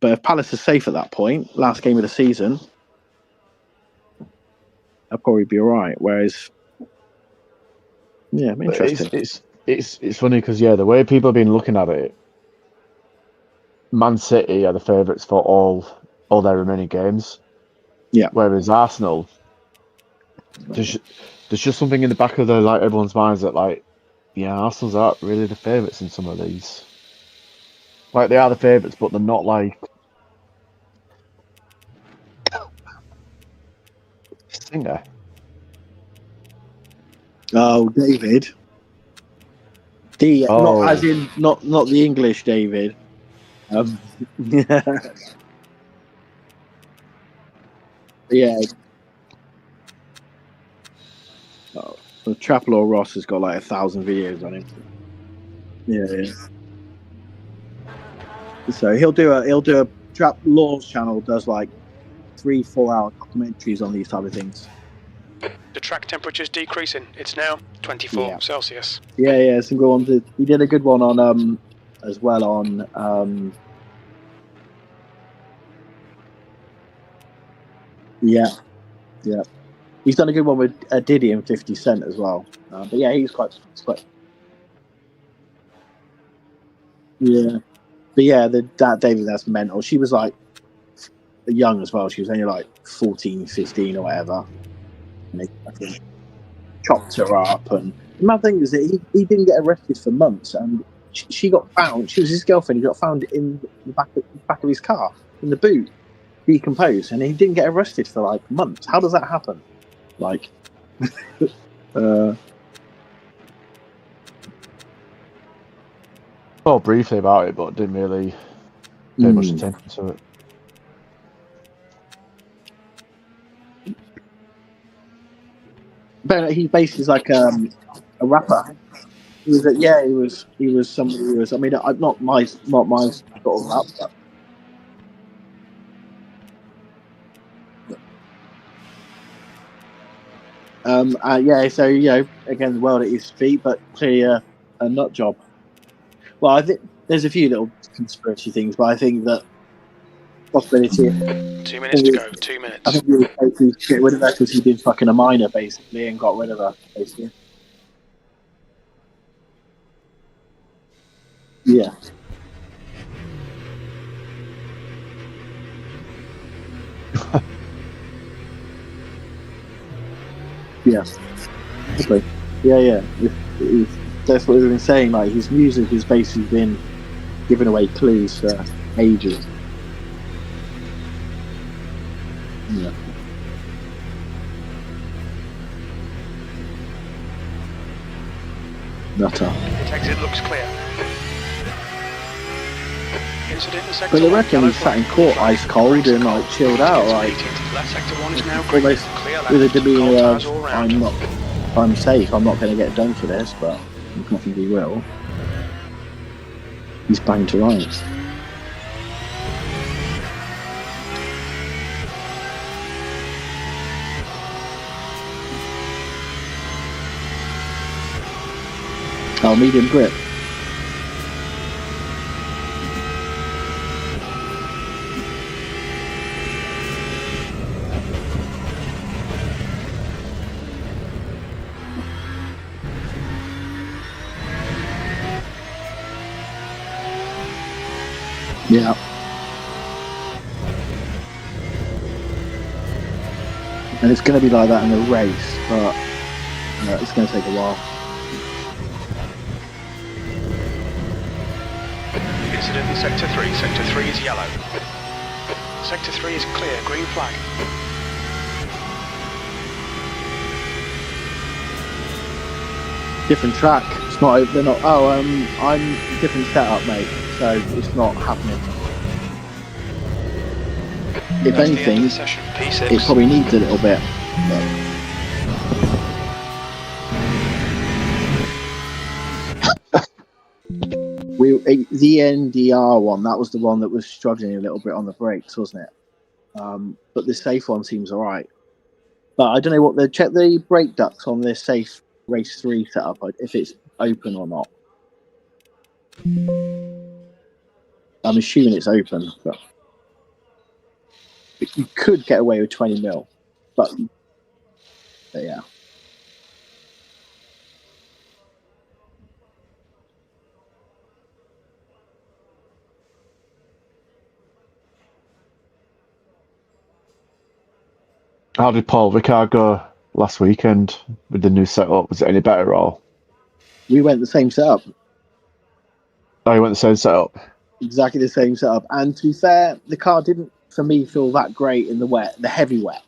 But if Palace is safe at that point, last game of the season, they'll probably be all right. Whereas, yeah, interesting. It's funny because the way people have been looking at it, Man City are the favourites for all their remaining games. Yeah. Whereas Arsenal, there's just something in the back of everyone's minds that Arsenal's aren't really the favourites in some of these. They are the favourites, but they're not Singer. Oh, David. Not as in not the English David. Yeah. Oh, the Trapalore Ross has got 1,000 videos on him. Yeah. So he'll do a Trap Law's channel does 3-4 hour documentaries on these type of things. The track temperature's decreasing. It's now 24 Celsius. Yeah, some good ones. He did a good one on as well on yeah. He's done a good one with Diddy and 50 Cent as well. But yeah, he's quite yeah. But yeah, that David, that's mental. She was young as well. She was only 14, 15 or whatever. And they chopped her up. And the mad thing is that he didn't get arrested for months, and she got found. She was his girlfriend. He got found in the back of his car in the boot, decomposed, and he didn't get arrested for months. How does that happen? Thought briefly about it, but didn't really pay much attention to it. But he basically is a rapper. He was somebody who was. I mean, not my sort of rap, but. So again, the world at his feet, but clearly a nut job. Well, I think there's a few little conspiracy things, but I think that possibility. 2 minutes to go. 2 minutes. I think he was basically get rid of her because he did fucking a minor basically and got rid of her basically. Yeah. Yes. Okay. Yeah. That's what we've been saying. His music has basically been giving away clues for ages. Yeah. Nutter. Exit looks clear. Incident in sector But I reckon he sat in court ice cold and chilled out, Sector 1 is now almost with a demeanour of I'm safe, I'm not going to get done for this, but I think he will. He's banged to rights. Oh, medium grip. Yeah. And it's going to be like that in the race, but it's going to take a while. Incident in Sector 3. Sector 3 is yellow. Sector 3 is clear. Green flag. Different track. It's not. They're not. Oh, I'm different setup, mate. So it's not happening. If anything, it probably needs a little bit. The NDR one, that was the one that was struggling a little bit on the brakes, wasn't it? But the safe one seems alright. But I don't know what check the brake ducts on this safe race 3 setup, if it's open or not. I'm assuming it's open. But you could get away with 20 mil, but yeah. How did Paul Ricard go last weekend with the new setup? Was it any better or? We went the same setup. Oh, you went the same setup. Exactly the same setup. And to be fair, the car didn't, for me, feel that great in the wet, the heavy wet.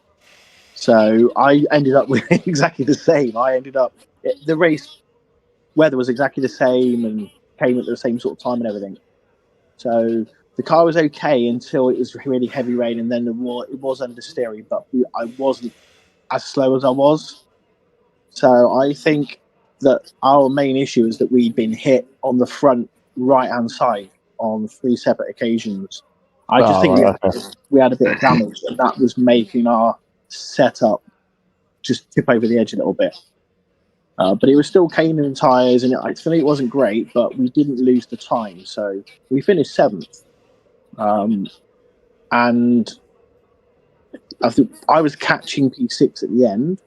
So I ended up with exactly the same. The race weather was exactly the same and came at the same sort of time and everything. So the car was okay until it was really heavy rain, and then it was understeery, but I wasn't as slow as I was. So I think that our main issue is that we'd been hit on the front right-hand side on 3 separate occasions. I just think we had a bit of damage, and that was making our setup just tip over the edge a little bit. But it was still Canaan tyres, and for me it wasn't great, but we didn't lose the time. So we finished 7th. And I think I was catching P6 at the end.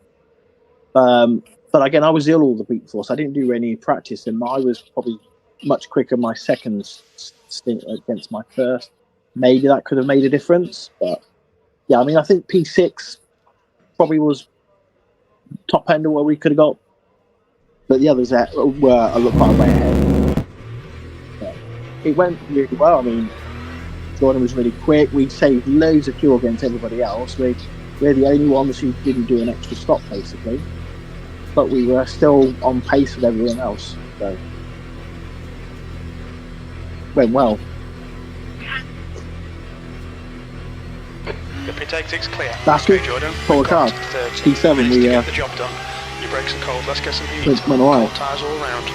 But again, I was ill all the week before, so I didn't do any practice, and I was probably much quicker my second stint against my first. Maybe that could have made a difference, but yeah, I mean, I think P6 probably was top end of where we could have got, but the others were a little quite a way ahead. But it went really well. I mean, Jordan was really quick. We saved loads of fuel against everybody else. We're the only ones who didn't do an extra stop, basically. But we were still on pace with everyone else. So went well. The pit exit's clear. That's okay, good. Jordan. Full car. P7, we get the job done. Your brakes are cold. Let's get some heat. Went Cold right. tyres all round.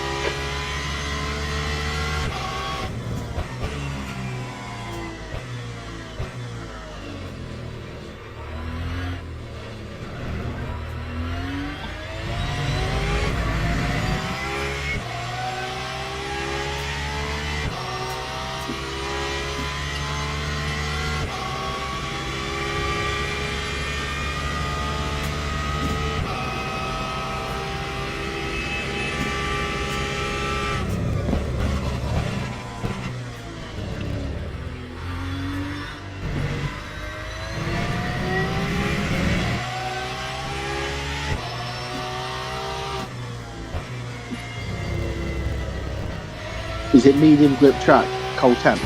Is it medium grip track, cold temp?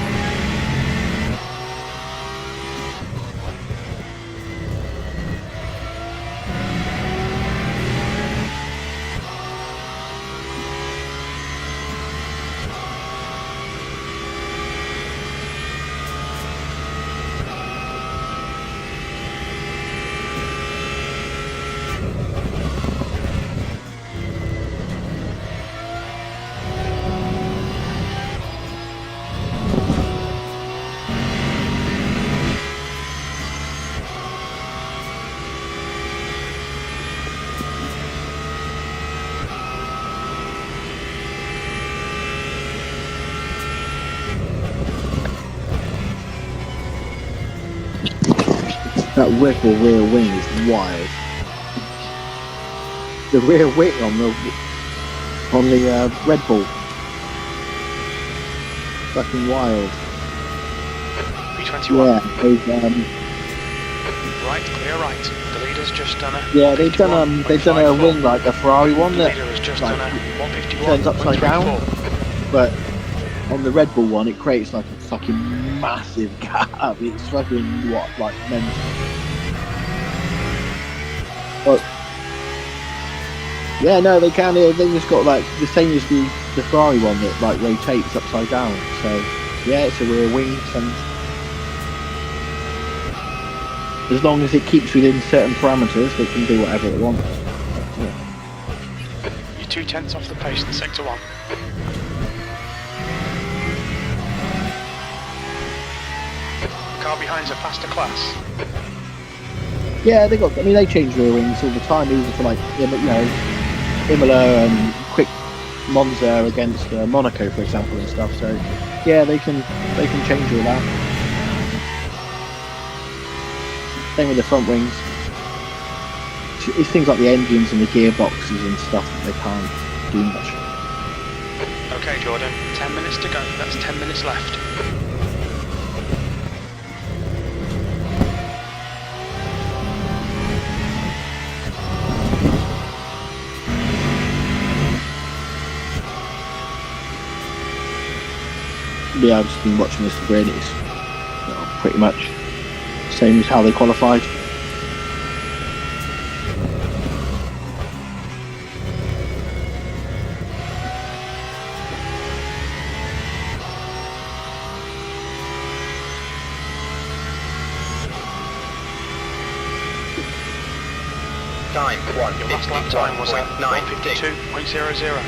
That whip or rear wing is wild. The rear wing on the Red Bull, fucking wild. P21. Yeah, Right, clear right. The leader's just done a. yeah, they've done a wing like a Ferrari one The that leader has just like, done a 151. turns upside down. 134. But on the Red Bull one, it creates like a fucking massive gap. It's fucking like mental. But yeah, no, they can. They just got like the same as the Ferrari one that like rotates upside down. So yeah, it's a rear wing, and as long as it keeps within certain parameters, they can do whatever it wants. Yeah. You're 2/10 off the pace in sector 1. The car behind's a faster class. Yeah, they change rear wings all the time, even for like Imola and quick Monza against Monaco, for example, and stuff. So yeah, they can change all that. Same with the front wings. It's things like the engines and the gearboxes and stuff that they can't do much. Okay, Jordan, 10 minutes to go. That's 10 minutes left. Yeah, I've just been watching this for Brady's. Pretty much same as how they qualified. Time Your last lap time was at 1:52.00.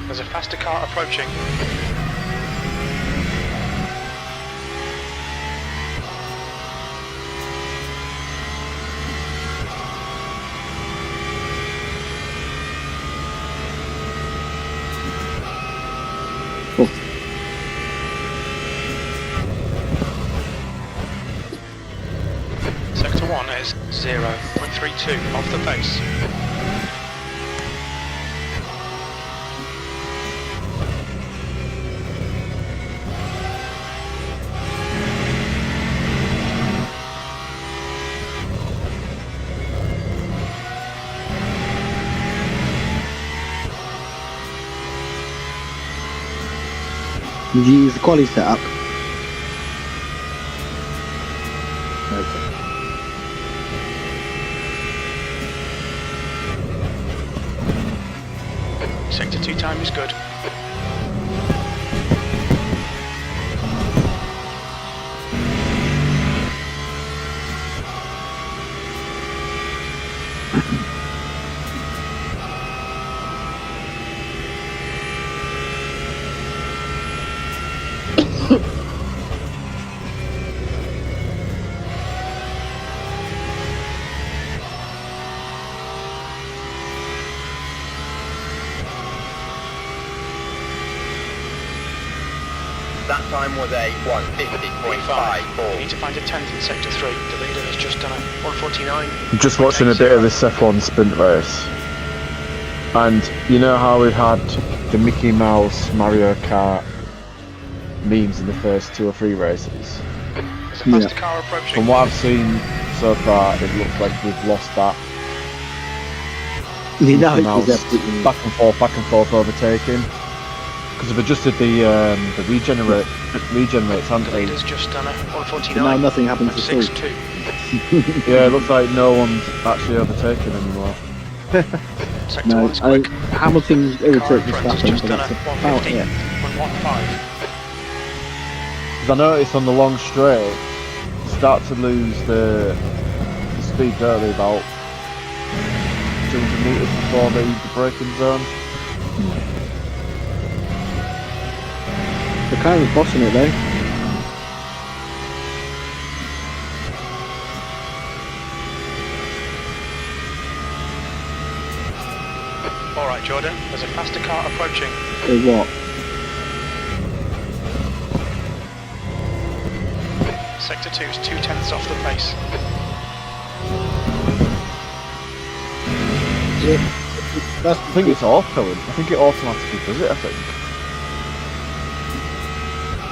There's a faster car approaching. Oh. Sector 1 is 0.32 off the pace. Did you use the quality setup? Okay. Sector 2 time is good. That time was a You 1:50.54. need to find a 10th in Sector 3. The leader has just done a 1:49. I'm just watching a bit of this F1 sprint race, and you know how we've had the Mickey Mouse Mario Kart memes in the first 2 or 3 races. There's a faster car approaching. From what I've seen so far, it looks like we've lost that. You know, Mickey it was Mouse absolutely back and forth overtaking. Because they've adjusted the regenerates, haven't The they? leader's just done a but 1:49. now nothing happens at all. 6.2. Yeah, it looks like no one's actually overtaken anymore. Sector No, 1 is quick. Hamilton's Car overtook in front has Verstappen, just but done a that's about it. 1:50.15. Because I noticed on the long straight, you start to lose the speed, don't they, about 200 metres before the braking zone. The car was bossing it though. Alright, Jordan, there's a faster car approaching. Or what? Sector 2 is 2/10 off the pace. That's I think it's auto. I think it automatically does it, I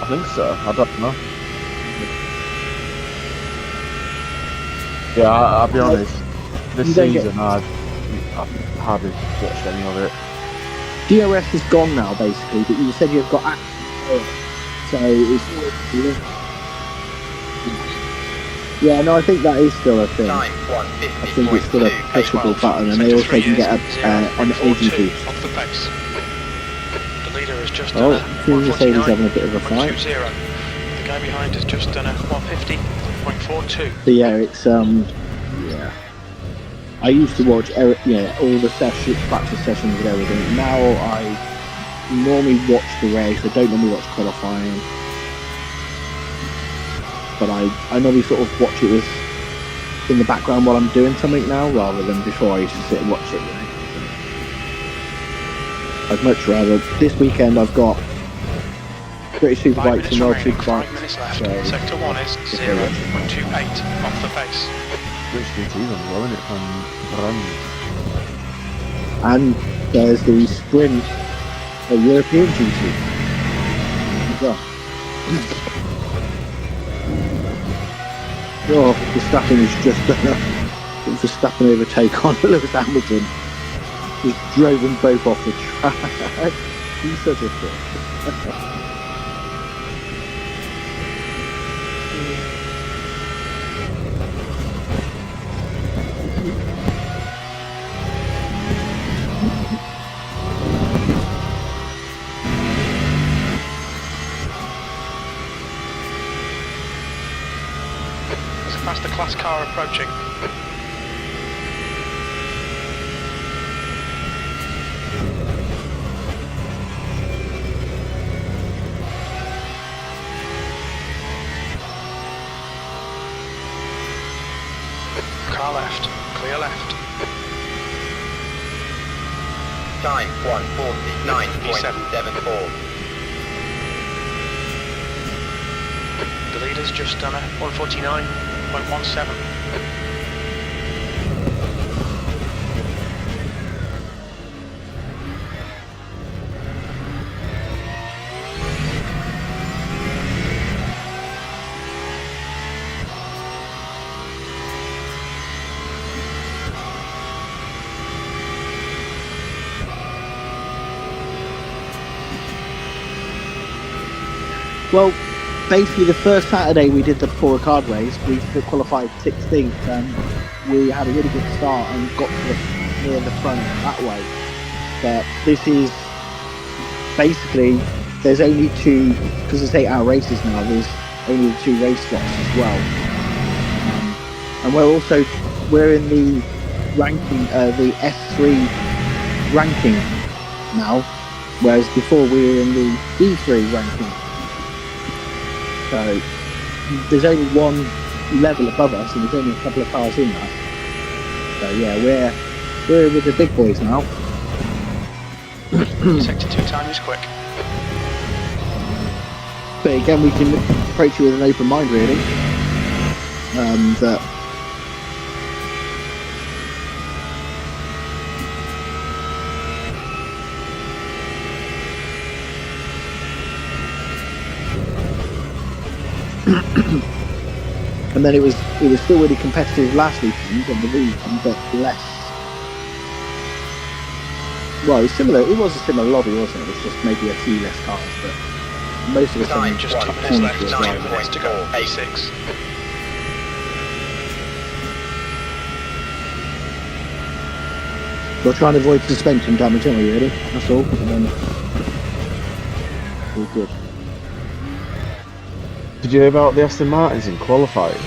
think so. I don't know. Yeah, I'll be honest. This You don't get- season, I've hardly watched any of it. DRS is gone now, basically, but you said you've got access. So it's. Yeah, no, I think that is still a thing. Time I think it's still a 1:50.2. pushable button, and they Sector also 3 can get is an energy 0.42 boost. off the pace. The leader has just Oh, done a Mercedes having a bit of a fight. 1:49.20. The guy behind has just done a 1:50.42. So yeah, it's yeah. I used to watch all the practice sessions and everything. Now I normally watch the race. I don't normally watch qualifying, but I normally sort of watch it with in the background while I'm doing something now, rather than before I used to sit and watch it. I'd much rather. This weekend I've got British 5 Superbikes minutes and World remaining, Superbikes. 5 minutes left. So Sector 1 is 0.28 off the pace. Which GT's on as well, isn't it? From Brand. and there's the sprint, a European GT. as well. Oh, Verstappen is just Verstappen overtake on Lewis Hamilton. Just drove them both off the track. He's such a prick. There's a faster class car approaching. Car left, clear left. Time 1:49.74. The leader's just done a 1:49.17. Well, basically the first Saturday we did the Paul Ricard race, we qualified 16th and we had a really good start and got to near the front that way. But this is basically, there's only two, because it's 8 hour races now, there's only 2 race slots as well. And we're in the ranking, the S3 ranking now, whereas before we were in the E3 ranking. So there's only one level above us, and there's only a couple of cars in that. So yeah, we're with the big boys now. Sector 2 time is quick. But again, we can approach it with an open mind, really. That and then it was still really competitive last weekend on the weekend, but less. Well, it was a similar lobby, wasn't it? It was just maybe a few less cars, but most of the time Just 2 minutes left, 2 minutes to go. A6. we're trying to avoid suspension damage, aren't we? Really, that's all. And then we're good. Did you hear about the Aston Martins in qualifying?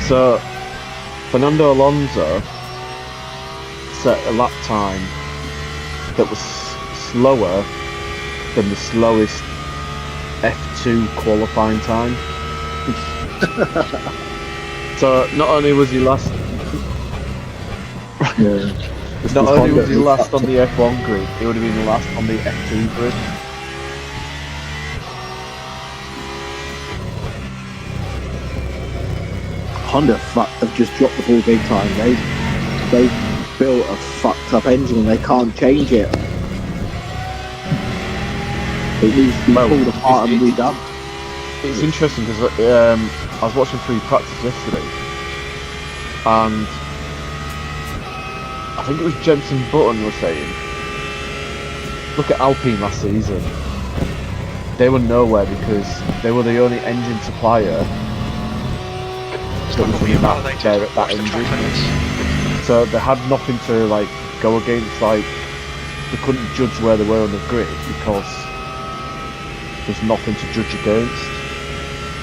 So, Fernando Alonso set a lap time that was slower than the slowest F2 qualifying time. So, not only was he last, not only was he last on the F1 grid, he would have been last on the F2 grid. Honda have just dropped the ball big time. They built a fucked up engine and they can't change it. It needs to be pulled apart and redone. It's interesting because I was watching free practice yesterday, and I think it was Jensen Button was saying, look at Alpine last season. They were nowhere because they were the only engine supplier that was running that engine. So they had nothing to like go against. Like they couldn't judge where they were on the grid because there's nothing to judge against.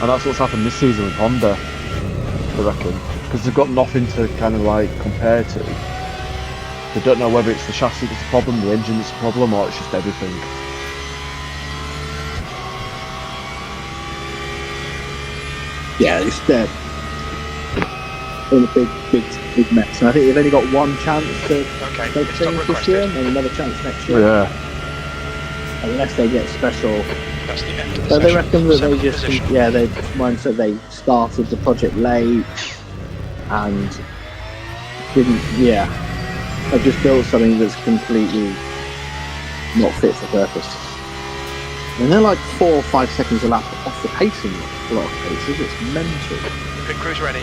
And that's what's happened this season with Honda, I reckon, because they've got nothing to kind of like compare to. They don't know whether it's the chassis that's the problem, the engine that's the problem, or it's just everything. Yeah, it's in a big mess. And I think they've only got one chance to Okay, take pit stop things this requested. year, and another chance next year, Yeah. unless they get special. That's the end of the So they session. reckon that they Seventh just, position. one said they started the project late and didn't, they've just built something that's completely not fit for purpose. And they're like 4 or 5 seconds a lap off the pace in a lot of cases. It's mental. Pit crew's ready.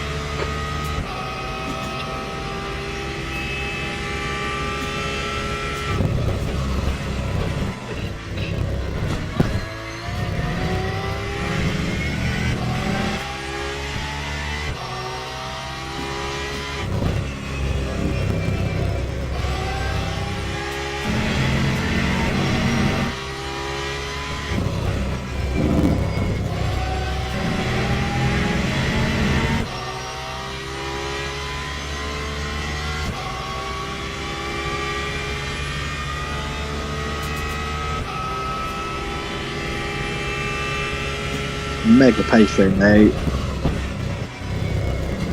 Mega pace ring, mate.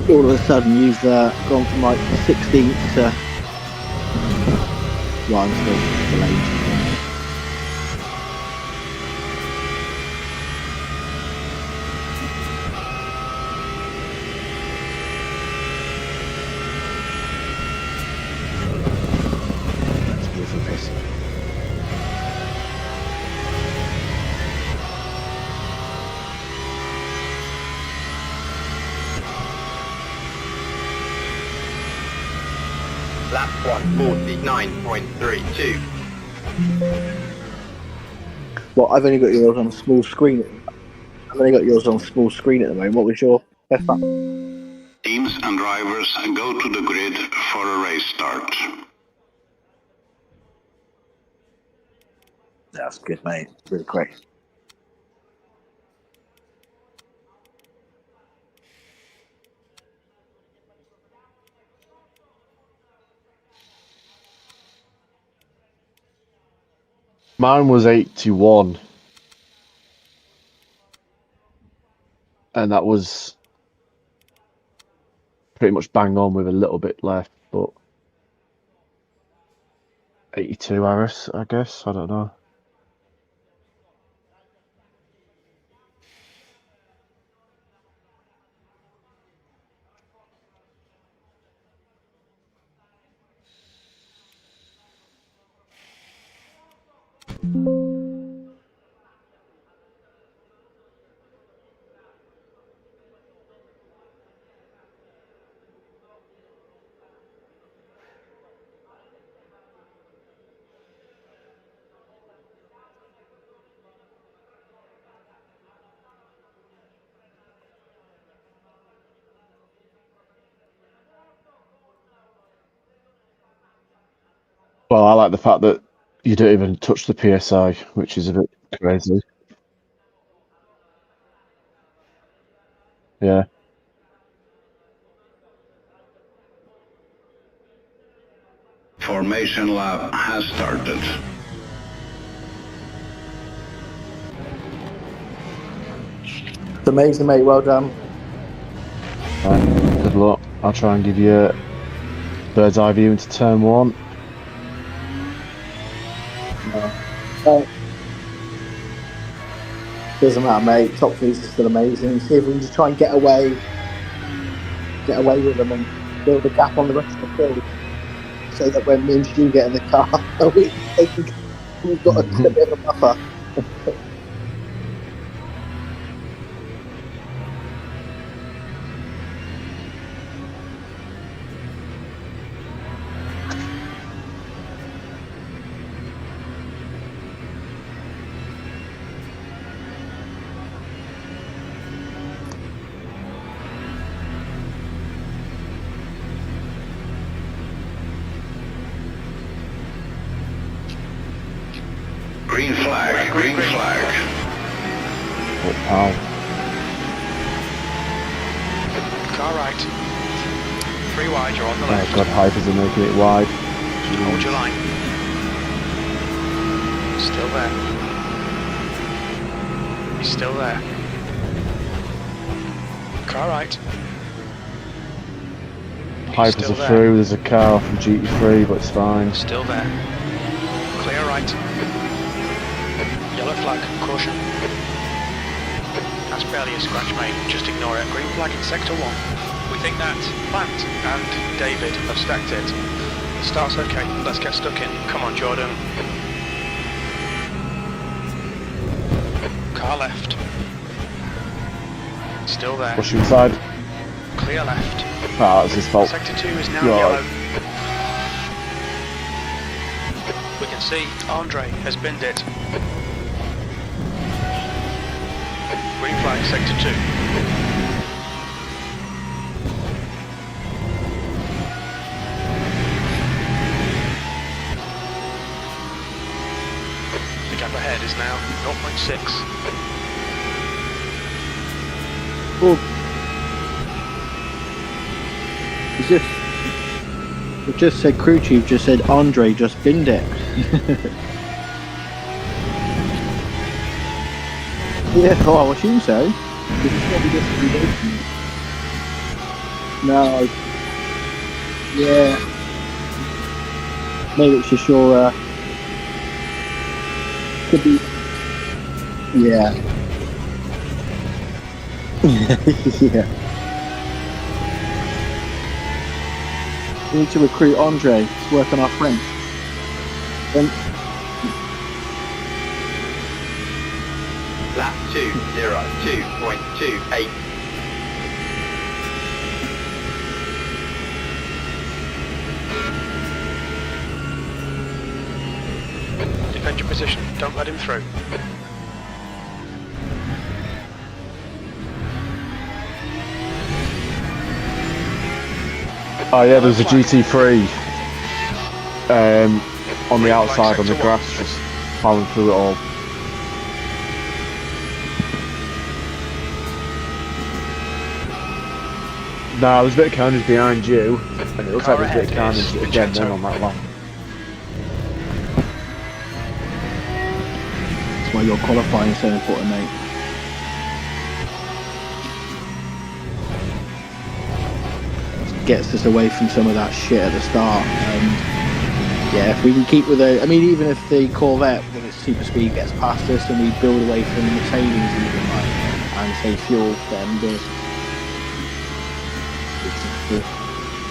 All of a sudden, you've gone from like 16th to. Well, I'm still delayed. That's beautiful pace. Lap 149.32. Well, I've only got yours on small screen. I've only got yours on small screen at the moment. What was your best lap? Teams and drivers go to the grid for a race start. That's good, mate. Really quick. Mine was 81. And that was pretty much bang on with a little bit left, but 82 Harris, I guess. I don't know. Well, I like the fact that you don't even touch the PSI, which is a bit crazy. Yeah. Formation lap has started. It's amazing, mate. Well done. Good luck. I'll try and give you a bird's eye view into turn 1. Doesn't matter, mate. Top threes are still amazing. See if we can just try and get away with them and build a gap on the rest of the field, so that when me and Stu get in the car, we've got a bit of a buffer. Green flag, green flag. Ow. Car right. 3 wide, you're on the Oh left. god, Hypers are making it wide. Hold your line. Still there. He's still there. Car right. Pipers Still are there. through. There's a car from GT3, but it's fine. Still there. Clear right. Yellow flag, caution. That's barely a scratch, mate. Just ignore it. Green flag in sector 1. We think that Plant and David have stacked it. The start's okay. Let's get stuck in. Come on, Jordan. Car left. Still there. Push inside. Clear left. Ah, that's his fault. Sector 2 is now You're yellow. right. We can see Andre has binned it. Green flag, sector 2. The gap ahead is now 0.6. Oh. It just said crew chief just said Andre just binned it. Yeah, oh, I assume so. This is probably just no. Yeah. Maybe it's just your could be. Yeah. Yeah. We need to recruit Andre to work on our French. Lap 2:02.28. Defend your position. Don't let him through. Oh yeah, there's a GT3 on the outside on the grass, just plowing through it all. Nah, there's a bit of carnage behind you, and it looks like there's a bit of carnage again then on that lap. That's why your qualifying is so important, mate. Gets us away from some of that shit at the start. Yeah, if we can keep with the, I mean, even if the Corvette with its super speed gets past us and we build away from the Mercedes even like, and say fuel, then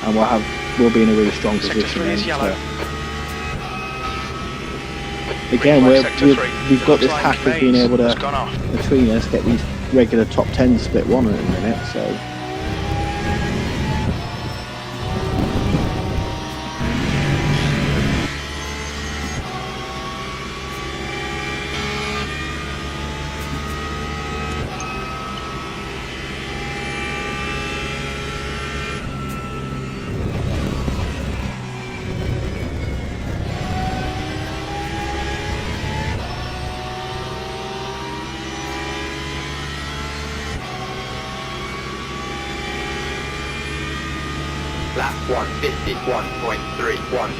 and we'll be in a really strong position. Then, so. Again, we've got this hack of being able to between us get these regular top 10 split one in a minute. So. Lap 1:51.31.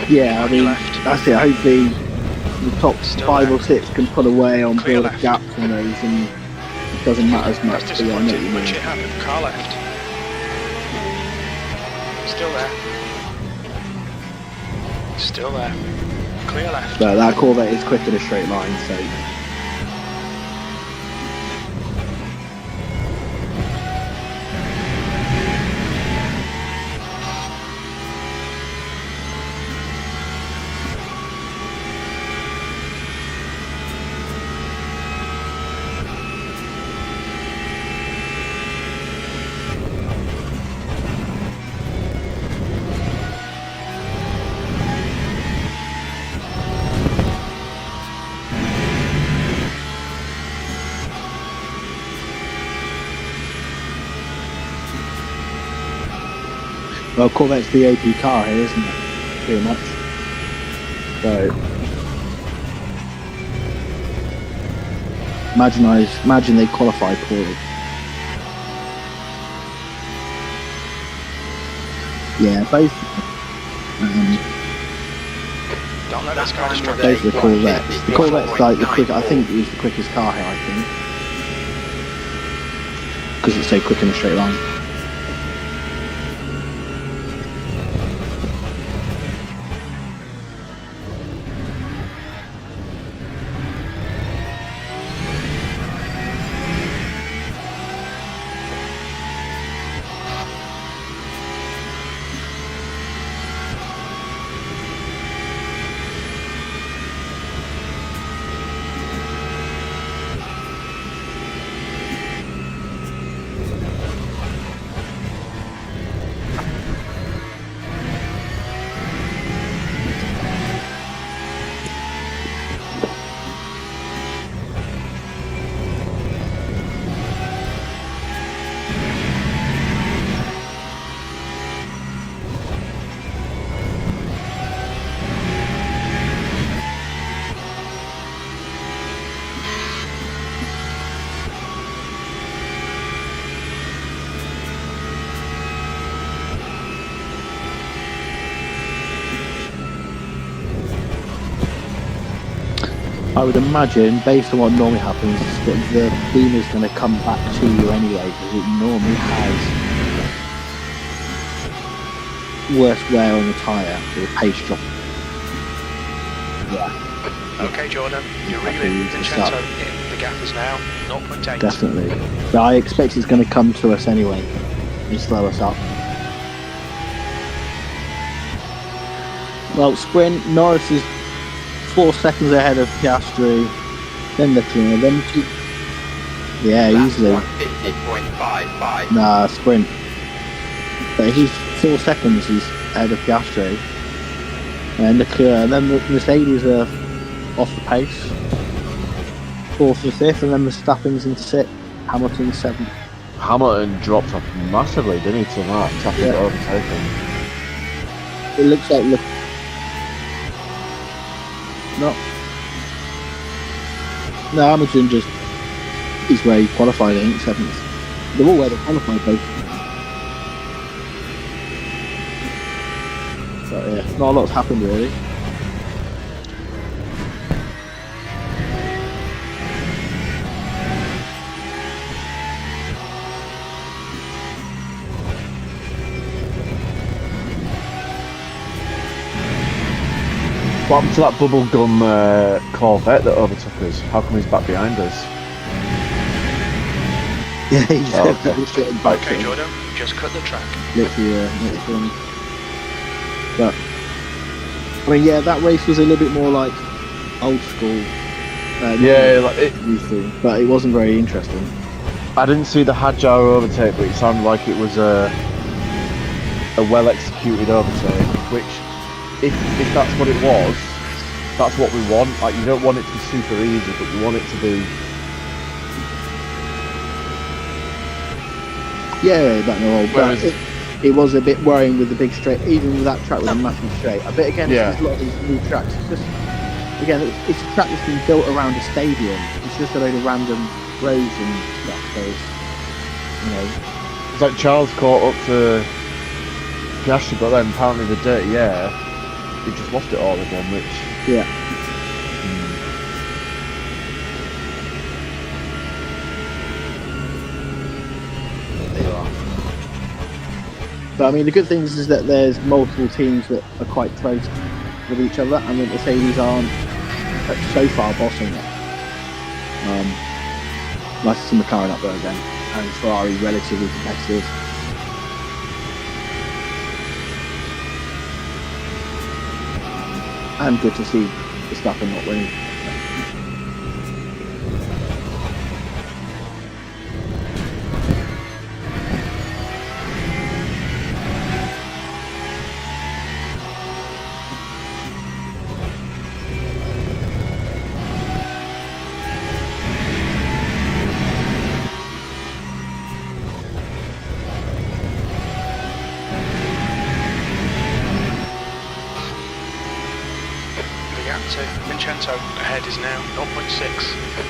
Yeah, I mean, that's it. Hopefully, the top 5 or 6 can pull away on build gaps in those, and it doesn't matter as much. That's disappointing, but shit happened. Car left. Still there. Still there. Clear left. But that Corvette is quick in a straight line, so. Well, Corvette's the AP car here, isn't it? Pretty much. So, imagine they qualify poorly. Yeah, both. Don't let this car distract Both you. the Corvettes. The Corvette's like the quick. I think it was the quickest car here. I think because it's so quick in a straight line. I would imagine, based on what normally happens, that the beam is going to come back to you anyway, because it normally has worse wear on the tyre, or pace drop. Yeah. Okay, Jordan, you're really Vincenzo in the gap is now 0.8. Definitely. But I expect it's going to come to us anyway and slow us up. Well, sprint, Norris is 4 seconds ahead of Piastri, then Leclerc, then yeah, easily. 50.55. Nah, sprint. But he's 4 seconds he's ahead of Piastri. And Leclerc, and then the Mercedes are off the pace. 4th and 5th, and then Verstappen's in 6th, Hamilton's 7th. Hamilton dropped off massively, didn't he, to Max after he got overtaken? It looks like No, Hamilton just is where he qualified, I think, 7th. They're all where they qualified, both. So yeah, not a lot's happened really. What happened to that bubblegum Corvette that overtook us? How come he's back behind us? Yeah, he's Okay, Jordan, just cut the track. Literally. But I mean, yeah, that race was a little bit more like old school. Yeah, like it, youthful, but it wasn't very interesting. I didn't see the Hadjar overtake, but it sounded like it was a well executed overtake, which. If that's what it was, that's what we want. Like, you don't want it to be super easy, but you want it to be. Yeah, but no. But it was a bit worrying with the big straight, even with that track with a massive straight. I bet again, it's a lot of these new tracks. It's just again, it's a track that's been built around a stadium. It's just a load of random roads and stuff. So it's like Charles caught up to Piastri, but then apparently the dirty air. He just lost it all again, which... Yeah. There you are. But I mean, the good thing is that there's multiple teams that are quite close with each other, and the Mercedes aren't so far bossing it. Nice to see McLaren up there again, and Ferrari relatively competitive. And good to see Verstappen not winning. Cento. Ahead is now 0.6.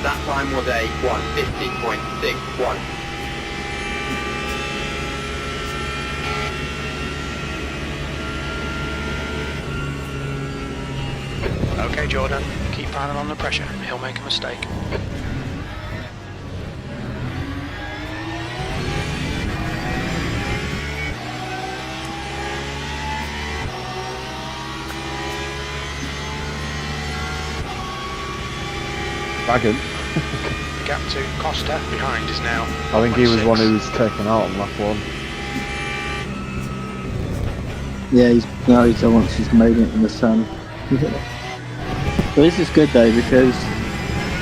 That time was a 150.61. Okay, Jordan, keep piling on the pressure. He'll make a mistake. Dragon. The gap to Costa behind is now. I think he was 0.6. one who was taken out on lap one. Yeah, he's once he's made it in the sun. But this is good though because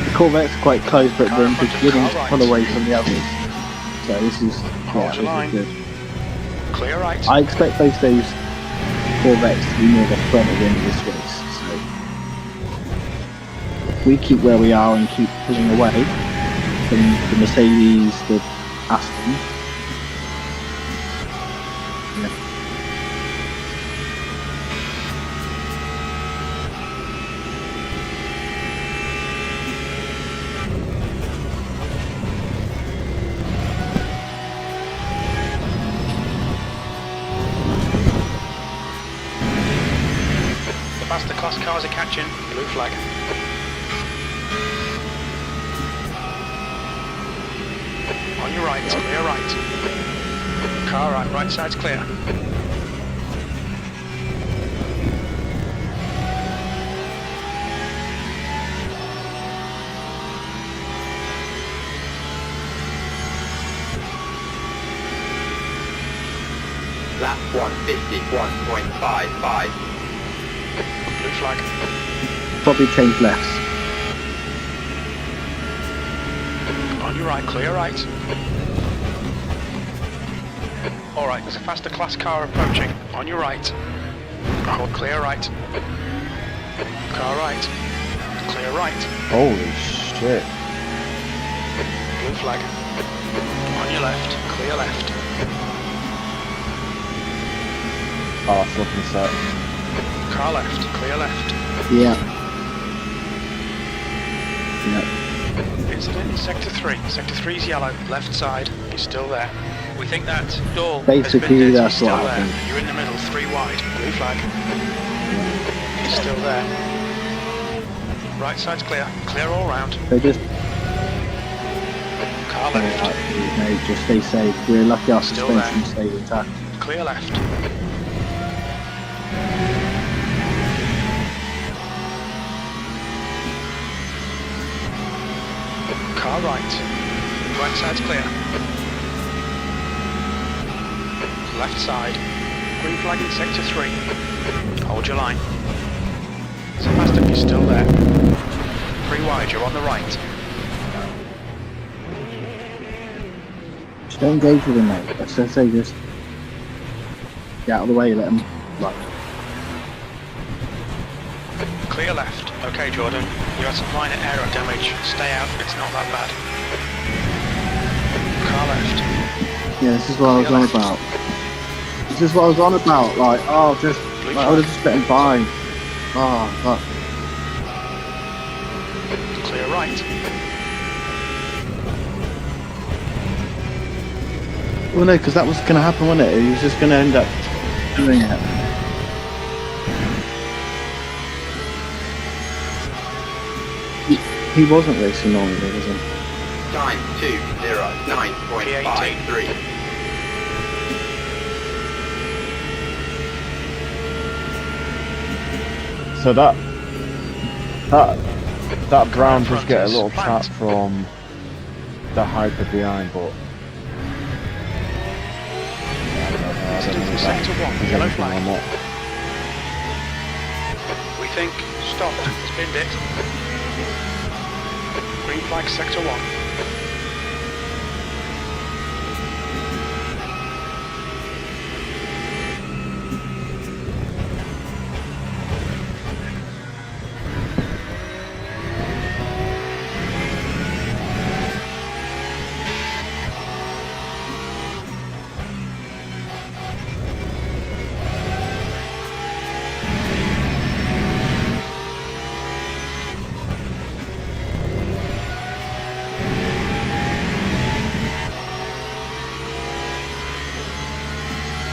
the Corvette's quite close, but then beginning to pull away from the others. So this is good. Clear right. I expect both those Corvettes to be near the front at the end of this race. So if we keep where we are and keep pulling away from the Mercedes, the Aston. The class cars are catching. Blue flag. On your right, clear right. Car right side's clear. Lap 151.55. Blue flag. Probably change lefts. On your right, clear right. Alright, there's a faster class car approaching. On your right. Hold clear right. Car right. Clear right. Holy shit. Blue flag. On your left, clear left. Oh, that's looking set. Car left, clear left. Yeah. Incident in Sector 3. Sector 3's yellow, left side. He's still there. We think that Dahl Basically, has been dead, that's he's still what there. happened. You're in the middle, 3 wide. Blue flag. He's still there. Right side's clear. Clear all round. They just Car left. just stay safe. We're lucky our Still suspension there. stayed intact. Clear left. Car right. Right side's clear. Left side. Green flag in Sector 3. Hold your line. So fast if you're still there. 3 wide, you're on the right. Just don't engage with them, mate. That's just say just get out of the way, let them Clear left. Okay, Jordan. You had some minor aero damage. Stay out, it's not that bad. Car left. Yeah, this is what I was on about. This is what I was on about. Like, oh, just like, I would have just let him by. Oh, fuck. Clear right. Well, no, because that was going to happen, wasn't it? He was just going to end up doing it. He wasn't racing normally, was he? Time 2:09.53. So that That brown Car in does get a front is little tap plant. from the hyper behind, but I don't know Distance if to that sector 1, is yellow anything flag. or not. We think stopped, spinned it. Green flag sector 1.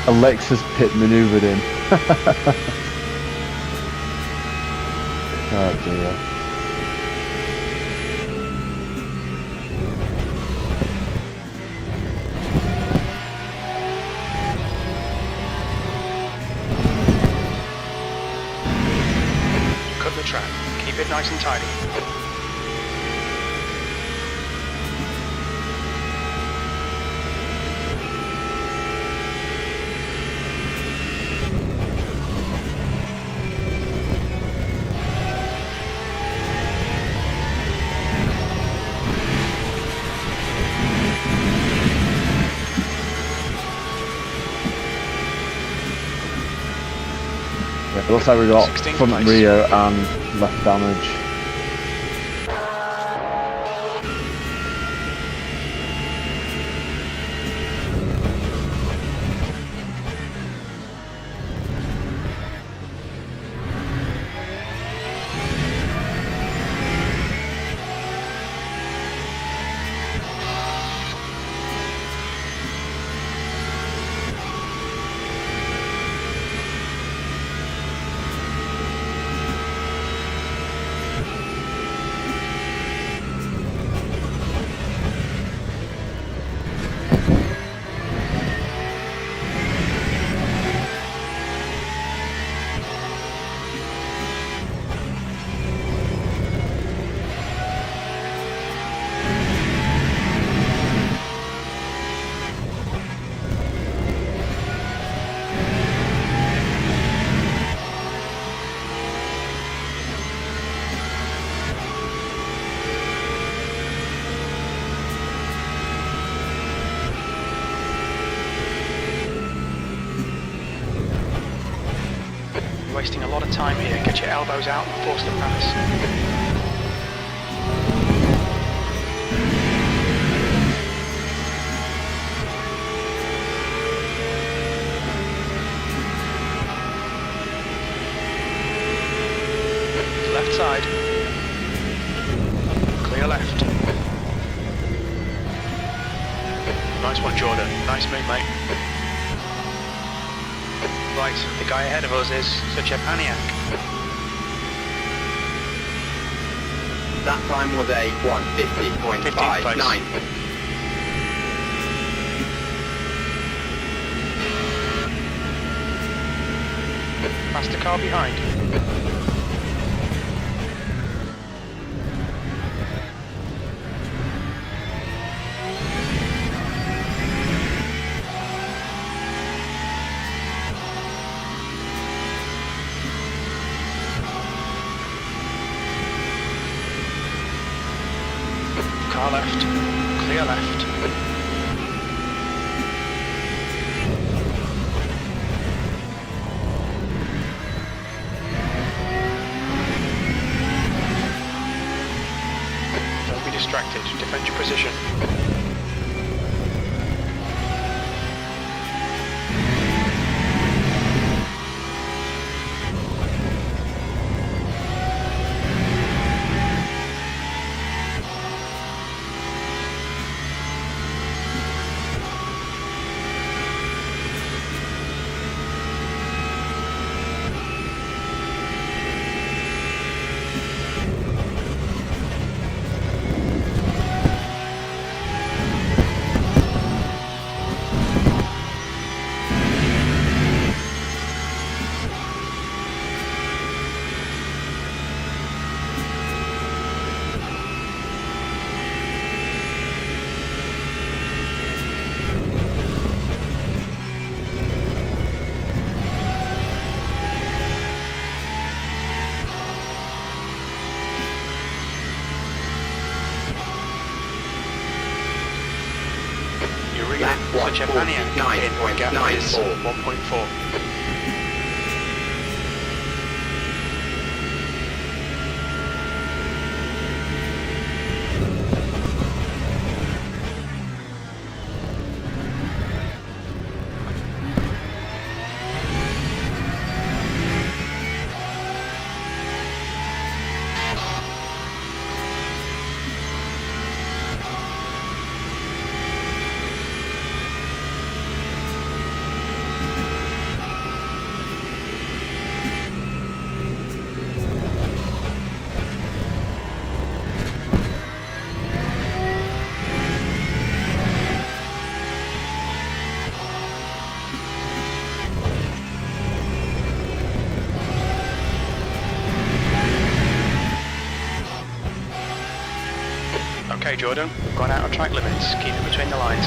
Alexa's pit manoeuvred in. Oh dear. Cut the track. Keep it nice and tidy. Yeah, it looks like we got 16th front place. rear and left damage. Wasting a lot of time here. Get your elbows out and force the pass. Left side. Clear left. Nice one, Jordan. Nice move, mate. Right, the guy ahead of us is such a paniac. That time was a 1:50.59. Past the car behind. Car left. Clear left. Don't be distracted. Defend your position. You're reading such a Paniac in gap is 1.4. Okay, Jordan, we've gone out of track limits. Keep it between the lines.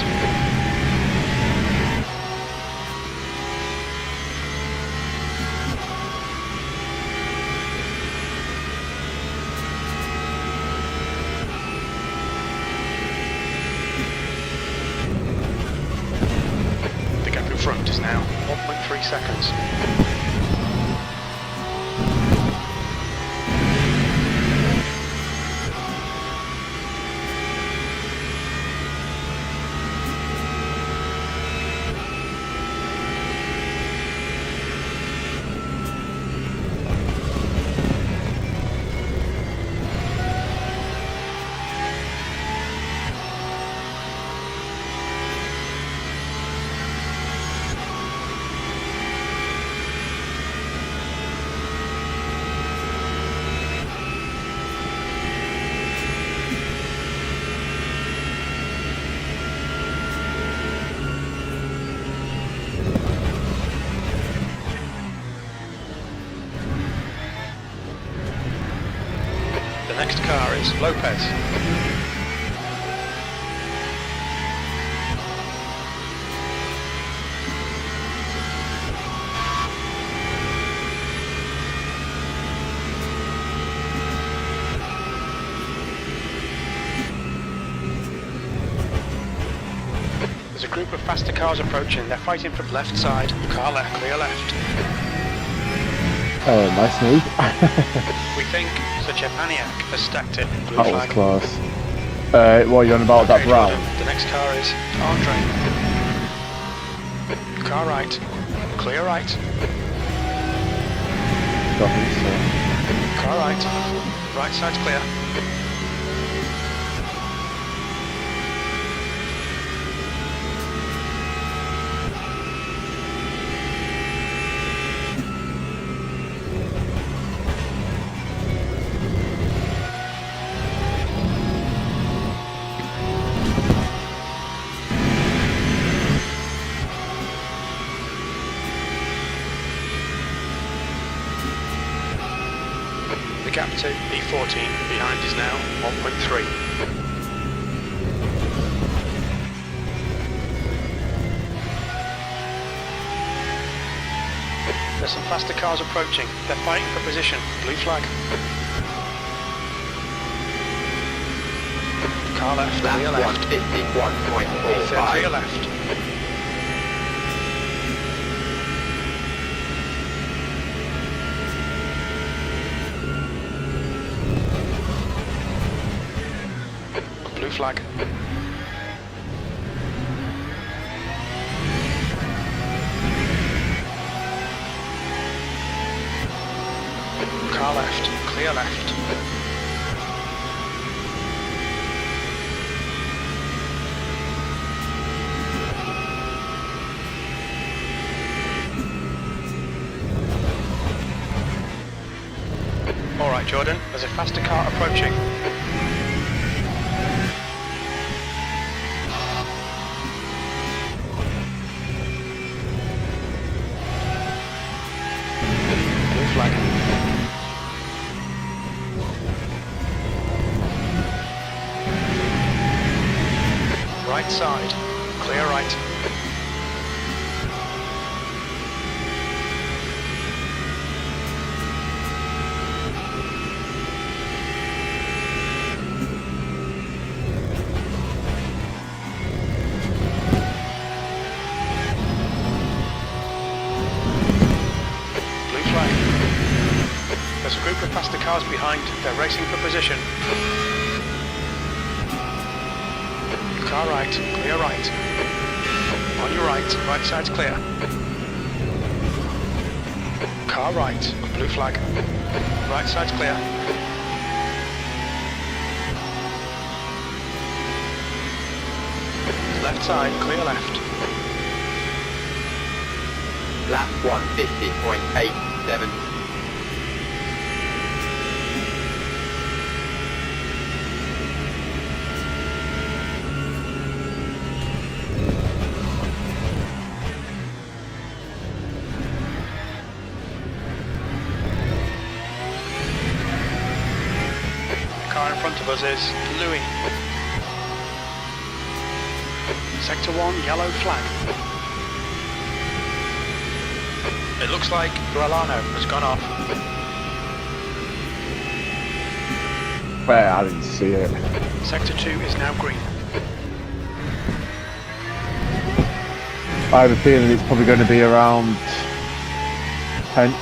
The gap in front is now 1.3 seconds. The next car is Lopez. There's a group of faster cars approaching. They're fighting from left side. Car left, clear left. Oh, nice move. We think such a Paniac has stacked it. Blue That was flag. close. What are you on about that Okay, brown? Jordan, the next car is Andre. Car right. Clear right. Don't think so. Car right. Right side's clear. The gap to E14 behind is now 1.3. There's some faster cars approaching. They're fighting for position. Blue flag. Car left, clear left. 151.45. Clear left. Blue flag. Car left, clear left. All right, Jordan, there's a faster car approaching. Blue flag. Right side, clear right. faster cars behind. They're racing for position. Car right, clear right. On your right side's clear. Car right, blue flag. Right side's clear. Left side, clear left. Lap 150.87. Car in front of us is Louis. Sector 1, yellow flag. It looks like Gualano has gone off. Where I didn't see it. Sector 2 is now green. I have a feeling it's probably going to be around 10.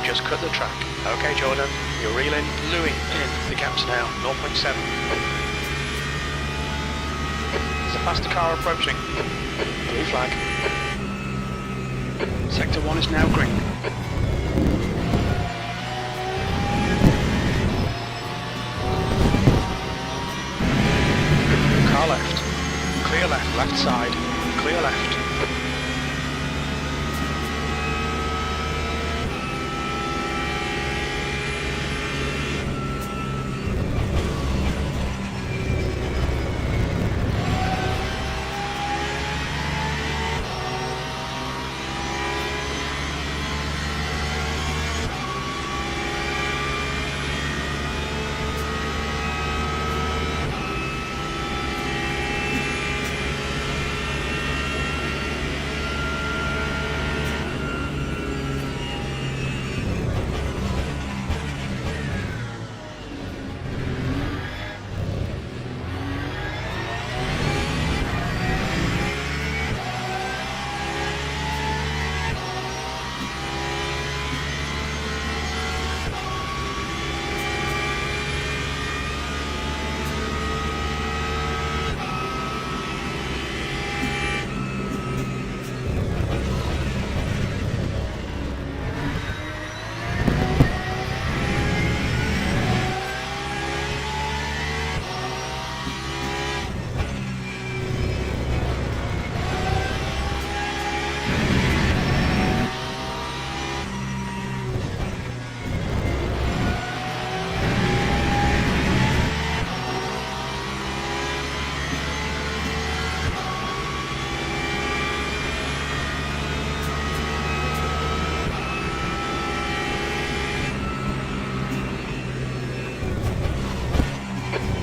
Just cut the track. Okay, Jordan, you're reeling Louis in. The gap's now 0.7. There's a faster car approaching. Blue flag. Sector 1 is now green. Car left. Clear left, left side. Clear left.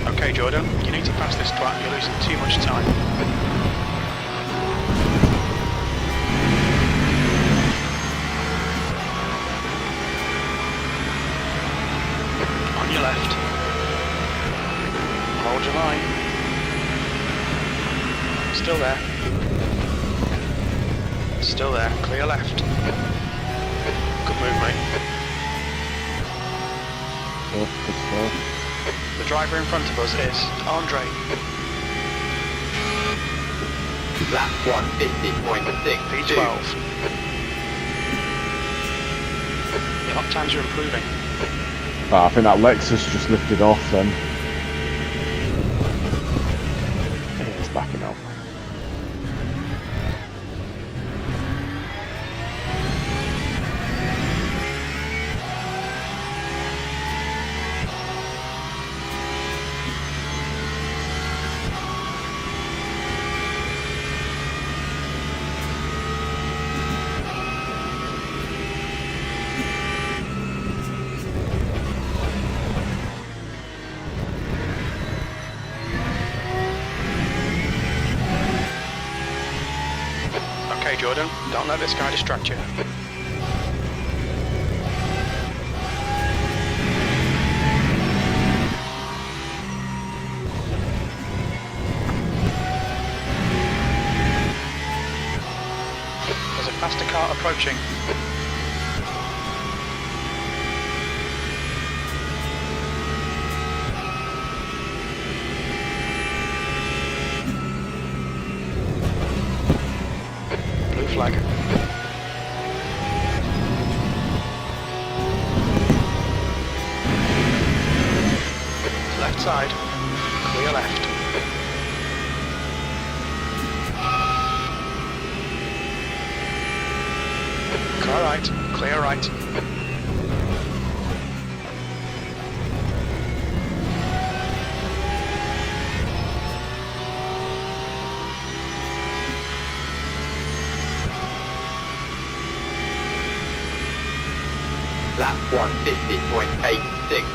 Okay, Jordan, you need to pass this twat, you're losing too much time. On your left. Hold your line. Still there. Still there, clear left. Good move, mate. Oh, good stuff. The driver in front of us is Andre. Lap 150.6. P12. Your hot times are improving. Ah, I think that Lexus just lifted off then. Yeah, it's backing up. Okay, Jordan, don't let this guy distract you. Faster car approaching. Blue flag. Left side. Clear left. Car right. Clear right. Lap 150.86.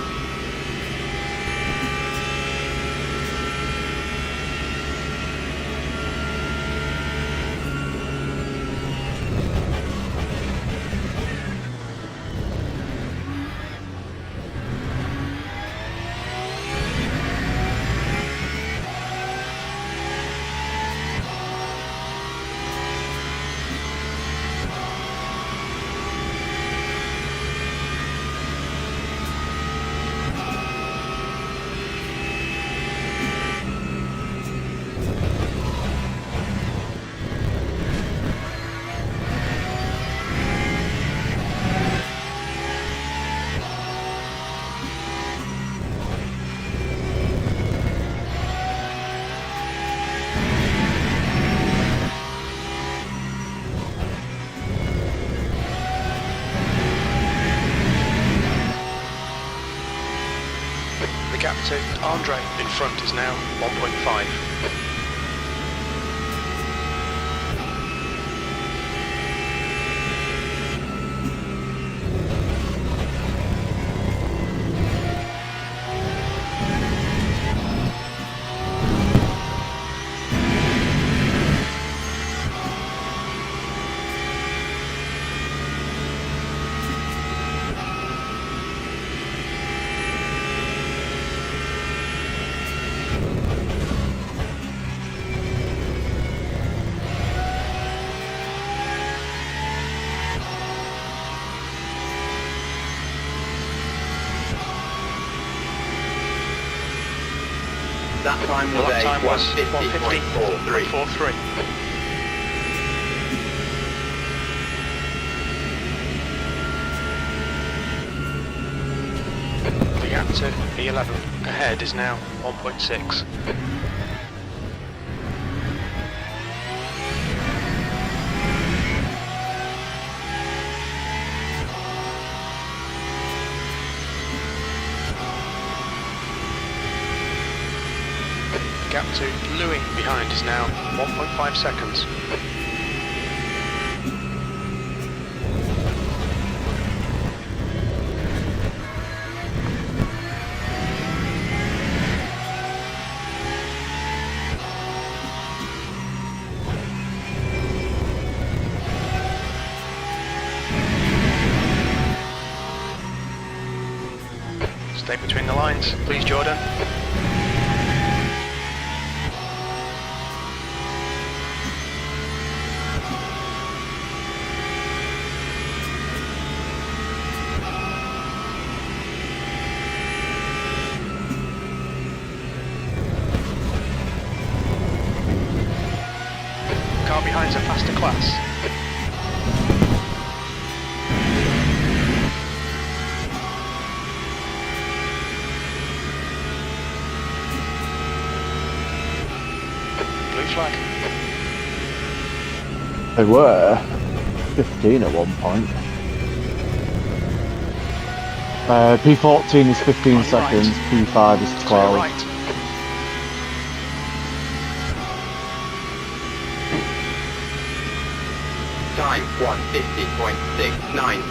The gap to Andre in front is now 1.5. That time The was lap a time was 150.43. 150.43. The gap to E11 ahead is now 1.6. The gap to Louis behind is now 1.5 seconds. Stay between the lines, please, Jordan. Car behind's a faster class. Blue flag. They were 15 at one point. P14 is 15 On seconds, right. P5 is Clear 12. right. Time 150.69.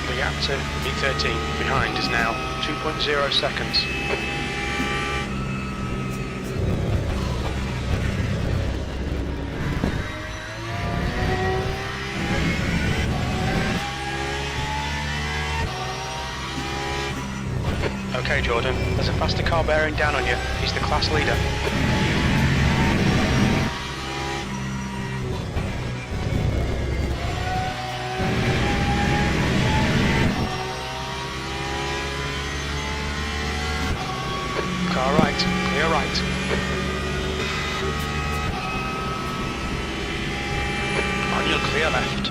The gap to B13 behind is now 2.0 seconds. Okay, Jordan, there's a faster car bearing down on you. He's the class leader. Car right, clear right. On your clear left.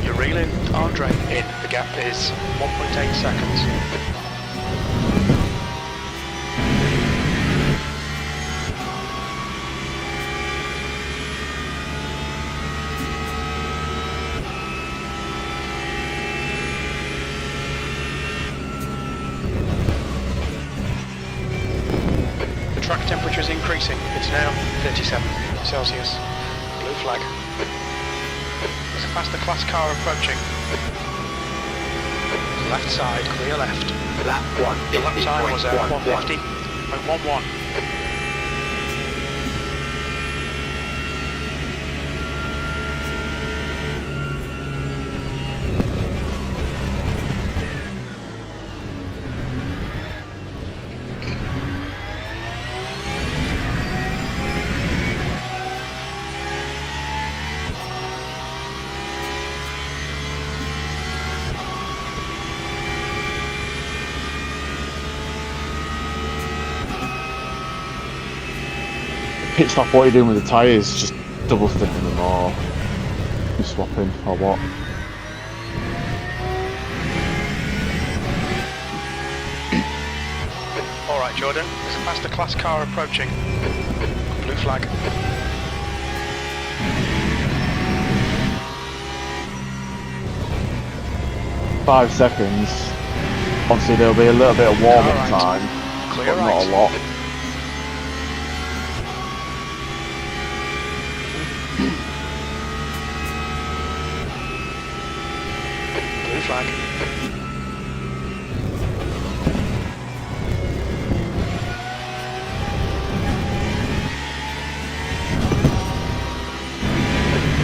You're reeling Andre in. The gap is 1.8 seconds. The track temperature is increasing. It's now 37 Celsius. Blue flag. There's a faster class car approaching. Left side, clear left. Lap The lap time was 150.11. 150.11. Pit stop, what are you doing with the tyres? Just double stinting them or you swapping or what? Alright, Jordan, there's a faster class car approaching. Blue flag. 5 seconds. Obviously there'll be a little bit of warm-up Alright. time, Clear but not right. a lot. Blue flag.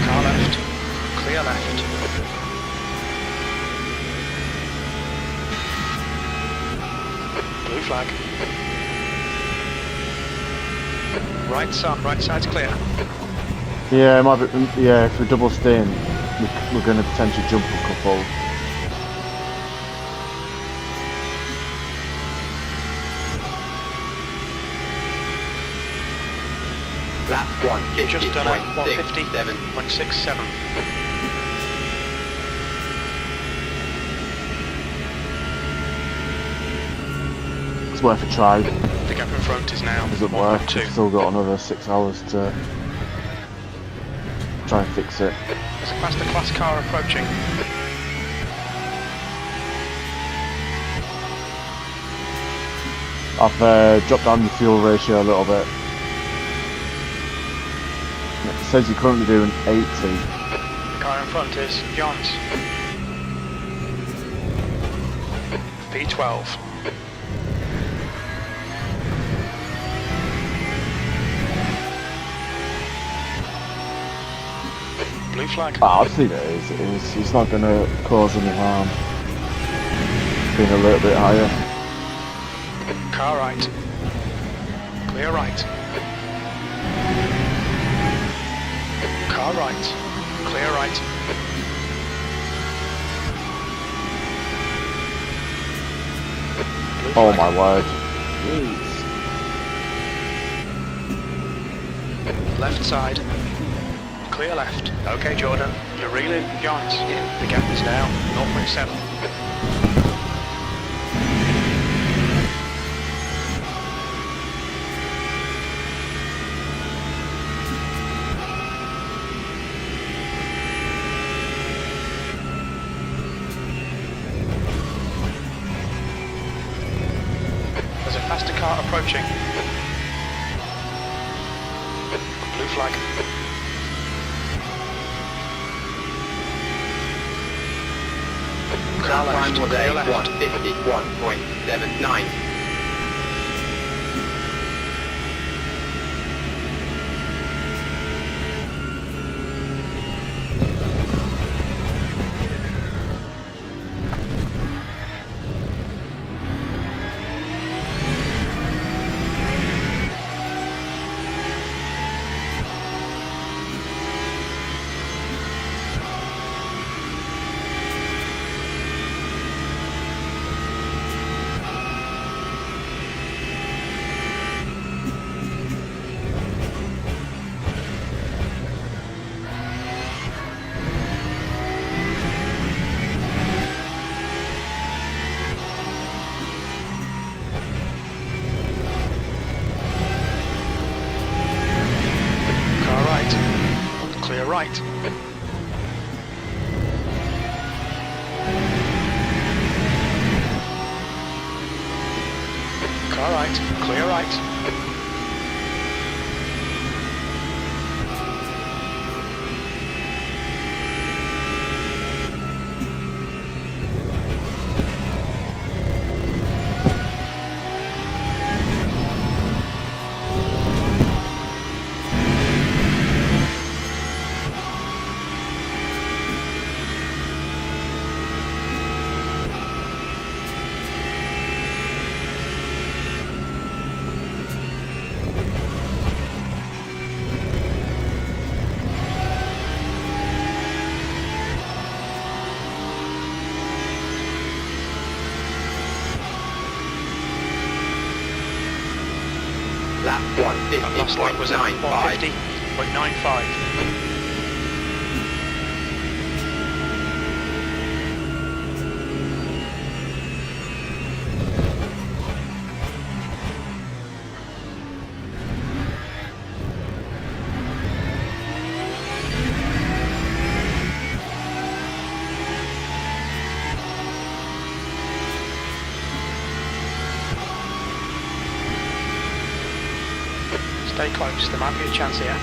Car left. Clear left. Blue flag. Right side's clear. Yeah, it might be, yeah, if we double stain, we're going to potentially jump a couple. Lap Just done a 150.67. 150.67. It's worth a try. The gap in front is now Doesn't work. 1.2. We've still got another 6 hours to try and fix it. There's a faster class car approaching. I've dropped down your fuel ratio a little bit. It says you're currently doing 80. The car in front is John's. P12. Blue flag. I've seen it's not going to cause any harm. Being a little bit higher. Car right. Clear right. Car right. Clear right. Blue Oh flag. my word. Left side. Clear left. Okay, Jordan. You're reeling Johns in. The gap is now 0.7. There's a faster car approaching. Blue flag. car Lap time left, was clear a left. 1:51.79. Car right, clear right. Car right, clear right. Lap That last lap was at 1:50.95. 150.95. Stay close, there might be a chance here.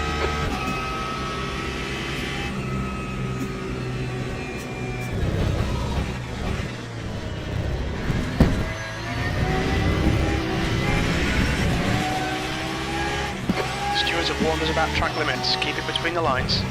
Stewards have warned us about track limits, keep it between the lines.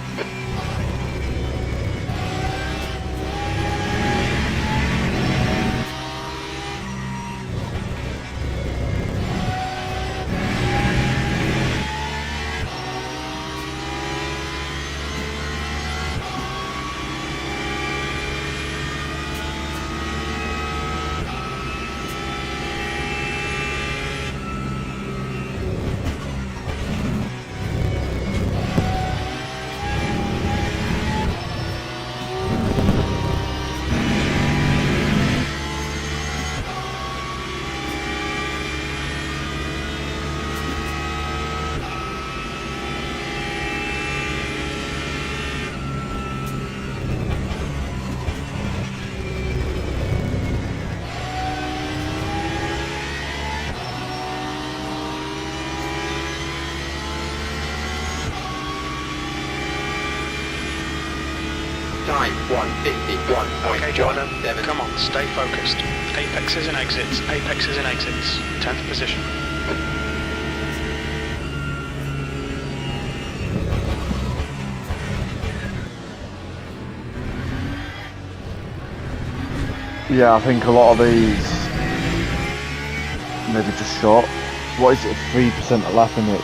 Time 1:51.17. Okay, Jordan, come on, stay focused. Apexes and exits, apexes and exits. 10th position. Yeah, I think a lot of these maybe just short. What is it? 3% a lap in it.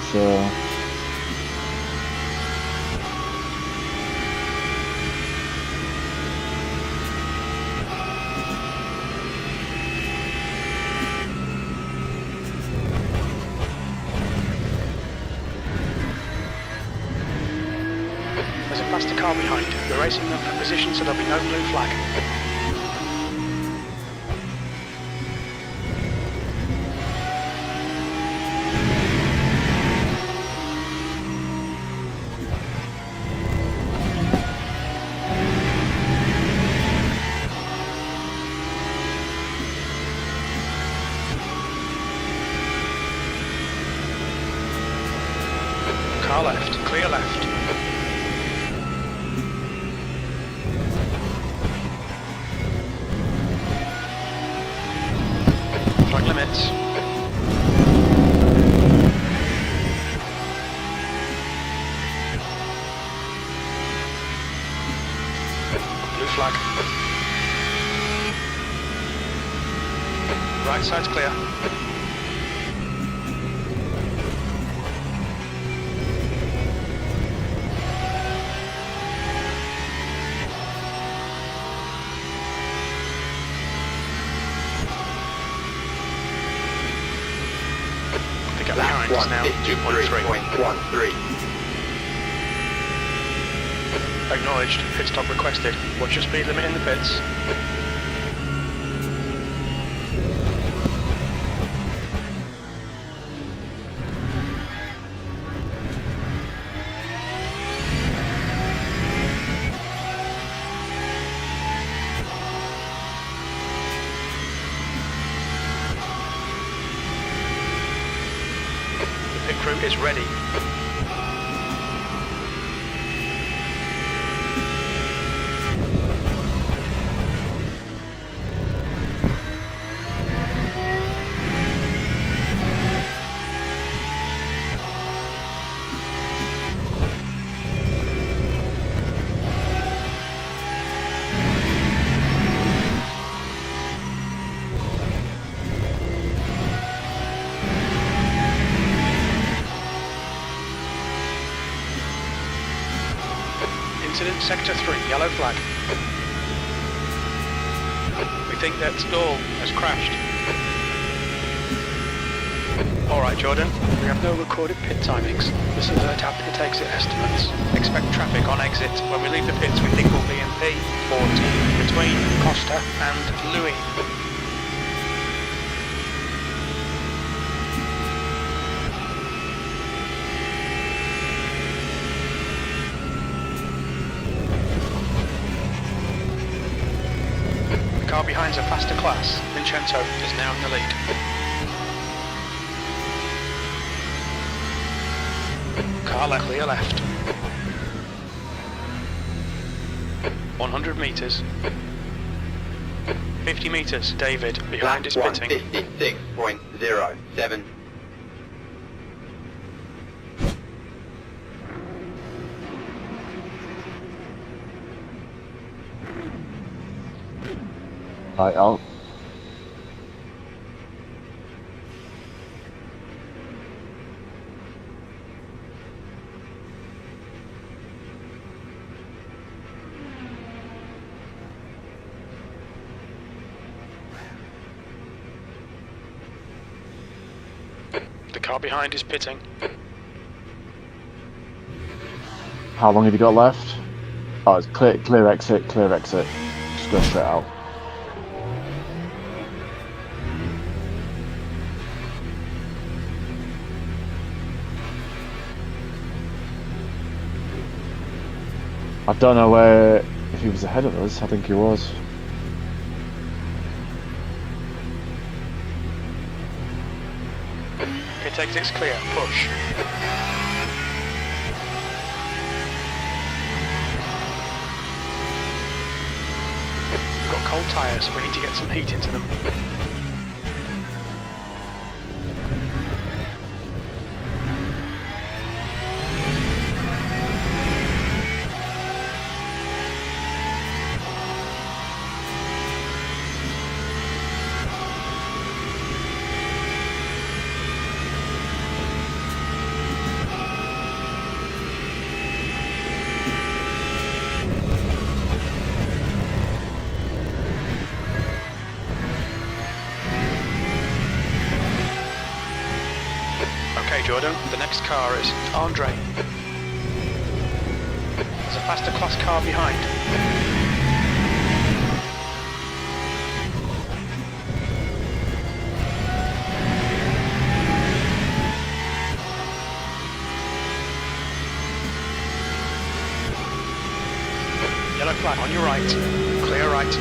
There's a faster car behind. We're racing them for position so there'll be no blue flag. Car left, clear left. pits. Blue flag. Right side's clear. Pick up Lap behind us now, 2.3. 153.13. Acknowledged, pit stop requested. What's your speed limit in the pits? The pit crew is ready. Incident Sector 3, yellow flag. We think that stall has crashed. Alright Jordan, we have no recorded pit timings. This alert have pit exit estimates. Expect traffic on exit. When we leave the pits we think we'll be in P14 between Costa and Louis. The car behind's a faster class. Vincenzo is now in the lead. Car left, clear left. 100 metres. 50 metres, David, behind is Lap pitting. 156.07. Right, out. The car behind is pitting. How long have you got left? Oh, it's clear exit, clear exit. Just go straight out. I don't know if he was ahead of us. I think he was. Pit exit's clear, push. We've got cold tyres, we need to get some heat into them. Okay, Jordan, the next car is Andre. There's a faster class car behind. Yellow flag on your right. Clear right.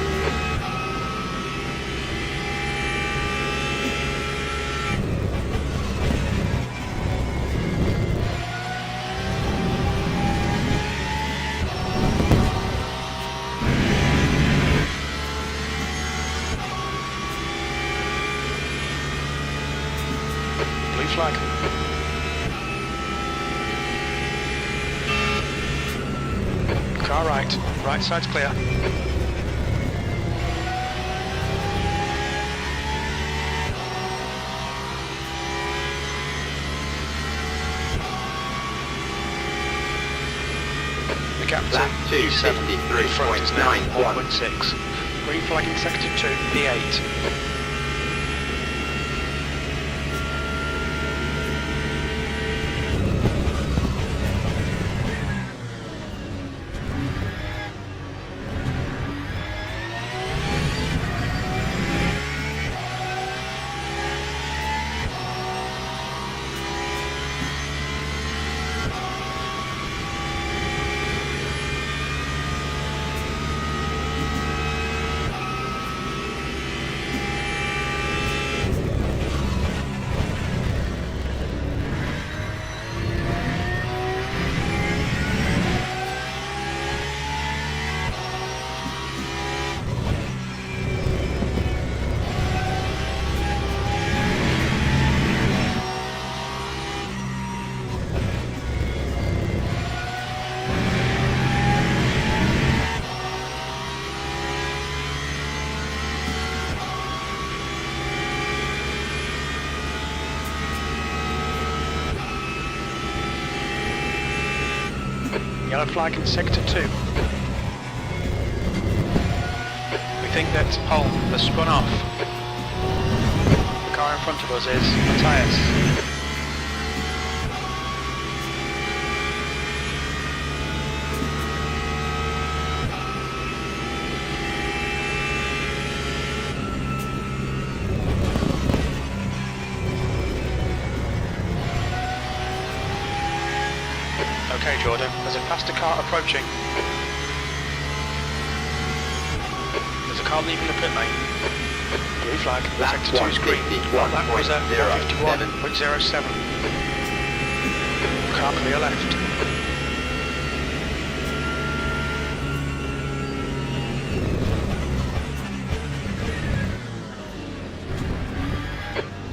right. Right side's clear. The gap to Lap P7 in front is now 253.91. 1.6. Green flag in sector 2, P8. Yellow flag in sector 2. We think that Holm has spun off. The car in front of us is Matthias. Okay, Jordan, there's a faster car approaching. There's a car leaving the pit lane. Blue flag, Lap sector 2 is green. Lap was at 151.07. Car clear left.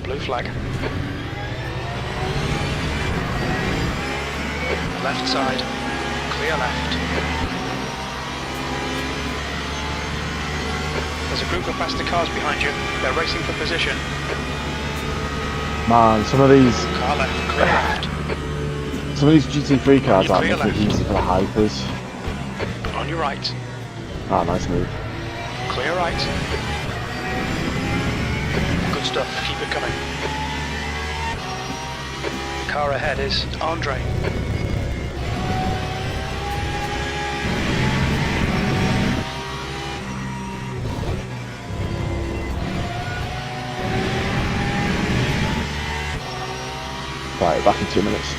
Blue flag. Left side, clear left. There's a group of faster cars behind you. They're racing for position. Man, some of these Car left, clear left. Some of these GT3 cars aren't Clear making it left. easy for the hypers. On your right, Ah, nice move. clear right. Good stuff, keep it coming. Car ahead is Andre. Right, back in 2 minutes.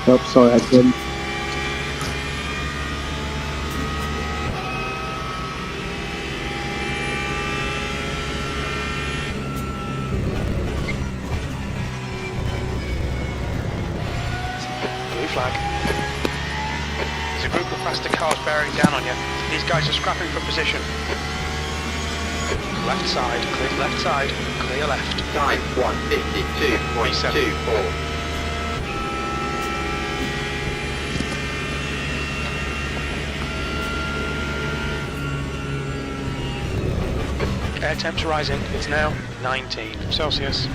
Oh, sorry, I couldn't. Blue flag. There's a group of faster cars bearing down on you. These guys are scrapping for position. Left side, clear left. Time 152.24. Air temps rising, it's now 19 Celsius.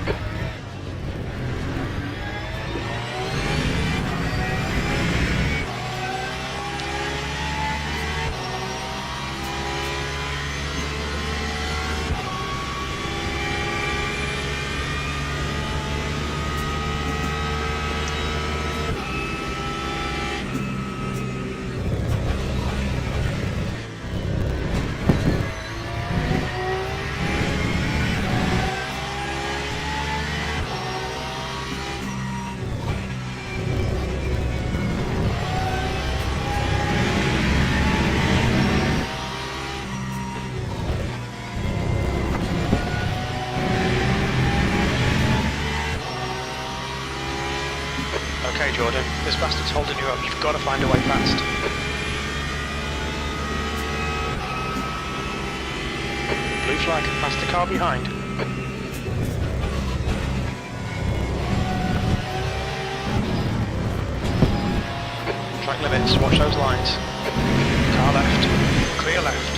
Okay, Jordan, this bastard's holding you up. You've got to find a way past. Blue flag, past the car behind. Track limits, watch those lines. Car left, clear left.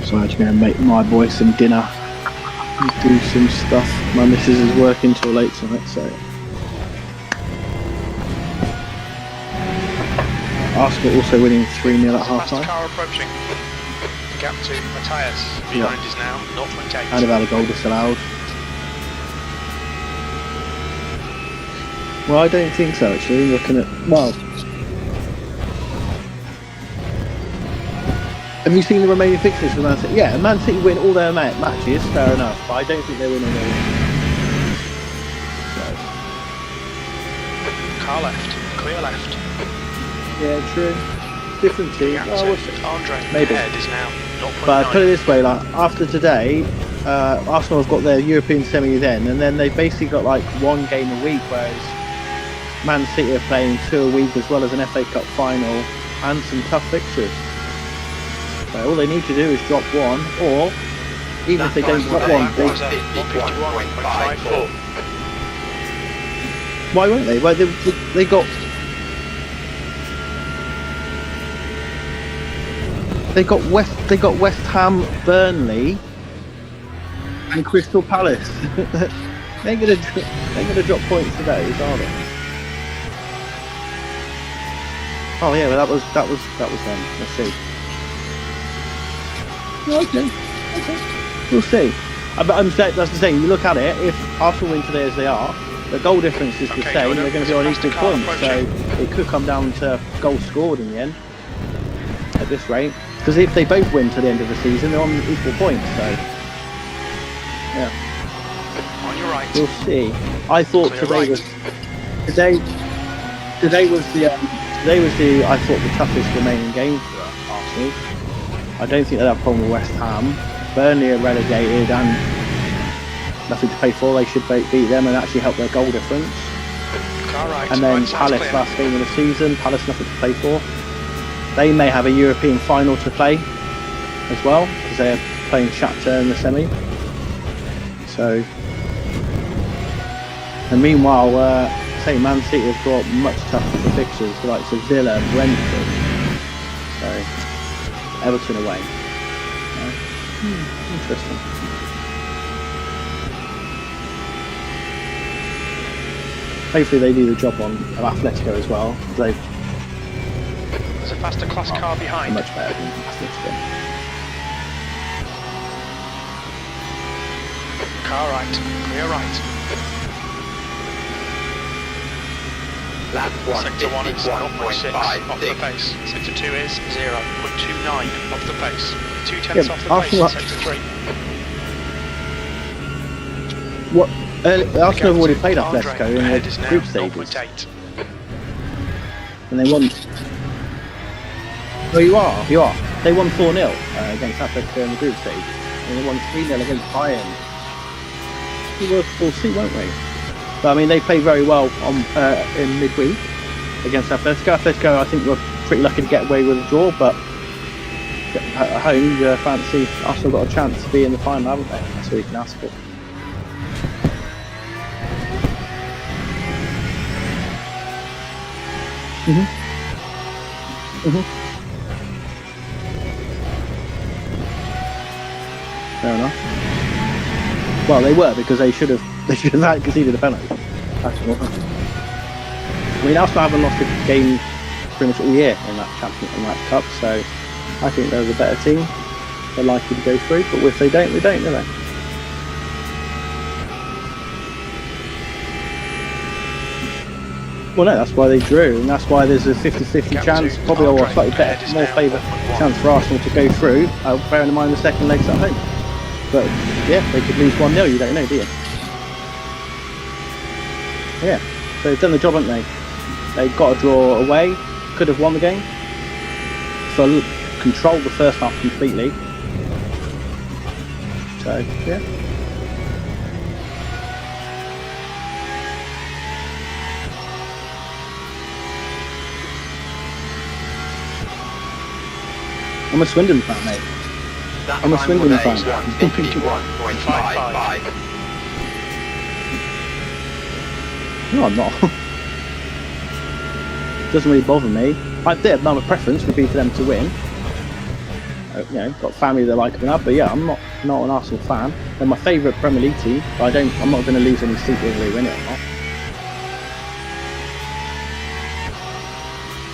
So I'm going to make my boy some dinner and do some stuff. My missus is working till late tonight, so Arsenal also winning 3-0 at half time. Car approaching. The gap to Matthias behind is now 0.8. And have had a goal disallowed. Well, I don't think so actually, looking at... Well... Have you seen the remaining fixtures for Man City? Yeah, Man City win all their matches, fair enough, but I don't think they win all their so. Car left, clear left. Yeah, true. Different team. Well, Andre maybe. Head is now 0.9. But put it this way, like after today, Arsenal have got their European semi then, and then they've basically got like one game a week, whereas Man City are playing 2 a week as well as an FA Cup final and some tough fixtures. So all they need to do is drop one, or even if they don't drop one, why won't they? Well, they got West Ham, Burnley, and Crystal Palace. They're gonna drop points to those, are they? Oh yeah, well that was them. Let's see. Okay. We'll see. That's the thing. You look at it. If Arsenal win today as they are, the goal difference is the same. They're going to be on equal points, so it could come down to goals scored in the end. At this rate, because if they both win to the end of the season, they're on equal points. So yeah. On your right. We'll see. I thought today was I thought the toughest remaining game for Arsenal. I don't think they'll have a problem with West Ham. Burnley are relegated and nothing to play for. They should beat them and actually help their goal difference. And then Palace last game of the season. Palace nothing to play for. They may have a European final to play as well because they're playing Shakhtar in the semi. So, and meanwhile, say Man City have got much tougher fixtures, like Villa, Brentford. So. Everton away. Interesting. Hopefully they do the job on Atletico as well. There's a faster class car behind. Much better than Atletico. Car right, clear right. Lap 1 Sector 1 is 0.6 off the 1.56. pace. Sector 2 is 0.29 off the pace. 2/10 off the pace in Sector 3. What? Arsenal have already played Atletico in the group stages. 0.8. And they won. Well, you are. They won 4-0 against Atletico in the group stage. And they won 3-0 against Bayern. We'll see, won't we? But I mean, they played very well on in midweek against Atletico. Atletico, I think, were pretty lucky to get away with a draw, but at home, you fancy Arsenal got a chance to be in the final, haven't they? That's all you can ask for. Fair enough. Well, they were, because they should have conceded a penalty. That's all. I mean, Arsenal haven't lost a game pretty much all year in that cup, so I think they're the better team. They're likely to go through, but if they don't, do they? Well, no, that's why they drew, and that's why there's a 50-50 chance, probably, or a slightly better, more favourite chance for Arsenal to go through, bearing in mind the second leg's at home. But yeah, they could lose 1-0, you don't know, do you? Yeah, so they've done the job, haven't they? They got a draw away, could have won the game, controlled the first half completely. So, yeah. I'm a Swindon fan, mate. I'm a Swindon fan. 51.55. No, I'm not. Doesn't really bother me. My preference would be for them to win. You know, got family that like them up, but yeah, I'm not an Arsenal fan. They're my favourite Premier League team, but I'm not going to lose any sleep whether they win it or not.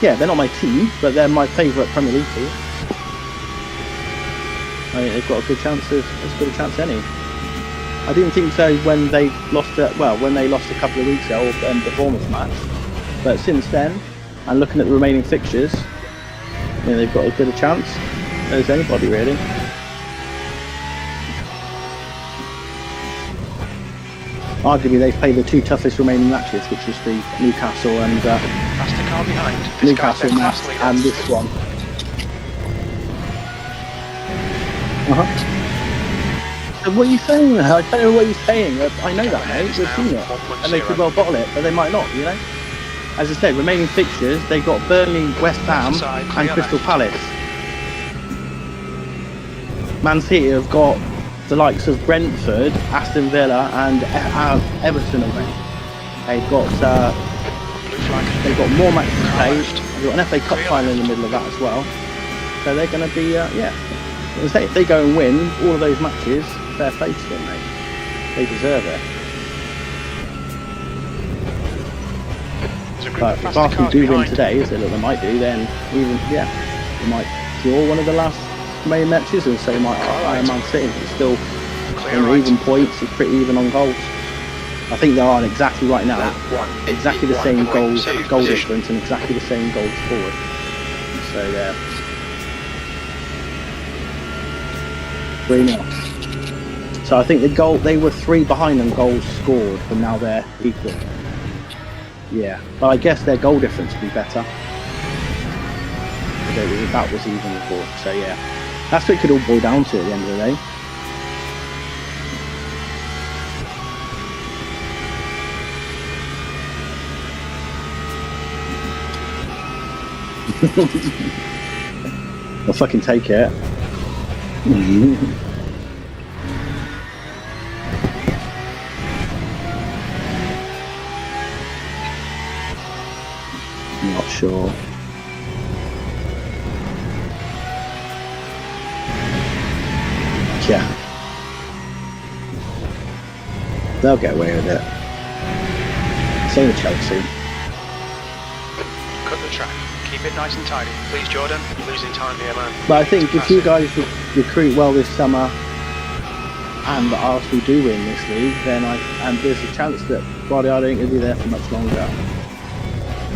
Yeah, they're not my team, but they're my favourite Premier League team. I think they've got a good chance as good a chance as any. I didn't think so when they lost a couple of weeks ago, or the Bournemouth match. But since then, and looking at the remaining fixtures, you know, they've got as good a chance as anybody, really. Arguably, they've played the two toughest remaining matches, which is the Newcastle and That's the car behind. Newcastle match and this one. So what are you saying? I don't know what you're saying. I know that, mate. We've seen it, and they could well bottle it, but they might not. You know. As I said, remaining fixtures, they've got Burnley, West Ham, and Crystal Palace. Man City have got the likes of Brentford, Aston Villa, and Everton away. They've got more matches to play. They've got an FA Cup final in the middle of that as well. So they're going to be, if they go and win all of those matches, fair play to them, mate. They deserve it. But if Arsenal do win today, as they look they might do, then they might draw one of the last main matches, and so they might Iron Man City. It's still even points, it's pretty even on goals. I think they are exactly right now, exactly the same goal difference and exactly the same goals forward. So yeah. 3-0. So I think they were 3 behind on goals scored, but now they're equal. Yeah, but I guess their goal difference would be better. That was even before, so yeah. That's what it could all boil down to at the end of the day. I'll fucking take it. Not sure. Yeah. They'll get away with it. Same with Chelsea. Cut the track. Keep it nice and tidy. Please, Jordan. You're losing time here, man. But I think if you guys recruit well this summer and Arsenal do win this league, then there's a chance that Guardiola ain't going to be there for much longer.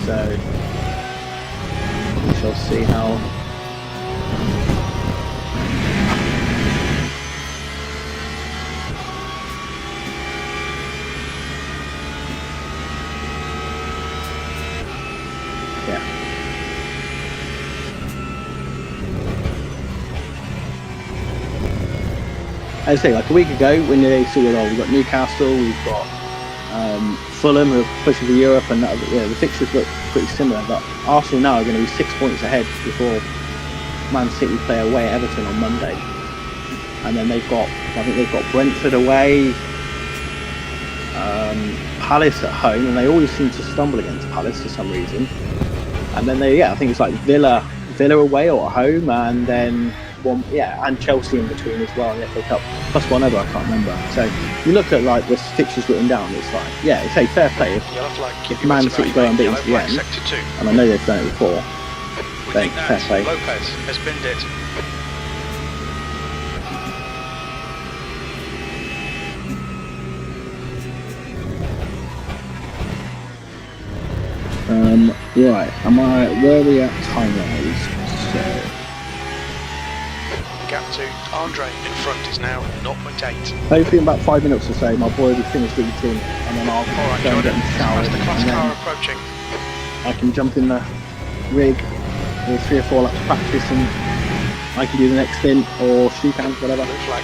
So we shall see how. Yeah. As I say, like a week ago, when they saw it all, we've got Newcastle, we've got Fulham are pushing for Europe, and the fixtures look pretty similar. But Arsenal now are going to be 6 points ahead before Man City play away at Everton on Monday, and then I think they've got Brentford away, Palace at home, and they always seem to stumble against Palace for some reason. And then I think it's like Villa away or at home, and then and Chelsea in between as well in the FA Cup, plus one other I can't remember. So you look at like the fixtures written down, it's like it's a fair play if Man City go unbeaten to the end, and I know they've done it before. Then fair play. Lopez has binned it. Right, where are we at time-wise? So The gap to Andre in front is now 0.8. hopefully in about 5 minutes or so, my boy will be finished eating, and then I'll Alright, go and get Jordan, him showered, that's the class and then car approaching. I can jump in the rig or 3 or 4 laps practice, and I can do the next stint or shoe cams, whatever. Blue flag.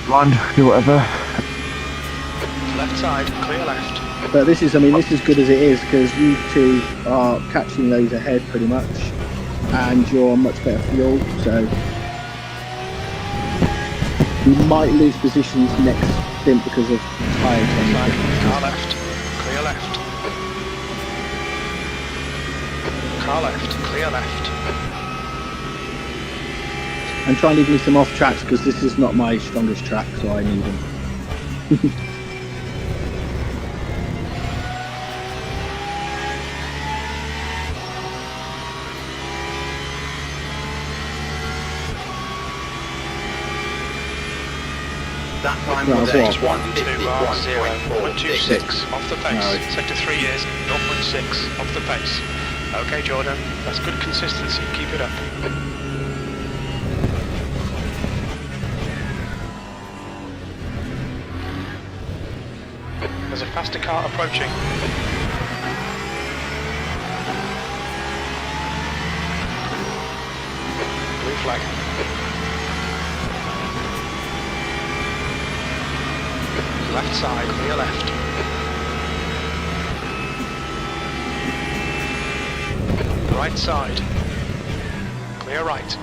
Run, do whatever. Left side, clear left. But this is good as it is, because you two are catching those ahead pretty much, and you're on much better fuel, so you might lose positions next stint because of tyre Flag, change. car left, clear left. Car left, clear left. And try and leave me some off tracks, because this is not my strongest track, so I need them. That time No, was it's 0.26 off the pace. No. Sector 3 is 0.6 off the pace. Okay, Jordan, that's good consistency. Keep it up. There's a faster car approaching. Blue flag. Left side, clear left. Right side. Clear right.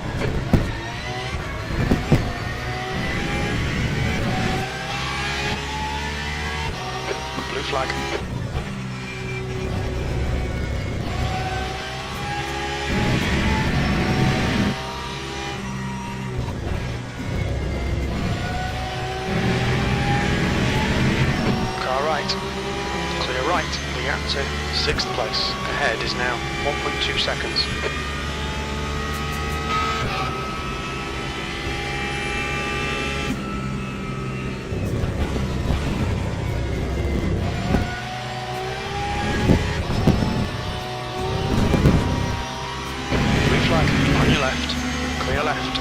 Blue flag. Car right. Clear right. The gap to 6th place. Ahead is now 1.2 seconds. Blue flag on your left. Clear left.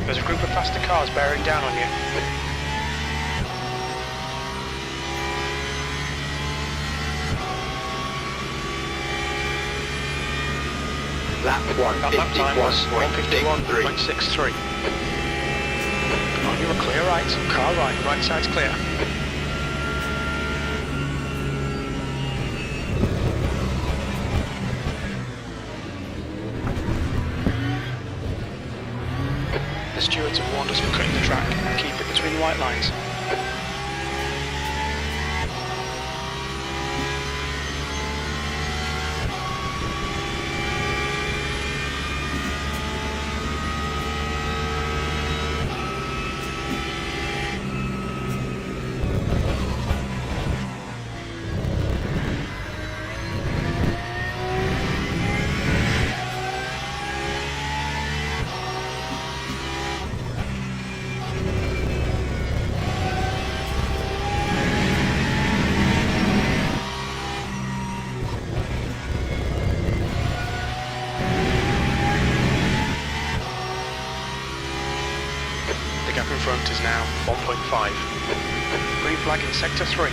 There's a group of faster cars bearing down on you. lap That lap time was 151.63. 151.63. On you a clear right, car right, right side's clear. The stewards have warned us for cutting the track. Keep it between the white lines. The gap in front is now 1.5. Green flag in sector 3.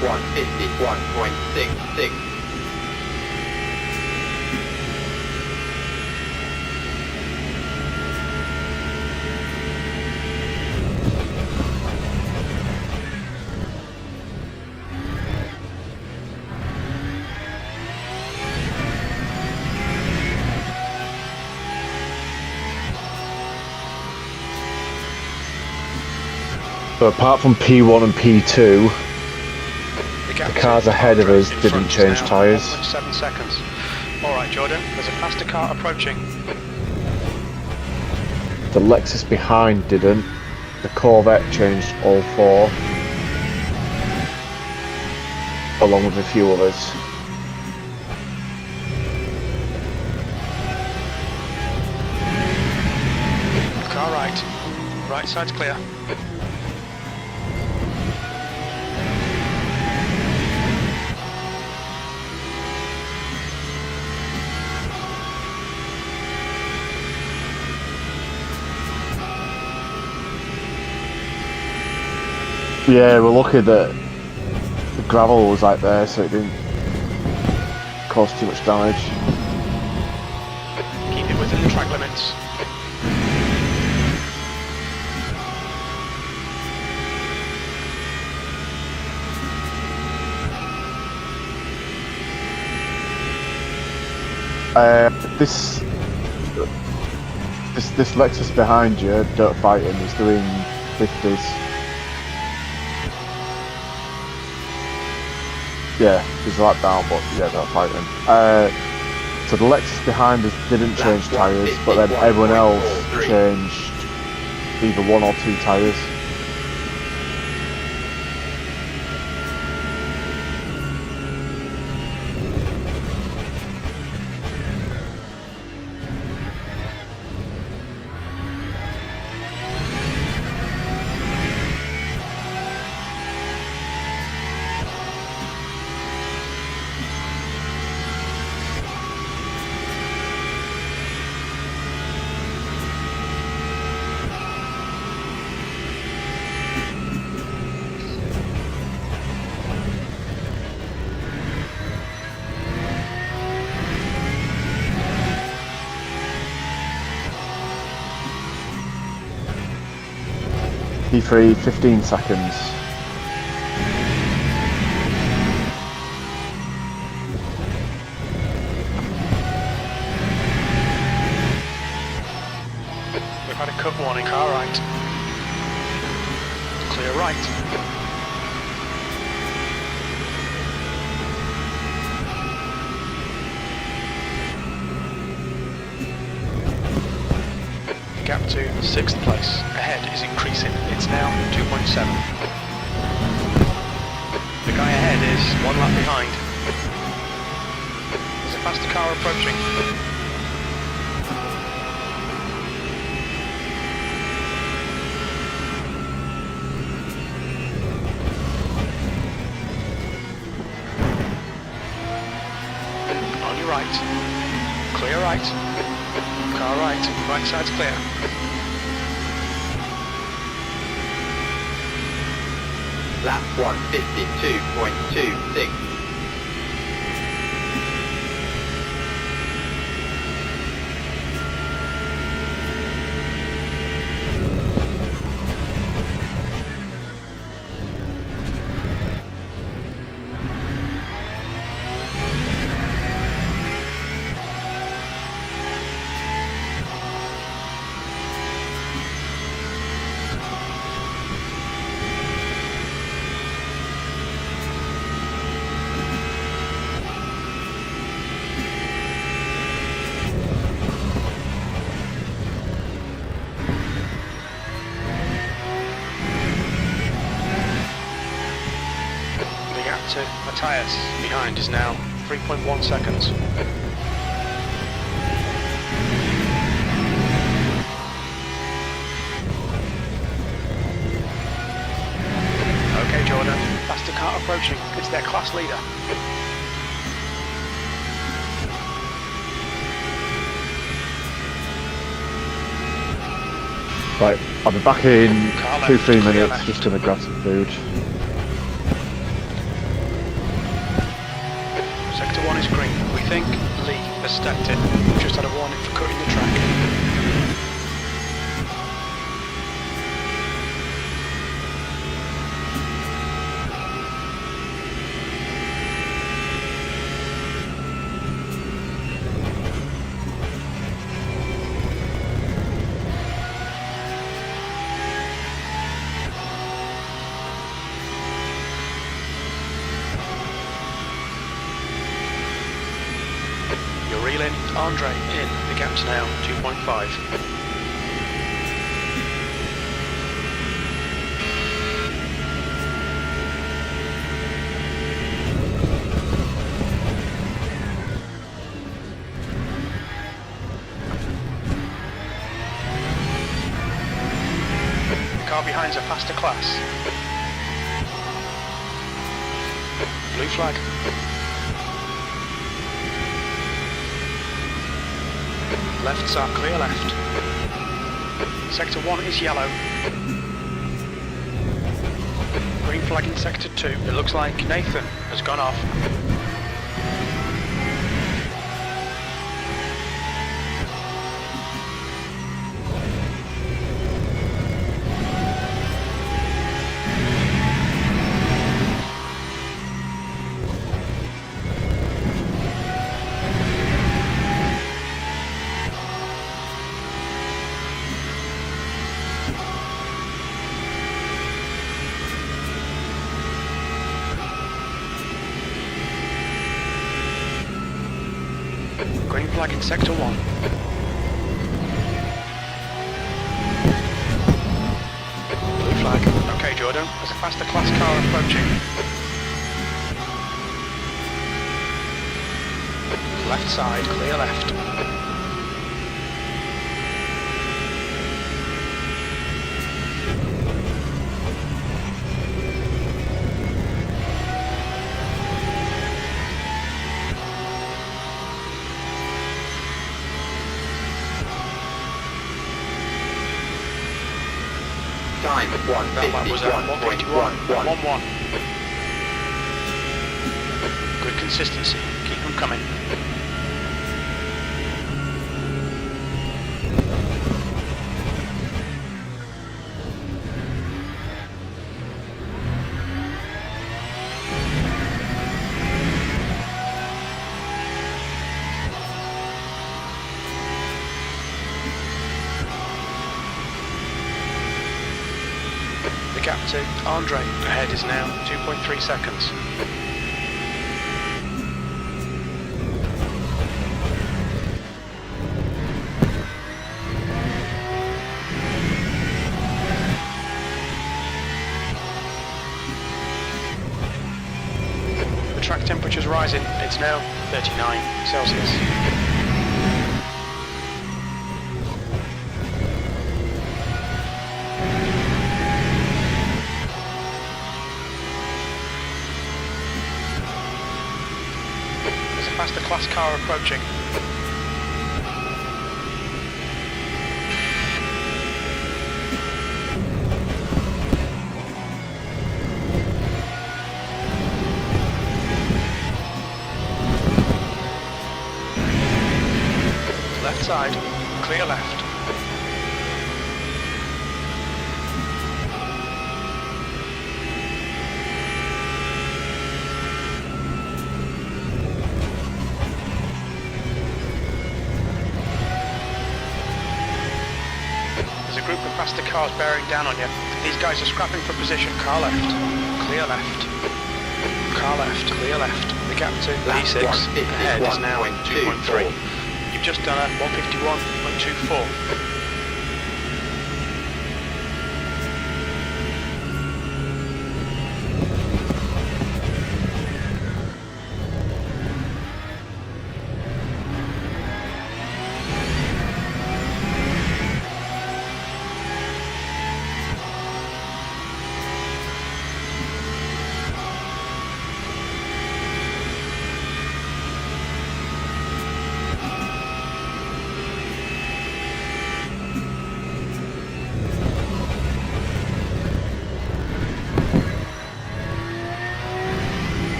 151.66. So apart from P1 and P2, the cars ahead of us didn't change tyres. 7 seconds. Alright Jordan, there's a faster car approaching. The Lexus behind didn't. The Corvette changed all 4, along with a few others. Car right. Right side's clear. Yeah, we're lucky that the gravel was like there, so it didn't cause too much damage. Keep it within the track limits. This Lexus behind you, don't fight him, he's doing 50s. Yeah, he's a lap down, but yeah, don't fight him. So the Lexus behind us didn't change tyres, but then everyone else changed either 1 or 2 tyres. P3, 15 seconds. We've had a cut warning, car right. Clear right. Gap to 6th place. Ahead is increasing. It's now 2.7. The guy ahead is 1 lap behind. There's a faster car approaching. On your right. Clear right. Car right. Right side's clear. Lap 152.26. To Matthias behind is now 3.1 seconds. Okay Jordan, faster car approaching, it's their class leader. Right, I'll be back in Car 2-3 left, clear minutes, left. just gonna grab some food. Lee has stepped in. We've just had a warning for cutting the track. You're reeling. Andre in. The gap's now 2.5. The car behind's a faster class. Blue flag. Lefts are clear left. Sector 1 is yellow. Green flag in Sector 2. It looks like Nathan has gone off. Green flag in Sector 1. Blue flag. Okay, Jordan. There's a faster class car approaching. Left side, clear left. Time That was 151, 1-1. Good consistency. Keep them coming. The gap to Andre ahead is now 2.3 seconds. The track temperature's rising. It's now 39 Celsius. Faster class car approaching. Left side, clear left. There's a group of faster cars bearing down on you. These guys are scrapping for position. Car left, clear left. Car left, clear left. The gap to P6 ahead is now 2.3. You've just done a 151.24.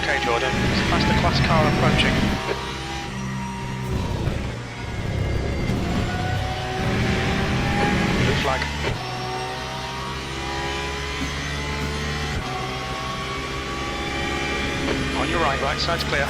Okay, Jordan. There's a faster class car approaching. Blue flag. On your right, right side's clear.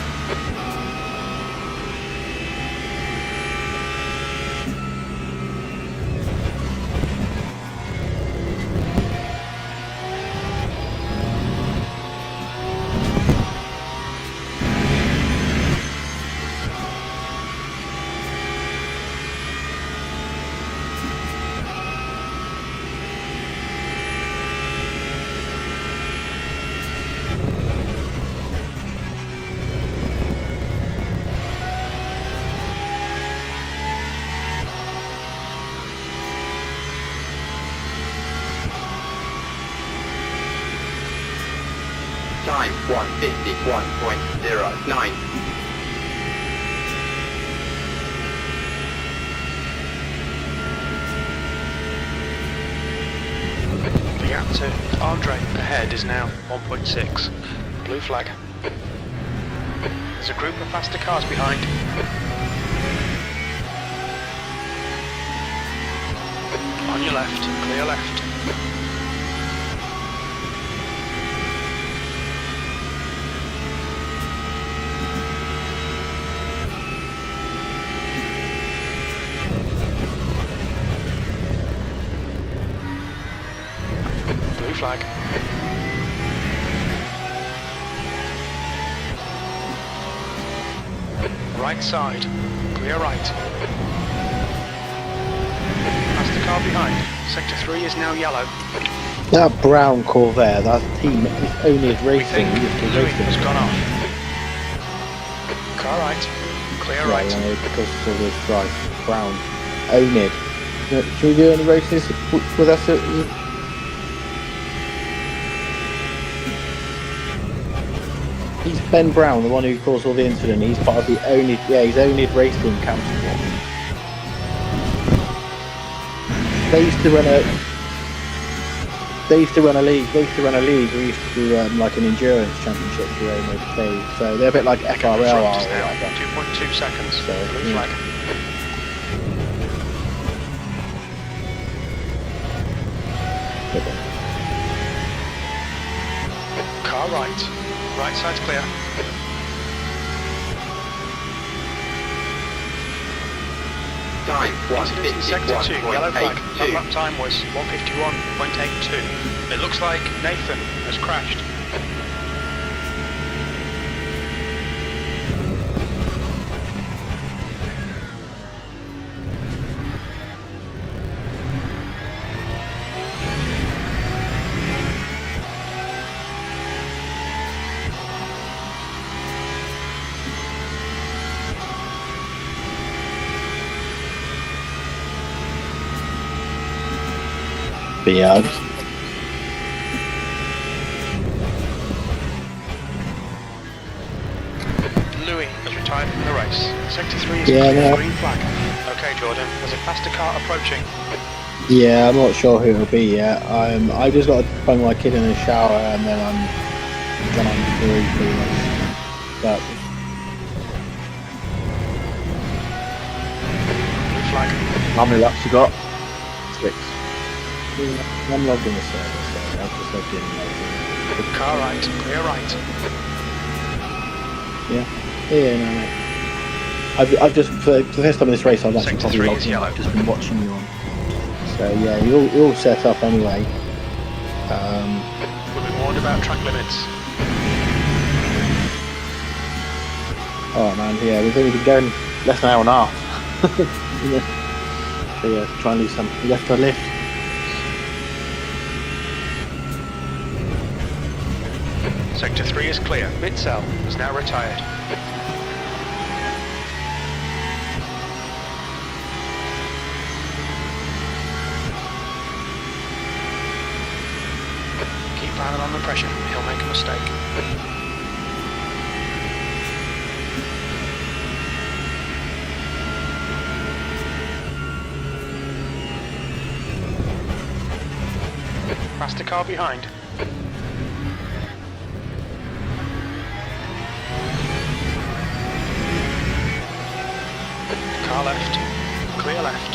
Time 1:51.09. The gap to Andre ahead is now 1.6. Blue flag. There's a group of faster cars behind. On your left, clear left. Blue flag. Right side, clear right. Past the car behind. Sector 3 is now yellow. That brown Corvair, that team is only as We racing. think It's Louis racing. has gone off. Car right, clear Yeah, right. no, because of this drive. Brown. Own it. Should we do any races with us? He's Ben Brown, the one who caused all the incident. He's part of the only, he's only racing Campsport. They used to run a league. We used to do like an endurance championship for Only. So they're a bit like FRL or Front is now whatever. 2.2 seconds. So, Blue yeah. flag. Car right. Right side's clear. Time Incident in sector 2, yellow flag. That 1:51.82. lap time was 1:51.82. It looks like Nathan has crashed. But yeah, Louis has retired from the race. Sector 3 is Yeah, clear, no. green flag. Okay, Jordan, there's a faster car approaching. yeah, I'm not sure who it'll be yet. I just got to bung my kid in the shower and then I'm through pretty much. But Blue flag. How many laps you got? 6. I'm logged in the service, so I've just logged in. Car right, clear right. Yeah, no, mate. I've just for the first time in this race, I've actually Sector probably 3 logged is in. yellow. I've just been watching you on. So yeah, you're all set up anyway. We've been warned about track limits. Oh man, yeah, we've only been going less than an hour and a half. Yeah. So yeah, try and lose some left to lift. Sector 3 is clear. Mid-cell is now retired. Keep piling on the pressure. He'll make a mistake. Faster car behind. Car left. Clear left.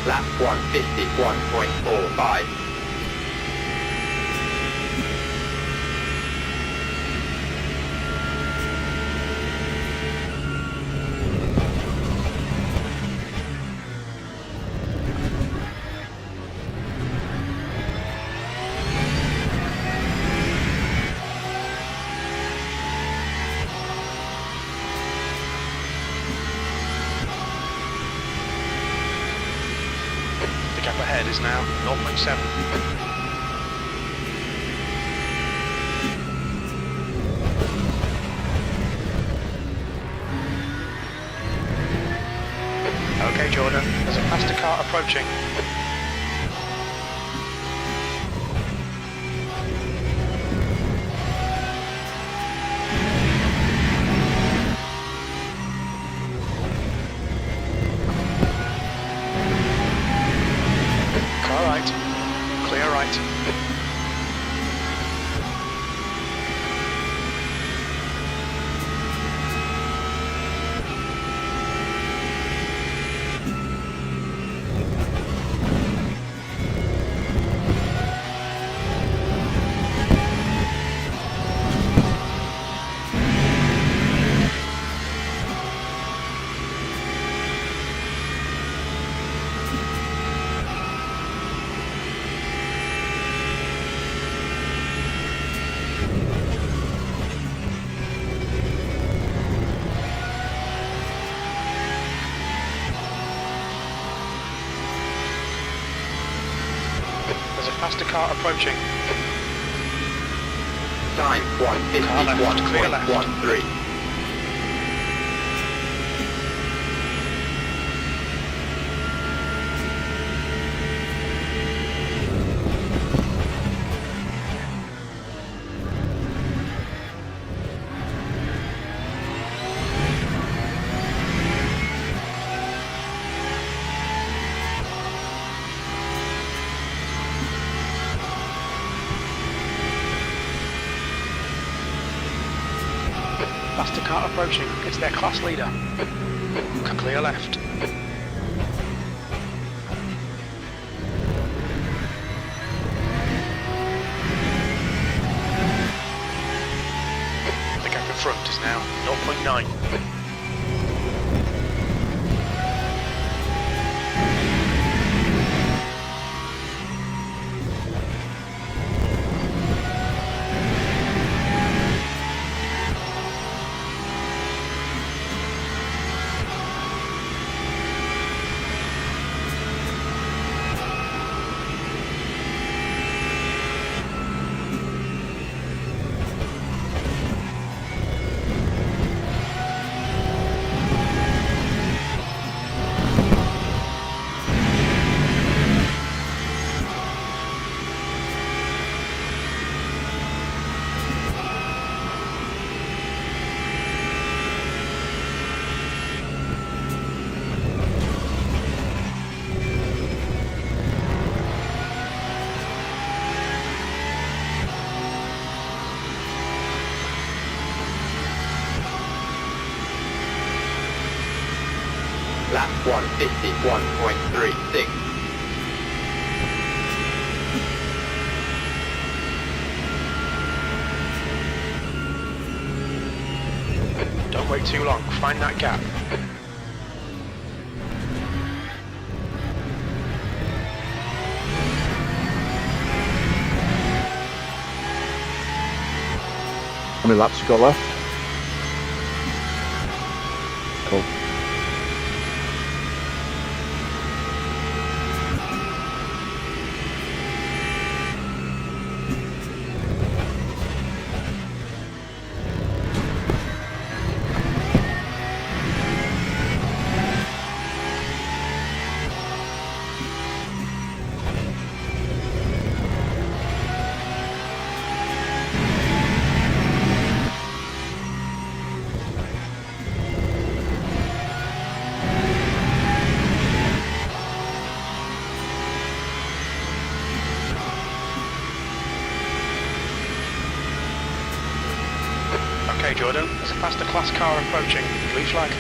Lap 151.45. The gap ahead is now 0.7. Okay, Jordan, there's a faster car approaching. Car right. Clear right. There's a faster car approaching. Time Car left, clear left. 151.13. Faster car approaching. It's their class leader. Clear left. The gap in front is now 0.9. Lap 151.36. Don't wait too long, find that gap. How many laps you got left? Cool. Okay, Jordan, there's a faster class car approaching. Blue flag.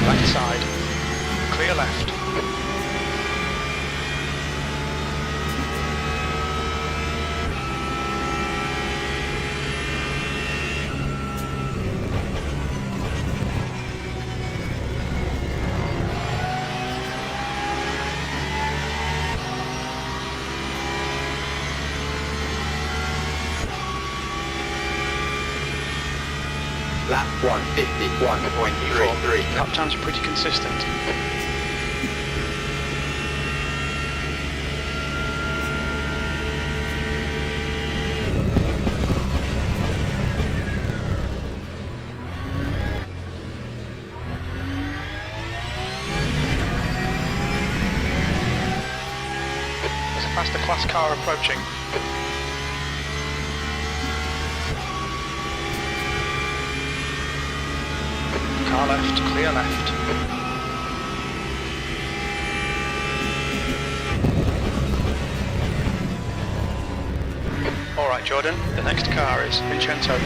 Left side. Clear left. Lap 151.33. Lap times are pretty consistent. There's a faster class car approaching. Car left, clear left. Alright Jordan, the next car is Vincenzo.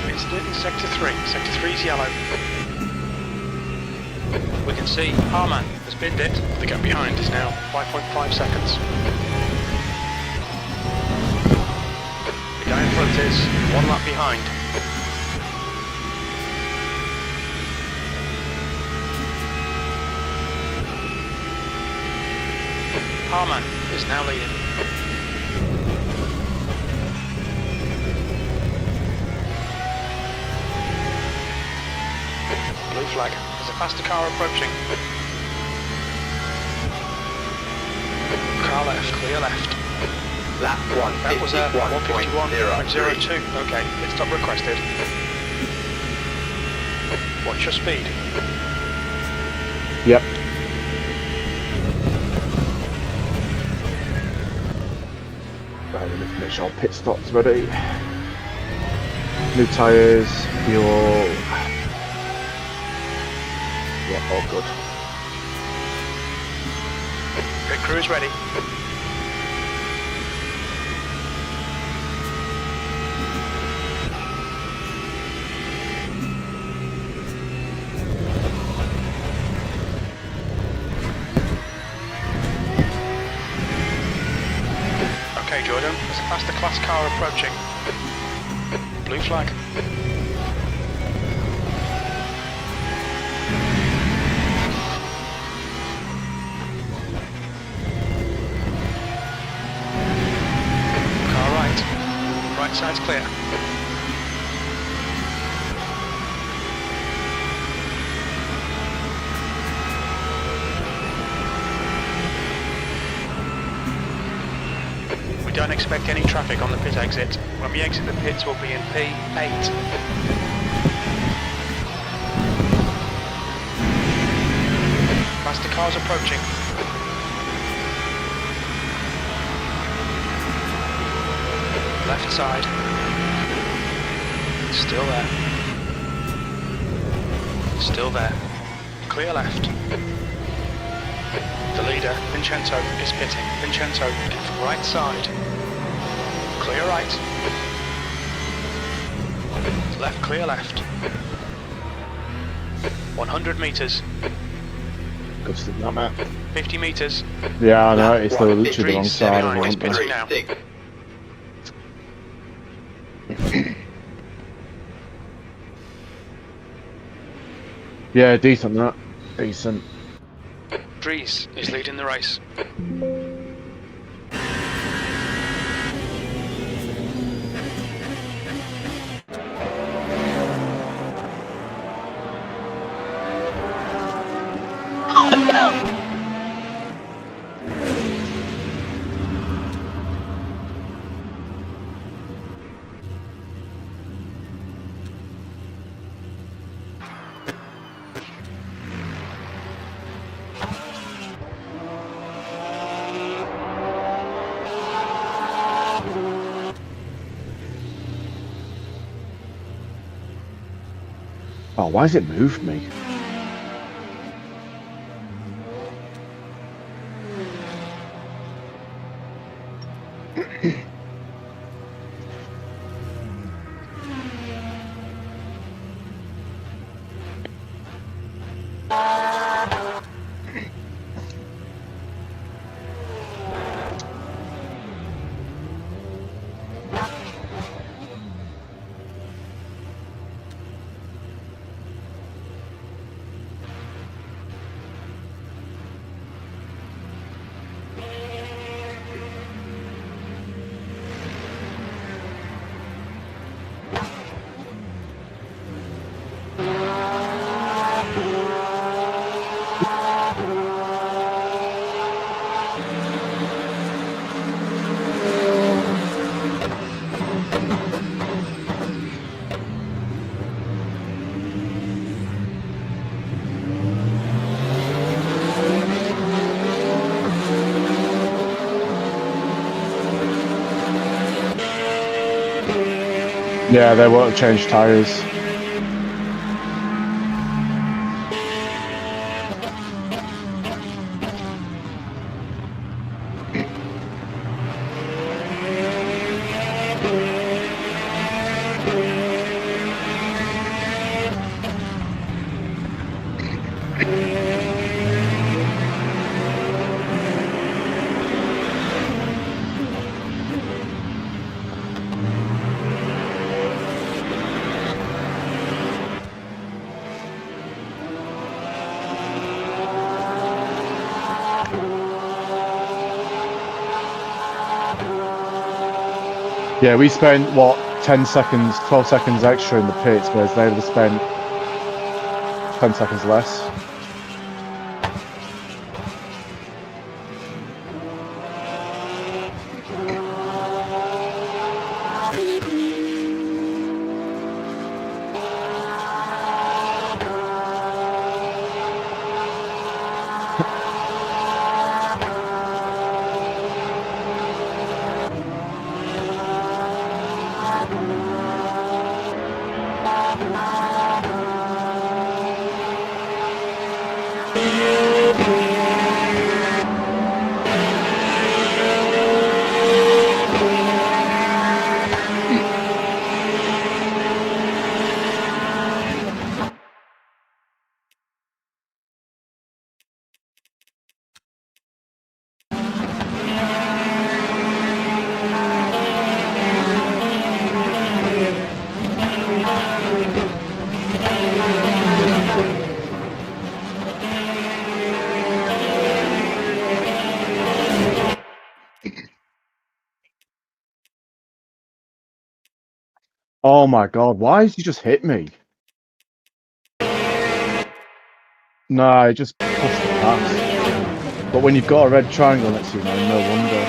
Incident in Sector 3. Sector 3 is yellow. We can see Harman has binned it. The gap behind is now 5.5 seconds. The guy in front is 1 lap behind. Harman is now leading. Blue flag. There's a faster car approaching. Car left, clear left. Lap That was a 151.02. 151.02. Okay, pit stop requested. What's your speed? Yep. Right, let me make sure pit stop's ready. New tyres, fuel. Yeah, all good. Pit crew is ready. Okay, Jordan, there's a faster class car approaching. Blue flag. Car right. Right side's clear. We don't expect any traffic on the pit exit. When we exit the pits, we'll be in P8. Faster cars approaching. Left side. Still there. Still there. Clear left. The leader, Vincenzo, is pitting. Vincenzo, right side. Clear right. Left, clear left. 100 metres. Gusted that, mate. 50 metres. Yeah, I know, it's literally the wrong Dries, side of behind, is it. pitting now. Yeah, decent that. Decent. Dries is leading the race. Oh, why has it moved me? Yeah, they won't have changed tyres. Yeah, we spent, what, 10 seconds, 12 seconds extra in the pits, whereas they would have spent 10 seconds less. Oh my god, why did you just hit me? No, I just pushed the pass. But when you've got a red triangle next to you, man, no wonder.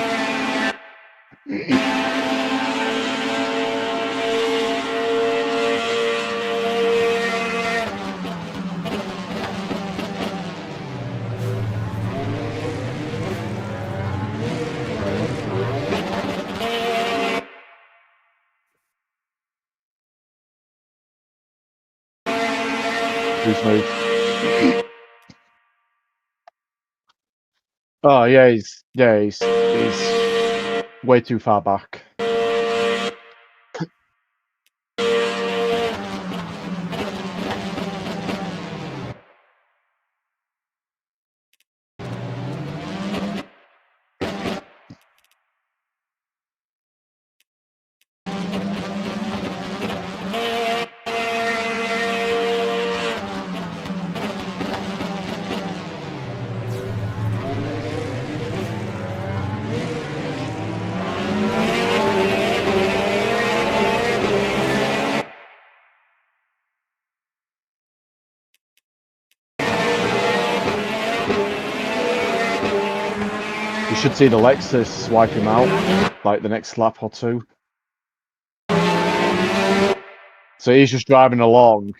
too smooth. Oh yeah, he's way too far back. You should see the Lexus wipe him out, like the next lap or two. So he's just driving along.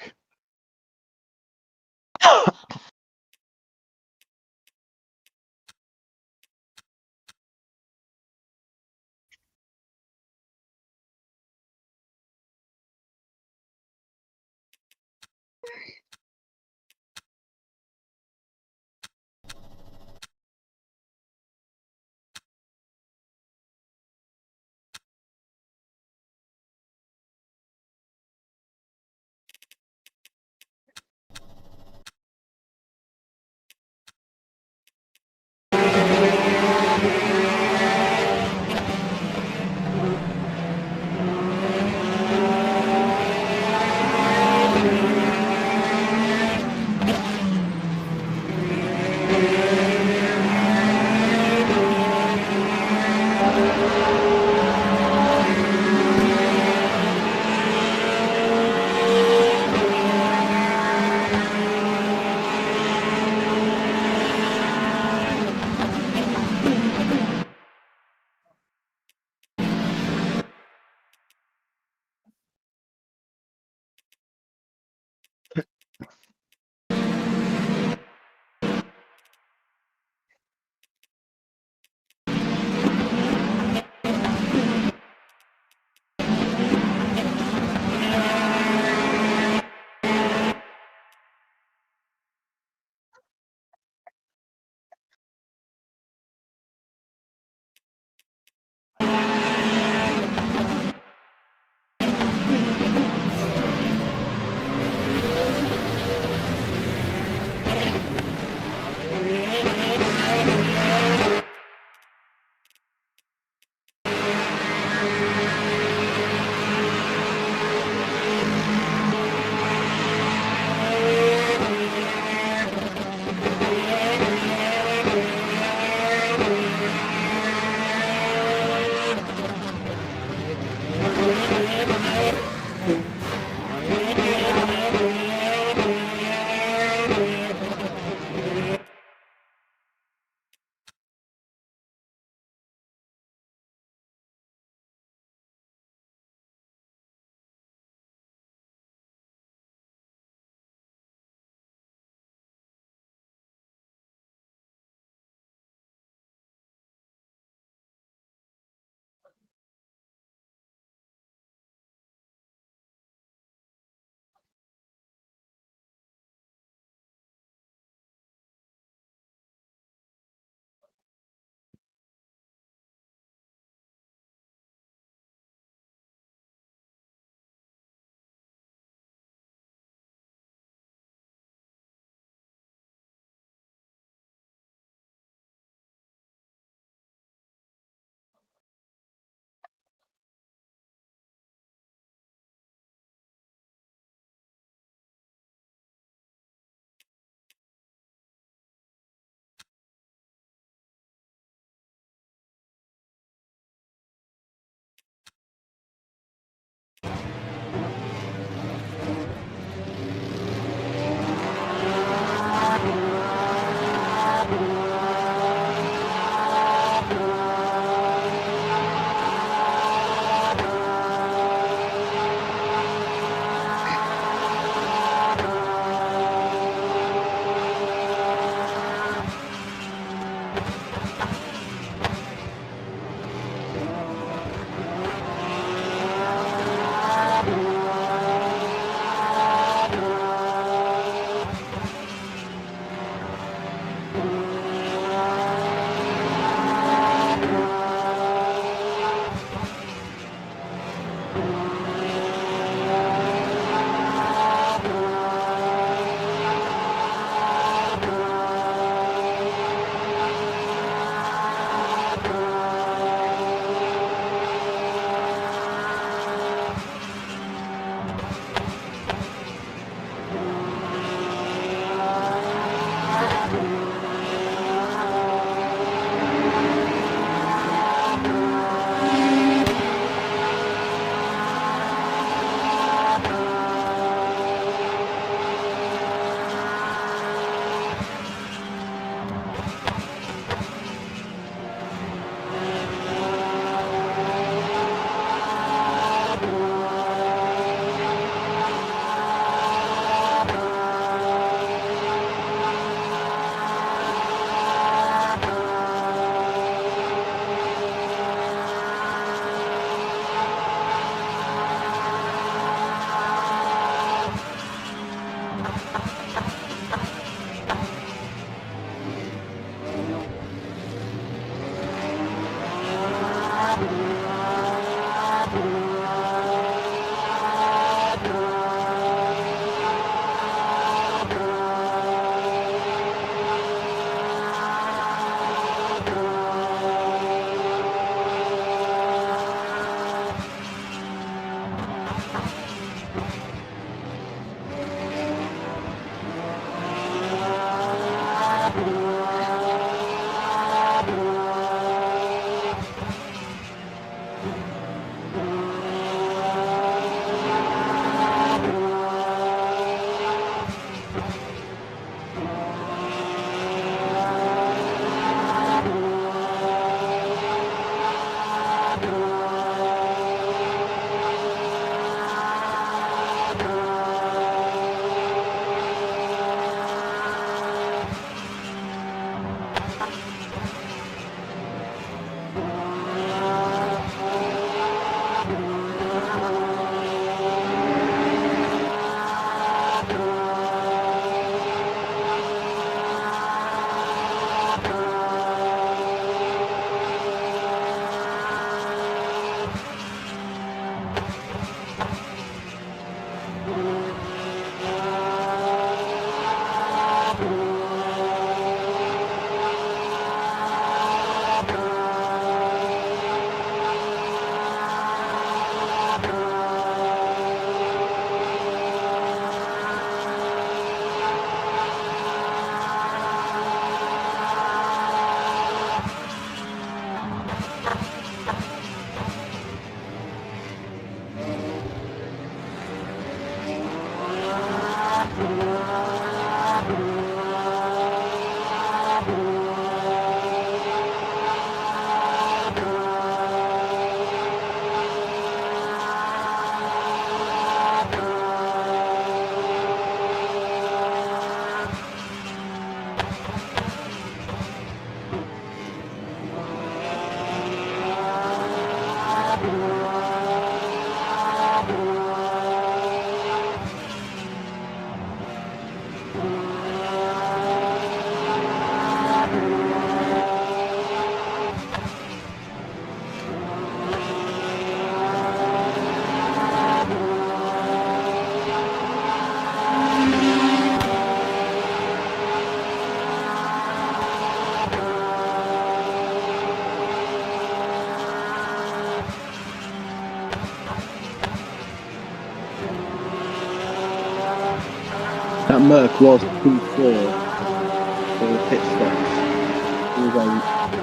That Merc was P4 for the pit stops.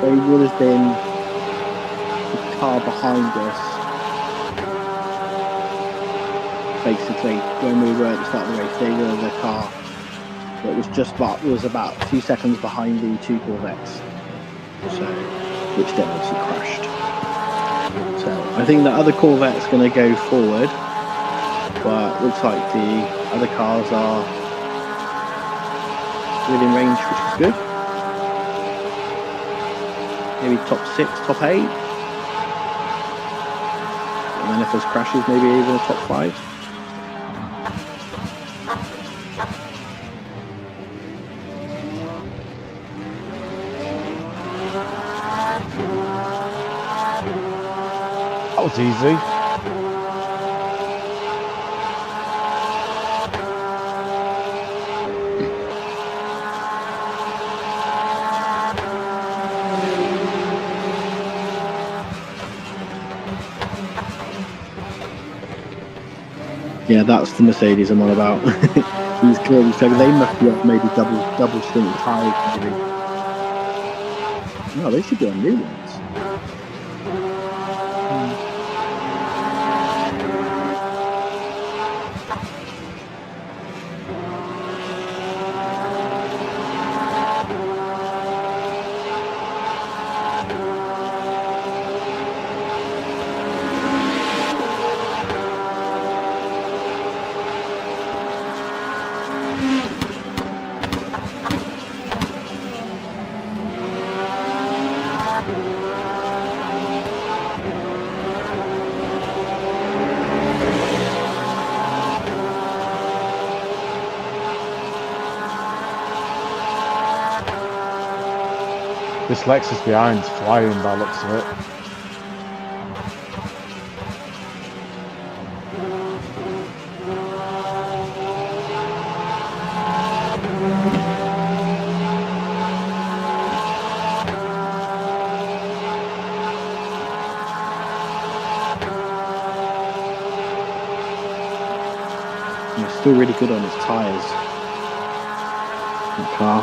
They would have been the car behind us, basically, when we were at the start of the race. They were the car that was about a few seconds behind the two Corvettes, which then obviously crashed. So I think the other Corvette's going to go forward, but looks like the other cars are within range, which is good. Maybe top 6, top 8. And then if there's crashes, maybe even a top 5. That was easy. Yeah, that's the Mercedes I'm on about. He's clearly struggling. They must be on maybe double stint tyres, maybe. No, they should be on new ones. This Lexus behind's flying by the looks of it. He's still really good on his tyres. That car.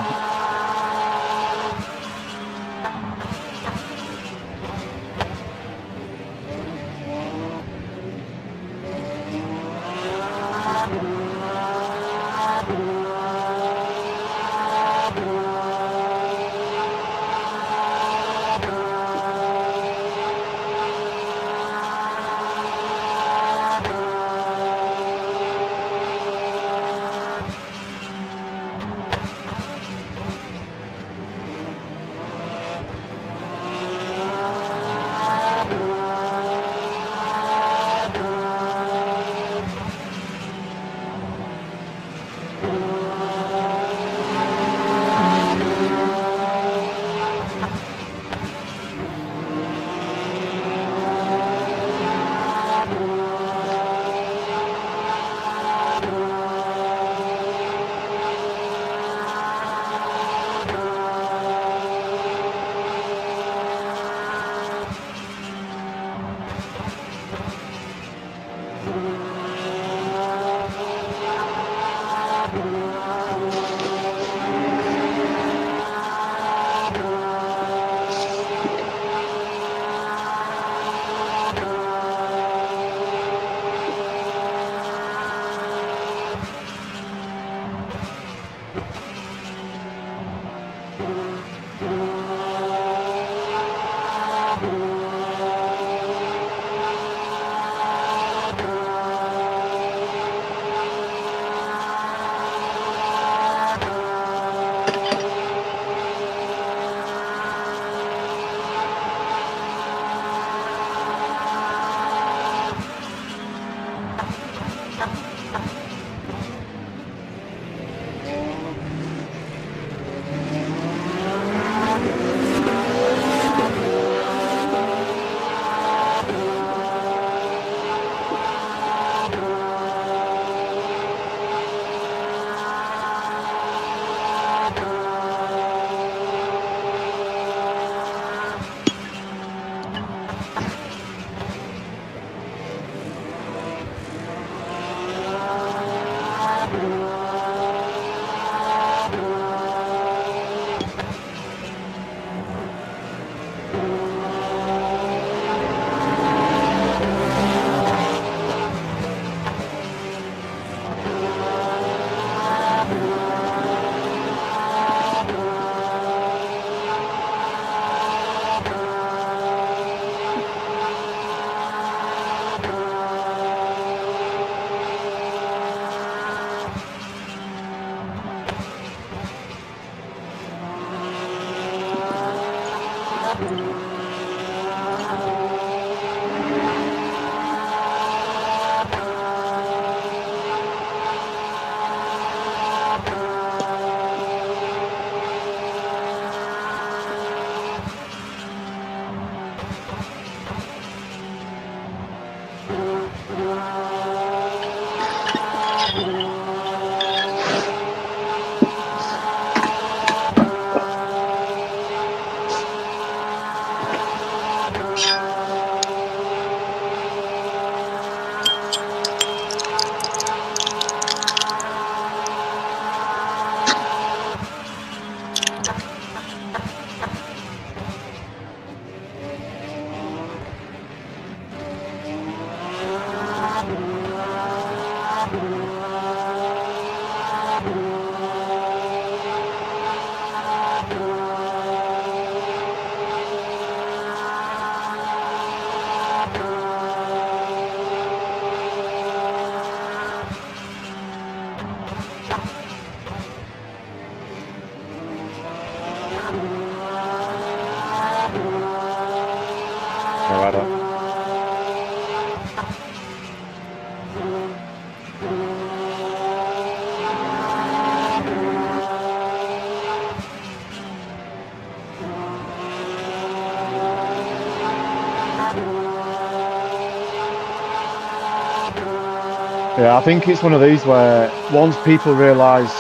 Yeah, I think it's one of these where once people realise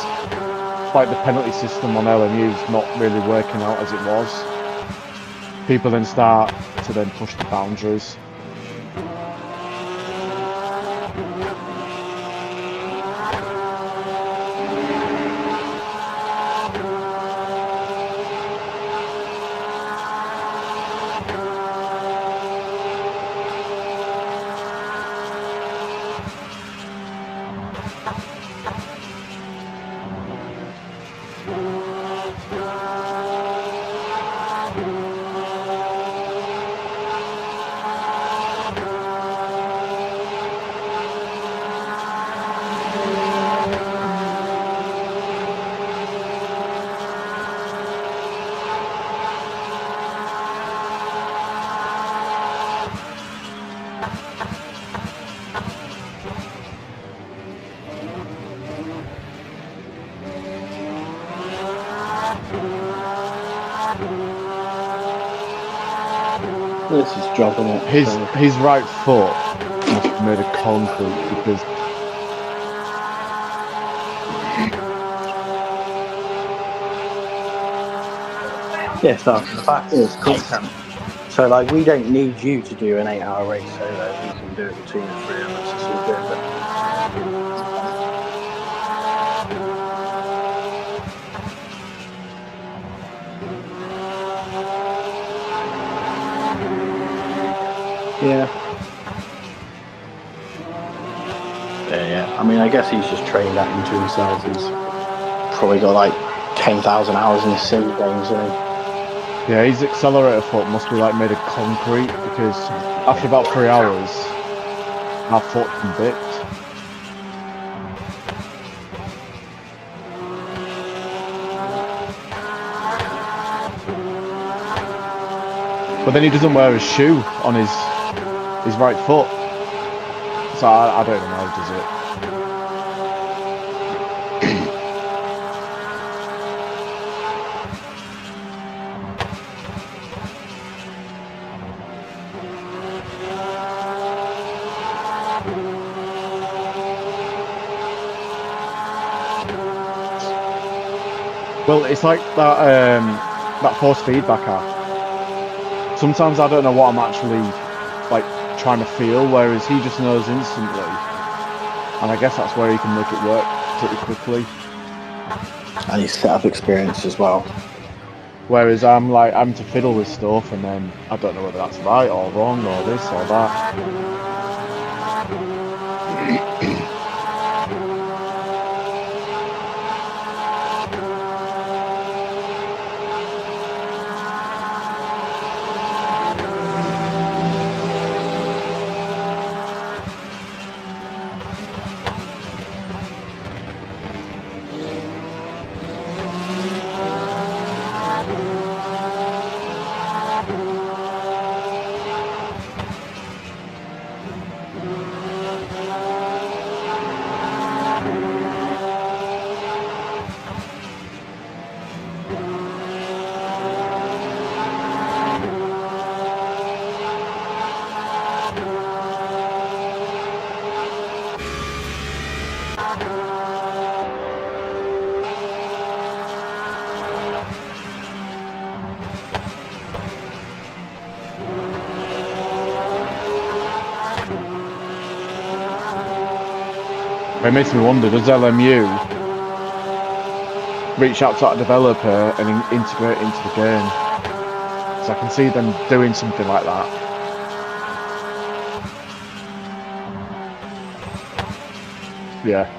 like the penalty system on LMU is not really working out as it was, people then start to then push the boundaries. This is dropping it. His right foot must be made of concrete because Yes, the fact is, content. So, like, we don't need you to do an 8-hour race solo. We can do it between the three of us. It's all good. But yeah. I mean, I guess he's just trained that into himself. He's probably got like 10,000 hours in his sim games, yeah, his accelerator foot must be like made of concrete because after about 3 hours, my foot convict. But then he doesn't wear a shoe on his right foot, so I don't know how he does it. Well, it's like that force feedback app. Sometimes I don't know what I'm actually like trying to feel, whereas he just knows instantly. And I guess that's where he can make it work pretty quickly. and his setup experience as well. Whereas I'm to fiddle with stuff, and then I don't know whether that's right or wrong or this or that. It makes me wonder, does LMU reach out to that developer and integrate into the game? So I can see them doing something like that. Yeah.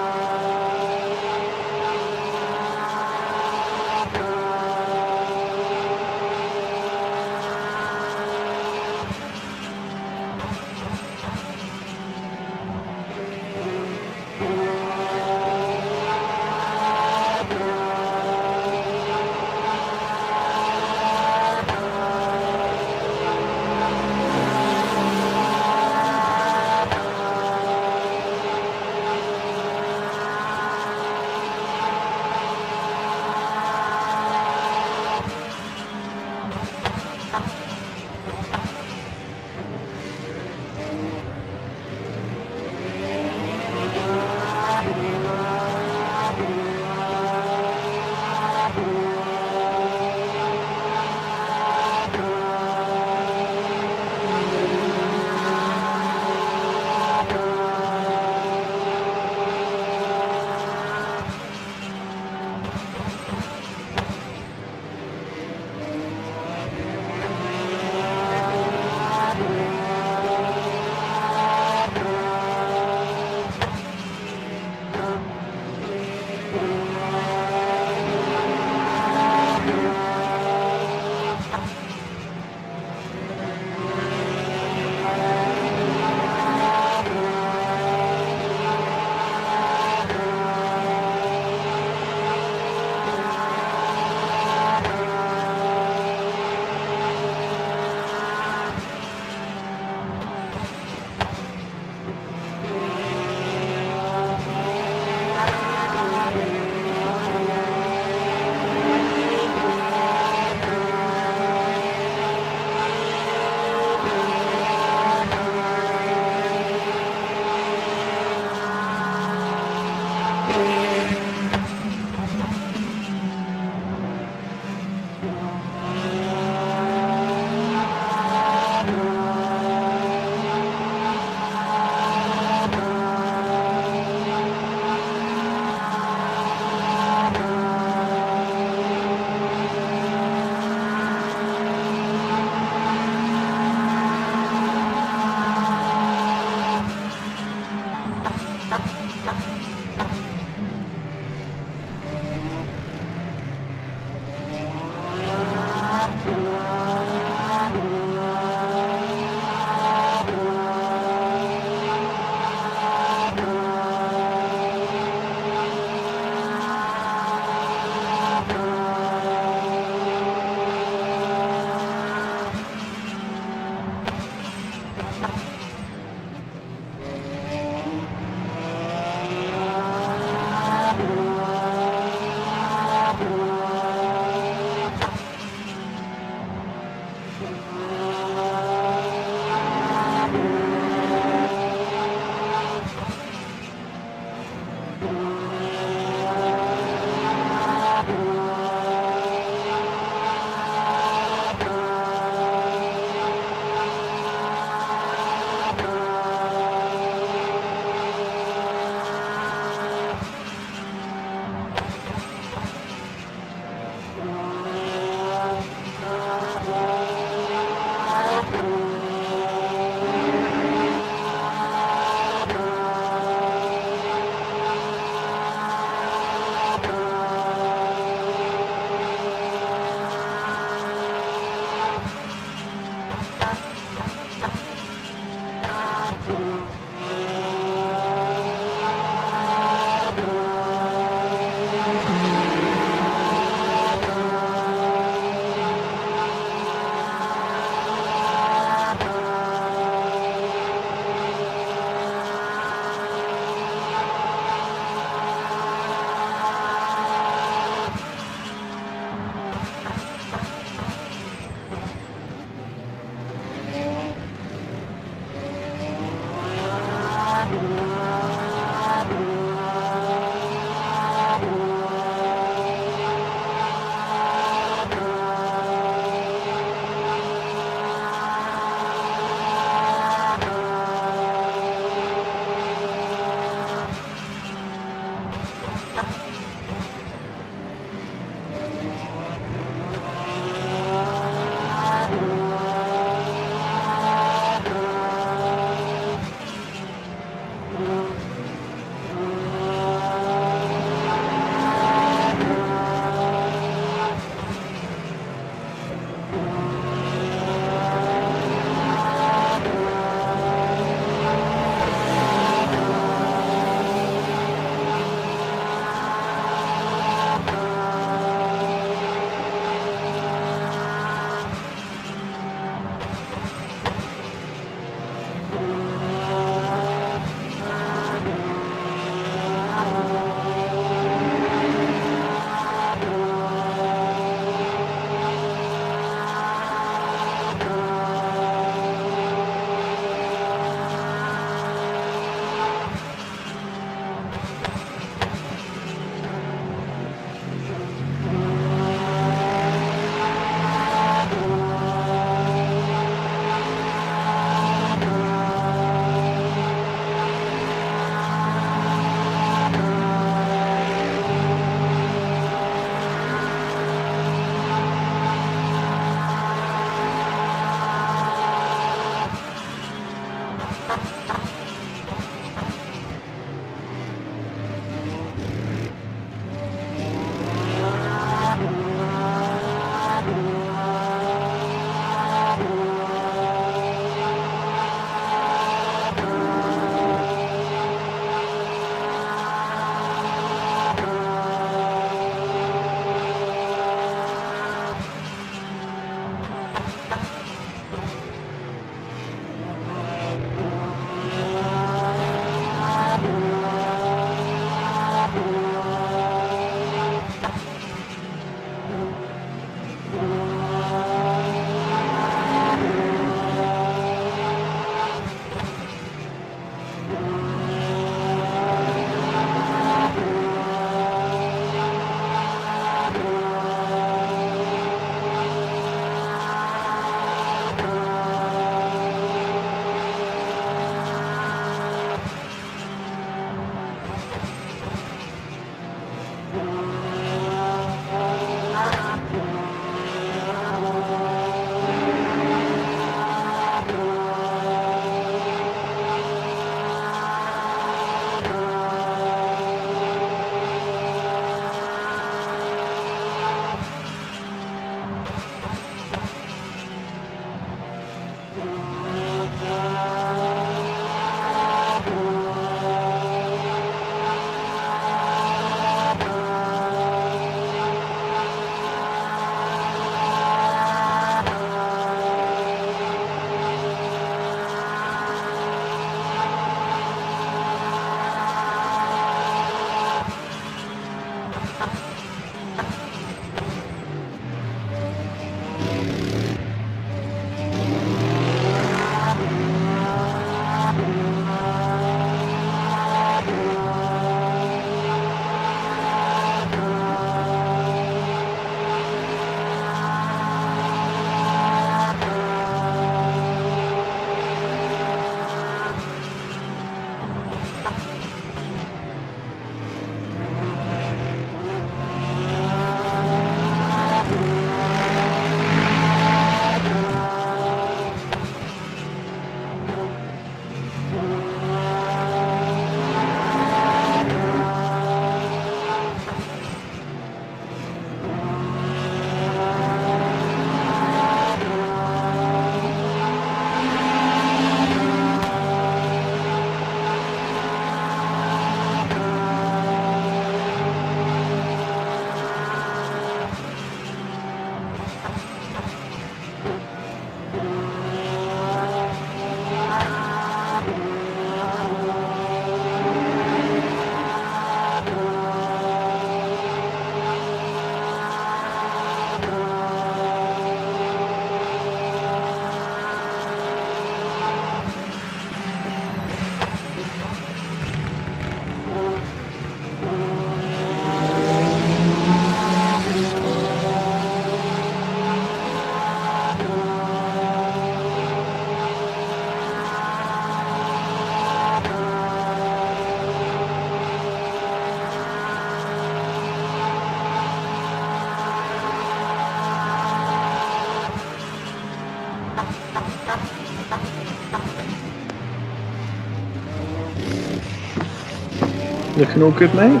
Looking all good, mate?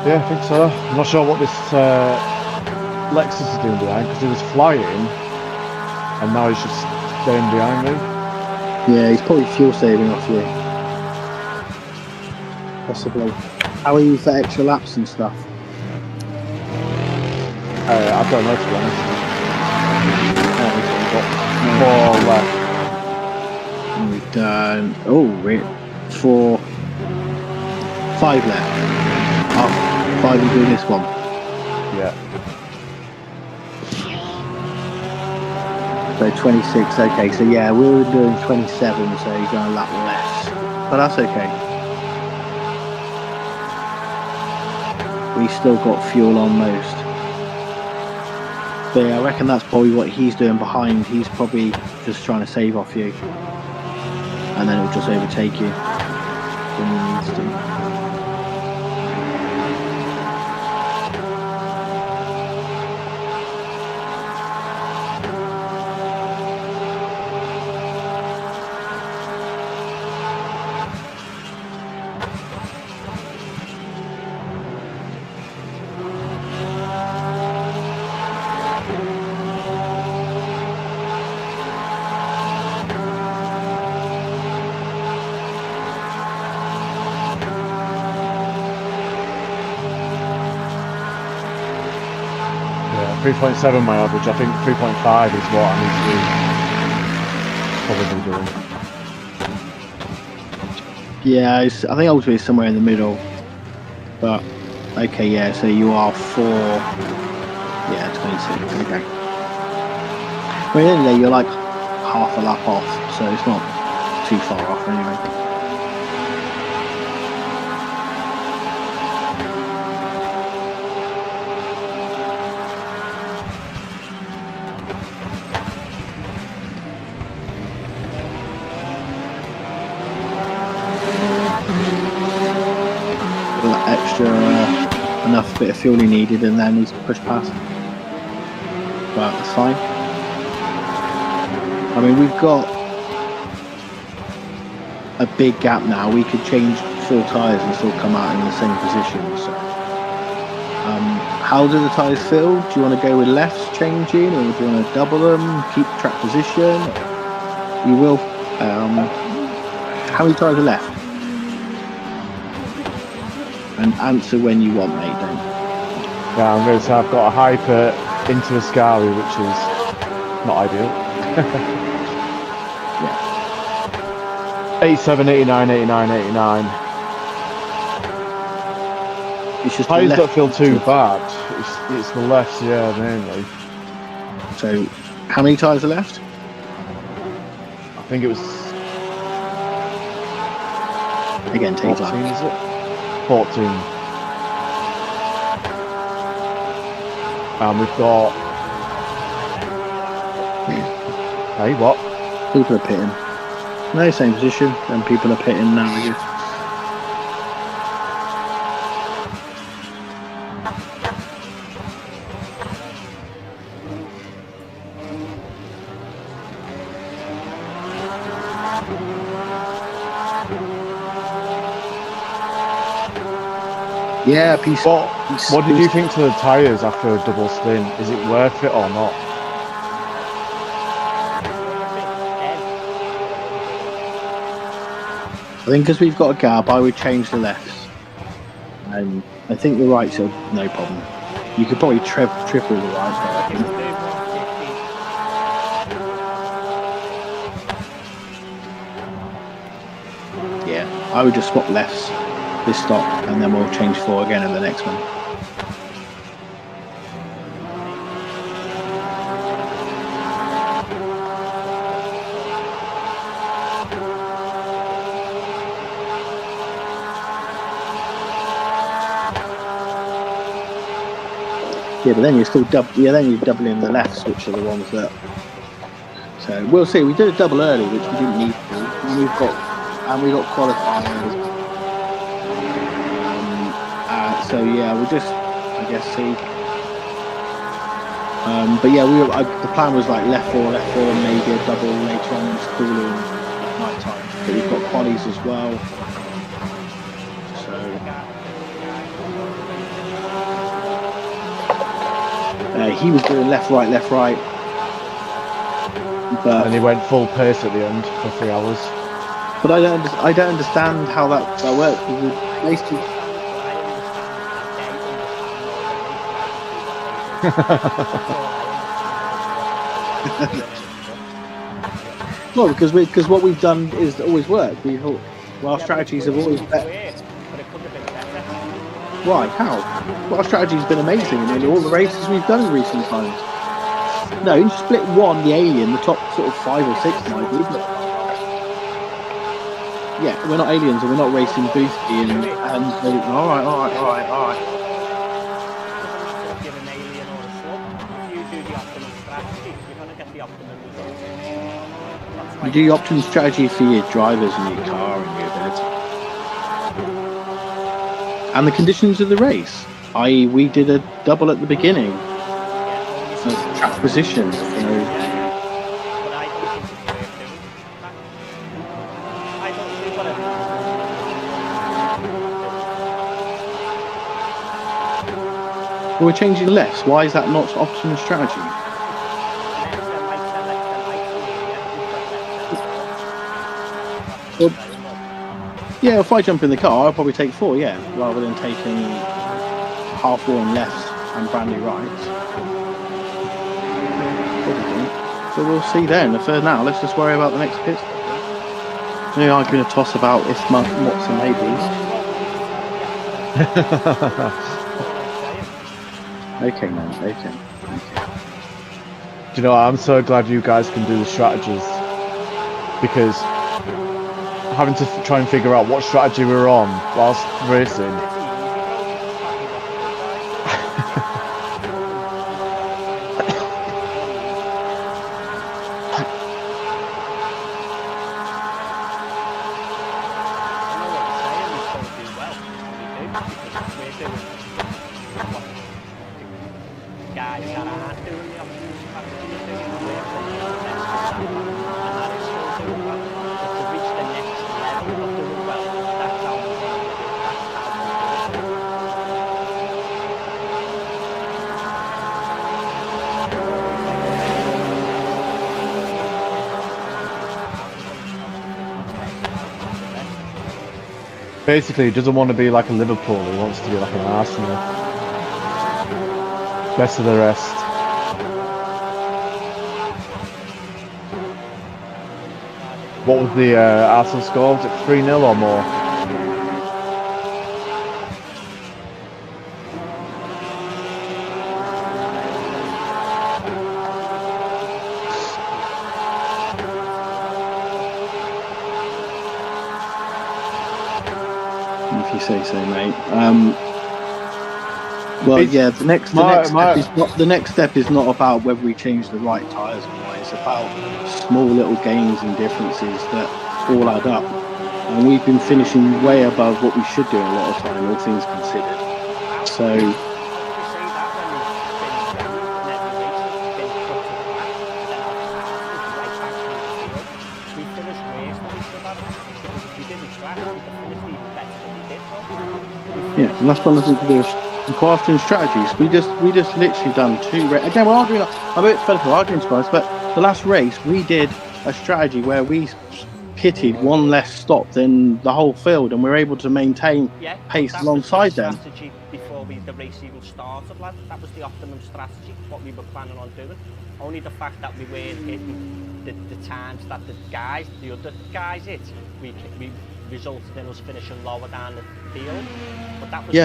Yeah, I think so. I'm not sure what this Lexus is doing behind, because he was flying and now he's just staying behind me. Yeah, he's probably fuel saving off you. Possibly. How are you for extra laps and stuff? I don't know, to be honest. Oh, More left. we've done. Oh, 4, 5 left. Oh, 5 and doing this one. Yeah. So 26. Okay, so yeah, we were doing 27, so you've done a lap less. But that's okay. We still got fuel on most. But yeah, I reckon that's probably what he's doing behind. He's probably just trying to save off you. And then it'll just overtake you when he needs to. Yeah, 3.7 my average. I think 3.5 is what I need to probably doing. Yeah, I think ultimately it's somewhere in the middle. But, okay, yeah, so you are 4... Yeah, 26, okay. Well, at the end of the day, you're like half a lap off, so it's not too far off anyway. Extra enough bit of fuel he needed, and then he's pushed past. But that's fine. I mean, we've got a big gap now. We could change 4 tyres and still come out in the same position. So, how do the tyres feel? Do you want to go with lefts changing, or do you want to double them, keep track position? You will. How many tyres are left? And answer when you want, mate, don't you? Yeah, I'm going to say I've got a hyper into a Scali, which is not ideal. Yeah. 87, 89, 89, 89. It's just the Tyres left. don't feel too bad. It's the lefts, yeah, mainly. So, how many tyres are left? I think it was Again, take 14, time. is it? 14. And we've got. Hey, what? People are pitting. No, same position, and people are pitting now. I guess. Yeah, peace. What did you think to the tyres after a double stint? Is it worth it or not? I think because we've got a gap, I would change the lefts. And I think the rights are no problem. You could probably triple the rights, but I think. Yeah, I would just swap lefts this stop, and then we'll change 4 again in the next one. Yeah, but then you're still then you're doubling the lefts, which are the ones that. So we'll see. We did a double early, which we didn't need to, and we got qualifiers. So yeah, we'll just I guess see. But yeah, the plan was like left 4, maybe a double later on in the cooling at night time. But we've got qualies as well. He was doing left, right. But And he went full pace at the end for 3 hours. But I don't understand how that works. Basically, well, because what we've done is always worked. Our strategies have always better. Why? How? Well, our strategy's been amazing in all the races we've done in recent times. No, in split 1, the alien, the top sort of 5 or 6 might be, but yeah, we're not aliens and we're not racing Boothby and all right. You do your optimum strategy for your drivers and your car and your ability. And the conditions of the race. I.e., we did a double at the beginning of track position. We're changing lefts. Why is that not optimum strategy? Well, yeah, if I jump in the car, I'll probably take 4, rather than taking half worn lefts and brand new rights. So we'll see then. For now, let's just worry about the next pit stop. We are going to toss about if what's and maybes. Okay, man. Okay. Do you know what? I'm so glad you guys can do the strategies, because having to try and figure out what strategy we're on whilst racing. Basically, he doesn't want to be like a Liverpool, he wants to be like an Arsenal. Best of the rest. What was the Arsenal score? Was it 3-0 or more? If you say so, mate. Well, yeah. The next step is not about whether we change the right tyres or not. It's about small little gains and differences that all add up. And we've been finishing way above what we should do a lot of time, all things considered. So. Yeah, and that's one of the things crafting strategies. We just literally done two. Again, we're arguing. I bet it's better for arguing to us, but the last race we did a strategy where we pitted one less stop than the whole field, and we were able to maintain pace alongside them. Strategy before the race even started, lad. That was the optimum strategy. What we were planning on doing. Only the fact that we weren't hitting the times that the other guys hit, we resulted in us finishing lower down the field. But that was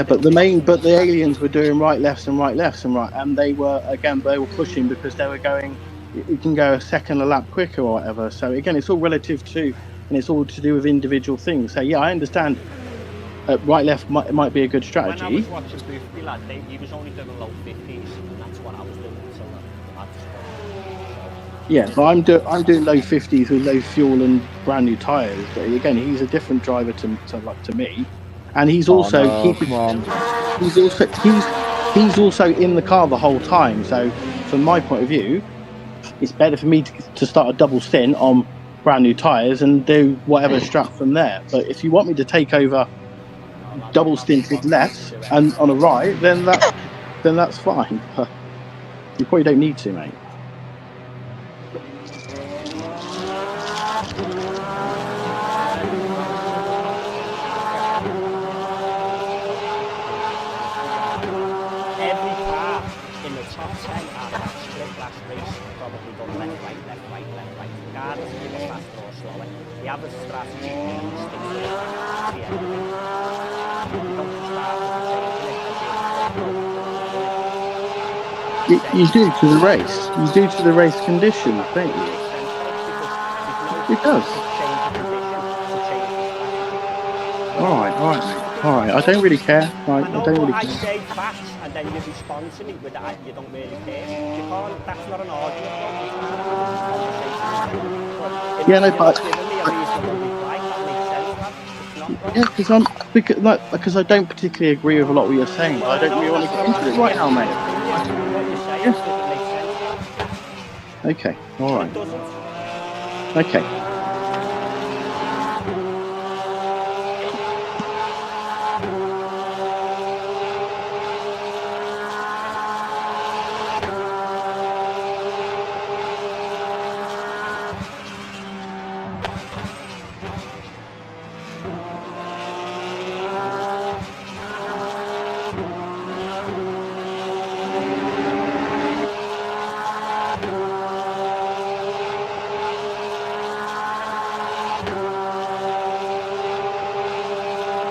but the aliens were doing right lefts, and they were pushing because they were going. You can go a second a lap quicker or whatever. So again, it's all relative to, and it's all to do with individual things. So yeah, I understand. Right left might be a good strategy. When I was watching Boothby, lad, he was only doing low 50s, and that's what I was doing. So yeah, but I'm doing low 50s with low fuel and brand new tyres. But again, he's a different driver to me, and he's also he's also in the car the whole time. So from my point of view, it's better for me to start a double stint on brand new tyres and do whatever strap from there. But if you want me to take over double stinted left and on a right, then that's fine. But you probably don't need to, mate. Every car in the top 10 out of that split last race probably done left, right. Regardless if you were faster or slower, the average strategy sticks to the end. You do to the race. You do to the race conditions, don't you? It does. All right. I don't really care. I don't really care. I say facts and then you respond to me with that. You don't really care. You can't. That's not an argument. Yeah, no, but because I don't particularly agree with a lot of what you're saying, but I don't really want to get into it right now, mate. Yeah. Okay. All right. Okay.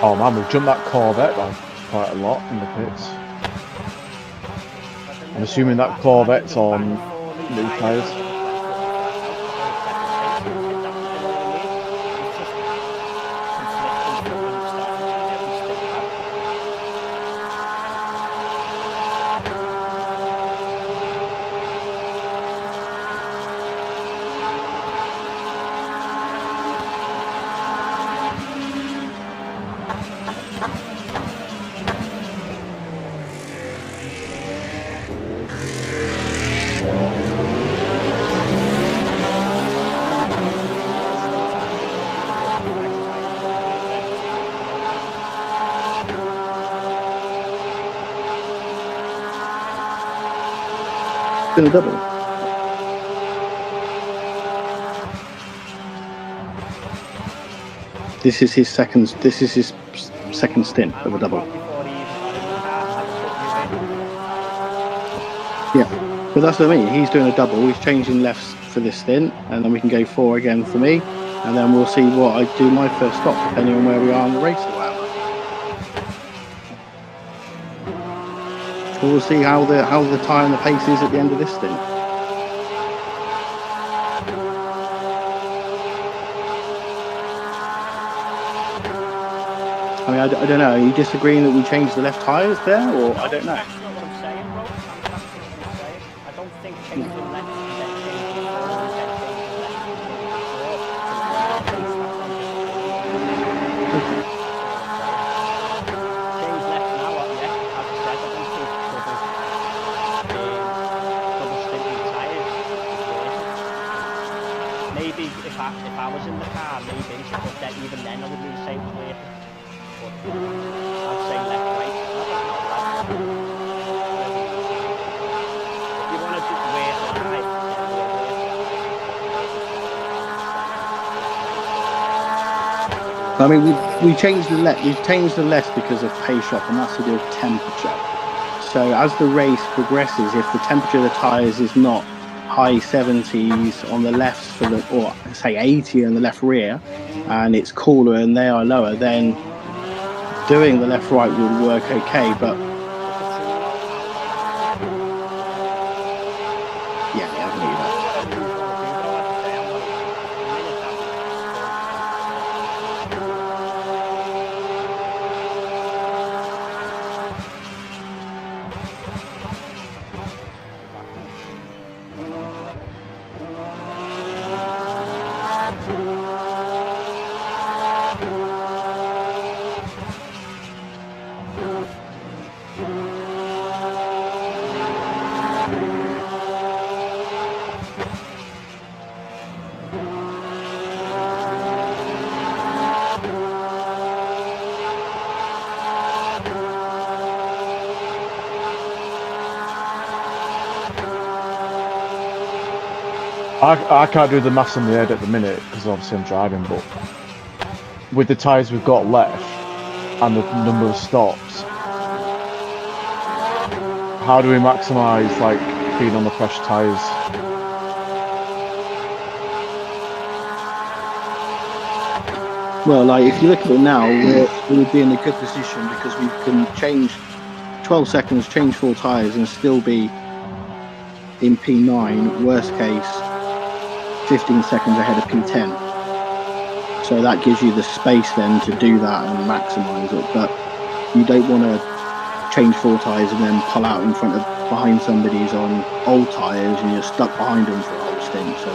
Oh man, we've jumped that Corvette by quite a lot in the pits. I'm assuming that Corvette's on new tyres. Been a double. This is his second stint of a double. Yeah, but that's what I mean. He's doing a double. He's changing lefts for this stint, and then we can go 4 again for me. and then we'll see what I do my first stop, depending on where we are in the race or whatever. We'll see how the time and the pace is at the end of this thing. I mean, I don't know. Are you disagreeing that we change the left tyres there, or I don't know? That's not what I'm saying, bro. That's not what I'm saying. I don't think changing left and then changing forward and then changing left and changing forward. Change left now, yeah. As I said, I don't think double stinking tyres is worth it. Maybe if I was in the car, maybe, but then even then I wouldn't even say it was worth it. But I'd say left, right. I don't know, lad. If you want to do wait live, I mean, we changed the left. We've changed the left because of pace drop, and that's to do with temperature. So as the race progresses, if the temperature of the tyres is not high 70s on the left for the, or say 80 on the left rear, and it's cooler and they are lower, then doing the left right would work okay. But yeah, I believe that. I can't do the maths on the head at the minute because obviously I'm driving, but with the tyres we've got left and the number of stops, how do we maximise like being on the fresh tyres? Well, like if you look at it now, we would be in a good position because we can change 12 seconds, change 4 tyres, and still be in P9. Worst case, 15 seconds ahead of P10. So that gives you the space then to do that and maximise it. But you don't want to change 4 tyres and then pull out behind somebody's on old tyres and you're stuck behind them for a whole stint. So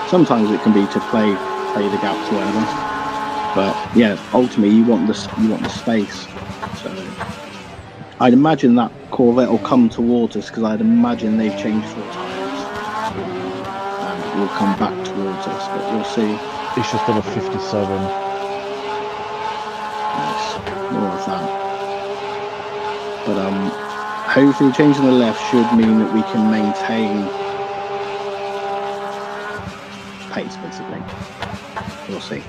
sometimes it can be to play the gaps or whatever. But yeah, ultimately you want the space. So I'd imagine that Corvette will come towards us because I'd imagine they've changed 4 tyres. Will come back towards us, but we'll see. It's just on a 57. Nice, more of that. But hopefully changing the left should mean that we can maintain pace, basically. We'll see.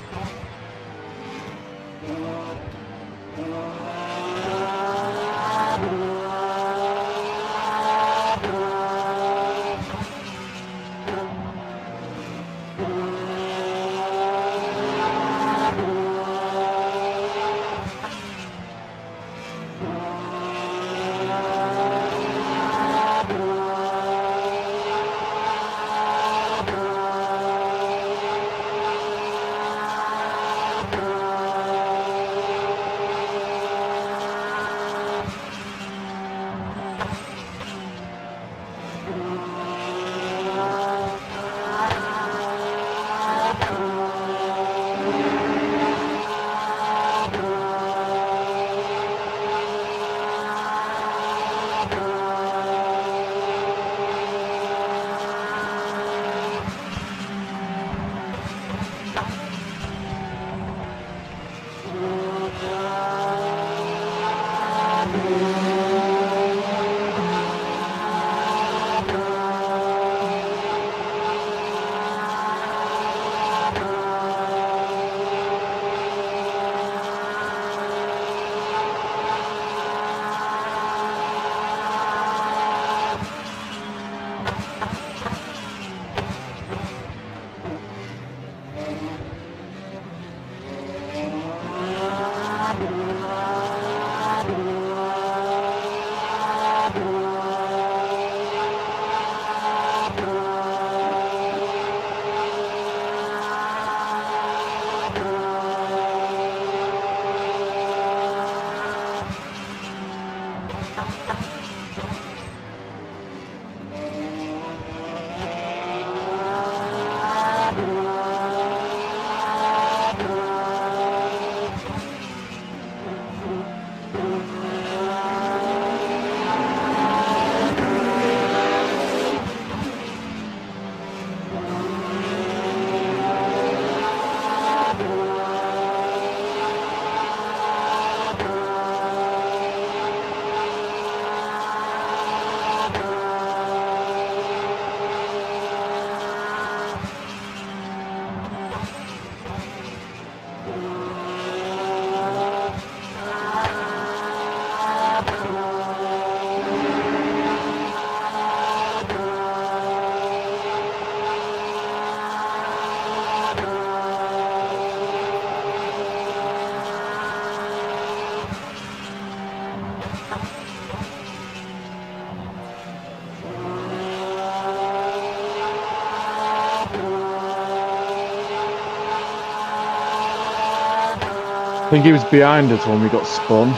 I think he was behind us when we got spun.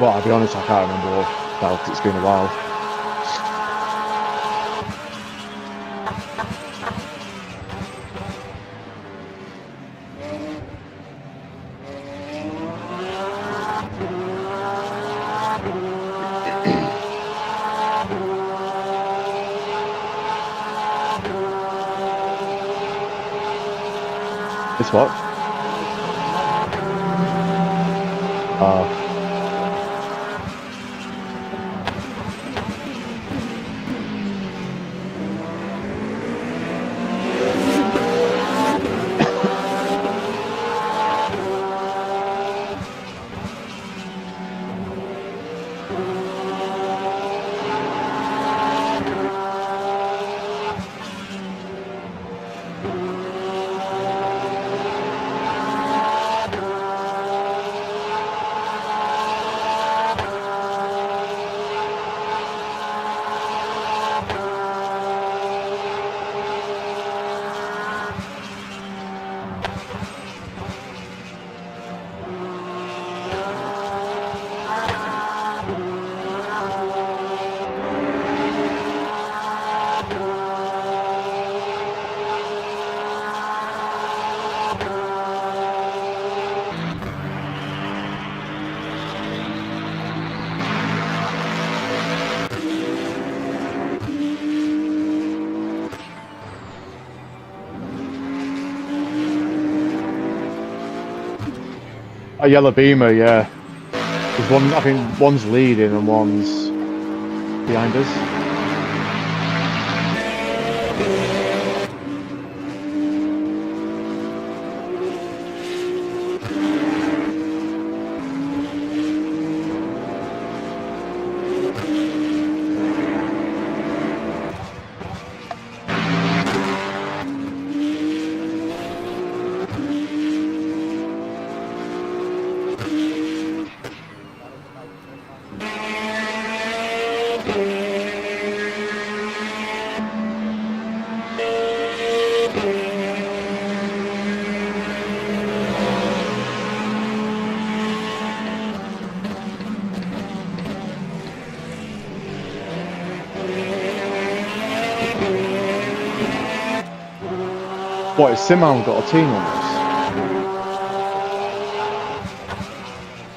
But I'll be honest, I can't remember what belt. It's been a while. It's what? A yellow beamer, yeah. There's one, I think one's leading and one's behind us. What, is Simon got a team on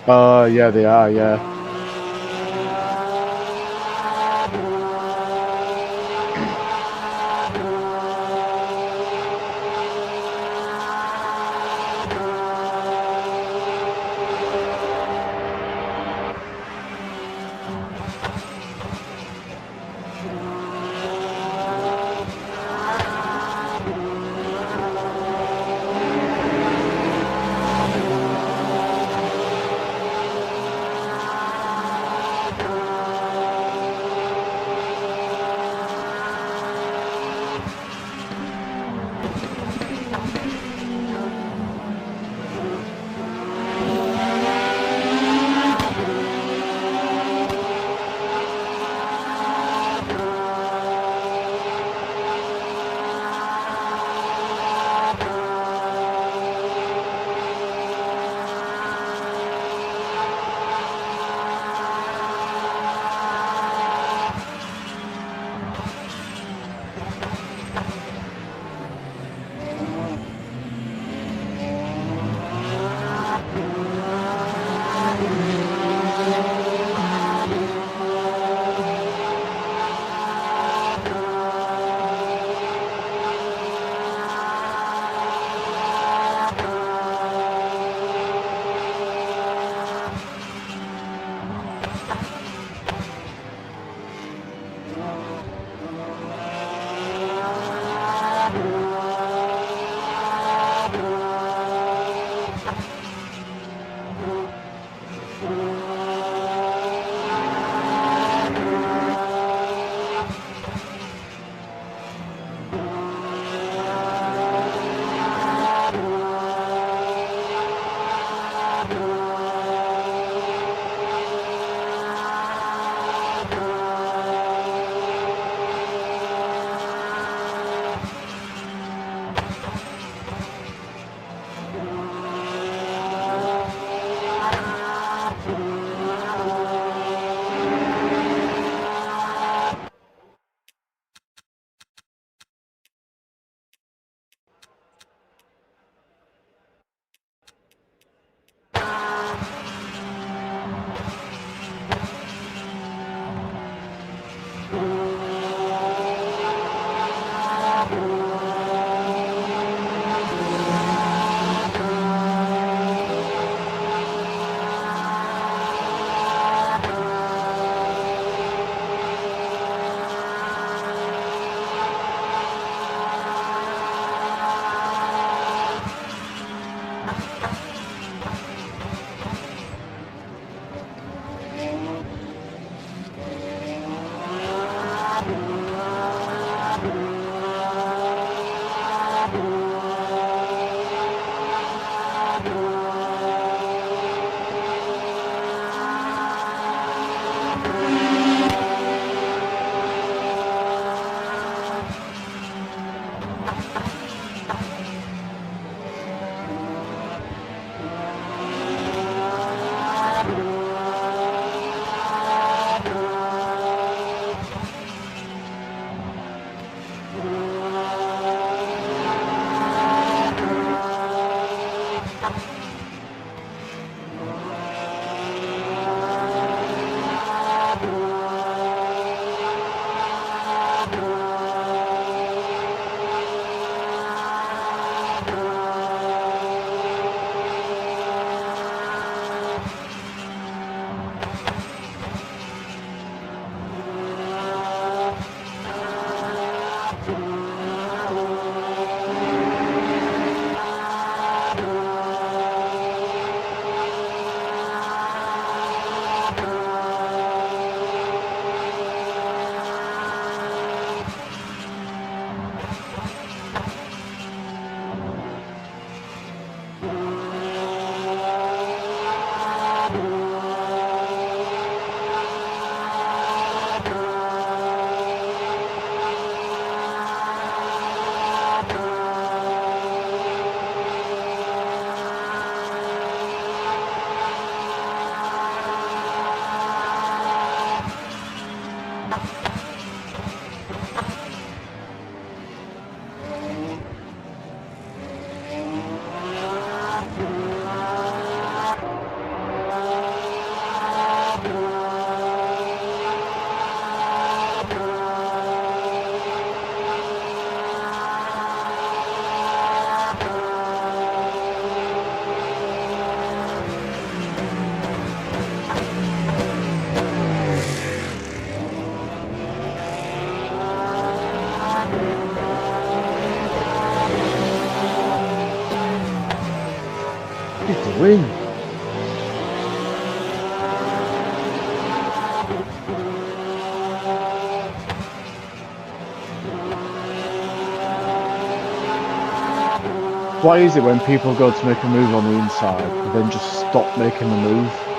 this? Yeah, they are, yeah. you doing? Why is it when people go to make a move on the inside, they then just stop making the move?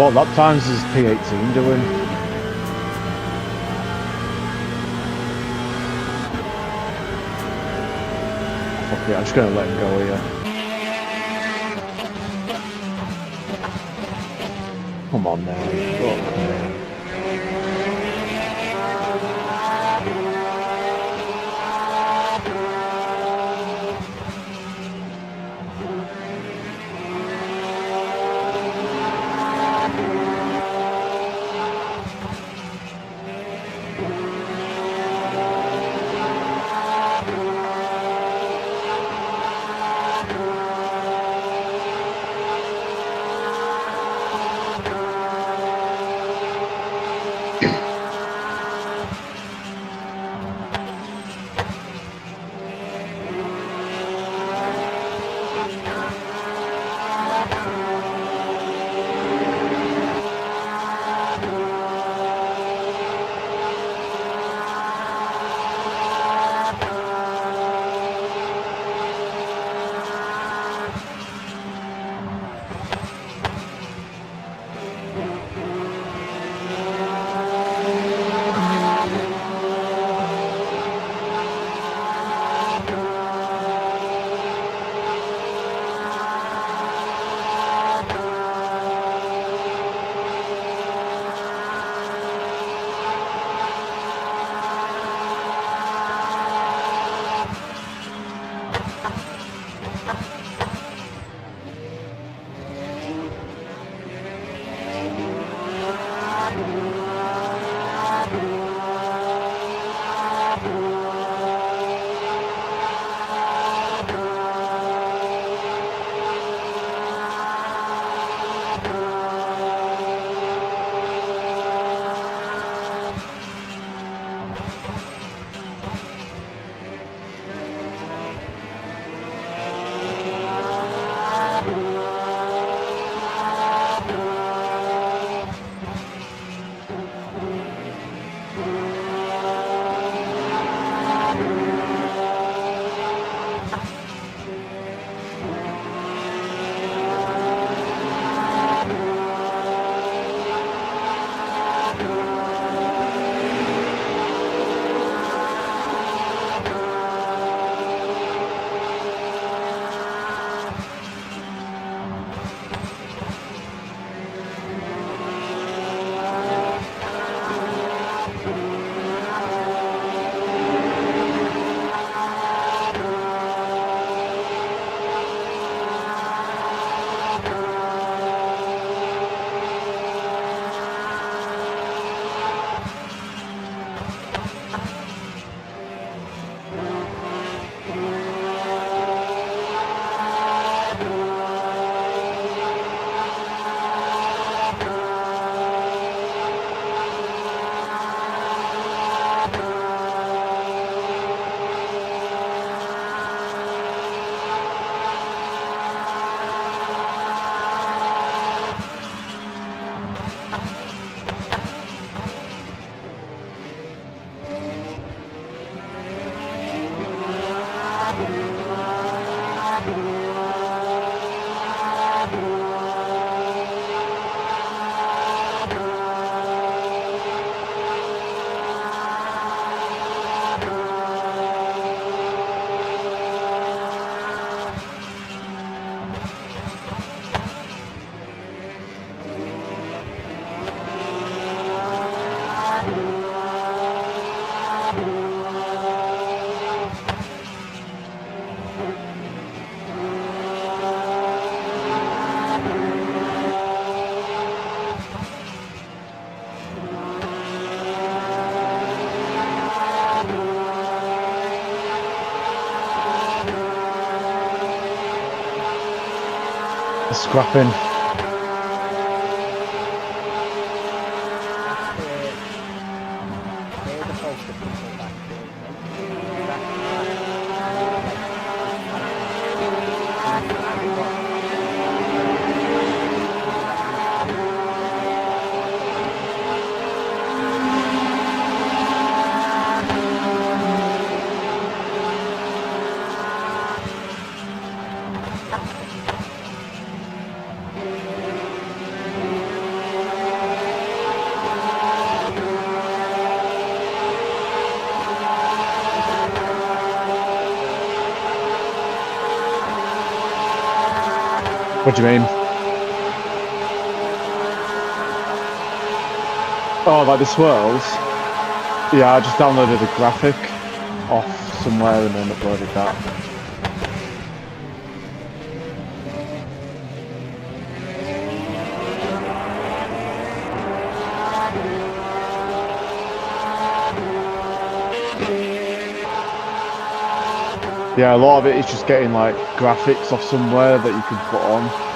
What lap times is P18 doing? Fuck it, I'm just gonna let him go here. Come on now. Fuck me. Scrapping. What do you mean? Oh, like the swirls? Yeah, I just downloaded a graphic off somewhere and then uploaded that. Yeah, a lot of it is just getting like graphics off somewhere that you can put on.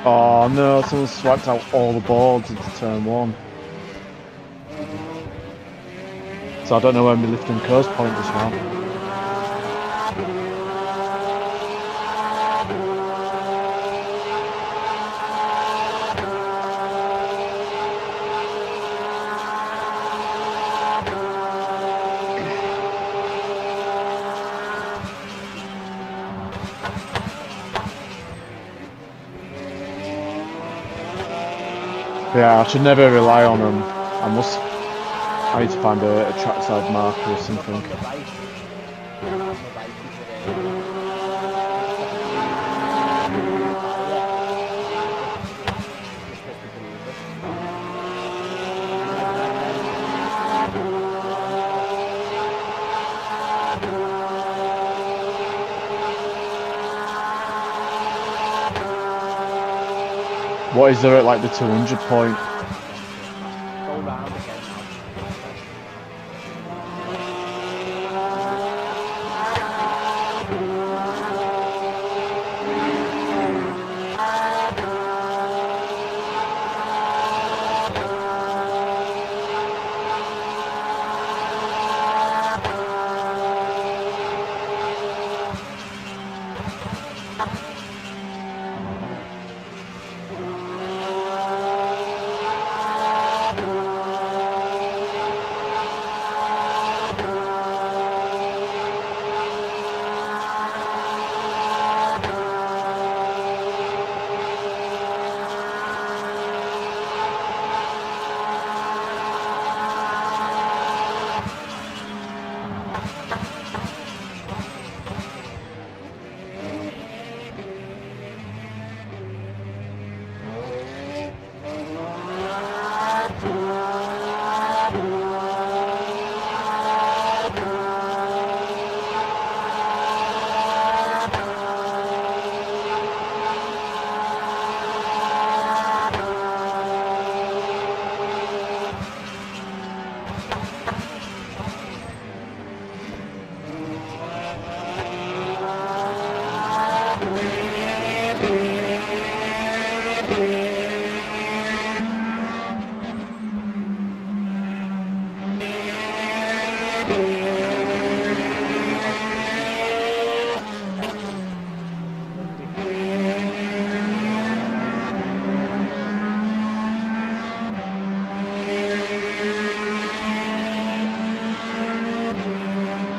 Oh no, someone swiped out all the boards into turn 1. So I don't know where my lift and coast point is now. Yeah, I should never rely on them. I need to find a trackside marker or something. What is there at like the 200 point? Go round again now.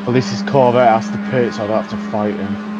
At least his Corvette has to pit, so I don't have to fight him.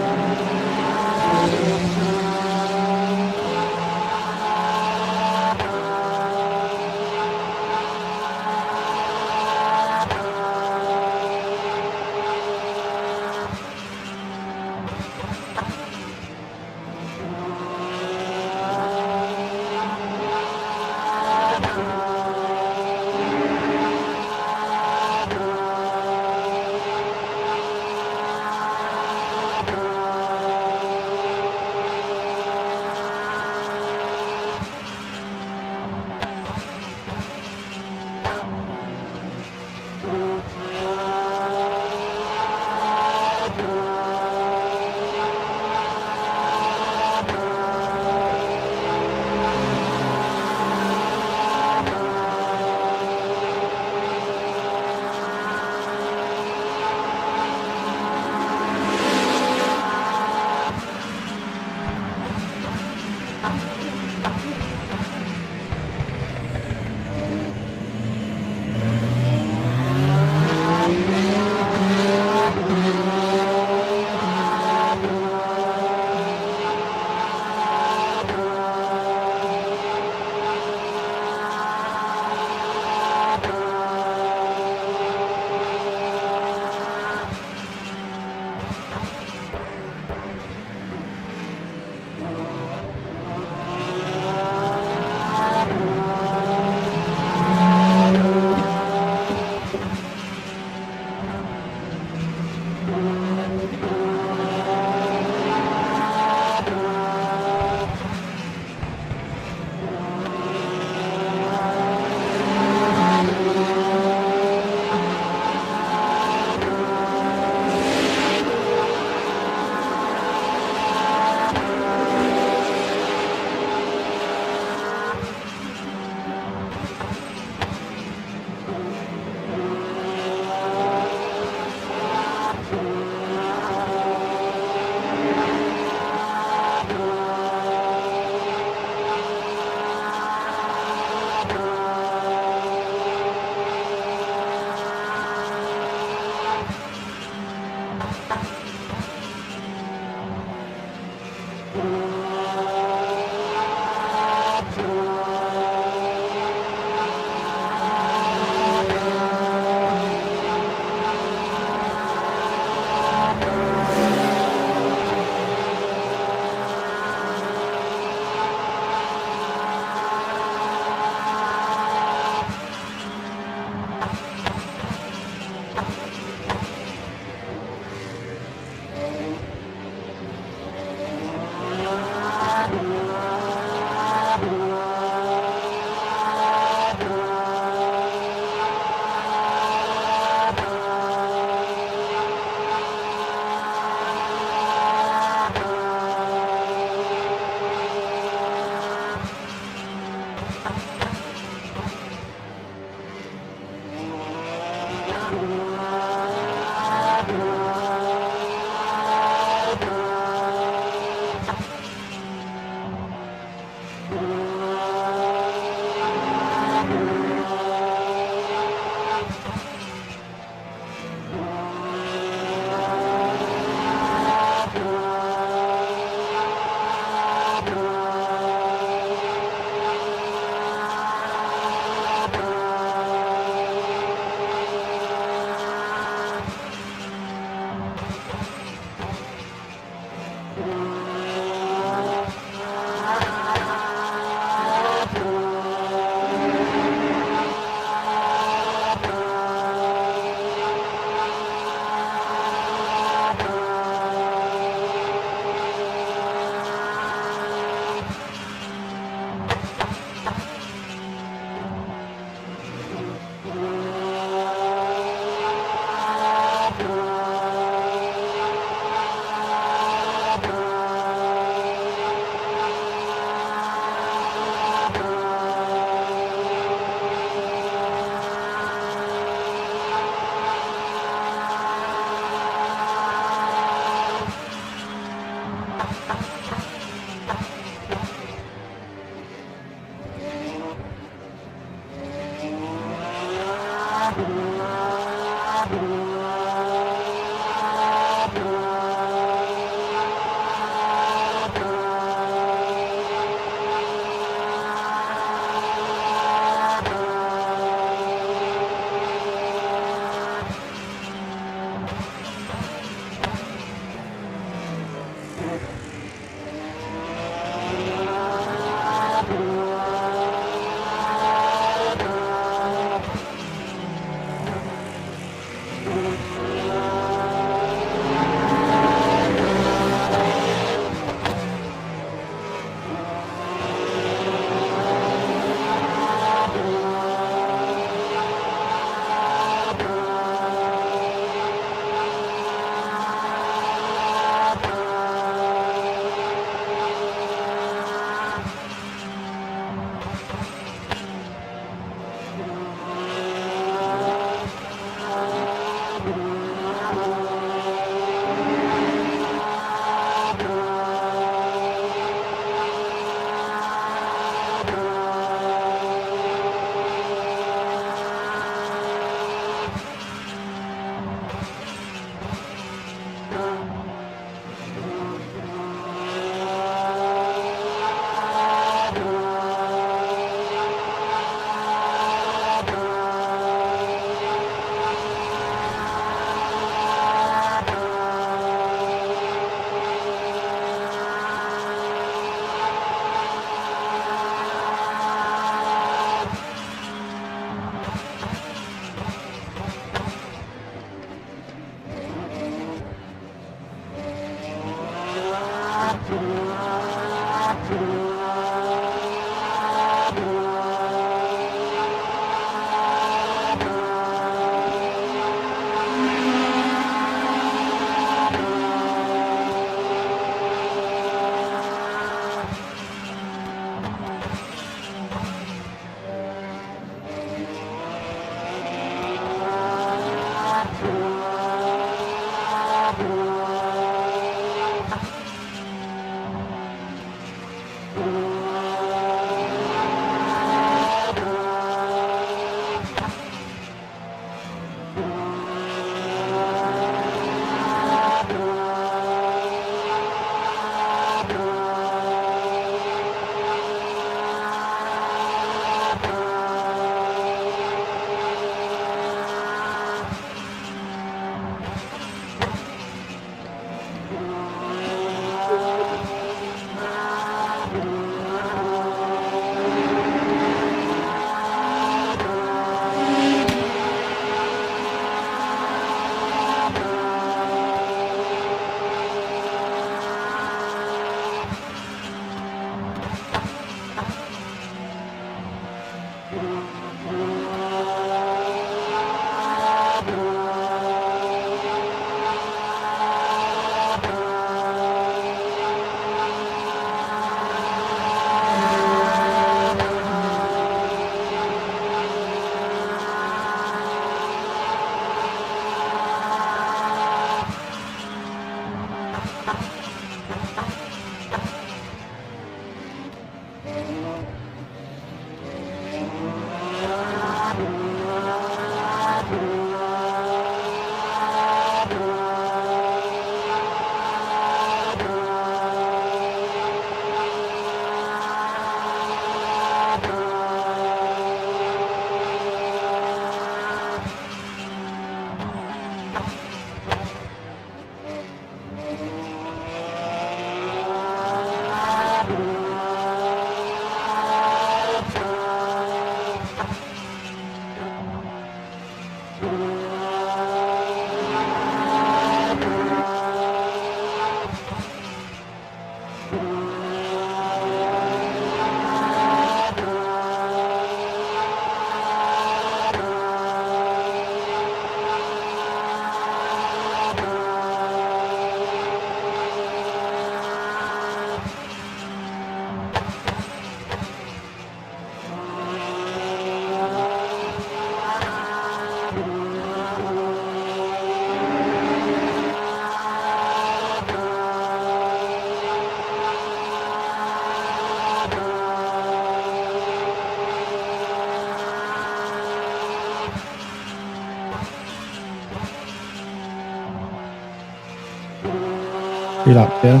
Three laps, yeah.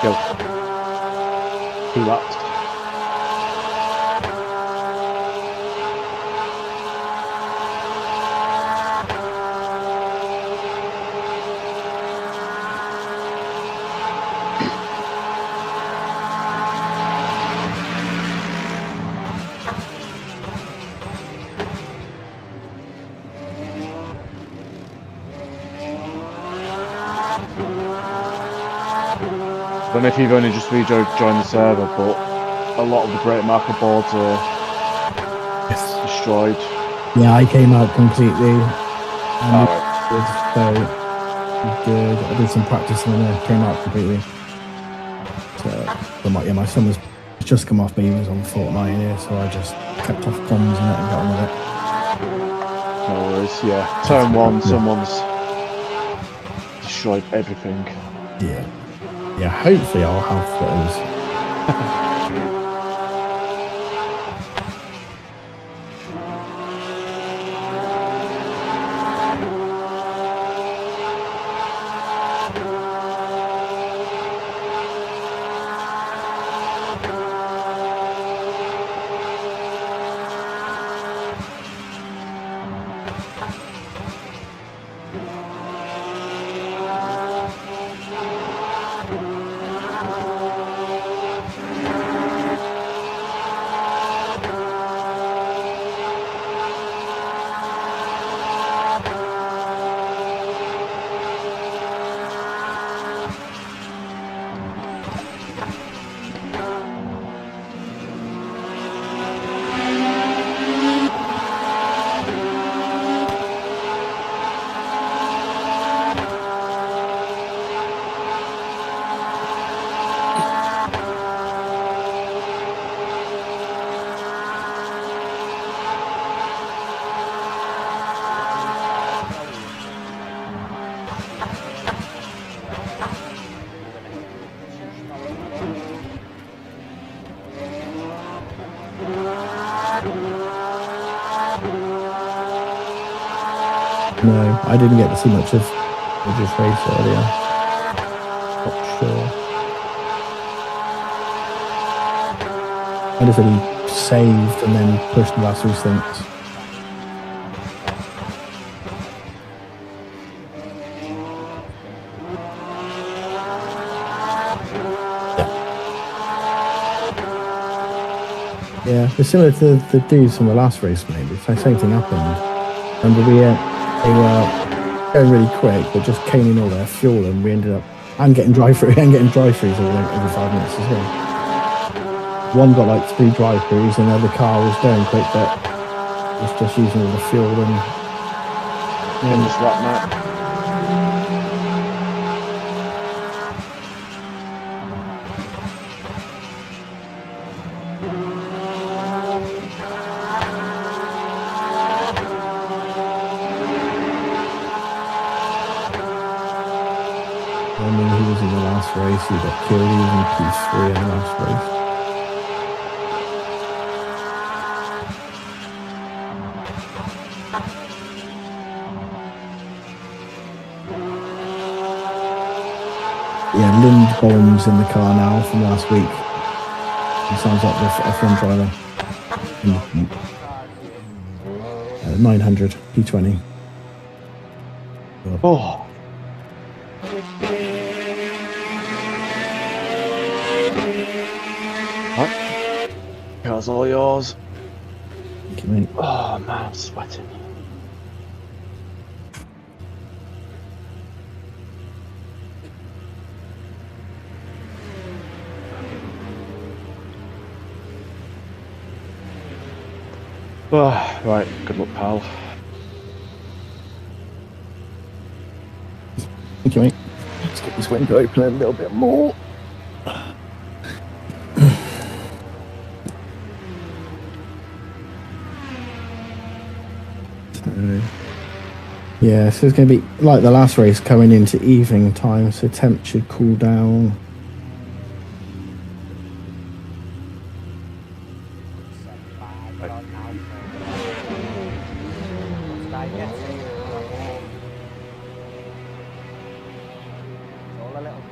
Go. 2 laps. I don't know if you've only just rejoined the server, but a lot of the great marker boards are destroyed. Yeah, I came out completely. Alright. So good. I did some practicing and I came out completely. So, my son was just come off, but he was on Fortnite here, so I just kept off comms and got on with it. No worries, yeah. Turn 1, someone's destroyed everything. Yeah. Yeah, hopefully I'll have those. No, I didn't get to see much of this race earlier. Not sure. I just really saved and then pushed the last few stints. Yeah, it's similar to the dudes from the last race, maybe. The same thing happened. Remember, they were going really quick, but just caning all their fuel, and we ended up getting drive-throughs every 5 minutes as well. One got like 3 drive-throughs, and the other car was going quick, but was just using all the fuel and Just lap night. I mean, he was in the last race. He got killed. He was in P3 in the last race. Yeah, Lindholm's in the car now from last week. He sounds like the F1 driver. 900 P20. Oh. What? Car's all yours. Thank you, mate. Oh man, I'm sweating. Oh, right, good luck, pal. Thank you, mate. Let's get this window open a little bit more. Yeah, so it's going to be like the last race coming into evening time, so temp should cool down.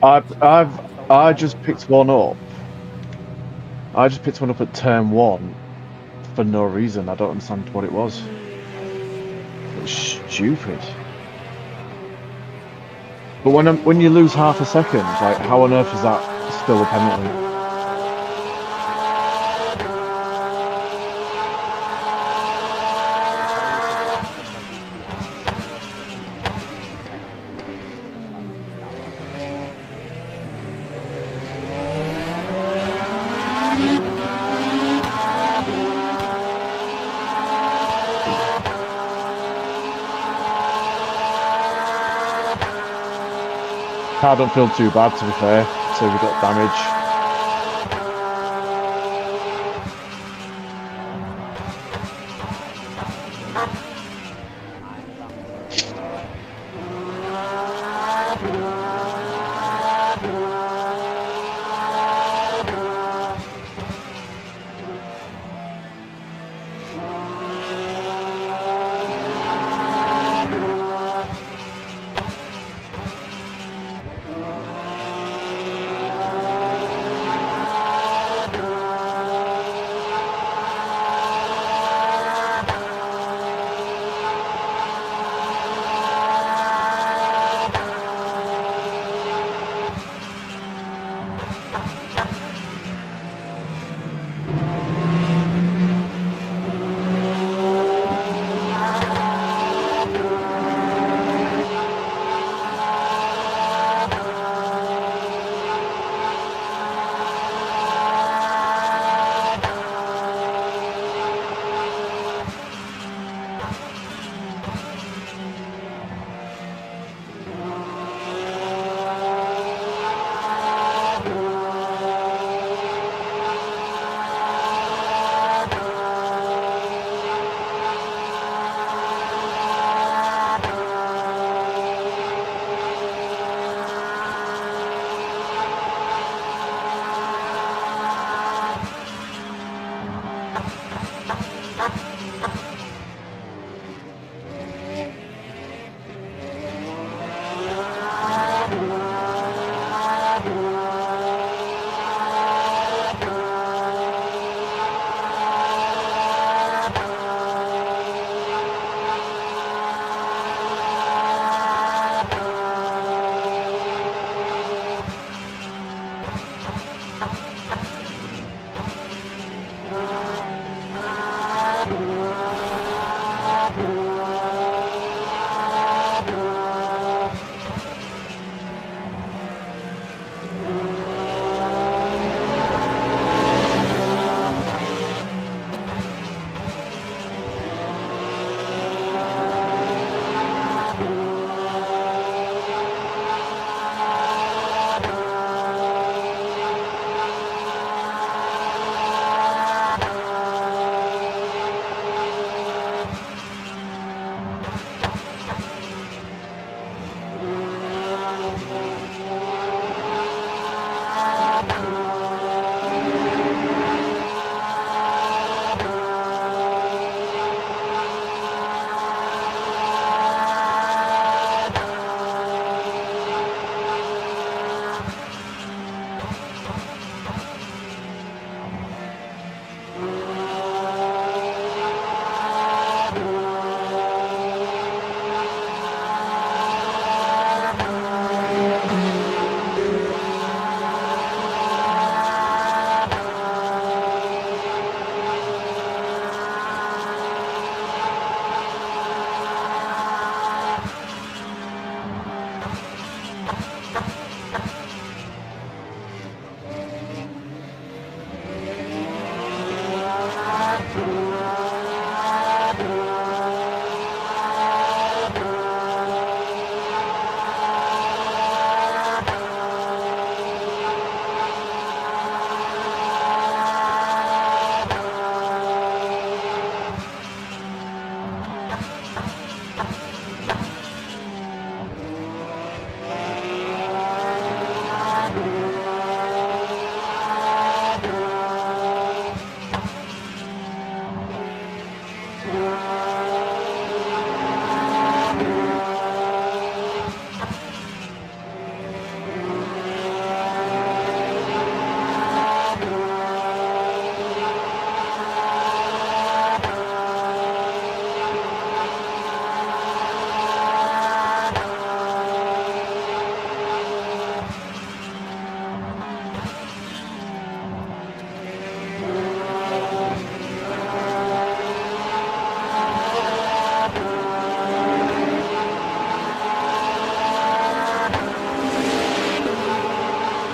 I just picked one up. I just picked one up at turn 1 for no reason. I don't understand what it was. It's stupid. But when you lose half a second, like how on earth is that still a penalty? I don't feel too bad, to be fair. So we got damage.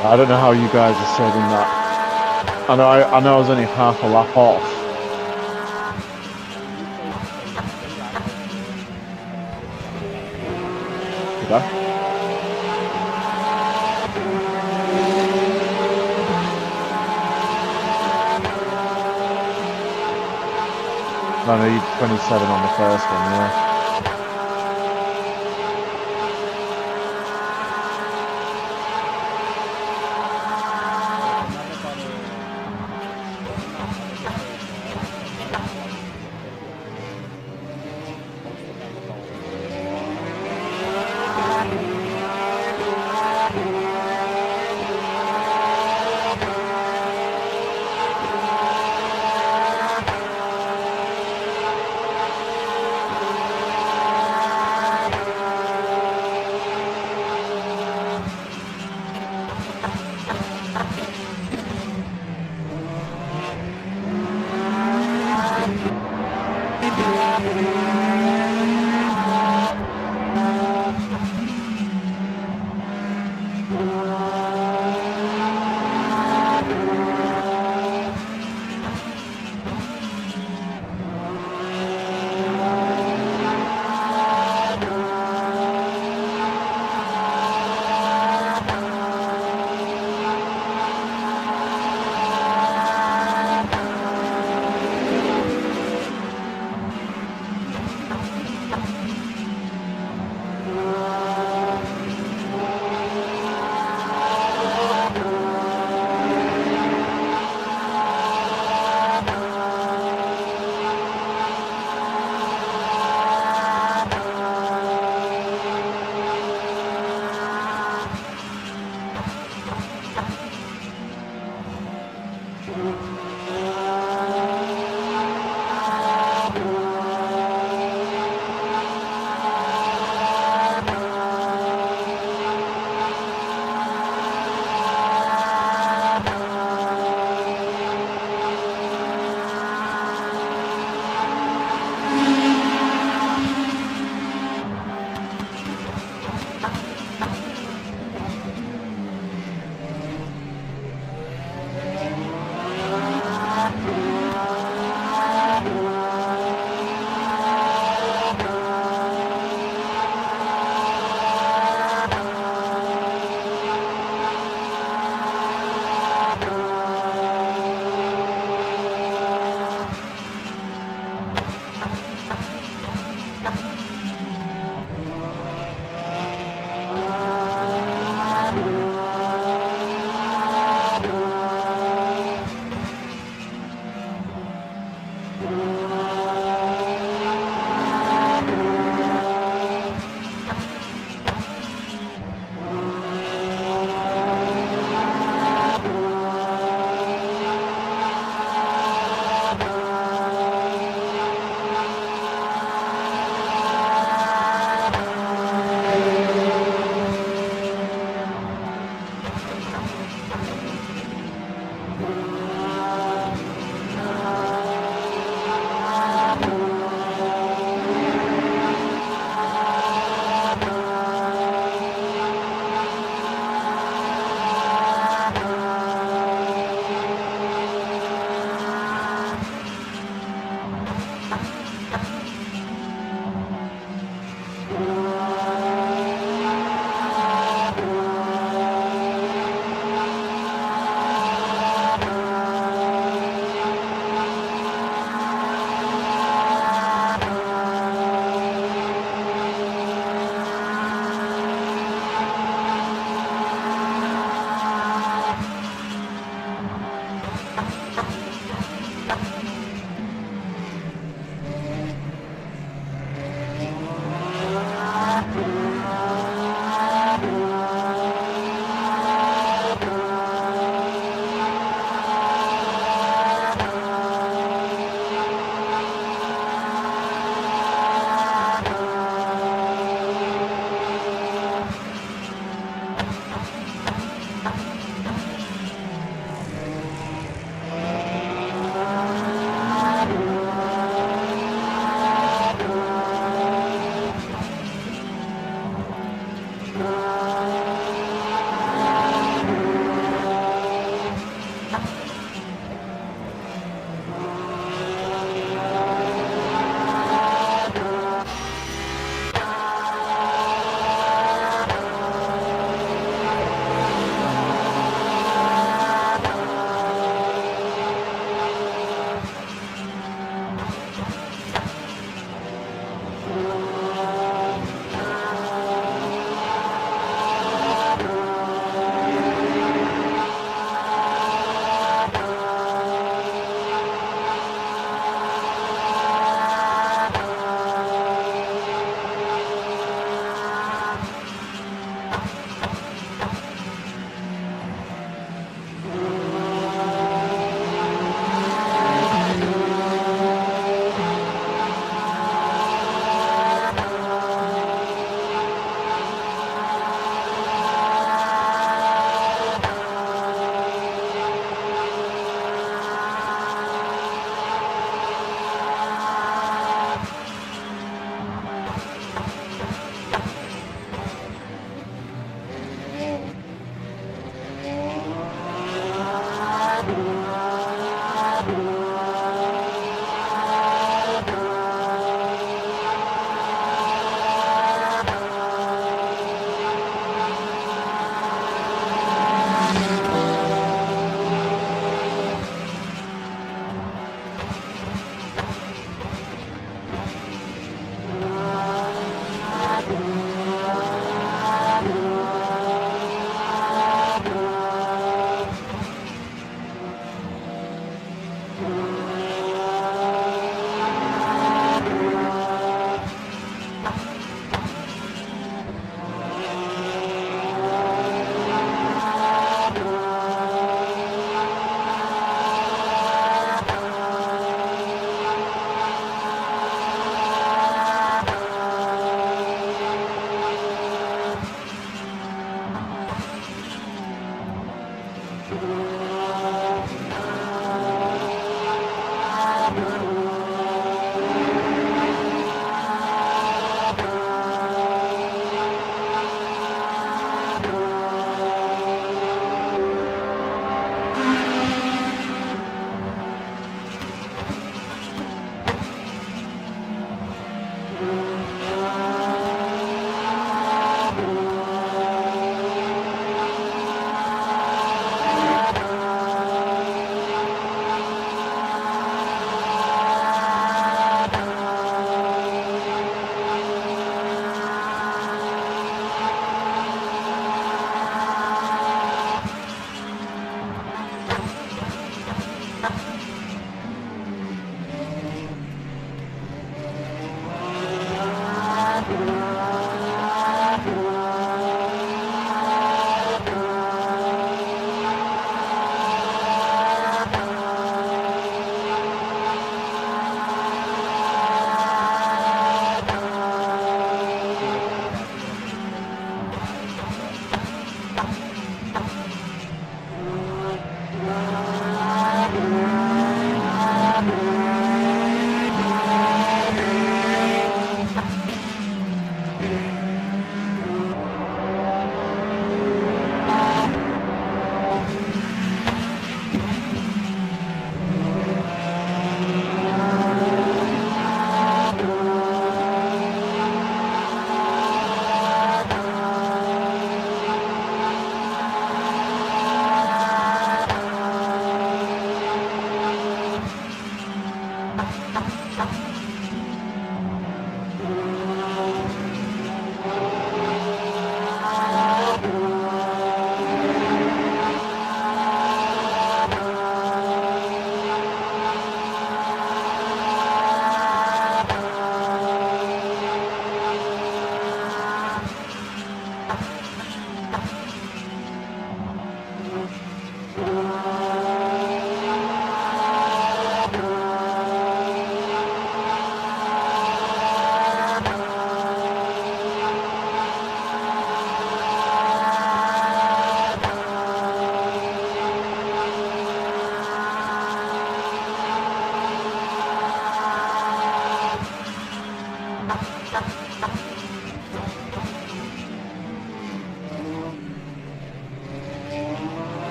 I don't know how you guys are saving that. I know I was only half a lap off. Did I? No, you 27 on the first one, yeah.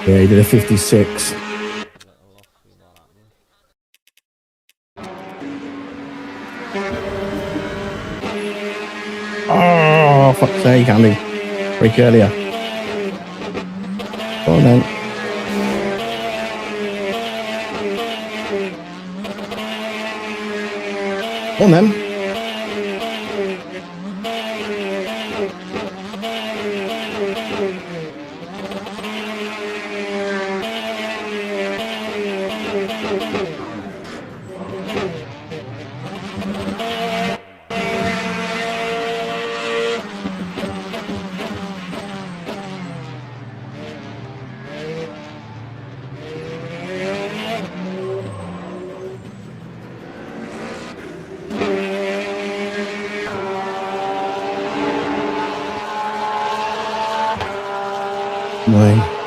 Yeah, he did a 56. Oh, fuck's sake, Andy. Break earlier. Go on then. Go on then. Annoying.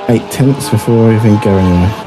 Eight tenths before I even go anywhere.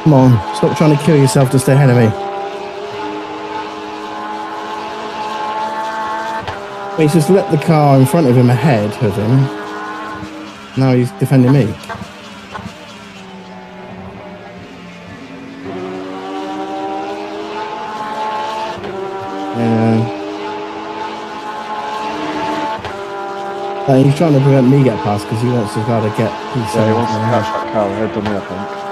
Come on, stop trying to kill yourself to stay ahead of me. He's just let the car in front of him ahead of him. Now he's defending me. He's trying to prevent me get past because he wants to try to get. He wants to catch that car ahead, doesn't he? I think.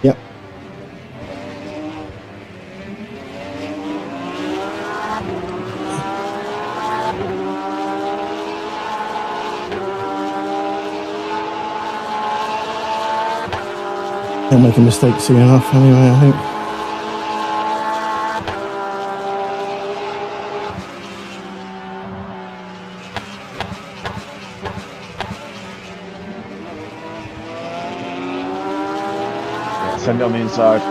Yep. He'll make a mistake soon enough anyway, I think. Yeah, send it on the inside.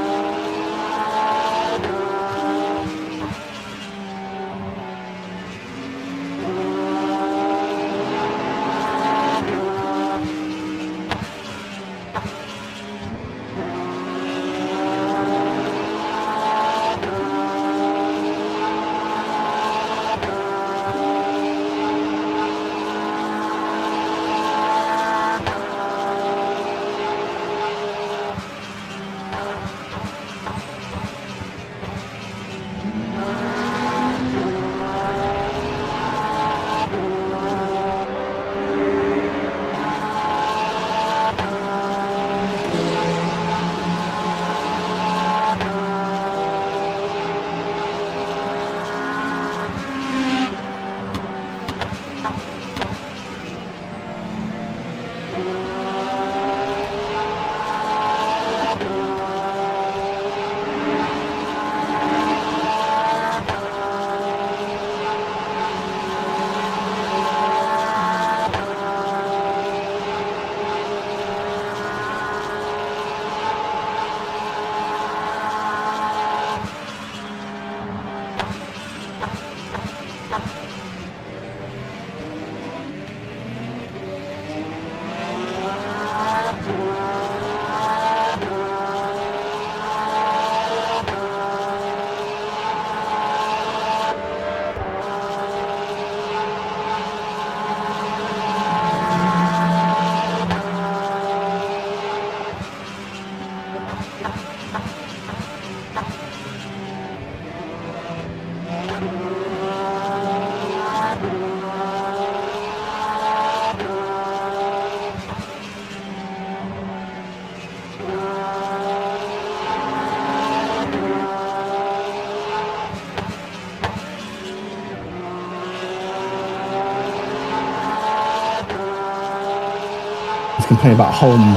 Complain about home,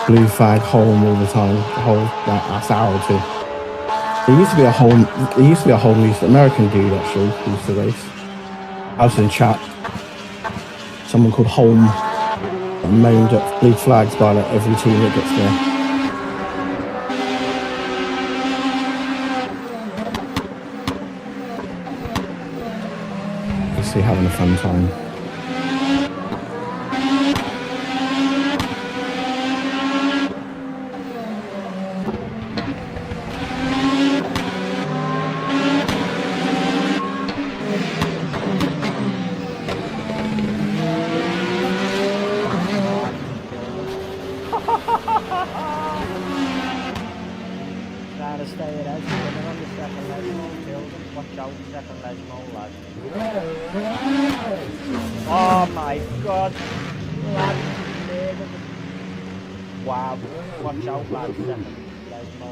blue flag home all the time, the whole last hour or two. There used to be a home. There used to be a home American dude actually who used to race. I was in chat. Someone called Home. moaned at blue flags by like every team that gets there. You see, having a fun time. Trying to stay at edge, coming on the second Lesmo, killed him. Watch out, second Lesmo, lad. Oh my god, lad, murdered him. Wow, watch out, lad, second Lesmo.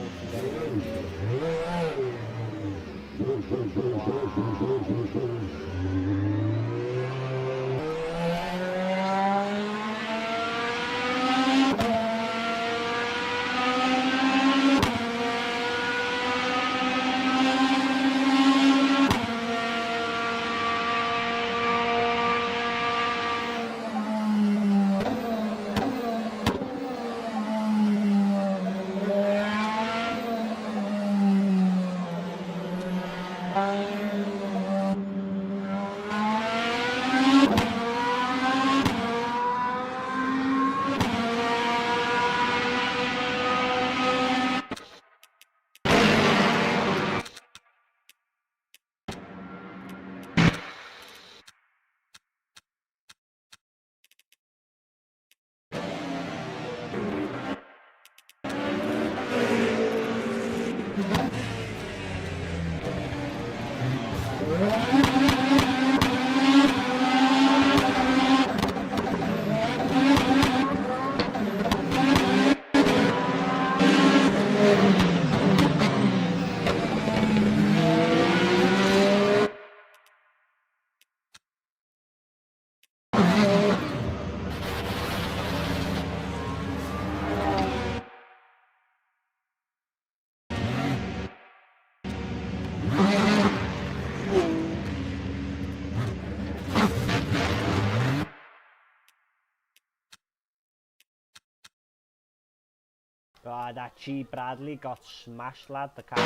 Oh, that G Bradley got smashed, lad. The car.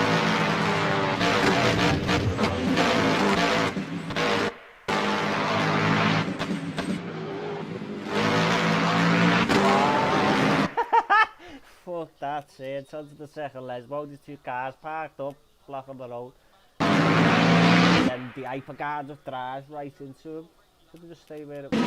Fuck that, it's onto the second Lesmo. There's two cars parked up, blocking the road. And then the hypercar just drives right into him. Should we just stay where it was?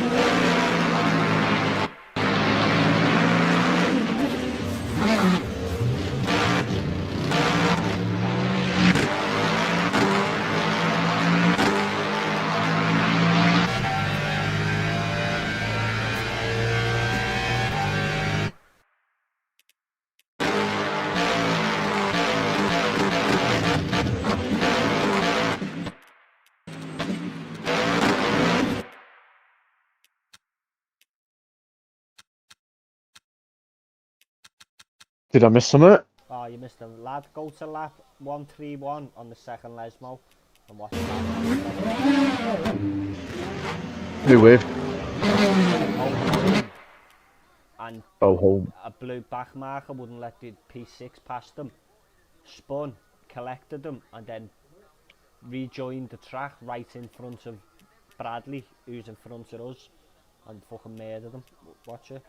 Did I miss something? Oh, you missed him. Lad, go to lap 131 on the second Lesmo and watch that. Who with? And home. a blue back marker wouldn't let the P6 past them. Spun, collected them, and then rejoined the track right in front of Bradley, who's in front of us, and fucking murdered them. Watch it.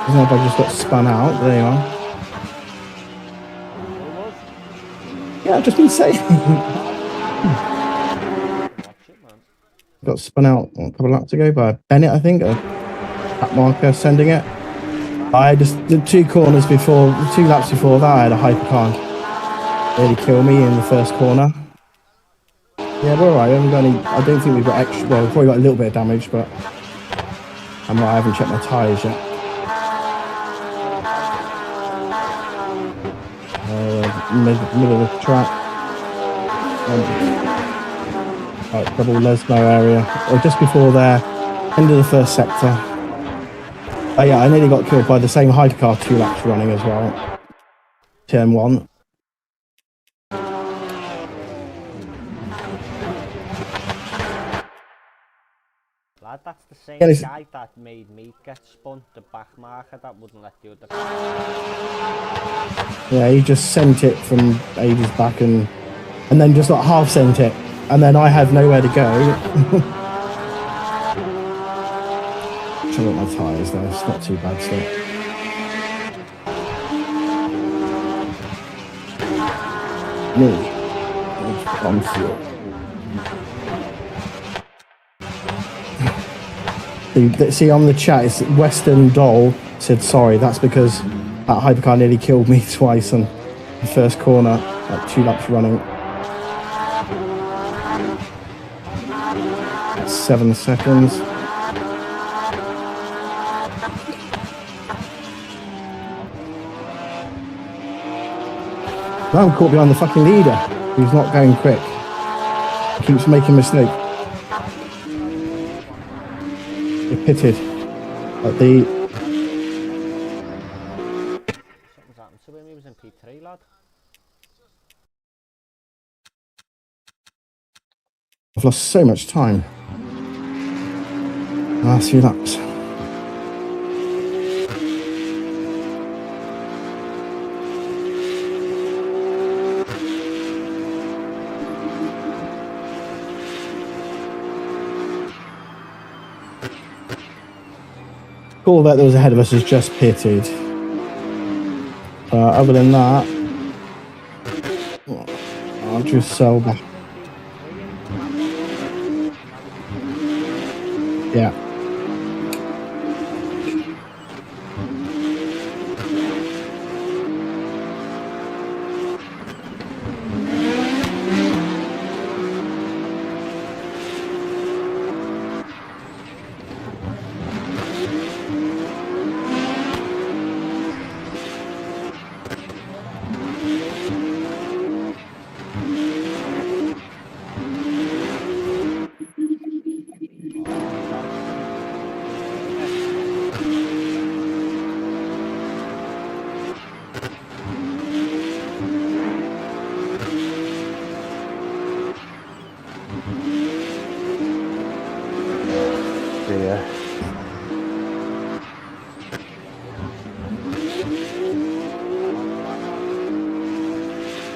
don't know if I just got spun out. There you are. Yeah, I've just been saying. Got spun out a couple of laps ago by Bennett, I think. A lap marker sending it. I just the 2 corners before, 2 laps before that, I had a hypercar nearly kill me in the first corner. Yeah, we're alright. I don't think we've got extra. Well, we've probably got a little bit of damage, but I haven't checked my tyres yet. Middle of the track. Right, double Lesmo area. Or just before there, end of the first sector. Oh yeah, I nearly got killed by the same hypercar 2 laps running as well. Turn 1. Lad, that's the same Yeah, guy that made me get spun, the back marker that wouldn't let the other. Yeah, he just sent it from ages back and then just like half sent it. And then I had nowhere to go. Trying to look at my tyres though, it's not too bad still. On fuel. See on the chat, it's Western Doll said sorry, that's because that hypercar nearly killed me twice on the first corner, like 2 laps running. 7 seconds. Now I'm caught behind the fucking leader, who's not going quick. He keeps making mistakes. He pitted at the... Something's happened to him, he was in P3, lad. I've lost so much time. Last few laps. All that was ahead of us has just pitted. Other than that, I'll just sell back. Yeah.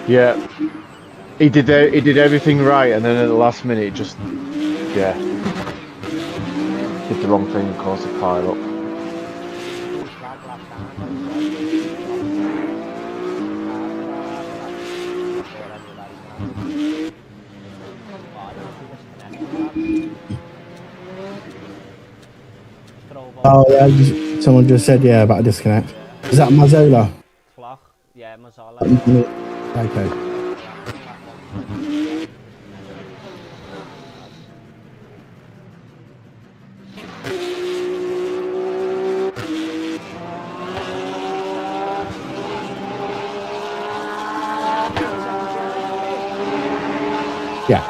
Yeah, he did everything right, and then at the last minute, just did the wrong thing and caused a pile up. Oh yeah, someone just said about a disconnect. Is that Mazzola? Yeah, Mazzola. Okay. Yeah.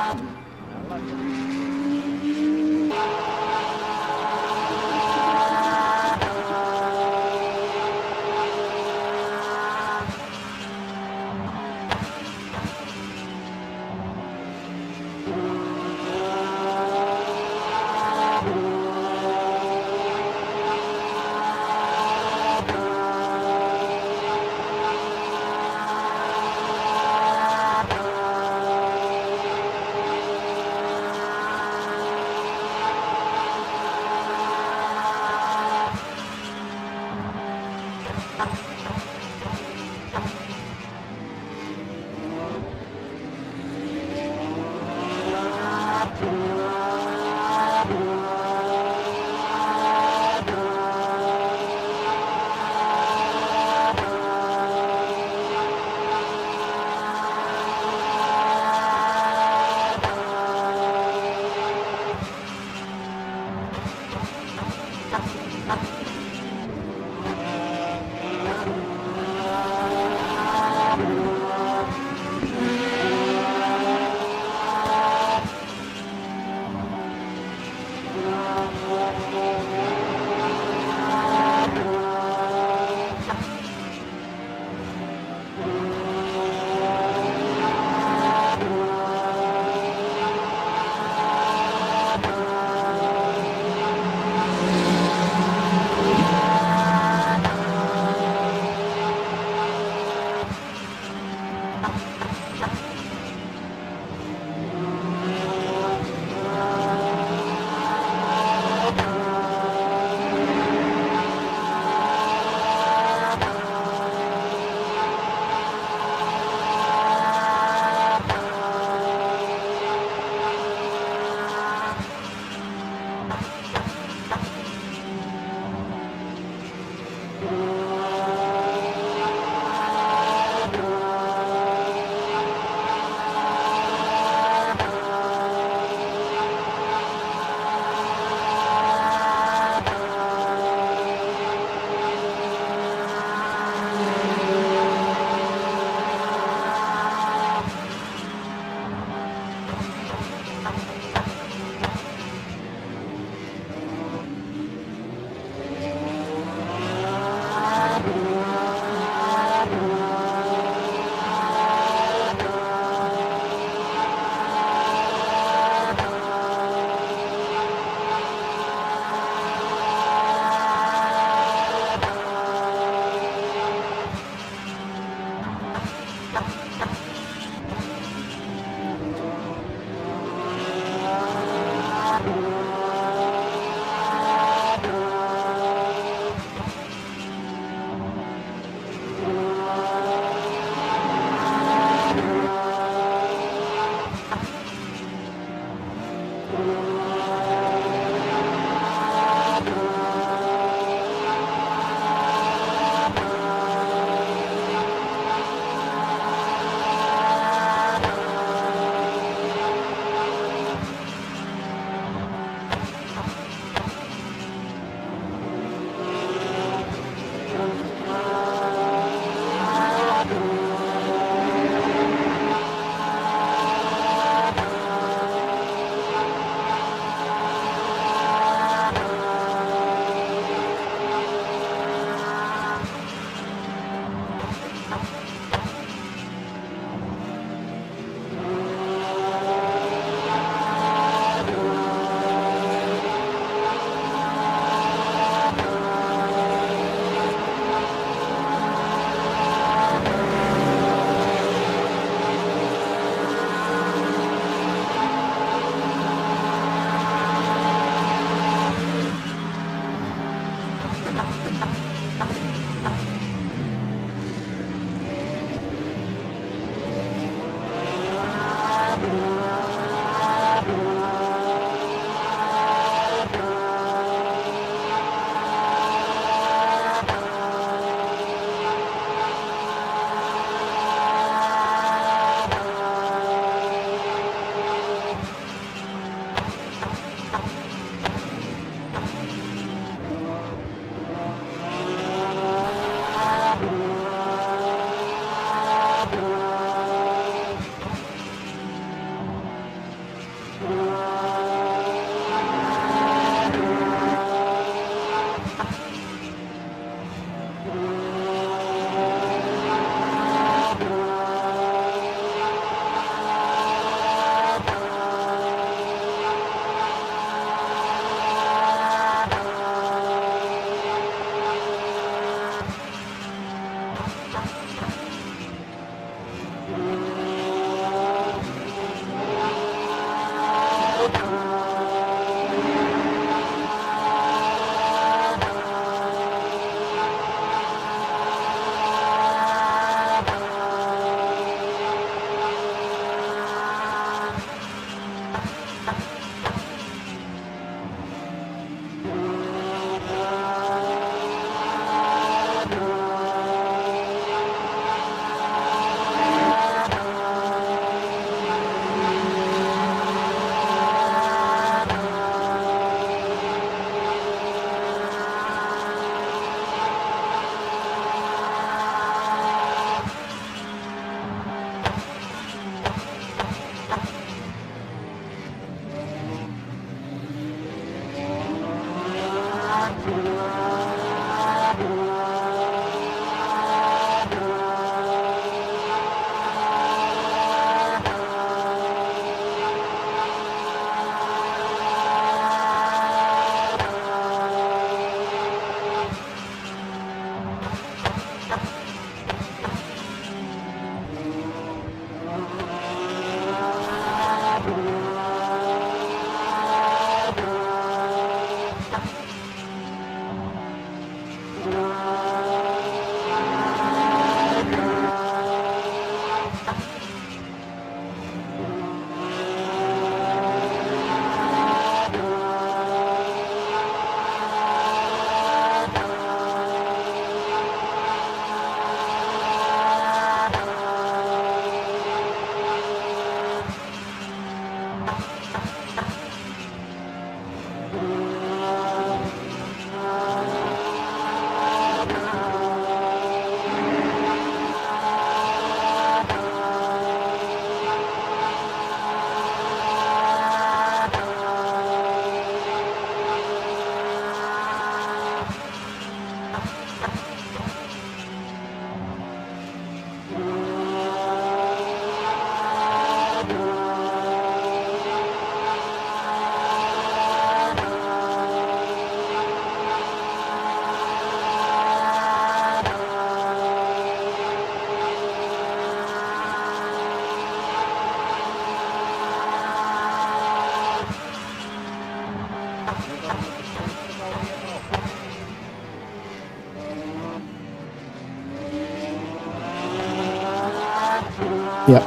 Yep.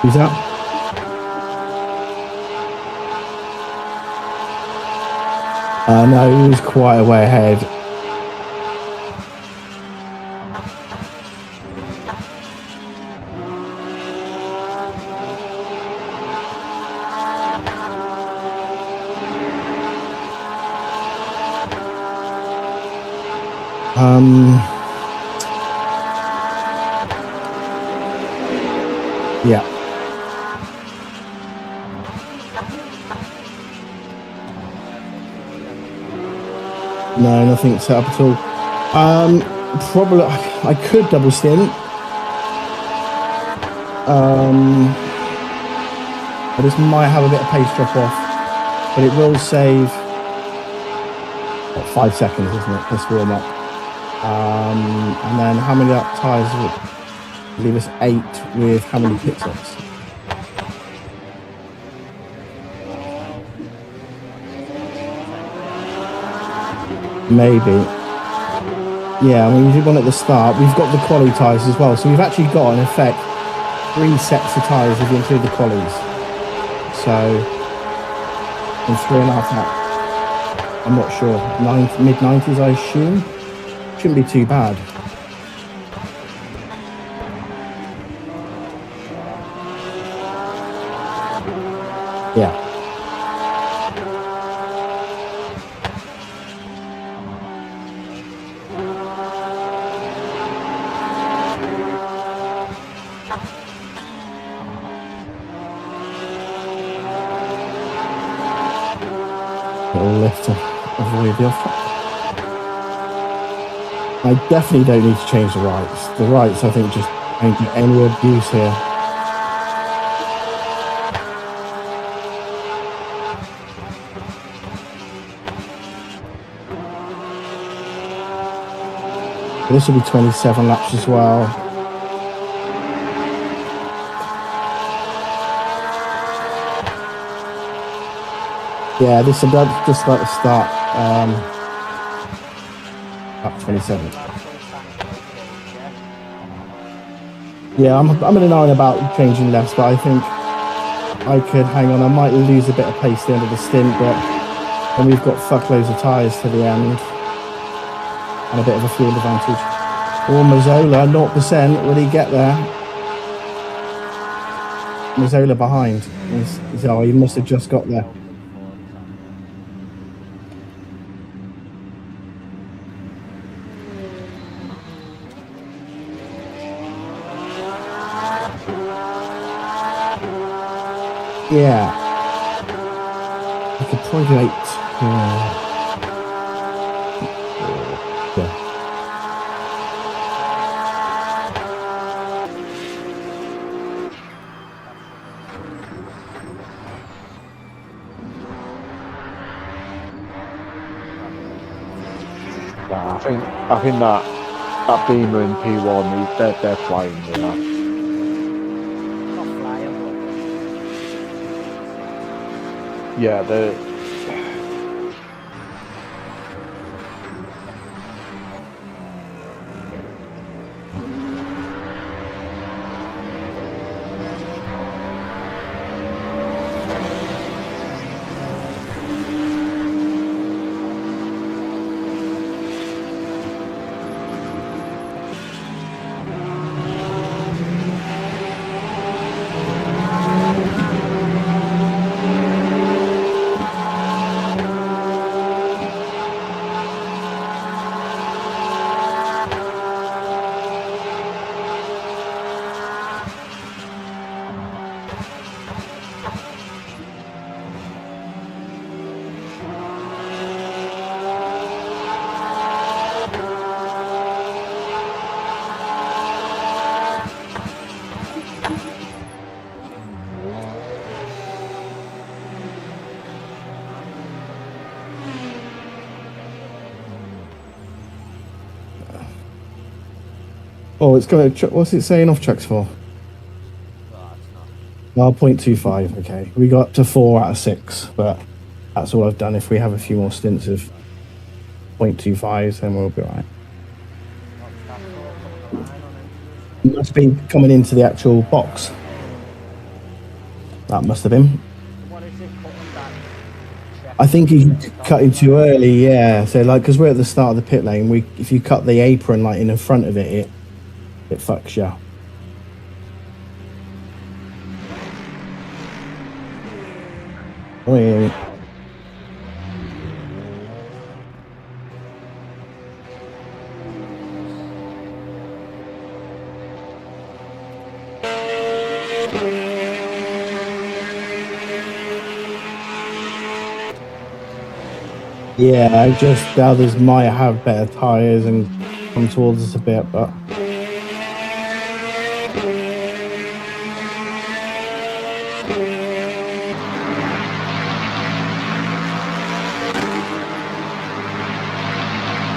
Who's that? No, he was quite a way ahead. Yeah. No, nothing set up at all. Probably I could double stint. I just might have a bit of pace drop off, but it will save what, 5 seconds, isn't it? Let's warm up. And then how many tyres would leave us 8 with how many pit stops? Maybe. Yeah, I mean, we did one at the start. We've got the quali tyres as well. So we've actually got, in effect, 3 sets of tyres if you include the qualies. So, in 3.5 laps. I'm not sure. Mid-90s, I assume. Shouldn't be too bad. Yeah. Little lift to avoid the off. I definitely don't need to change the rights. The rights, I think, just don't get any abuse here. This will be 27 laps as well. Yeah, this is just like the start. Up 27. Yeah, I'm in an iron about changing lefts, but I think I could hang on. I might lose a bit of pace at the end of the stint, but then we've got fuckloads of tyres to the end and a bit of a fuel advantage. Or Mazzola, 0%. Will he get there? Mazzola behind. Oh, he must have just got there. Yeah. I could probably do 8. Yeah. I think that Beamer in P1, they're flying, you know. Not flying, but Yeah, they're. Oh, it's going to. What's it saying off checks for? Oh, 0.25. Okay, we got up to 4 out of 6, but that's all I've done. If we have a few more stints of 0.25s, then we'll be all right. It must be coming into the actual box. That must have been. what is it cutting that? I think he cut it too early. Yeah. So like, because we're at the start of the pit lane, if you cut the apron like in front of it fucks you. Oh yeah. Yeah, I just the others might have better tyres and come towards us a bit, but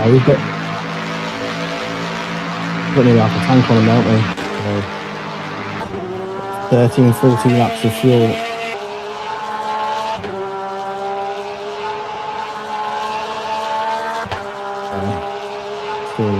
We've got nearly half a tank on them, don't we? So 13, 14 laps of fuel. Still.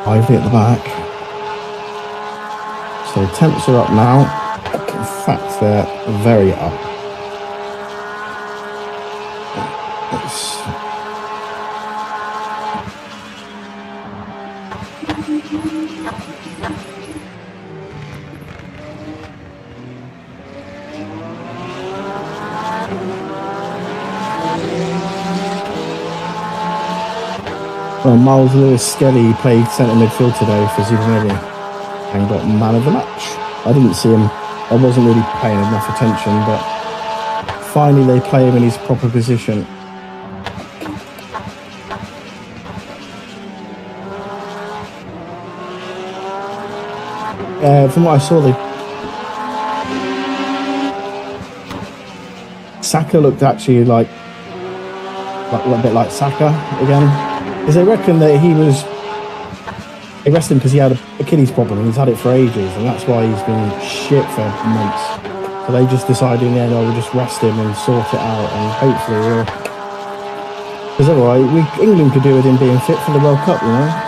Lively at the back. So temps are up now. In fact, they're very up. Well, Miles Lewis-Skelly played centre midfield today for Zubanelli and got man of the match. I didn't see him. I wasn't really paying enough attention, but finally they play him in his proper position. From what I saw, Saka looked actually like a bit like Saka again. Because they reckon that they arrested him because he had an Achilles problem and he's had it for ages, and that's why he's been shit for months. So they just decided in the end, we'll just rest him and sort it out, and hopefully we'll... Because otherwise, England could do with him being fit for the World Cup, you know?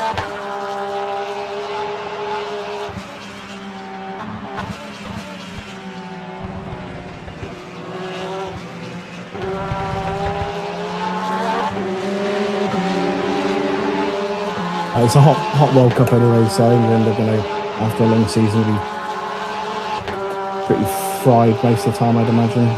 It's a hot World Cup anyway, so England are going to after a long season, will be pretty fried most of the time, I'd imagine.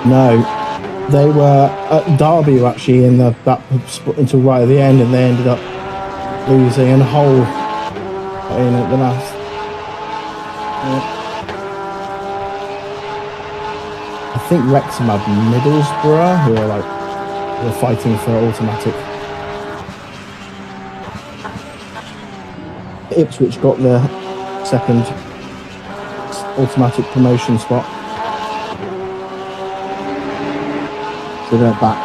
No, they were at Derby actually in that split until right at the end, and they ended up losing and Hull in at the last. I think Wrexham had Middlesbrough, who were fighting for automatic. Ipswich got the second automatic promotion spot. So they're back.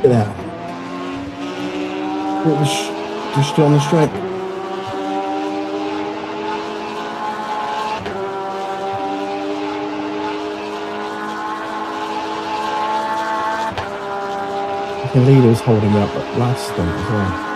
Look at that. Look at just on the straight. The leader's holding up at last stint as well.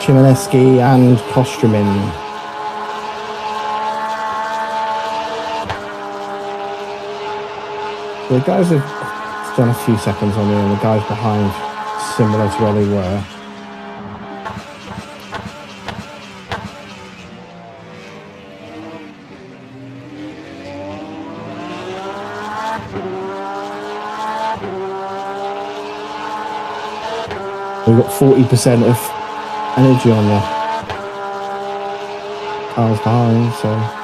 Chmielewski and Kostrumin. The guys have done a few seconds on me, and the guys behind similar to where they were. We've got 40% of energy on the cars behind, so.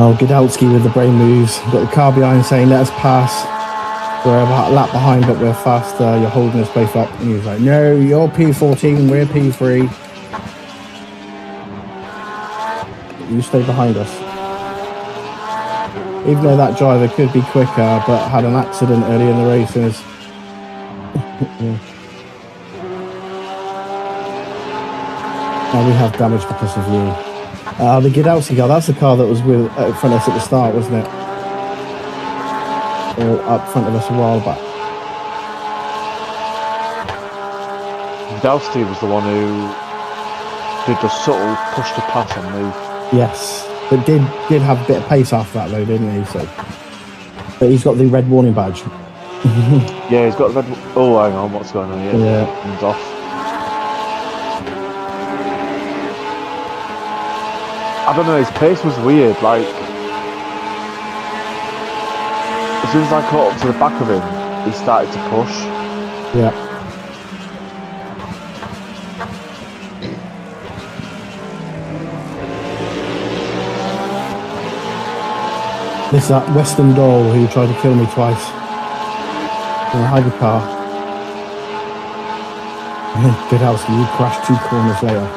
Oh, Godowski with the brain moves. Got the car behind saying, let us pass. We're about a lap behind, but we're faster. You're holding us both up. And he was like, no, you're P14, we're P3. You stay behind us. Even though that driver could be quicker, but had an accident early in the races. Yeah. Now we have damage because of you. The Godowski car, that's the car that was with in front of us at the start, wasn't it? Or up front of us a while back. Godowski was the one who did the subtle push to pass on me. Yes, but did have a bit of pace after that though, didn't he? So, but he's got the red warning badge. Yeah, he's got the red. Oh, hang on, what's going on here? Yeah, he's off. I don't know, his pace was weird, like, as soon as I caught up to the back of him, he started to push. Yeah. This is that Western doll who tried to kill me twice in a hypercar. Godowski, you crashed 2 corners later.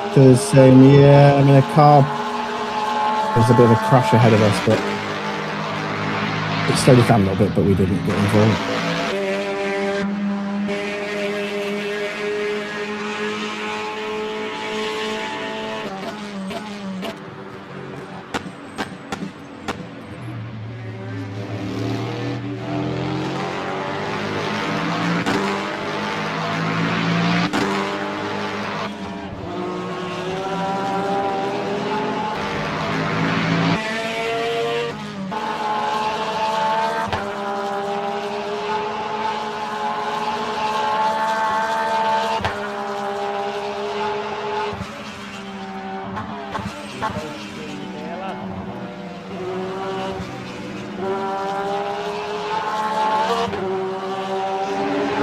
Because yeah, I mean a car. There's a bit of a crash ahead of us, but it slowed us down a little bit, but we didn't get involved.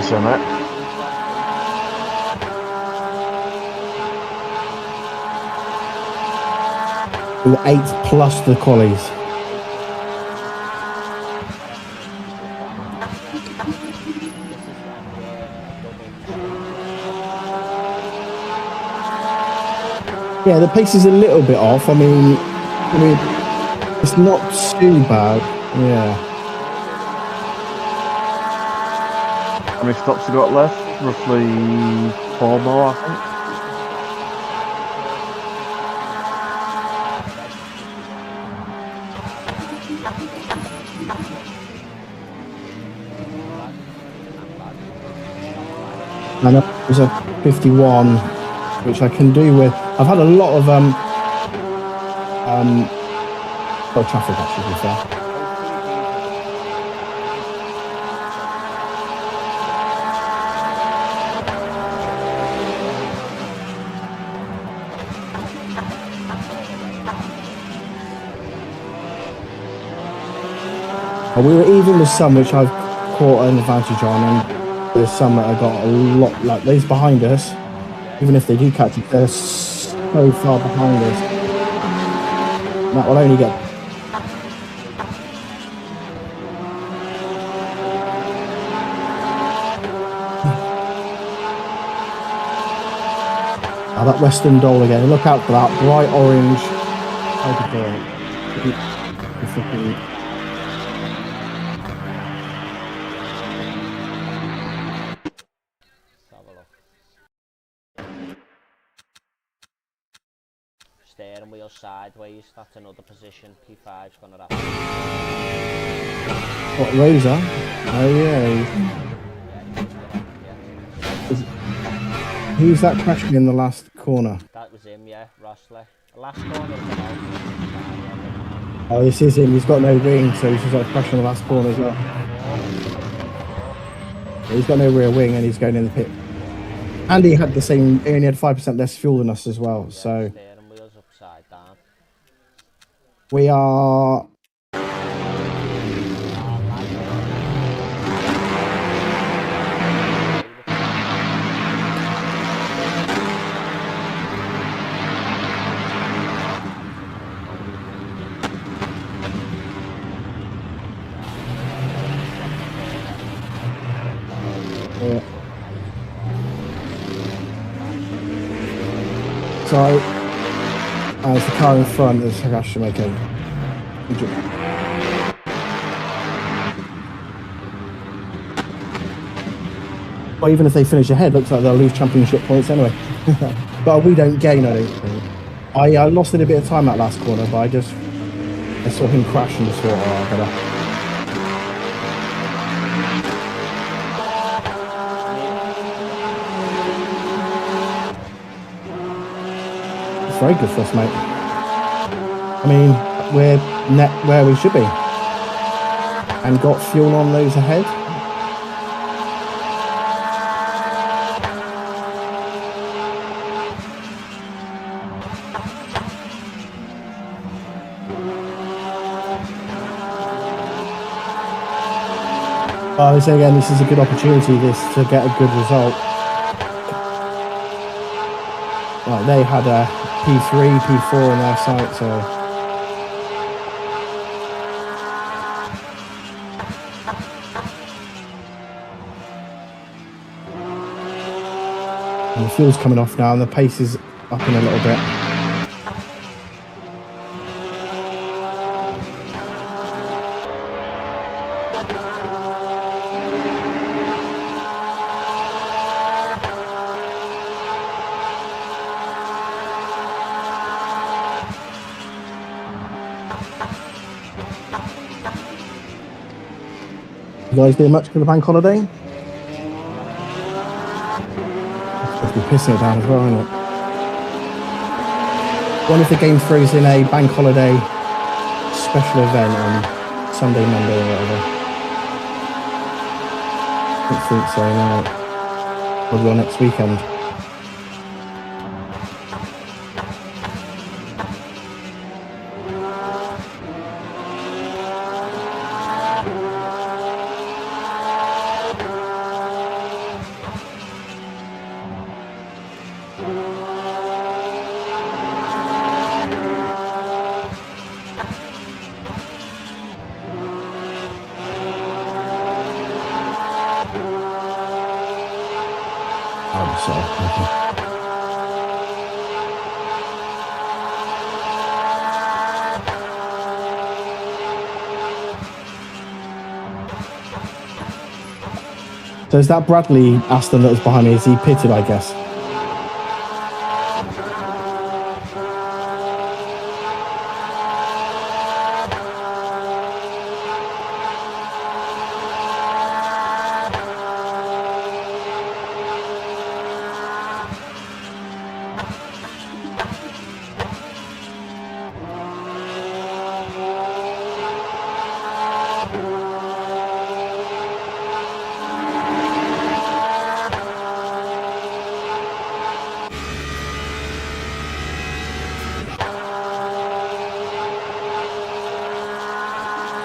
So, mate. We were 8th plus the qualies. Yeah, the pace is a little bit off. I mean, it's not too bad. Yeah. How many stops you got left? Roughly 4 more, I think. And it was a 51, which I can do with. I've had a lot of traffic actually, to be fair. We were even with some which I've caught an advantage on, and there's some that I got a lot, like those behind us, even if they do catch it, they're so far behind us. And that will only get... Oh, that Western Dole again, look out for that bright orange. Steering wheel sideways, that's another position. P5's gonna have. What, Rosa? Oh yeah. Who's that crashing in the last corner? That was him, yeah, Rossley. The last corner was about. Oh, this is him. He's got no wing, so he's just like crashing the last corner as well. Yeah, he's got no rear wing, and he's going in the pit. And he had the same. He only had 5% less fuel than us as well. So Steering wheel's upside down. we are. So, as the car in front is Hagashi making. Well, even if they finish ahead, looks like they'll lose championship points anyway. But we don't gain, I don't think. I lost it a bit of time that last corner, but I saw him crash and just thought, oh, I better. Very good for us, mate. I mean, we're net where we should be, and got fuel on those ahead. I would say again, this is a good opportunity to get a good result. Right, they had a P3, P4 in their sight, so. And the fuel's coming off now, and the pace is up in a little bit. You guys doing much for the bank holiday? Supposed to be pissing it down as well, isn't it? What if the game throws in a bank holiday special event on Sunday, Monday, or whatever? I don't think so, no. Probably on next weekend. I'm sorry. Okay. So is that Bradley Aston that was behind me? Is he pitted, I guess?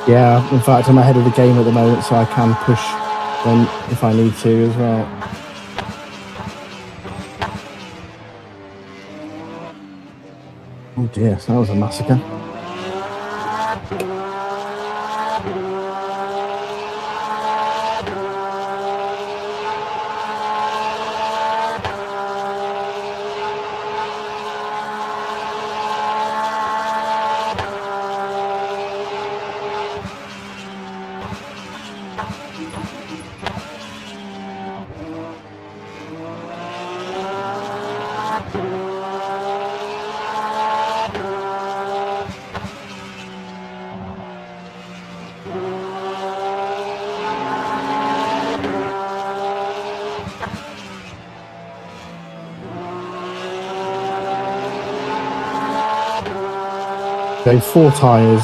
Yeah, in fact, I'm ahead of the game at the moment, so I can push when if I need to as well. Oh dear, that was a massacre. Go 4 tyres,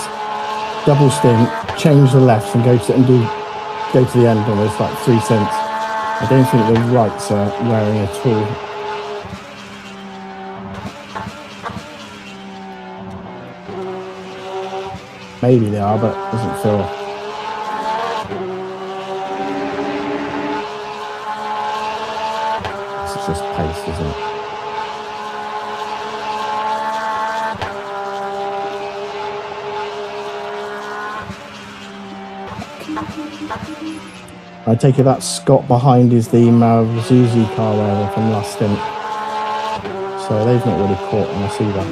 double stint, change the left and go to the end almost like 3 cents. I don't think the rights are wearing at all. Maybe they are, but it doesn't feel. It's just pace, isn't it? I take it that Scott behind is the Mazuzi car wearer from last stint. So they've not really caught on us either.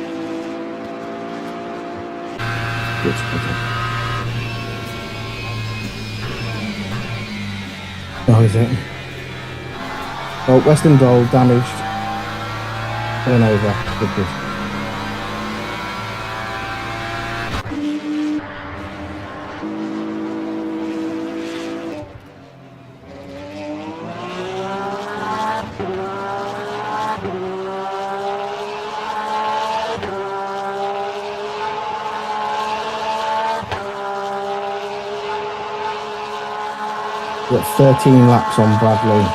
Good, okay. Oh, is it? Well, Western Dole damaged. Turn over. Good. Got 13 laps on Bradley.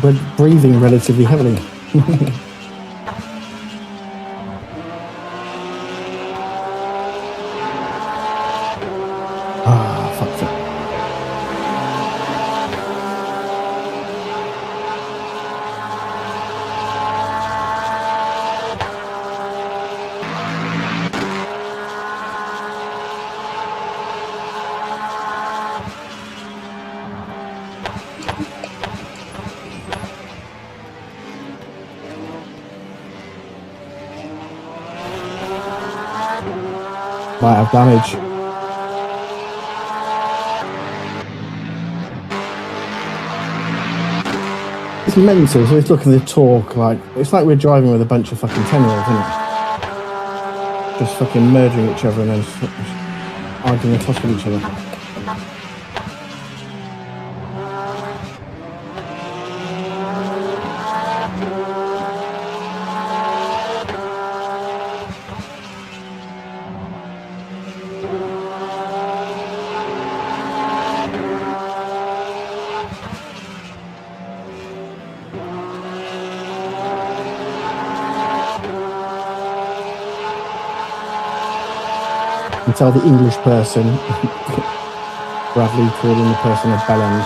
But breathing relatively heavily. Fuck it. Might have damage. It's mental, so it's looking at the talk like it's like we're driving with a bunch of fucking 10-year-olds, isn't it? Just fucking murdering each other and then arguing and tossing each other. You tell the English person, Bradley calling the person a bellend.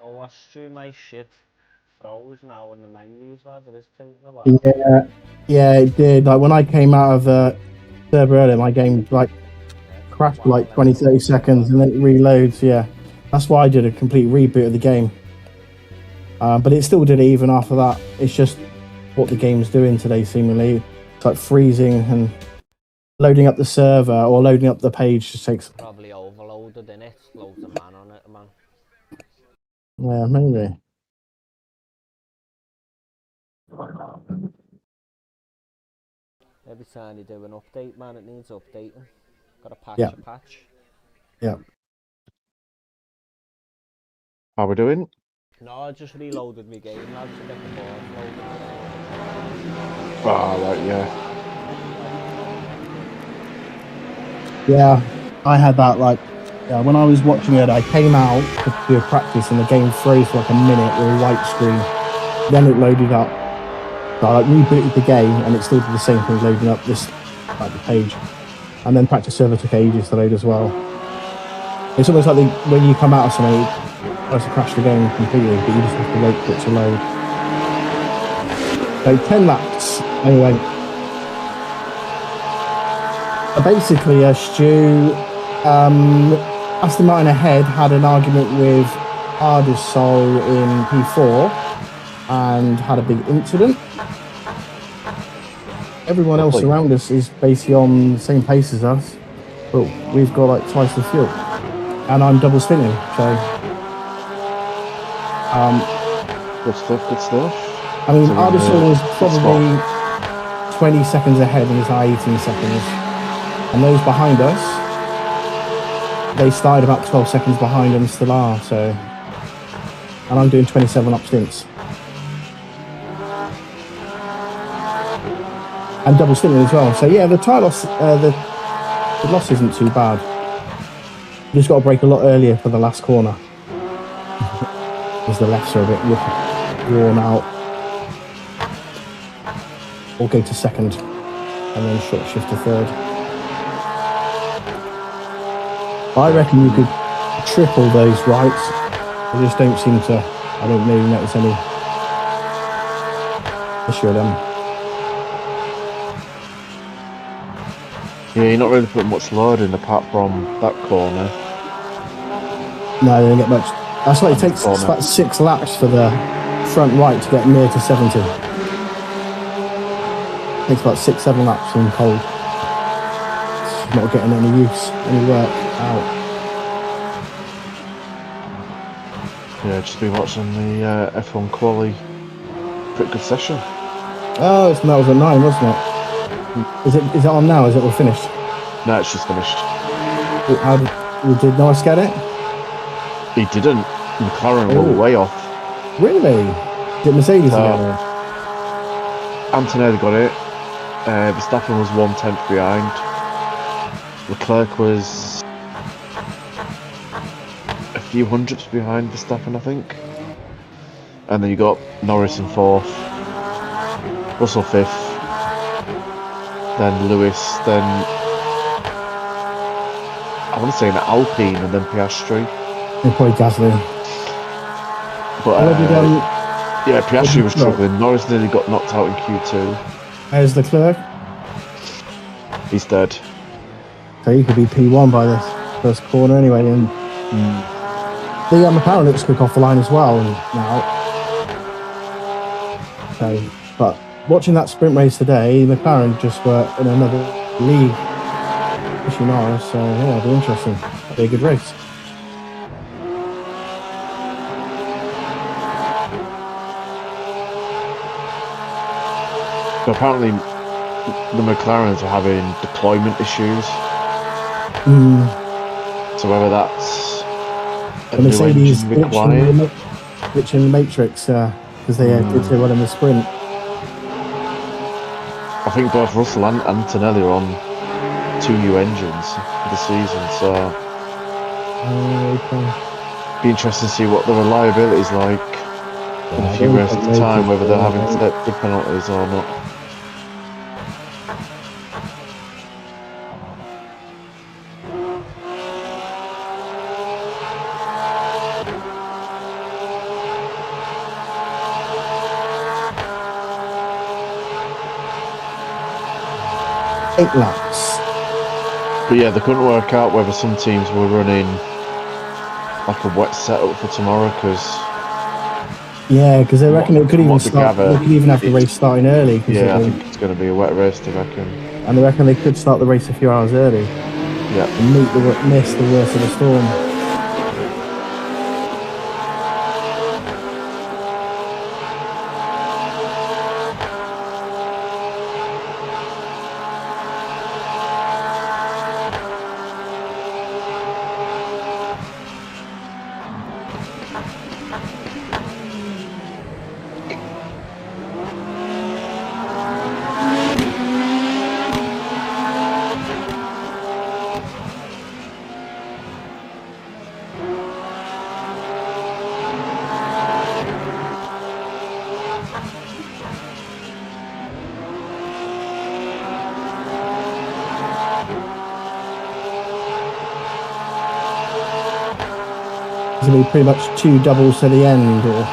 Oh, I stream my shit. Froze now in the menus, lad. It is taking a while. Yeah, it did. Like when I came out of the server earlier, my game like crashed for like 20-30 seconds and then it reloads. Yeah, that's why I did a complete reboot of the game. But it still did it even after that. It's just what the game's doing today, seemingly. It's like freezing and loading up the server or loading up the page just takes. Probably overloaded in it. Loads of man on it, man. Yeah, maybe. Every time you do an update, man, it needs updating. Got to patch Yeah. a patch. Yeah. How we doing? No, I just reloaded my game, lads, to get the board loaded. Ah, right, yeah. Yeah, I had that like when I was watching it, I came out to do a practice and the game froze for like a minute with a white screen. Then it loaded up. So I like rebooted the game and it still did the same thing, loading up this like the page. And then practice server took ages to load as well. It's almost like when you come out of something, it tries to crash the game completely, but you just have to wait for it to load. So 10 laps anyway. Basically, Stu, Aston Martin ahead had an argument with Ardisol in P4 and had a big incident. Everyone else around us is basically on the same pace as us, but we've got like twice the fuel. And I'm double spinning, so... Good stuff, good stuff. I mean, Ardisol was probably 20 seconds ahead and is now 18 seconds. And those behind us, they started about 12 seconds behind and still are, so... And I'm doing 27 up stints. And double stinting as well. So yeah, the tyre loss, the loss isn't too bad. You just got to brake a lot earlier for the last corner. Because the lefts are a bit worn out. or go to second, and then short shift to third. I reckon you could triple those rights. They just don't seem to. I don't really notice any issue with them. Yeah, you're not really putting much load in apart from that corner. No, they don't get much. That's why it takes about 6 laps for the front right to get near to 70. It takes about 6-7 laps in cold. It's not getting any use, any work out. Yeah, just been watching the F1 quali. Pretty good session. Oh, that was at 9, wasn't it? Is it on now? Is it all finished? No, it's just finished. Did Norris get it? He didn't. McLaren were way off. Really? Did Mercedes get it? Antonelli got it. Verstappen was 1/10 behind. Leclerc was a few hundredths behind Verstappen, I think. And then you got Norris in 4th, Russell 5th, then Lewis, then I want to say an Alpine, and then Piastri. And probably Gasly. But yeah, Piastri was struggling. Norris nearly got knocked out in Q2. How's Leclerc? He's dead. So he could be P1 by the first corner anyway. And the McLaren looks quick off the line as well now. So, but watching that sprint race today, McLaren just were in another league. Pushing Norris, so yeah, it'll be interesting. It'll be a good race. So apparently the McLarens are having deployment issues. So whether that's a new engine required. Glitch in the Matrix, because they did so well in the sprint. I think both Russell and Antonelli are on 2 new engines for the season, so be interesting to see what the reliability is like in a few races at a time, whether they're having to take big penalties or not. 8 laps. But yeah, they couldn't work out whether some teams were running like a wet setup for tomorrow, because they reckon it could even start. They could even have the race starting early. Yeah, I think it's going to be a wet race, they reckon. And they reckon they could start the race a few hours early. Yeah. And miss the worst of the storm. It's going to be pretty much 2 doubles to the end, or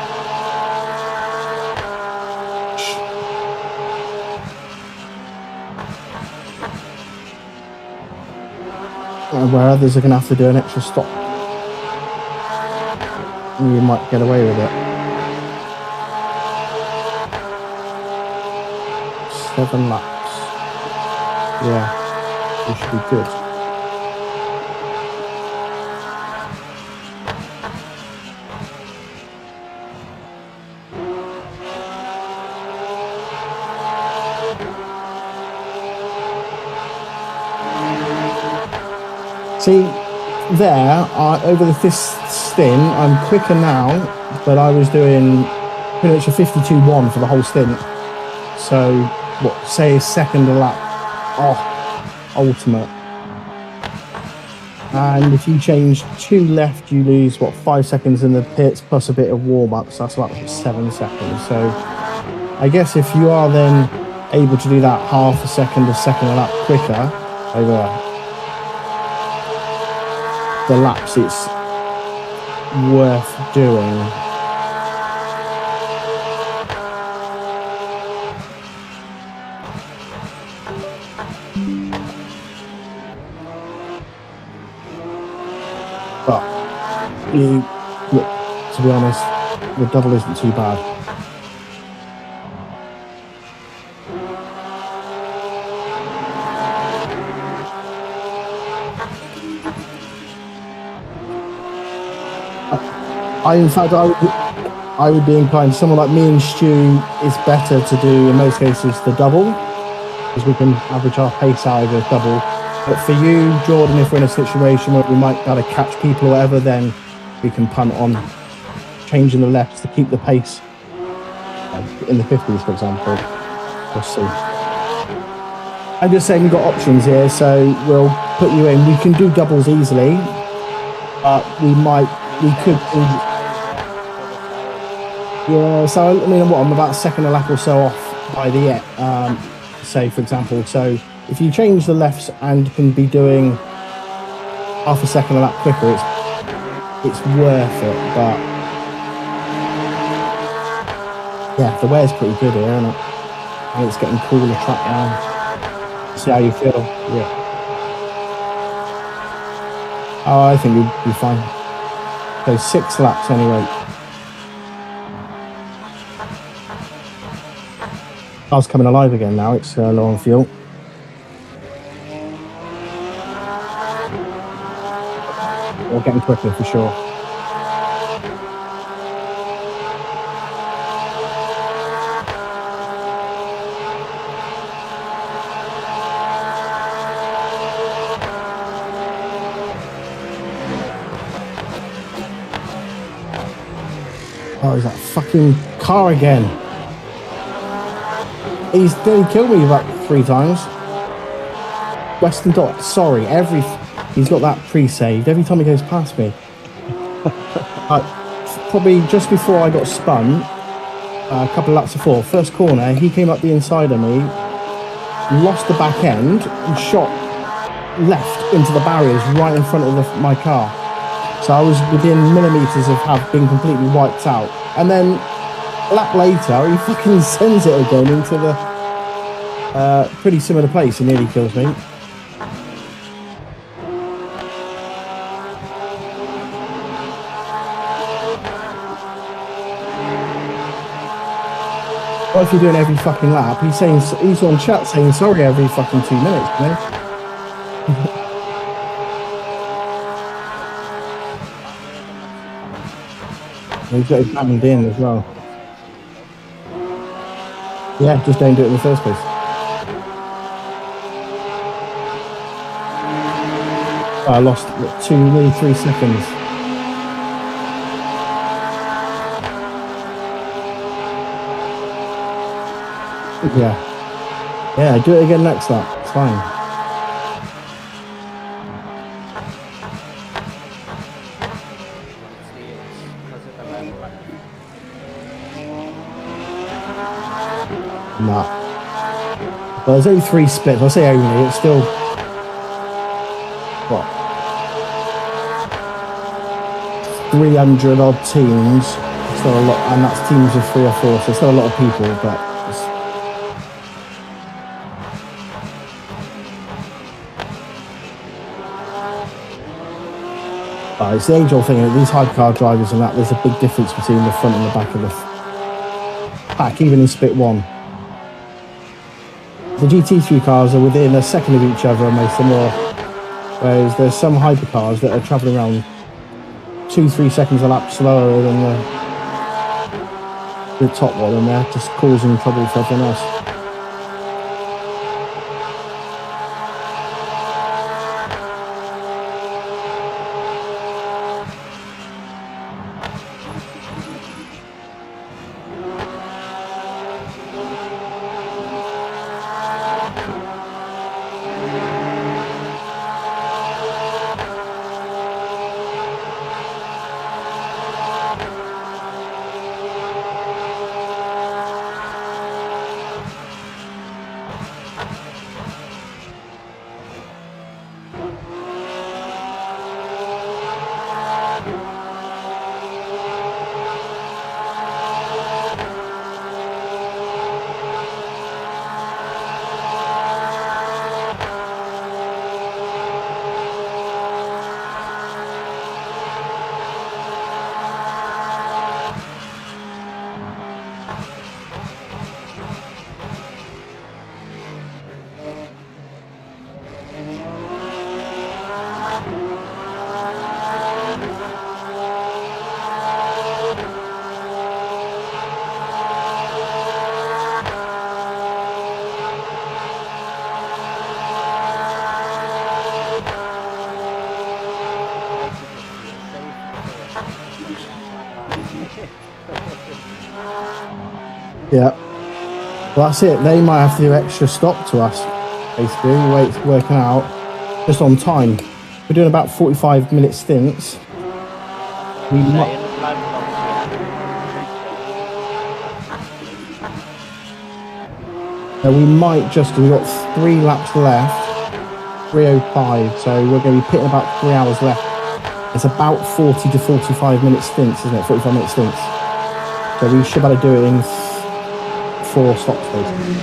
where others are going to have to do an extra stop. And you might get away with it. 7 laps. Yeah, it should be good. See, there, over this stint, I'm quicker now, but I was doing pretty much a 52.1 for the whole stint. So, say a second a lap off ultimate. And if you change 2 left, you lose, 5 seconds in the pits, plus a bit of warm-up, so that's about 7 seconds. So, I guess if you are then able to do that half a second a lap quicker over the laps, it's worth doing. But look, to be honest, the double isn't too bad. I would be inclined, someone like me and Stu, it's better to do, in most cases, the double, because we can average our pace out over double. But for you, Jordan, if we're in a situation where we might be able to catch people or whatever, then we can punt on changing the lefts to keep the pace in the 50s, for example. We'll see. I'm just saying we've got options here, so we'll put you in. We can do doubles easily, but we could do... Yeah, so I mean, I'm about a second a lap or so off by the say, for example. So if you change the lefts and can be doing half a second a lap quicker, it's worth it. But yeah, the wear's pretty good here, isn't it? And it's getting cooler track now. See how you feel. Yeah. Oh, I think you'll be fine. So 6 laps anyway. Car's coming alive again now, it's low on fuel. We're getting quicker for sure. Oh, is that fucking car again? He's nearly killed me about 3 times. Western Dot, sorry, he's got that pre-saved every time he goes past me. Probably just before I got spun, a couple of laps before, first corner, he came up the inside of me, lost the back end, and shot left into the barriers right in front of my car. So I was within millimetres of being completely wiped out. And then a lap later, he fucking sends it again into the pretty similar place and nearly kills me. What if you're doing every fucking lap? He's on chat saying sorry every fucking 2 minutes, you know? He's got his band in as well. Yeah, just don't do it in the first place. I lost nearly 3 seconds. Yeah, do it again next lap. It's fine. Nah. Well, there's only 3 splits. I say only. It's still what? 300 odd teams. It's still a lot, and that's teams of 3 or 4. So it's still a lot of people, but. It's the age-old thing. These hypercar drivers and that, there's a big difference between the front and the back of the pack, even in split 1. The GT3 cars are within a second of each other, and most of them are, whereas there's some hypercars that are travelling around 2-3 seconds a lap slower than the top one, and they're just causing trouble for everyone else. Yeah. Well, that's it. They might have to do extra stop to us, basically. Working out just on time. We're doing about 45-minute stints. We might, just, because we've got 3 laps left, 3:05, so we're going to be pitting about 3 hours left. It's about 40 to 45-minute stints, isn't it? 45-minute stints. So we should be able to do it in 4 stops, basically.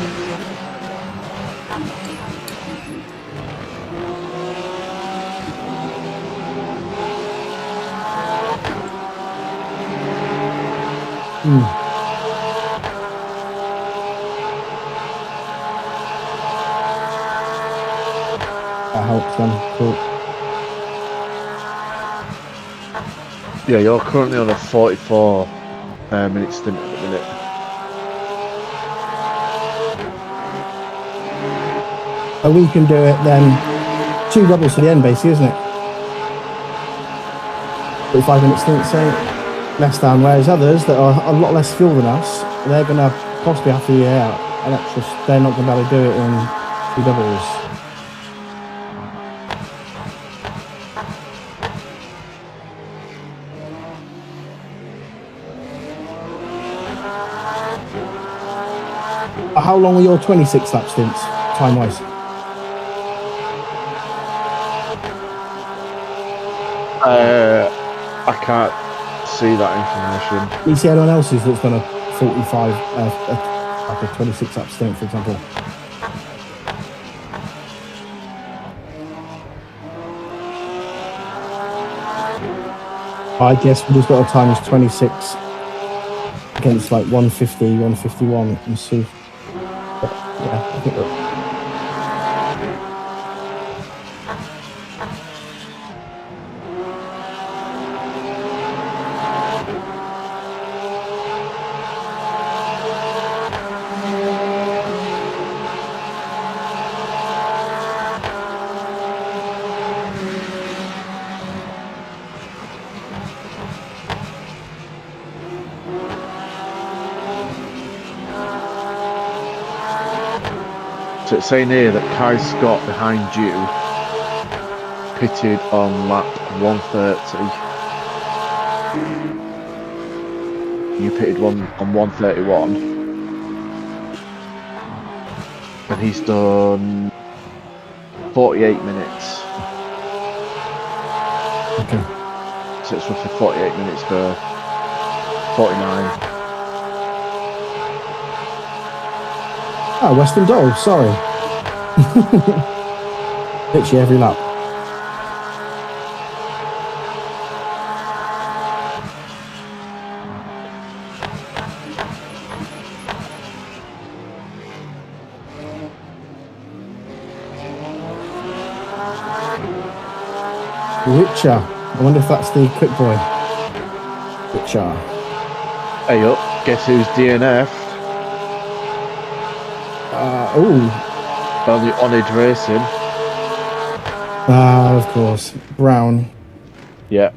That helps them. Cool. Yeah, you're currently on a 44-minute stint at the minute. And we can do it then 2 doubles to the end, basically, isn't it? 45-minute stint, say less than. Whereas others that are a lot less fuel than us, they're going to possibly have to an extra. They're not going to be able to do it in 2 doubles. How long were your 26 lap stints, time-wise? I can't see that information. You see anyone else's that's done a 45, like a 26 lap stint, for example? I guess we just got to times 26 against like 150, 151 and see. But, yeah, I think that. So it's saying here that Kai Scott behind you pitted on lap 130. You pitted on 131. And he's done 48 minutes. Okay. So it's roughly 48 minutes for 49. Oh, Western Dole, sorry. Literally every lap. Richer. I wonder if that's the quick boy. Richer. Hey up, guess who's DNF? Well, the Honoured Racing. Ah, of course. Brown. Yeah.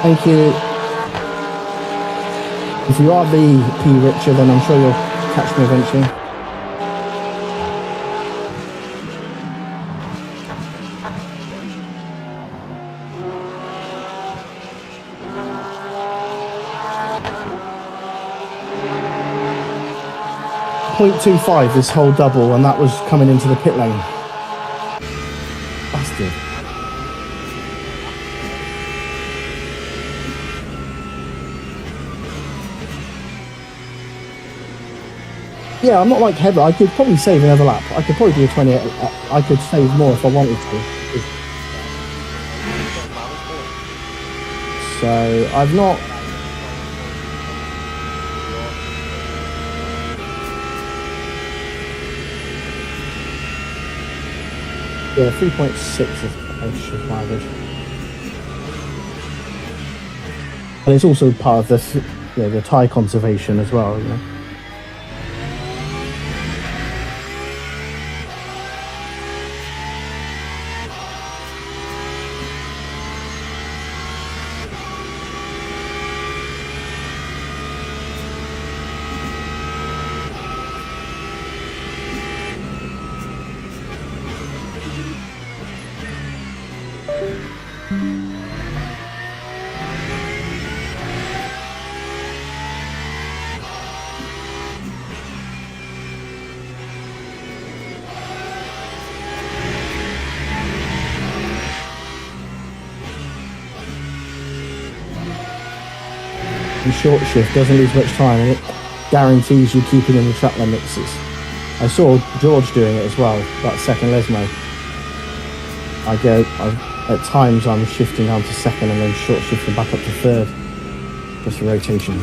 Thank you. If you are the P. Richer, then I'm sure you'll catch me eventually. .25 this whole double, and that was coming into the pit lane. Bastard. Yeah, I'm not like Heather. I could probably save another lap. I could probably do a 28. I could save more if I wanted to. So I've not. Yeah, 3.6 is my average. And it's also part of the tyre conservation as well, you know. And short shift doesn't lose much time, and it guarantees you keeping in the track limits. I saw George doing it as well, that second Lesmo. At times I'm shifting down to second and then short shifting back up to third, just a rotation.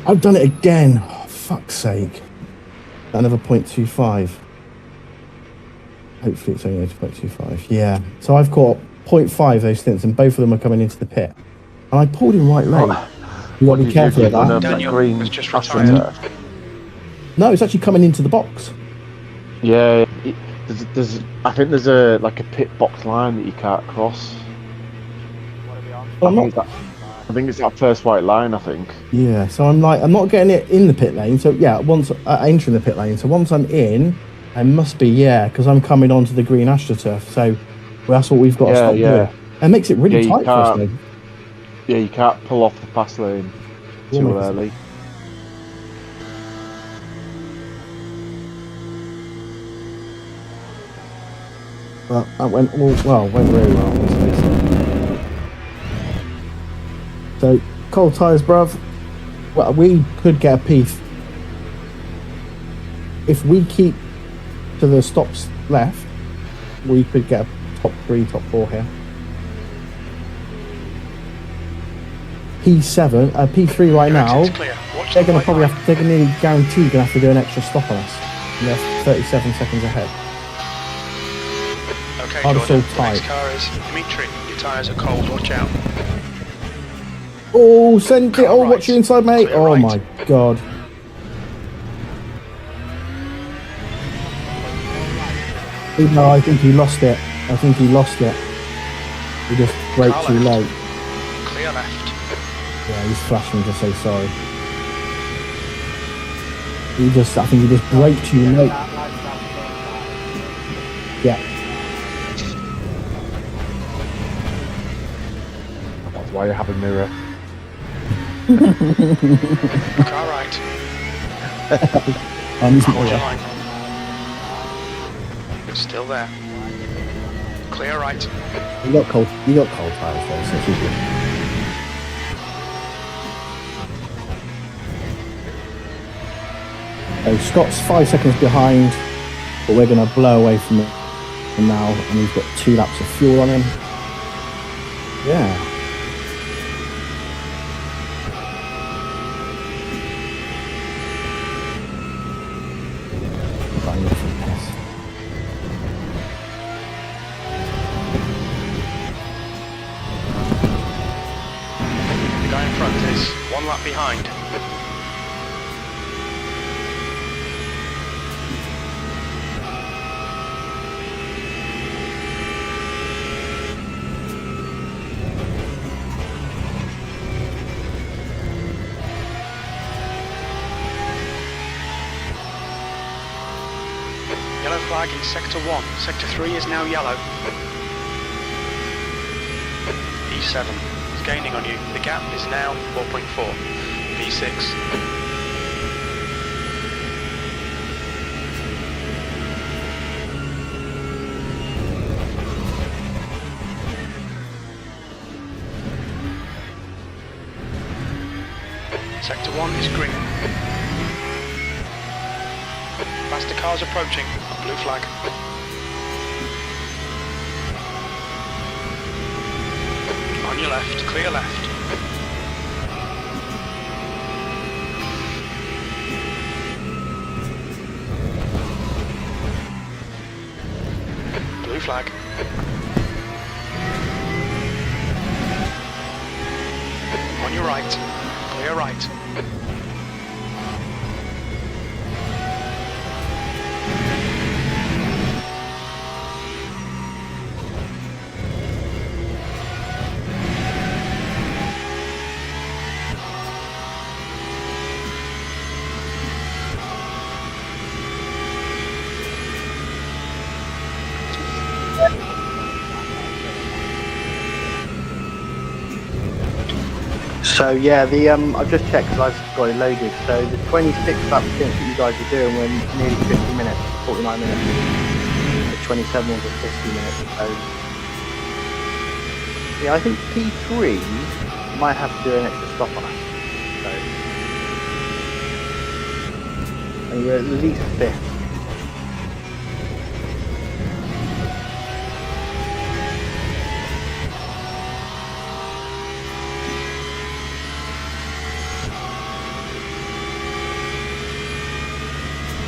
I've done it again. Oh, fuck's sake. Another 0.25. Hopefully it's only 0.25. Yeah. So I've caught 0.5 those stints, and both of them are coming into the pit. And I pulled in right late. You got to be careful of that. Daniel green was just Aston retired. No, it's actually coming into the box. Yeah, I think there's a pit box line that you can't cross. Well, I think it's that first white line, I think. Yeah, so I'm not getting it in the pit lane. So yeah, once entering the pit lane. So once I'm in, I must be, because I'm coming onto the green AstroTurf. So that's what we've got to stop doing. It makes it really tight for us, though. Yeah, you can't pull off the pass lane too early. Well, that went really well. So, cold tyres, bruv. Well, we could get a P3. If we keep to the stops left, we could get a top 3, top 4 here. P7, P3 right now, they're going to probably they're going to guarantee going to have to do an extra stop on us. And they're 37 seconds ahead. Okay, I'm Jordan, so the tight. next car is Dimitri. Your tyres are cold, watch out. Oh, send it. Oh, Right. watch you inside, mate. Clear Oh, right. my God. No, I think he lost it. He just broke Car too left. late. Clear left. Yeah, he's flashing to say sorry. I think he just broke too late. Yeah. That's why you have a mirror. Car right. He's not Hold your there. line. Still there. Clear right. You got cold tires there, so it's good. So Scott's 5 seconds behind, but we're going to blow away from it now, and he's got 2 laps of fuel on him. Yeah. The guy in front is 1 lap behind. Yellow flag in sector 1. Sector 3 is now yellow. P7 is gaining on you. The gap is now 4.4. P6. Sector 1 is green. Faster cars approaching. Blue flag. On your left, clear left. Blue flag. On your right, clear right. So yeah, the I've just checked because I've got it loaded. So the 26 lap stint that you guys are doing were nearly 50 minutes, 49 minutes. The 27 was 50 minutes. So yeah, I think P3 might have to do an extra stop on us. So and we're at least 5th.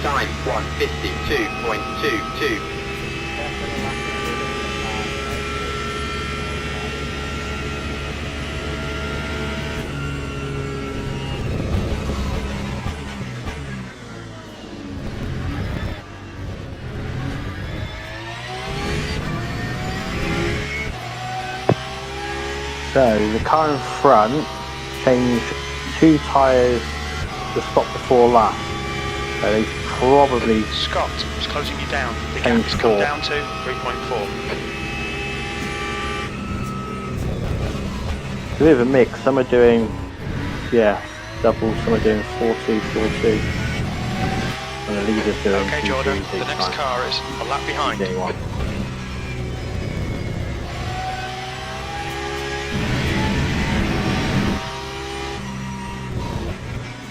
Time 1:52.22. So the car in front changed 2 tyres to stop before last. So they probably... Scott is closing you down. The gap has come down to 3.4. It's a bit of a mix. Some are doing, double. Some are doing 4-2, 4-2. And the leader's doing... Okay, Jordan, the next car is a lap behind. Day 1.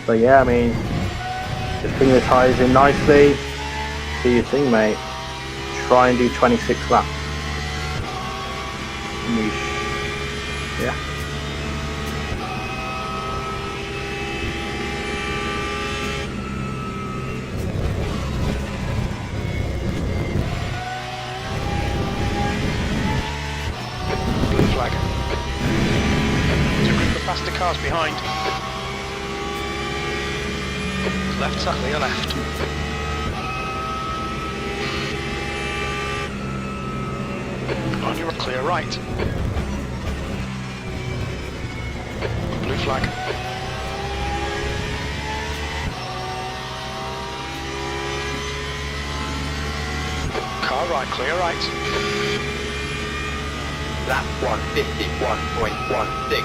So yeah, I mean, just bring the tyres in nicely. Do your thing, mate. Try and do 26 laps. Yeah. Blue flag. To group the faster cars behind. Left, clear left. On your clear right. Blue flag. Car right, clear right. Lap 1:51.16.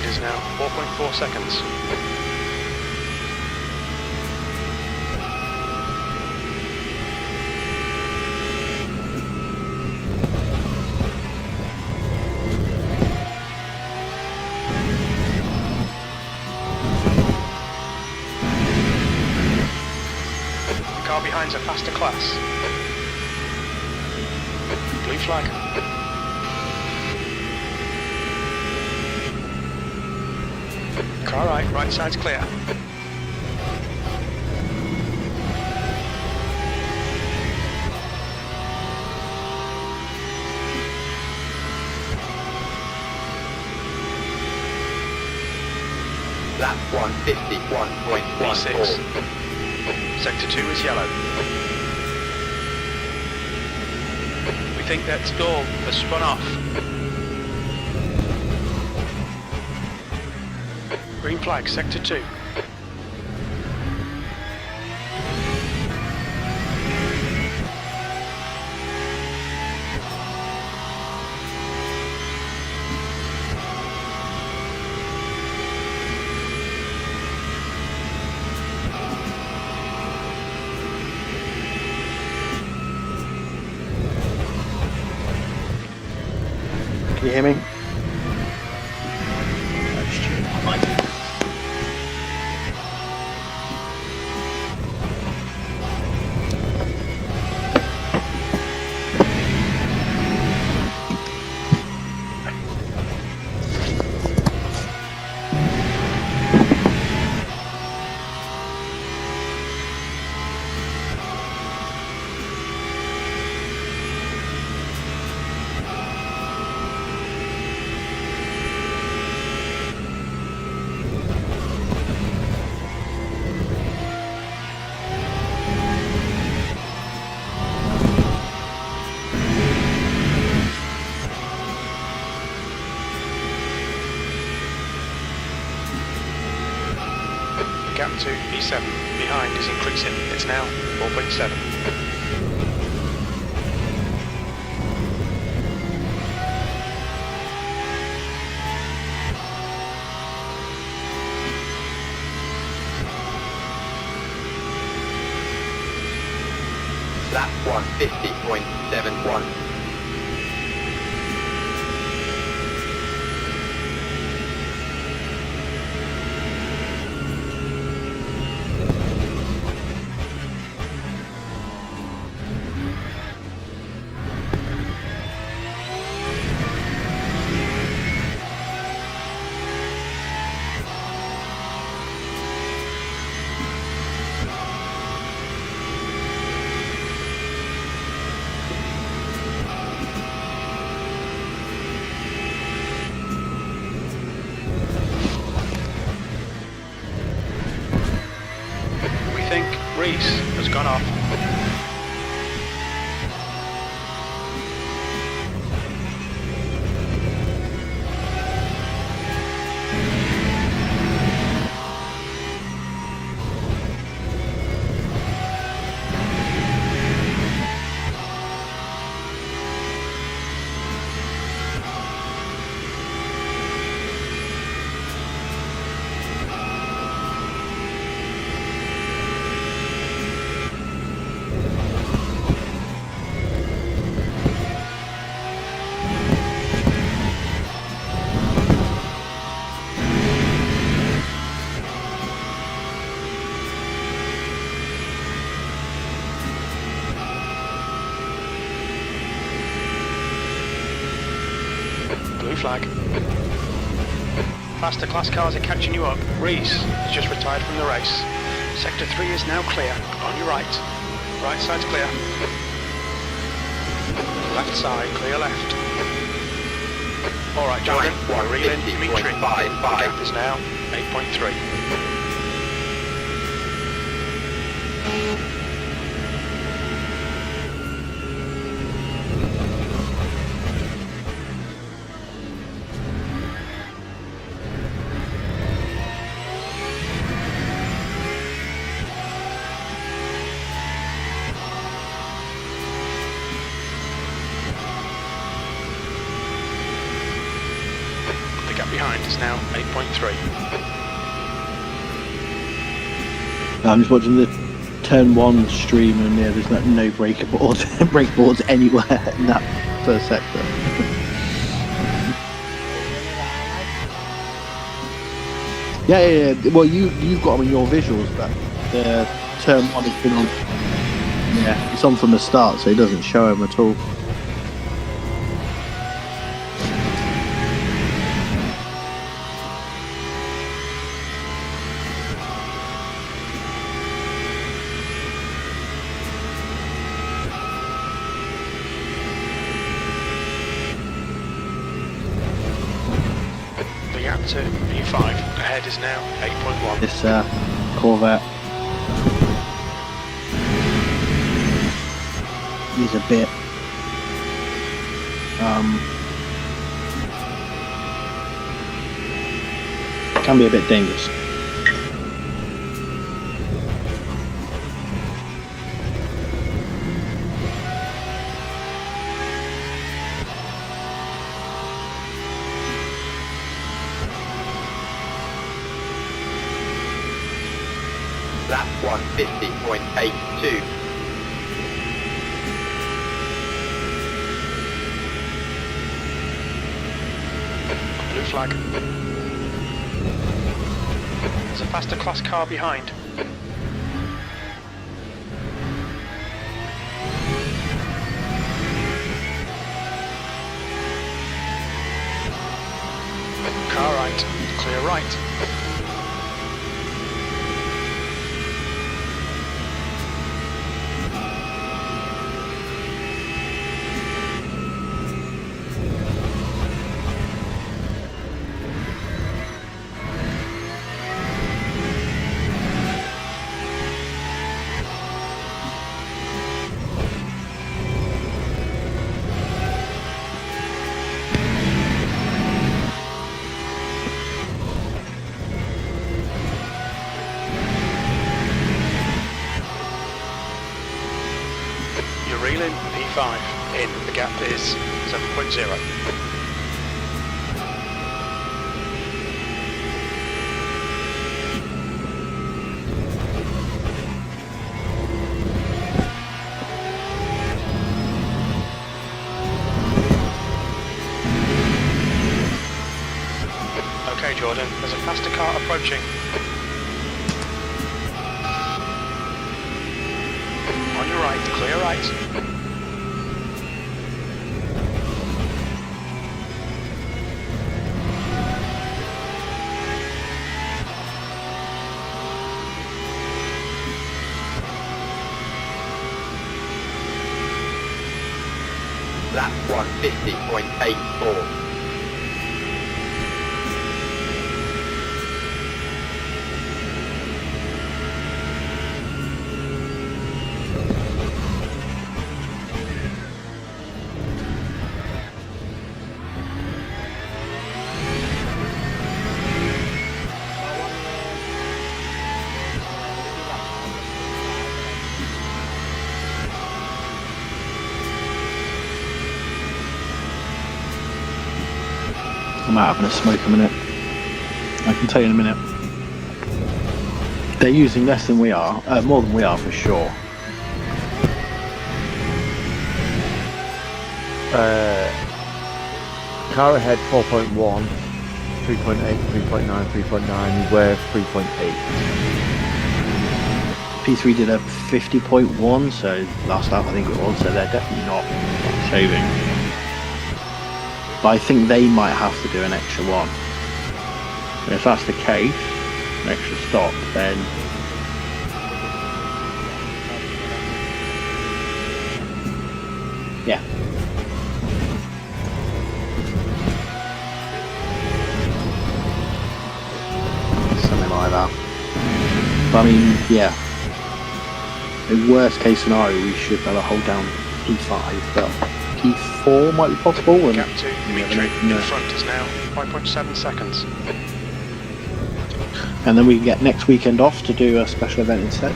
Is now 4.4 seconds. behind's a faster class. Blue flag. Car right side's clear. Lap 151.14. V6. Sector 2 is yellow. We think that stall has spun off. Green flag, sector 2. Can you hear me? Gap to V7 behind is increasing. It's now 4.7. Lap 150.71. We think Reese has gone off. Blue flag. Faster class cars are catching you up. Reese has just retired from the race. Sector 3 is now clear. On your right. Right side's clear. Left side, clear left. Alright, Jordan, we're reeling Dimitri. The gap is now 8.3. The gap behind is now 8.3. I'm just watching the turn 1 stream, and yeah, there's no brake boards anywhere in that first sector. Yeah. Well, you've got them in your visuals, but the turn 1 has been on. It's on from the start, so he doesn't show him at all. The gap to P5 ahead is now 8.1. This Corvette. He's a bit can be a bit dangerous. Lap 150.82. Blue flag. There's a faster class car behind. Car right, clear right. You're reeling P5 in, the gap is 7.0. Okay, Jordan, there's a faster car approaching. On your right, clear right. Lap 150.84. I'm out having a smoke a minute. I can tell you in a minute. They're using less than we are, more than we are for sure. Car ahead 4.1, 3.8, 3.9, 3.9, we're 3.8. P3 did a 50.1, so last lap I think it was, so they're definitely not shaving. But I think they might have to do an extra one. And if that's the case, an extra stop, then yeah. Something like that. But I mean, yeah. In worst case scenario, we should be able to hold down P5, but P4 might be possible. And Gap to Dimitri in front is now 5.7 seconds. And then we can get next weekend off to do a special event instead.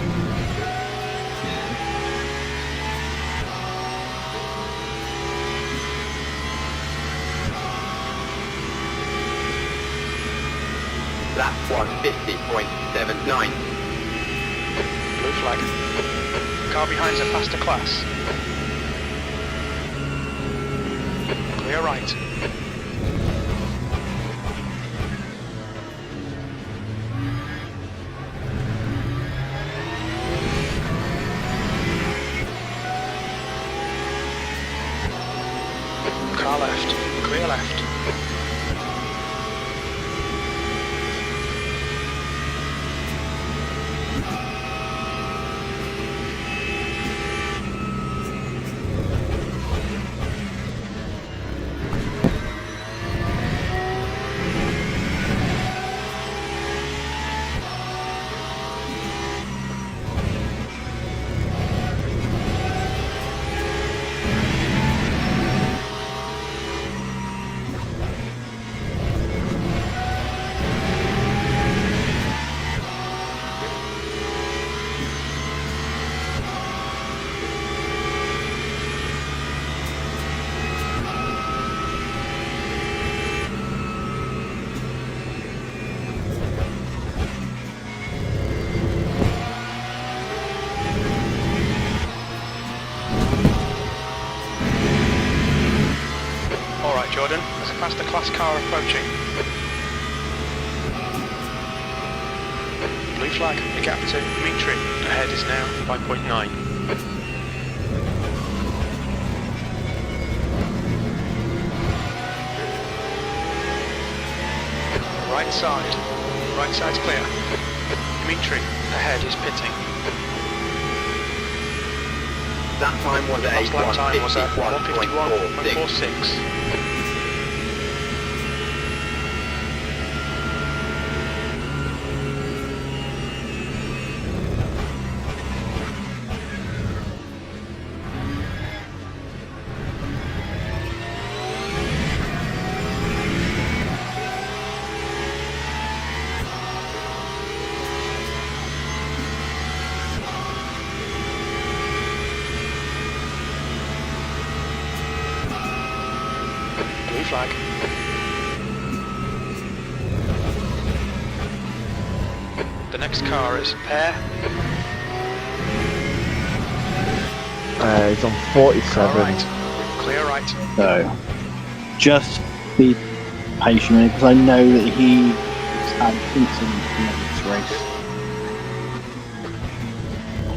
Lap 150.79. Blue flag. Car behind's a faster class. Clear right. left, clear left. Alright Jordan, there's a faster class car approaching. Blue flag, the gap to Dimitri, ahead is now 5.9. Right side's clear. Dimitri, ahead is pitting. That time was a Last lap time was at 1:51.46. 1:51.46. Blue flag. The next car is pair. He's on Car 47. right. Clear right. So just be patient because I know that he had incidents in this race.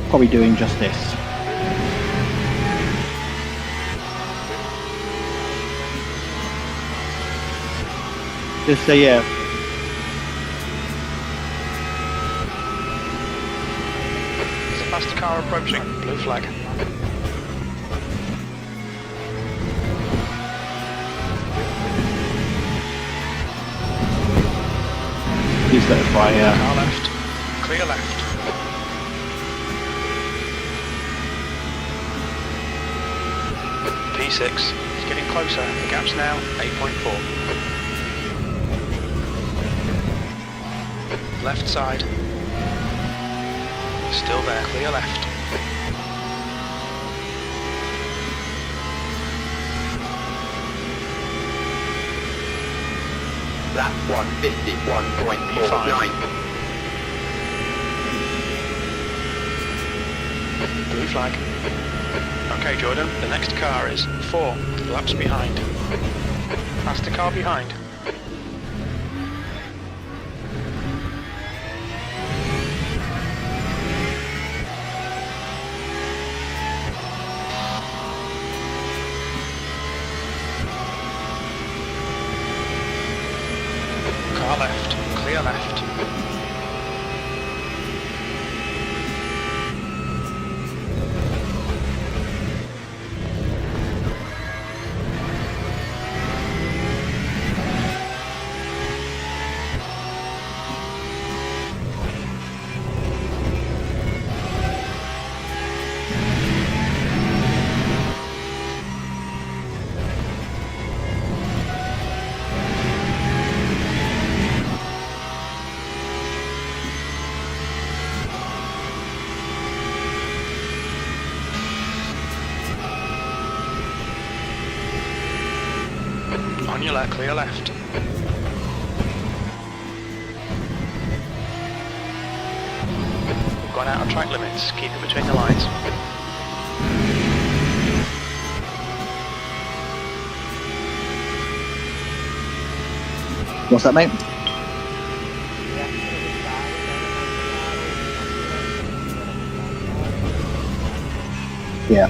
Probably doing just this. Just say yeah. There's a faster car approaching. Blue flag. He's got to try here. Car left. Clear left. P6 is getting closer. The gap's now 8.4. Left side. Still there. Clear left. Lap 1:51.49. Blue flag. Okay, Jordan, the next car is 4 laps behind. Faster car behind. Car left, clear left. On your left, clear left. We've gone out of track limits, keep it between the lines. What's that, mate? Yeah.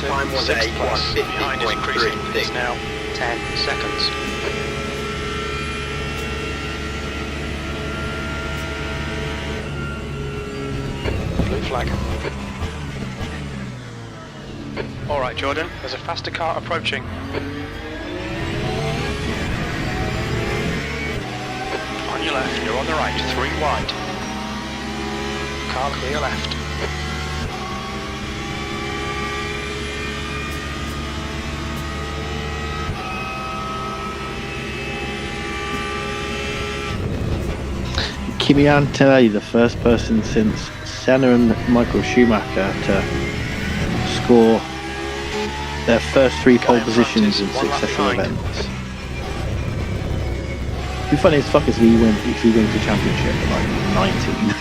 to time was 6th place. Behind is increasing. It's 150.36. now 10 seconds. Blue flag. Alright Jordan, there's a faster car approaching. On your left, you're on the right, 3 wide. Car clear left. Kimi Antonelli, the first person since Senna and Michael Schumacher to score their first 3 pole Guy in front positions is in 1 lap successive behind. events. It'd be funny as fuck if he wins the championship at like 19.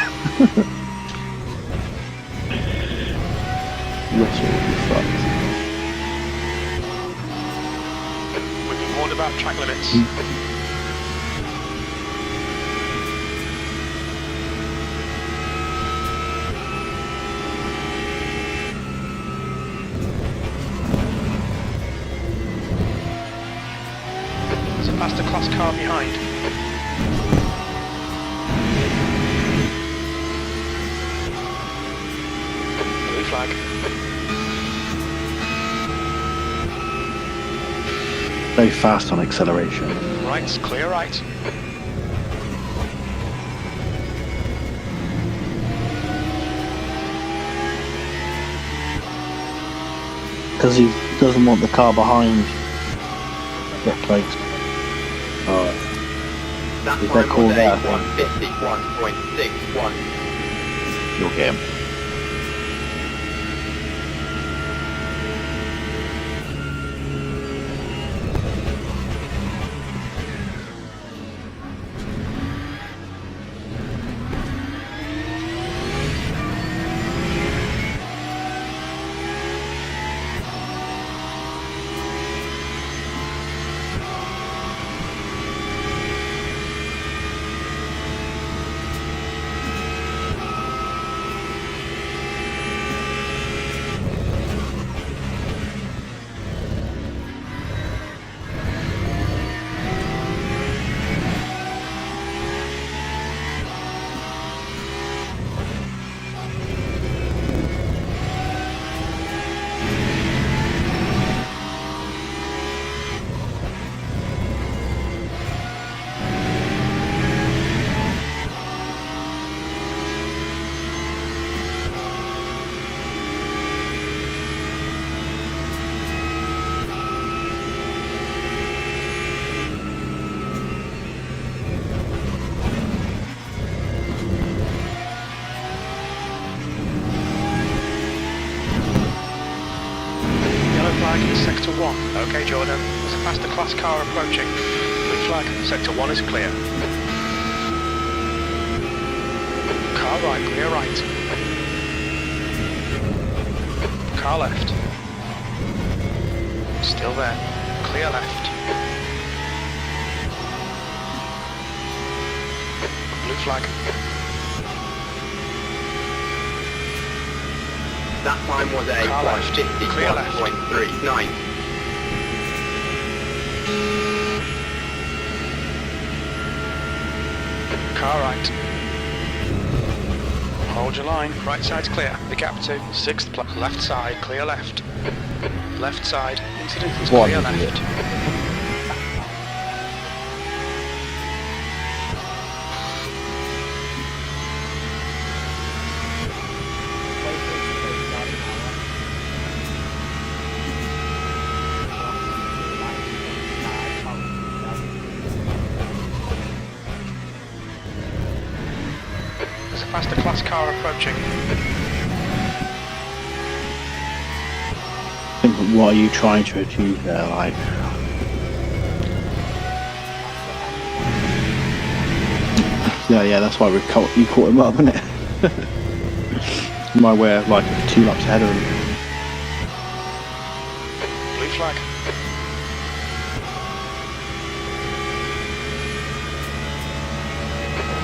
Russell would be fucked. We've been warned about track limits. There's a faster class car behind. Blue flag. Very fast on acceleration. Right's clear right. Because he doesn't want the car behind to get close. That Is that time called was that? 151.61. Your game. Sector 1. Okay, Jordan. There's a faster class car approaching. Blue flag. Sector 1 is clear. Car right, clear right. Car left. Still there. Clear left. Blue flag. That time was a Car left. Clear left. 151.39. Car right. Hold your line. Right side's clear. The gap to 6th place. Left side, clear left. Left side. Incident is What clear an idiot. left. There's a faster class car approaching. What are you trying to achieve there? Like, yeah, that's why you caught him up, isn't it? My way of like 2 laps ahead of him. Blue flag.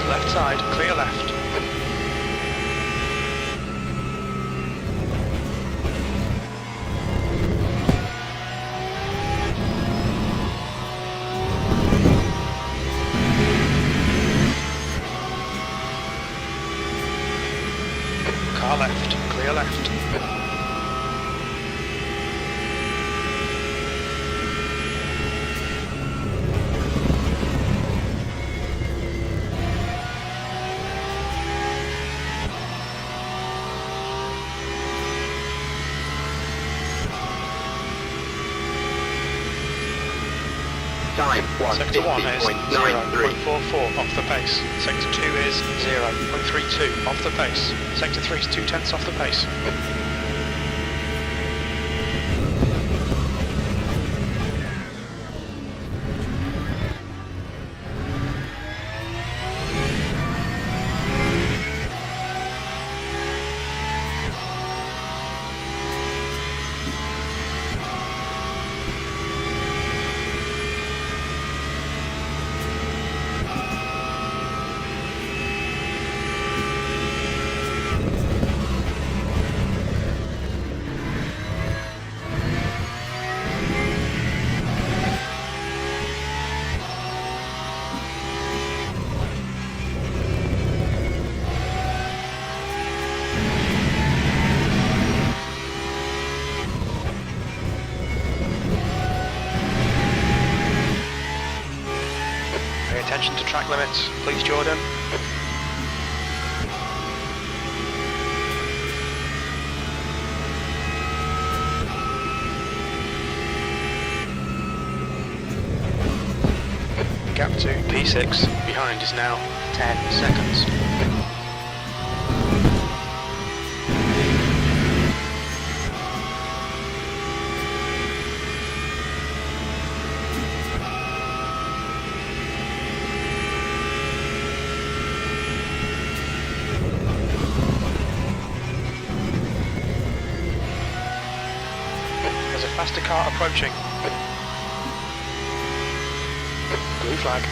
Left side, clear left. Time Sector 1 is 150.93. 0.44 off the pace. Sector 2 is 0.32 off the pace. Sector 3 is 0.2 off the pace. Pay attention to track limits, please, Jordan. Gap to P6 behind is now 10 seconds. There's a faster car approaching. Blue flag.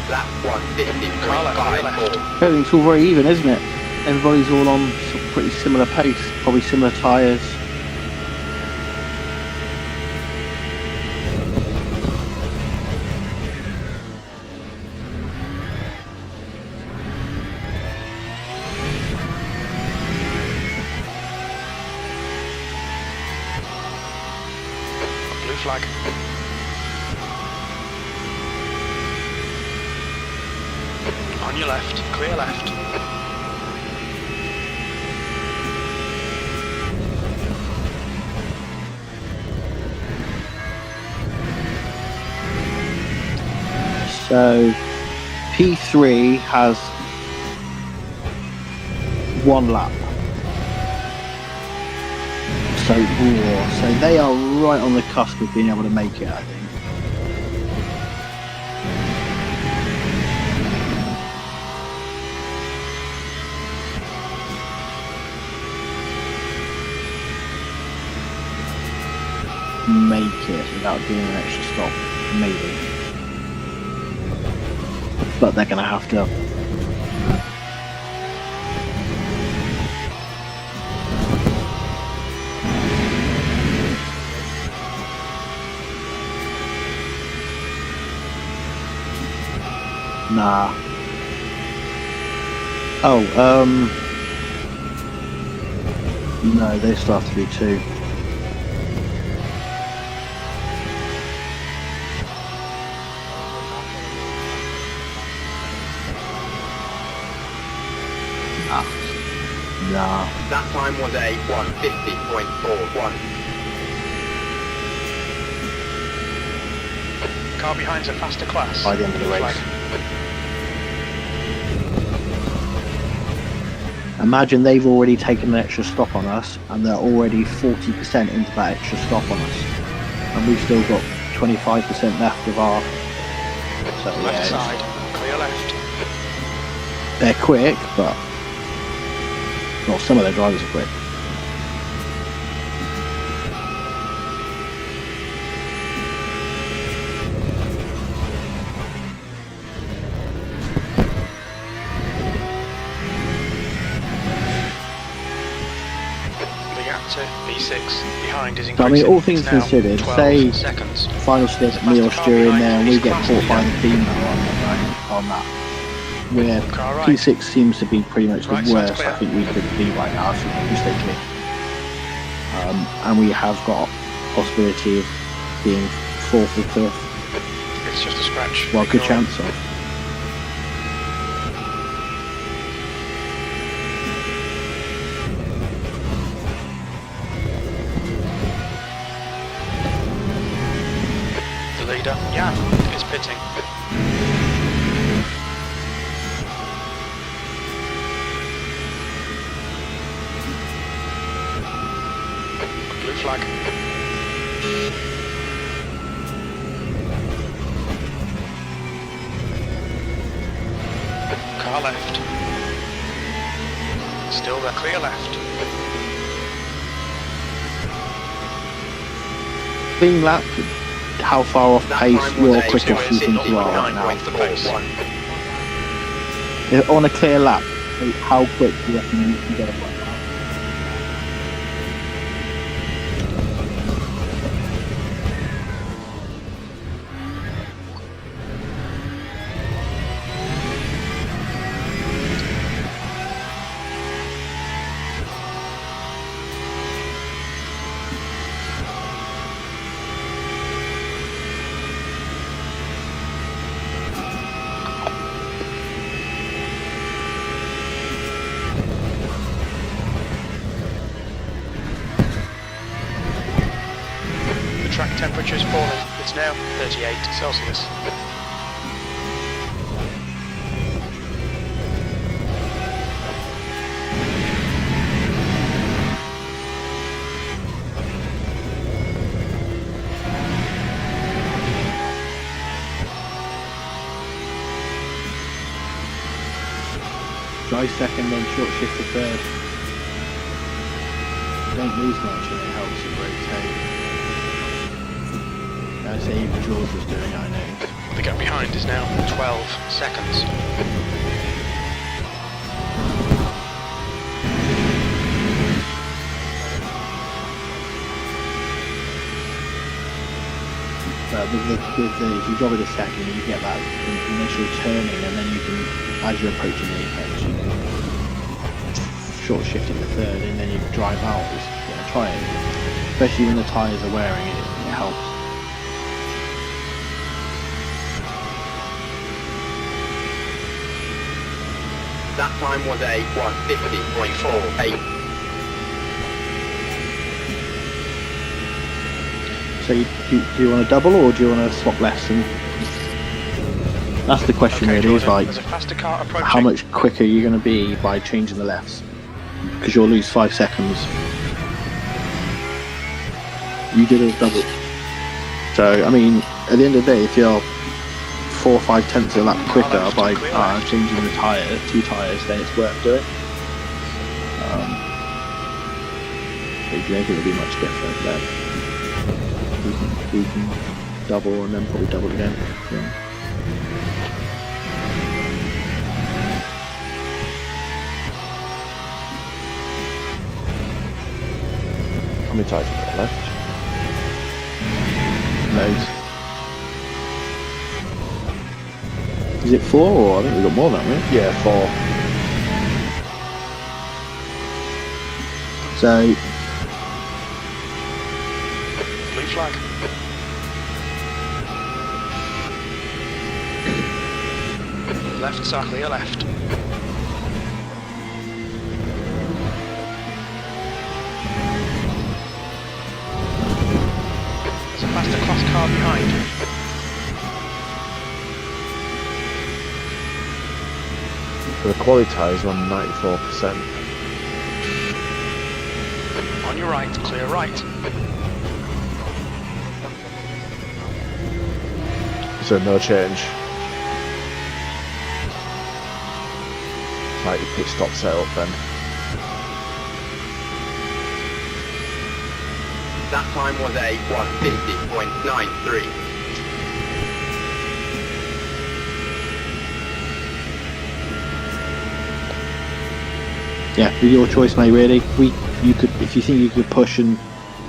Lap Car left, clear 150.54. left. Everything's all very even, isn't it? Everybody's all on pretty similar pace, probably similar tyres. Blue flag. On your left, clear left. So P3 has 1 lap. So they are right on the cusp of being able to make it, I think. Make it without doing an extra stop, maybe. But they're going to have to. Nah. Oh, no, they still have to do 2. Nah. That time was a 150.41. Car behind's a faster class. By the end of the Blue race. flag. Imagine they've already taken an extra stop on us and they're already 40% into that extra stop on us. And we've still got 25% left of our... So, Left yeah, side, clear left. they're quick, but... Well, some of their drivers are quick. The gap to P6 behind is I increasing. mean, all things It's now considered, 12 say seconds. final stint, me or Stu in there, and we get caught by the female on that. Where Car right. P6 seems to be pretty much the Right side's worst clear. I think we could be right now, if we stay clear. And we have got possibility of being 4th or 5th. It's just a scratch. Well, good Ignore it. chance of. Yeah, it's pitting. Blue flag. Car left. Still there, clear left. Clean lap, how far off That pace time was your a quickest you think you are right now? 59.41. On a clear lap, how quick do you reckon you can go right now? The track temperature is falling. It's now 38 Celsius. Dry second, then short shift to third. Don't lose much and it helps you rotate. I say even George was doing it, I know. The gap behind is now 12 seconds. If you drop it a second, you get that initial turning, and then you can, as you're approaching the apex, you can short shift into third, and then you drive out. Try it, especially when the tyres are wearing it. It helps. That time was a 150.48. So do you want to double or do you want to swap less? And that's the question Okay, really. Is Jordan, like there's a faster car approaching. how much quicker you're going to be by changing the lefts, because you'll lose 5 seconds. You did a double. So I mean, at the end of the day, if you're 4 or 5 tenths of a lap quicker by changing the tyre, 2 tyres, then it's worth doing. But if you don't think it'll be much different, then we can double and then probably double again. Yeah. How many tyres have you got left? Loads. Is it 4 or I think we've got more than that, right? Yeah, 4. So Blue flag. Left, sir, clear left. There's a faster cross car behind. For the quality tyres, on 94%. On your right, clear right. So no change. Like your pit stop setup then. That time was a 150.93. yeah, your choice, mate. Really, you could, if you think you could push and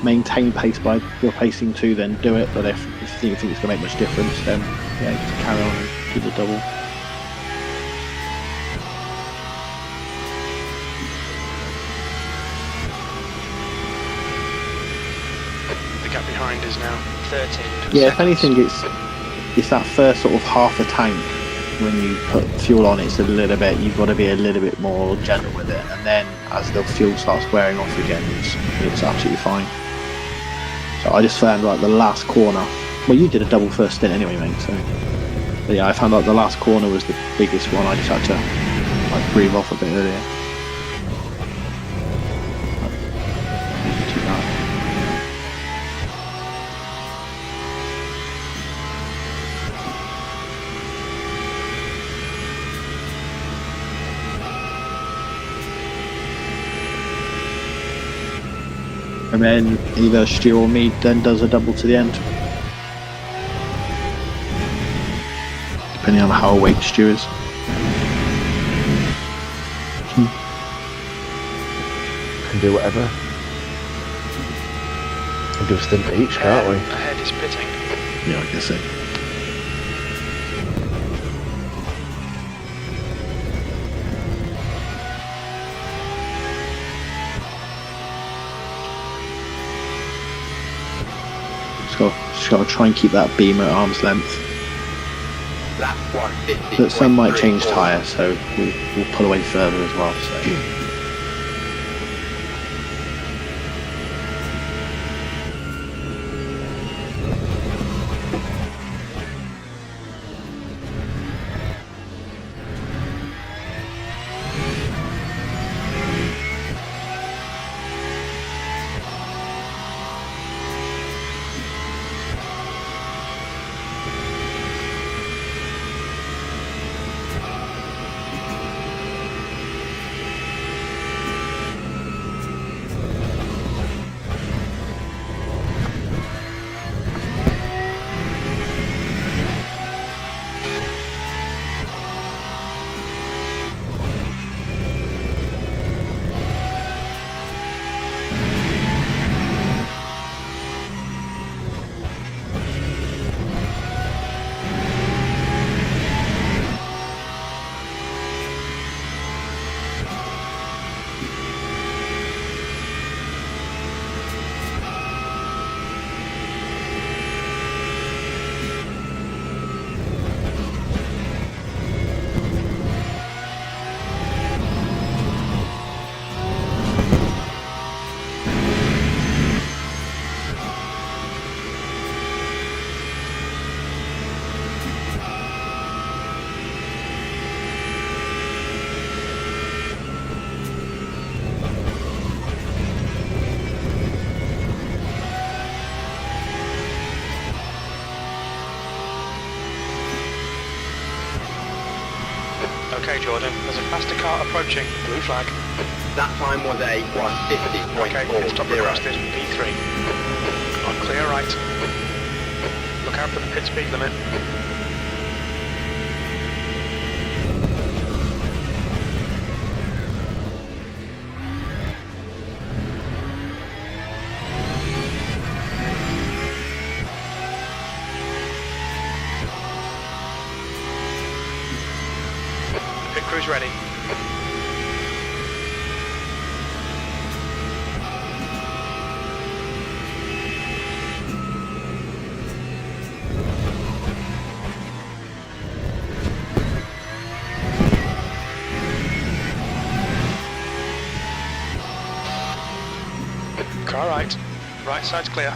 maintain pace by replacing 2, then do it. But if you think it's going to make much difference, then yeah, just carry on and do the double. The gap behind is now 13. Yeah, if anything, it's that first sort of half a tank. When you put fuel on, it's a little bit. You've got to be a little bit more gentle with it, and then as the fuel starts wearing off again, it's absolutely fine. So I just found like the last corner, Well, you did a double first stint anyway, mate. So, but yeah, I found out the last corner was the biggest one. I just had to like breathe off a bit earlier. Too bad. And then either Stu or me then does a double to the end, depending on how awake Stu is. Can do whatever. Can do a stint each, can't we? Ahead is pitting. Yeah, I guess so. Just got to try and keep that beam at arm's length. Lap 150. But some might change tyre, so we'll pull away further as well. So. Okay, Jordan, there's a faster car approaching. Blue flag. That time was a 150.40. Okay, pit stop requested. P3. On clear right. Look out for the pit speed limit. Pit crew's ready. Car right. Right side's clear.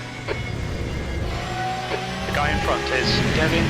The guy in front is Devin.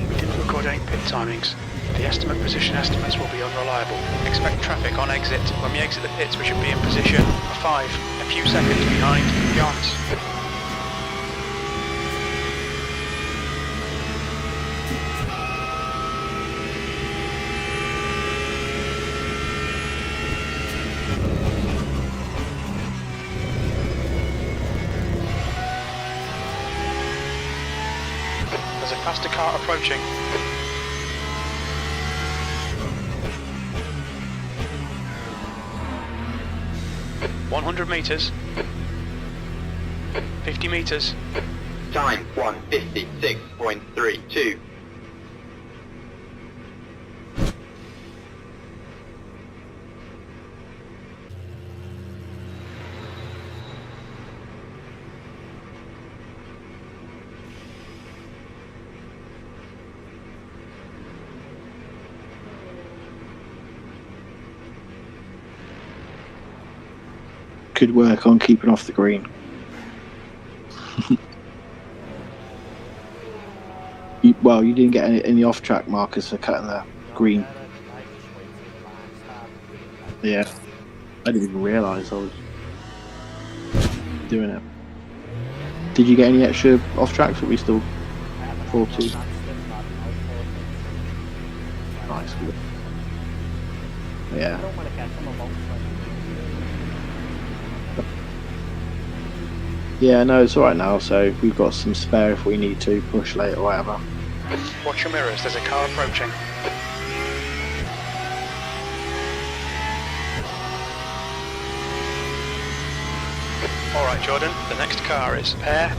We didn't record any pit timings. The estimate position estimates will be unreliable. Expect traffic on exit. When we exit the pits, we should be in position 5, a few seconds behind Johns. There's a faster car approaching. "100 meters, 50 meters, Time 156.32. Good work on keeping off the green. You didn't get any off-track markers for cutting the green. I just wait till the line started. Yeah, I didn't even realise I was doing it. Did you get any extra off-tracks? Or we still 4-2? Nice. Yeah. I don't want to get them about. Yeah, no, it's alright now, so we've got some spare if we need to push late or whatever. Watch your mirrors, there's a car approaching. Alright Jordan, the next car is pair.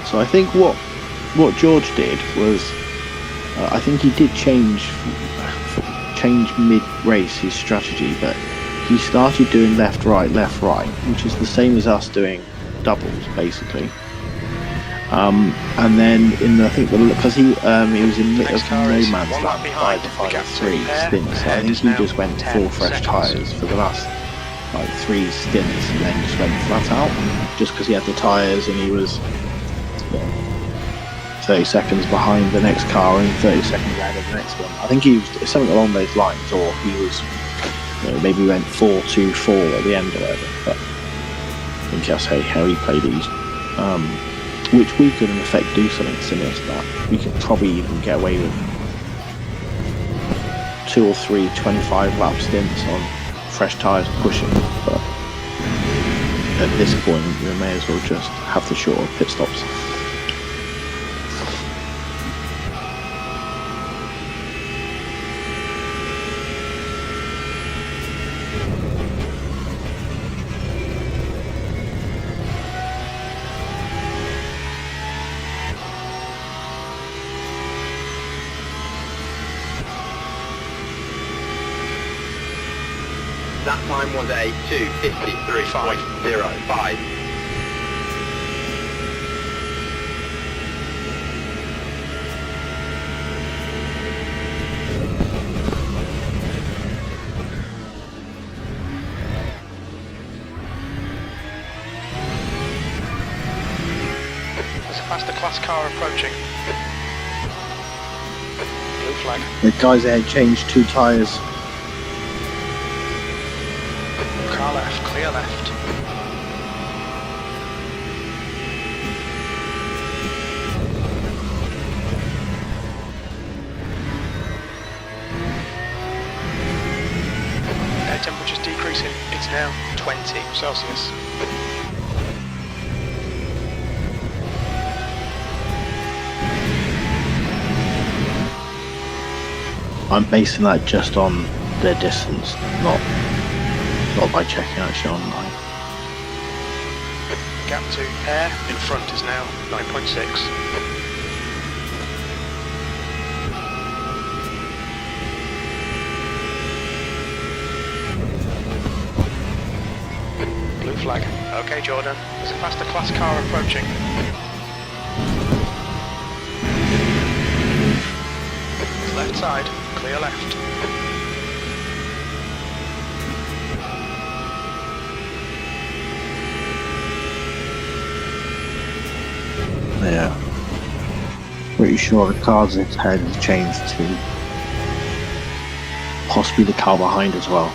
So I think what George did was, I think he did change mid-race his strategy, but he started doing left, right, which is the same as us doing doubles, basically. And then because he was in no man's land by the final 3 stints, so I think he just went full fresh tyres for the last 3 stints, and then just went flat out, just because he had the tyres and he was 30 seconds behind the next car and 30 seconds ahead of the next one. I think he was something along those lines, or he was maybe went 4-2-4 at the end or whatever. But I think that's how he played these. Which we could in effect do something similar to that. We could probably even get away with 2 or 3 25 lap stints on fresh tyres pushing, but at this point we may as well just have the shorter pit stops. That time was a 2:53.05. There's a faster class car approaching. Blue flag. The guys ahead changed 2 tyres. Car left, clear left. Air temperature's decreasing. It's now 20 Celsius. I'm basing that just on their distance, not by checking actually online. Gap to air in front is now 9.6. Blue flag. Okay, Jordan. There's a faster class car approaching. Left side, clear left. Yeah. Pretty sure the car's head has changed to possibly the car behind as well.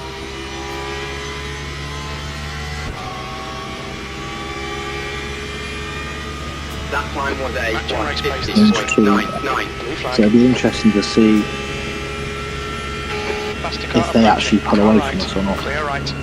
That time was a Race pace. 1:50.99. Blue flag. So it'll be interesting to see Faster car if they actually approaching. pull away Car from right. us or not. Clear right.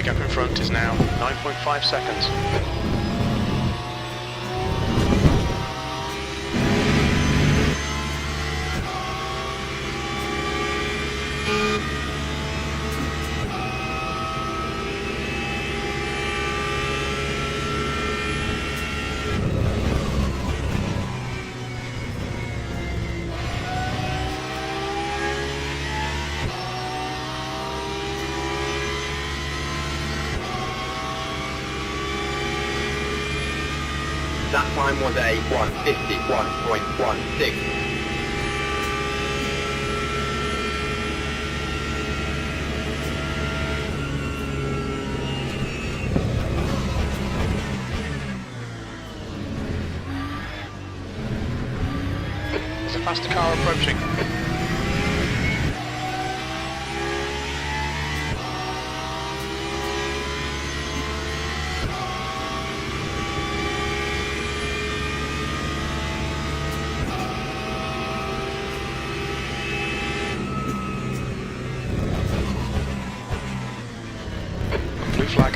gap in front is now 9.5 seconds. That time was a 151.16. There's a faster car approaching. Blue flag.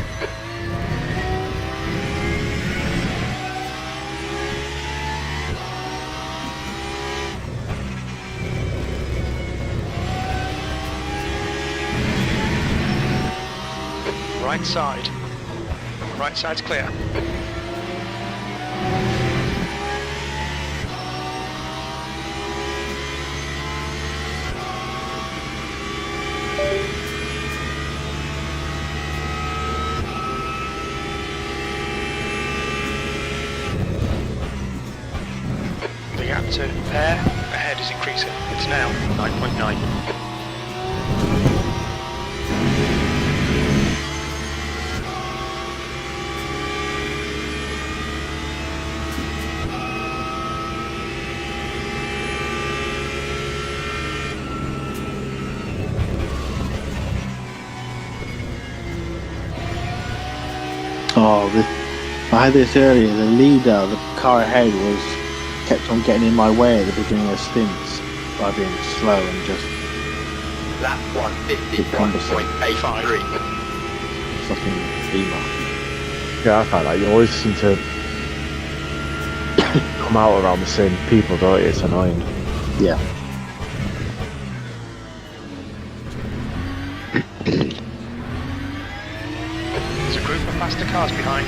Right side. Right side's clear. The gap to pair ahead is increasing. It's now 9.9. Oh, I had this earlier. The leader, the car ahead, kept on getting in my way at the beginning of stints by being slow and just Lap 151.83. fucking beamer. Yeah, I find that you always seem to come out around the same people, don't you? It's annoying. Yeah. There's a group of faster cars behind.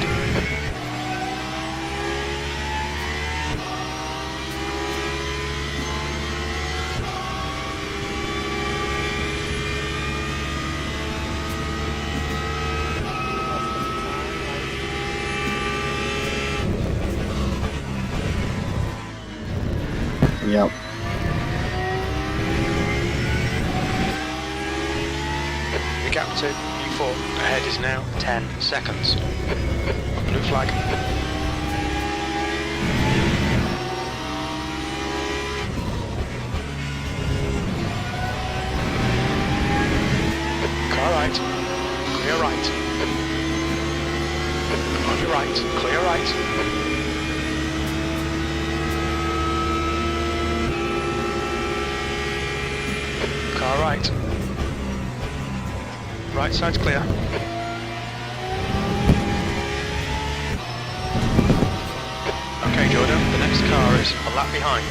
Yep. The gap to U4 ahead is now 10 seconds. Blue flag. Car right. Clear right. On your right. Clear right. Car right. Right side's clear. Okay, Jordan, the next car is a lap behind.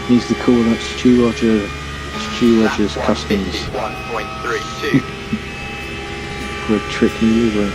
He's the call that Stu Rogers Customs 151.32. for a trick maneuver.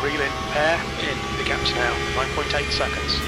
We're reeling pair in. The gap's now 9.8 seconds.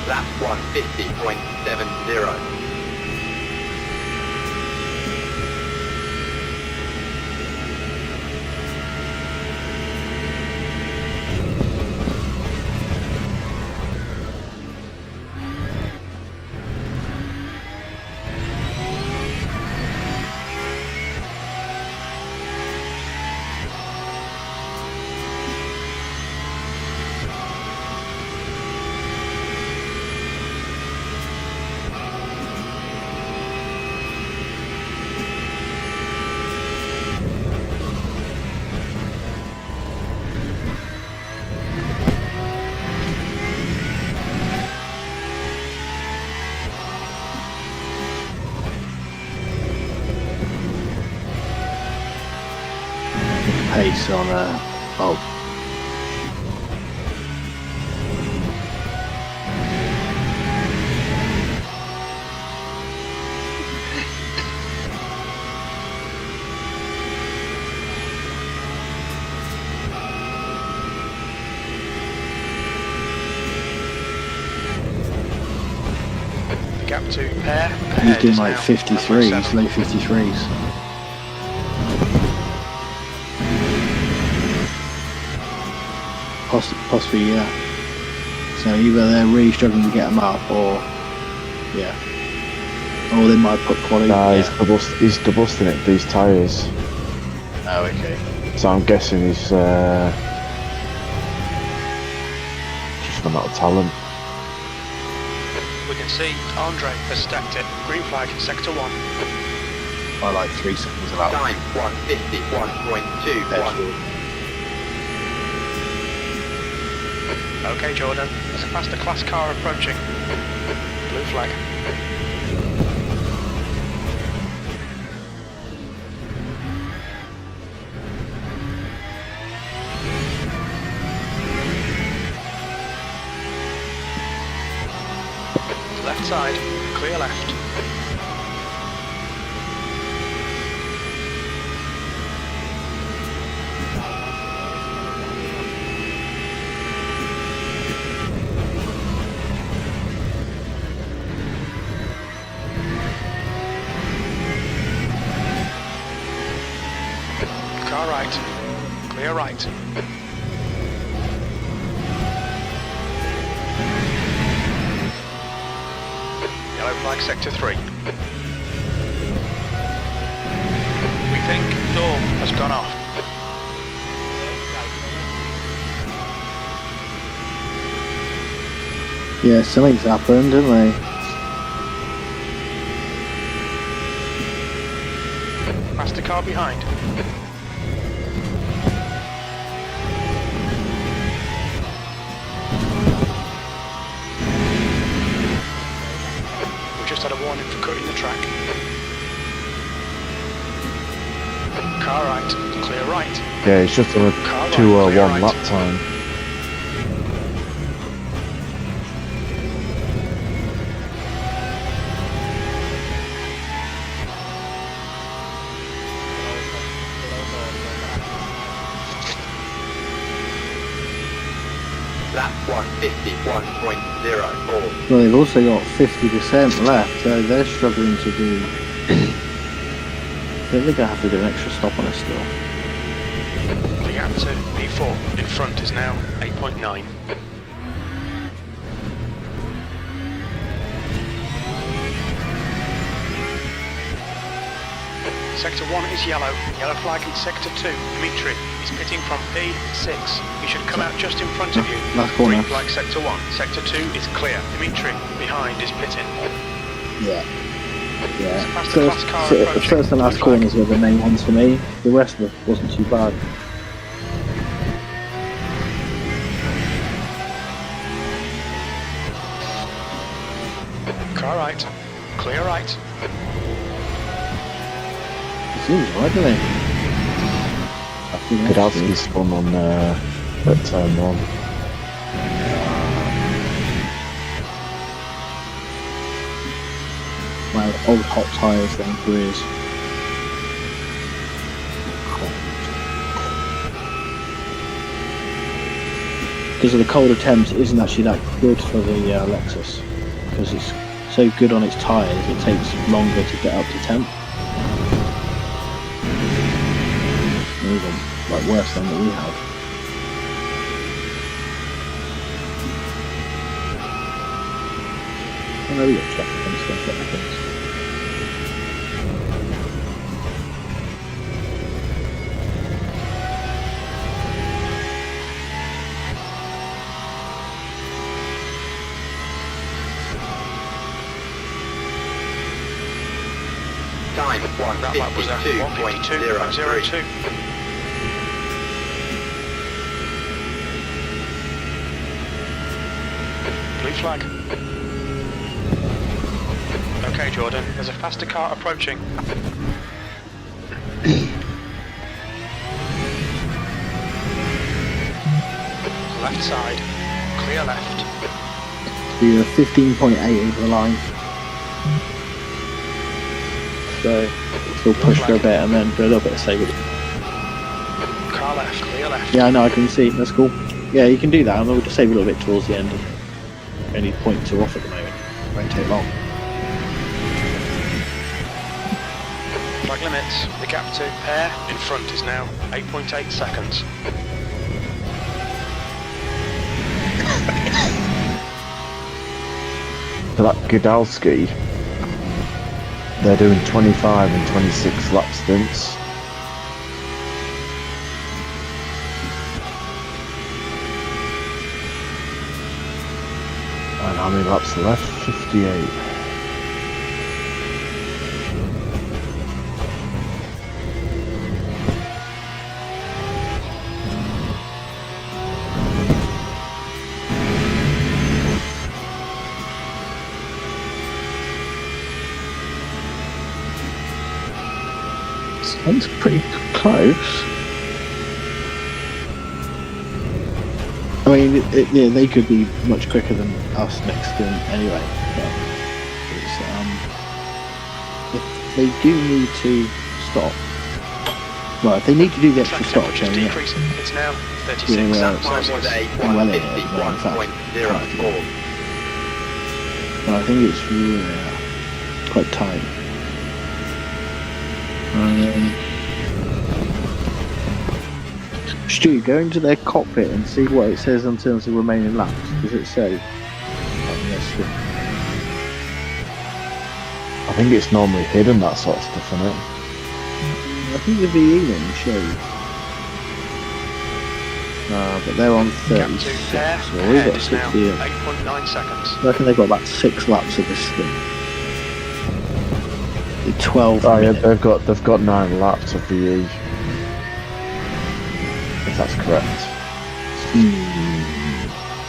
Lap 150.70. Pace on oh. The gap to pair. He's ahead doing is like now 53s, 1.7. low 53s. Possibly, yeah. So either they're really struggling to get him up, or yeah, or they might put quality. Nah, Yeah. he's debusting it, these tyres. Oh, okay. So I'm guessing he's just run out of talent. We can see Andre has stacked it. Green flag, sector 1. By like 3 seconds about. Time 151.21. Okay, Jordan. There's a faster class car approaching. Blue flag. Left side, clear left. Car right, clear right. Yellow flag sector 3. We think door has gone off. Yeah, something's happened, didn't they? Faster car behind. We just had a warning for cutting the track. Car right, clear right. Yeah, he's just on a Car right, 2:01 clear right. lap time. Lap 151.04. Well, they've also got 50% left, so they're struggling to do. I think they're gonna have to do an extra stop on it still. The gap to P4 in front is now 8.9. Sector 1 is yellow. Yellow flag in Sector 2. Dimitri is pitting from P6. He should come out just in front of you. Last corner. Green flag Sector 1. Sector 2 is clear. Dimitri behind is pitting. Yeah. Yeah. Faster class car The approaching. first and last corners were the main ones for me. The rest wasn't too bad. Car right. Clear right. It seems right, doesn't it? Kudowski's spun on at turn 1. My old hot tyres then careers. Because of the cold attempts, it isn't actually that good for the Lexus. Because it's so good on its tyres, it takes longer to get up to temp. Even like worse than what we had. I know we got traffic and stuff that happens. Time That lap was at 1:52.02. 1:52.02. Blue flag. Okay, Jordan, there's a faster car approaching. Left side. Clear left. You're 15.8 over the line. So still push for a bit and then do a little bit of saving. Car left. Clear left. Yeah, I know, I can see. That's cool. Yeah, you can do that, and we'll just save a little bit towards the end. Only 0.2 off at the moment. Won't take long. Flag limits. The gap to pair in front is now 8.8 seconds. For that Gudowski, they're doing 25 and 26 lap stints. And how many laps are left? 58. It's pretty close. I mean, yeah, they could be much quicker than us next to them anyway. But if they do need to stop. Well, if they need to do the extra stop, then yeah. Decreasing. It's now 36 Yeah, well, Celsius. Time was well in it, in fact. 1:51.04. But I think it's quite tight. Stu, go into their cockpit and see what it says in terms of remaining laps. Does it say? I think it's normally hidden, that sort of stuff, isn't it? I think the VE one shows. But they're on Gap to 36. pair. So we've Ahead got is now 60. 8.9 seconds. I reckon they've got about 6 laps of this thing. 12 Oh yeah, minutes. they've got 9 laps of VE. If that's correct.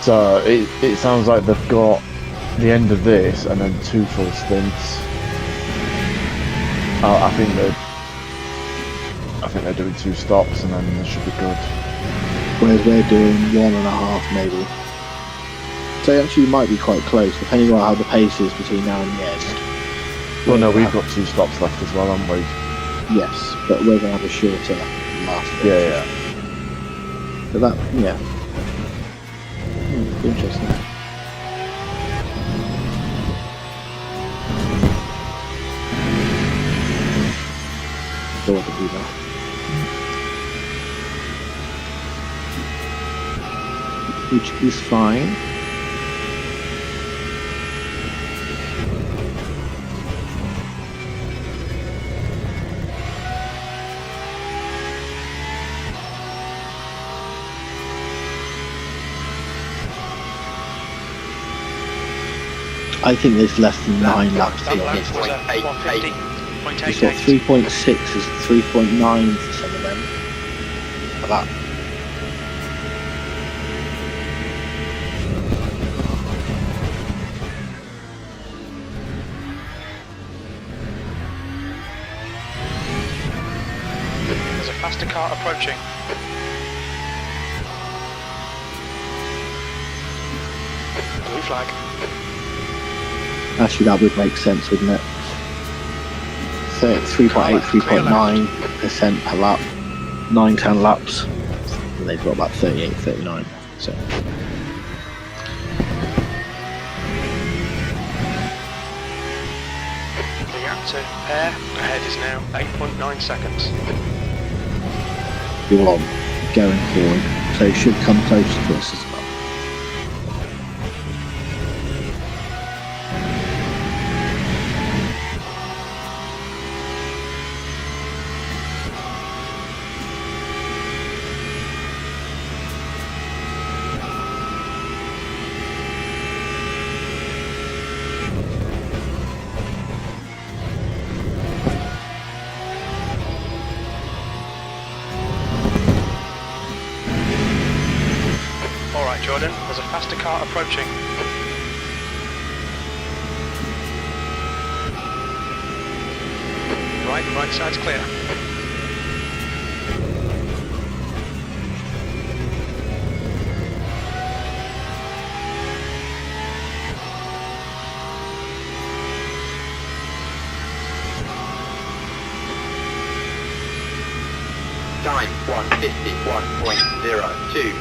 So it sounds like they've got the end of this and then 2 full stints. I think they're doing 2 stops and then they should be good. Whereas we're doing 1.5 maybe. So it actually might be quite close, depending on how the pace is between now and the end. Well, no, we've got 2 stops left as well, haven't we? Yes, but we're going to have a shorter last one. Yeah. But that, yeah. Interesting. Don't want to do that. Which is fine. I think there's less than 9 laps That to lap this. was a 150.88. You've got 3.6 is 3.9 for some of them. For that. There's a faster car approaching. Blue flag. Actually, that would make sense, wouldn't it? 3.8, 3.9% per lap, 9-10 laps. And they've got about 38, 39. So. The gap to pair ahead is now 8.9 seconds. You're on going forward, so it should come close to us as well. Alright Jordan, there's a faster car approaching. Right side's clear. Time 151.02.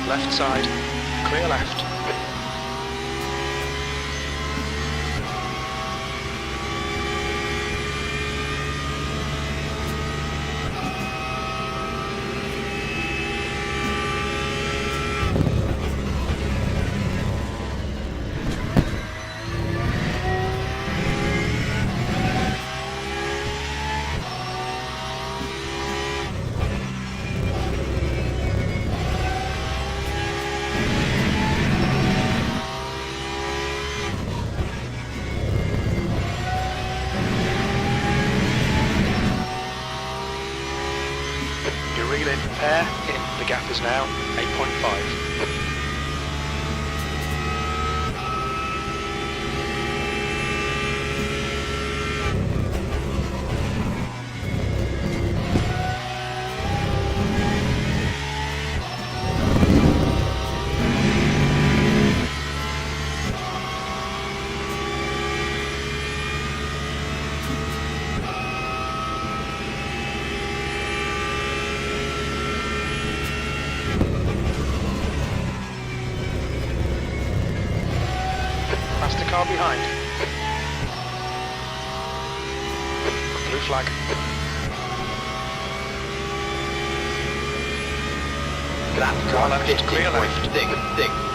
Left side, clear left. Reel-in pair, the gap is now 8.5. Faster car behind. Blue flag. Lap Car left, clear left. 150.66.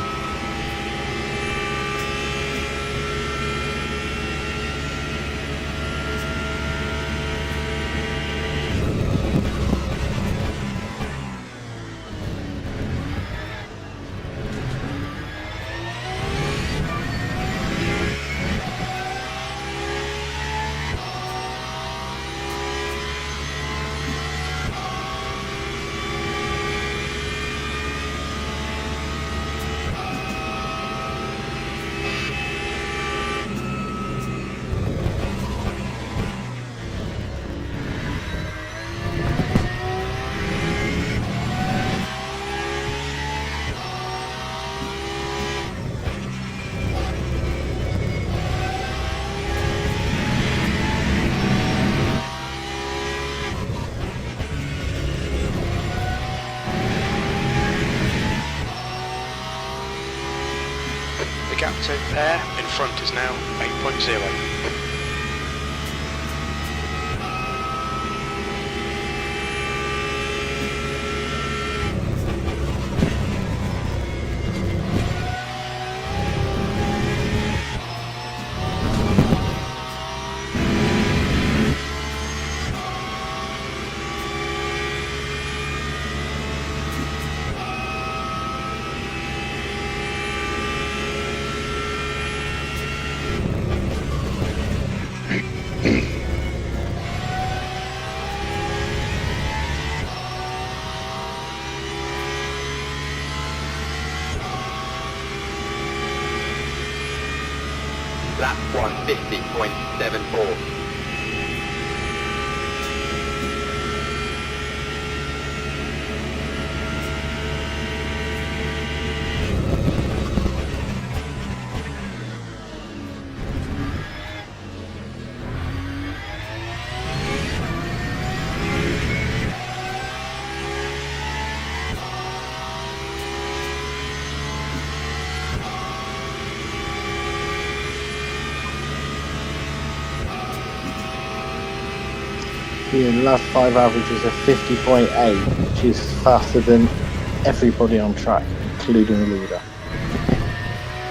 The gap to pair in front is now 8.0. Lap 150.74. Yeah, the last 5 averages are 50.8, which is faster than everybody on track, including the leader.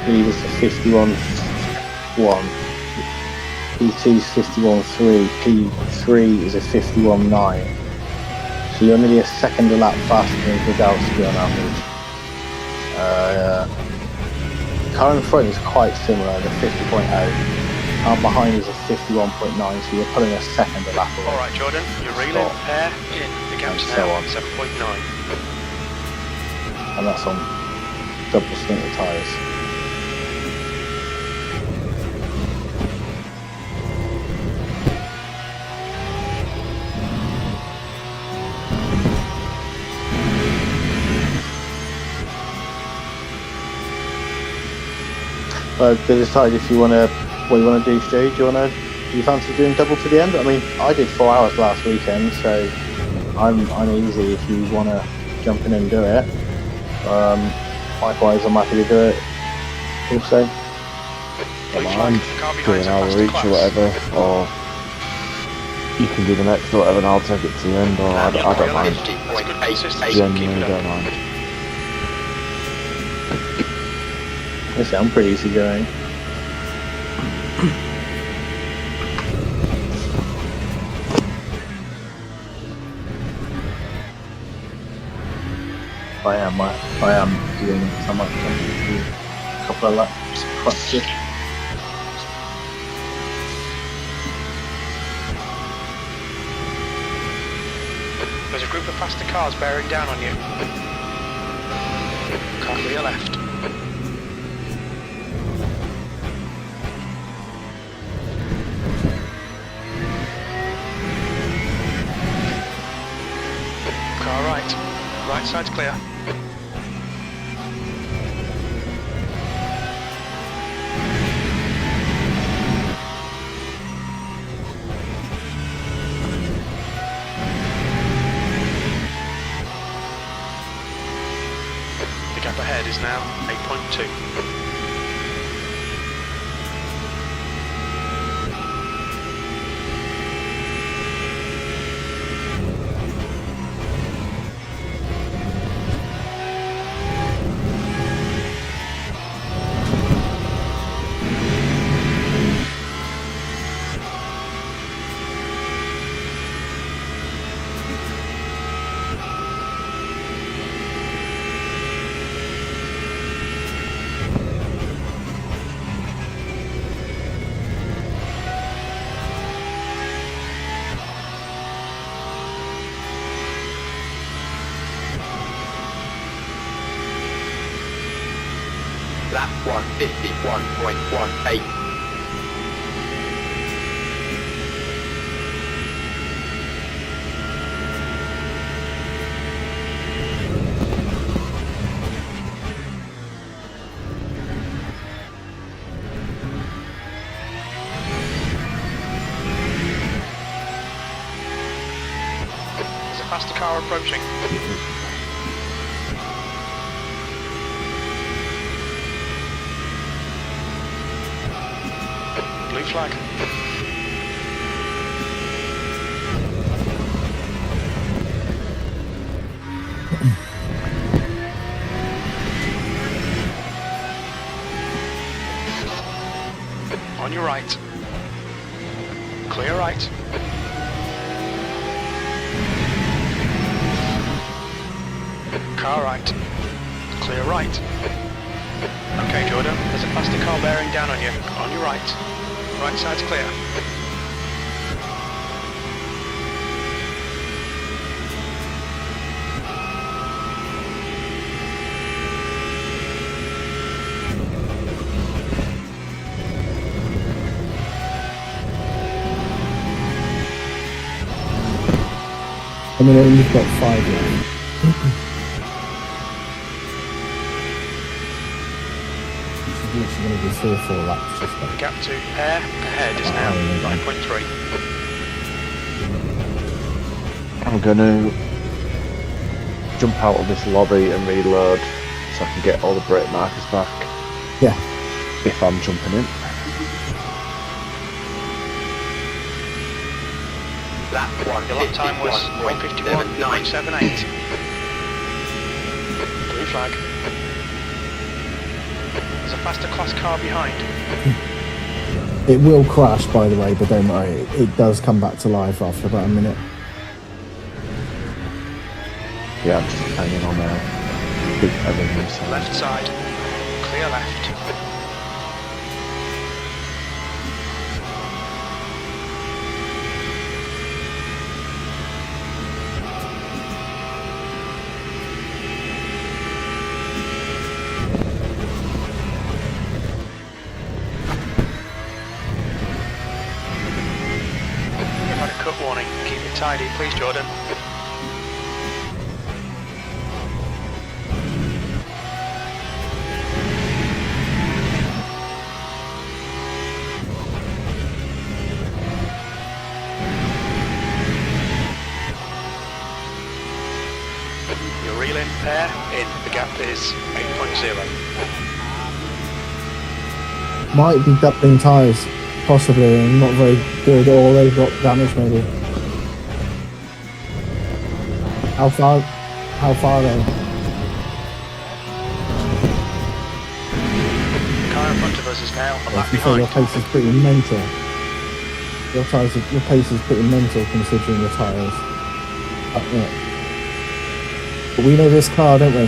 Leader's a 51.1. P2's 51.3. P3 is a 51.9. So you're nearly a second a lap faster than Grodowski on average. Car in front is quite similar, the 50.0. Car behind is a 51.9, so you're pulling a second a lap away. All right, Jordan, you're reeling. Pair in. The gap's And now so on. 7.9. And that's on double stinker tyres. But they decide if you want to, what you want to do, Stu. Do you fancy doing double to the end? I mean, I did 4 hours last weekend, so I'm easy if you want to jump in and do it. Likewise, I'm happy to do it also. Come on, do an hour each or whatever, or you can do the next or whatever and I'll take it to the end, or I don't mind. Genuinely don't mind. Listen, I'm pretty easy going. I am doing so much. Do a couple of laps practice. There's a group of faster cars bearing down on you. Car clear left. Car right. Right side's clear. The gap ahead is now 8.2. Lap 151.18. There's a faster car approaching. Blue flag. On your right. Clear right. Car right. Clear right. Okay, Jordan, there's a faster car bearing down on you. On your right. Right side's clear. I mean, you've got 5 left. She's literally going to do 3 or 4 laps. Just like. Gap to air ahead is now 9.3. I'm going to jump out of this lobby and reload so I can get all the brake markers back. Yeah. If I'm jumping in. Lap Your lap time was 1:51.78. Blue flag. There's a faster class car behind. It will crash, by the way, but don't worry. It does come back to life after about a minute. Yeah, I'm just hanging on there. Left side. Clear left. You've had a cut warning. Keep it tidy, please, Jordan. Your reel-in pair in. The gap is 8.0. Might be doubling tyres, possibly, and not very good, or they've got damage maybe. How far are they? The car in front of us is now a lap You say your behind. pace is pretty mental. Your pace is pretty mental considering the tyres. But we know this car, don't we?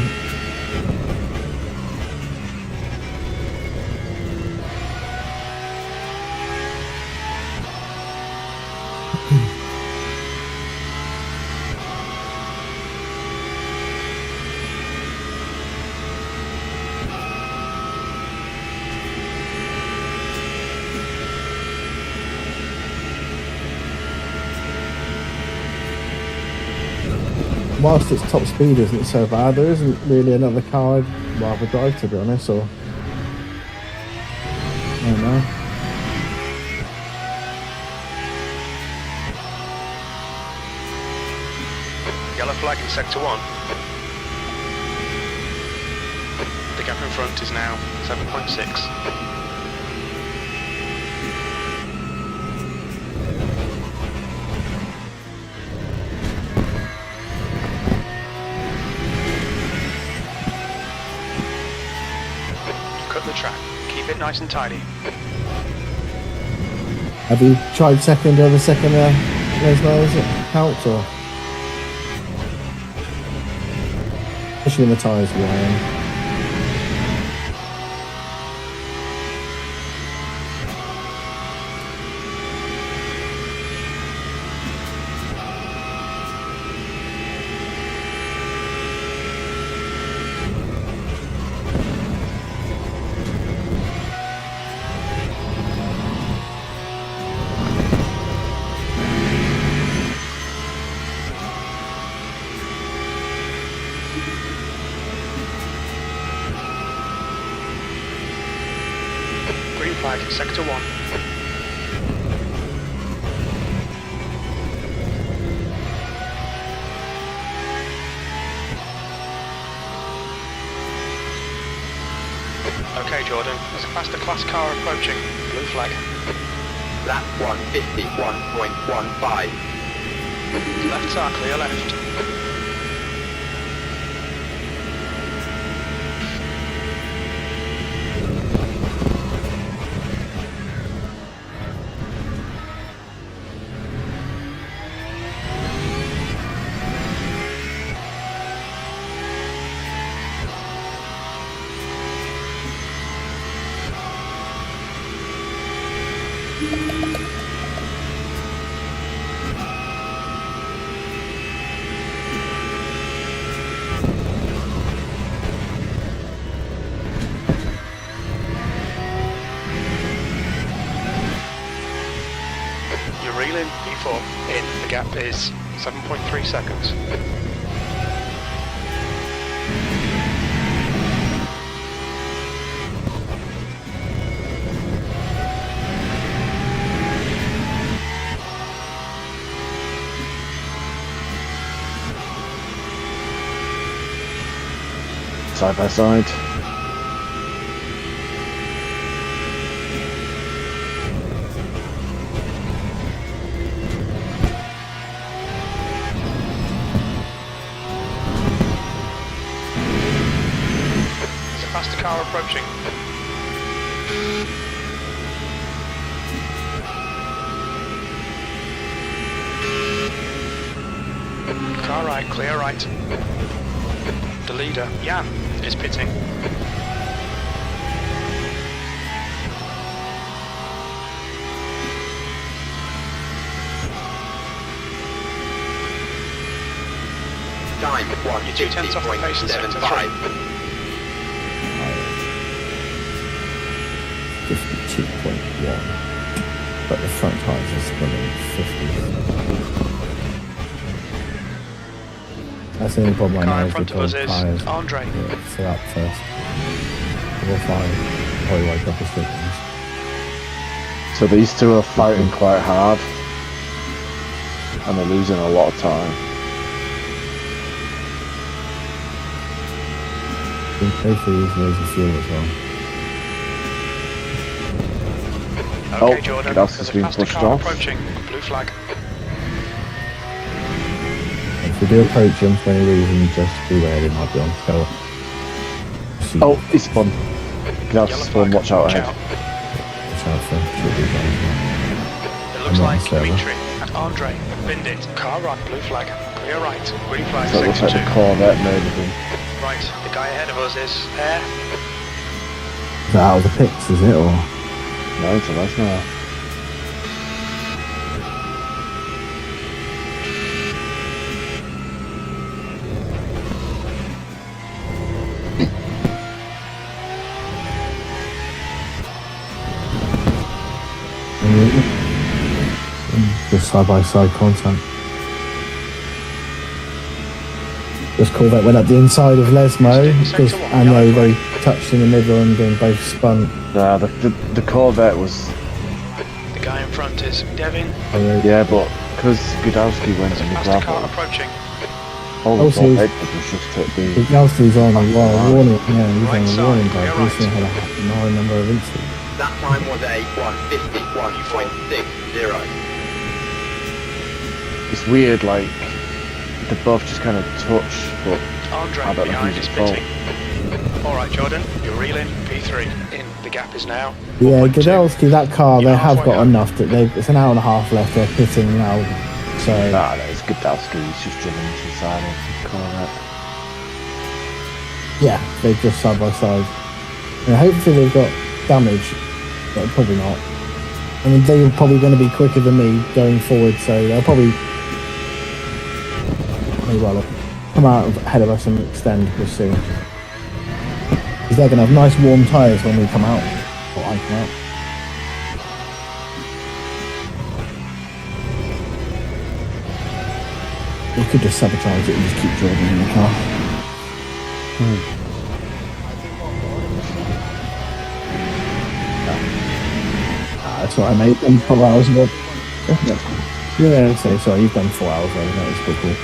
Whilst it's top speed isn't so bad, there isn't really another car I'd rather drive, to be honest, or... I don't know. Yellow flag in sector 1. The gap in front is now 7.6. Cut the track. Keep it nice and tidy. Have you tried second over second race miles count, or? Especially when the tyres are lying. Green flag, sector 1. Okay, Jordan, there's a faster class car approaching. Blue flag. Lap 151.15. Left side, clear left. You're reeling, P4 in. The gap is 7.3 seconds. Side by side. There's a faster car approaching. Car right, clear right. The leader, Jan, is pitting. Time You're 2 tenths off the pace in sector 3. 52.1. But the front tires are spinning 50. That's the only problem I Car know in is front the of us gold is tires. Andre. Yeah, so up first. 4 or 5. Probably wake up the stickings. So these two are fighting quite hard. And they're losing a lot of time. Hopefully these loads of fuel as well. Okay, Oh, Jordan, that's there's a been faster pushed car off. approaching. Blue flag. If we do approach him for any reason, just beware, he might be on tail. Oh, he's spun. That's Yellow spun, flag, watch out ahead. Watch out for triple guys. It looks I'm not like on server. Dimitri and Andre have binned it. Car right, blue flag. Clear right. Green flag, So it looks sector like 2. the Corvette murdered him. Right, the guy ahead of us is Air. Is that out of the pits, is it? Or No, it's a nice now. just side by side contact. This Corvette went up the inside of Lesmo, and they touched in the middle and then both spun. Nah, the Corvette was... The guy in front is Devin. Yeah, but because Gudowski went in the Faster car gravel, approaching. all the Also, Corvette did was just hit the... Gowski's on a warning, yeah, he's Right on a side, warning clear guard. He's right. had a high number of incidents. That time was a 151.60. It's weird, like, they both just kind of touch, but Andre I don't know behind who's is at fault. pitting. Alright, Jordan, you're reeling. P3 in. The gap is now. Yeah, 4.2. Gudowski, that car, You're they have halfway got home. enough that it's an hour and a half left. They're pitting now, so Nah, no, it's Gudowski, he's just driven into the side of the Corvette. yeah, they're just side by side. And hopefully they've got damage, but probably not. I mean, they're probably going to be quicker than me going forward, so they'll probably may well come out ahead of us and extend real soon. Because they're going to have nice warm tyres when we come out, or I come out. We could just sabotage it and just keep driving in the car. That's what I made them 4 hours ago. Yeah, so sorry, you've done 4 hours already, that was pretty cool.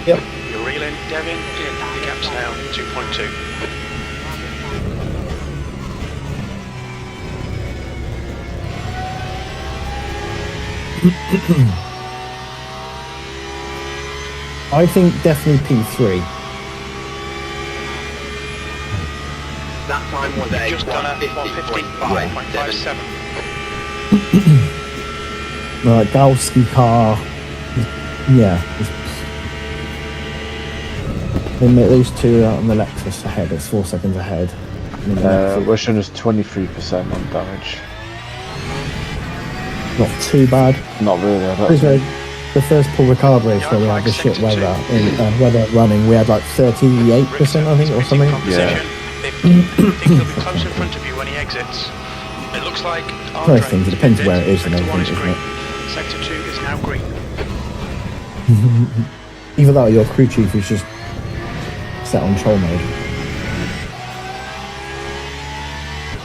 Yep. You're reeling. Devin in. The gap's now 2.2. I think definitely P3. That time was a Just done a 150.57. 150.57. Galski car, yeah. Those two are on the Lexus ahead, it's 4 seconds ahead. We're showing us 23% on damage. Not too bad. Not really. I don't think. The first Paul Ricard race where we had the shit weather running, we had like 38%, I think, or something. Yeah. I think he'll be close in front of you when he exits. It looks like Most things, it depends where it is and everything, isn't it? Sector 2 is now green. Either that or your crew chief is just set on troll mode.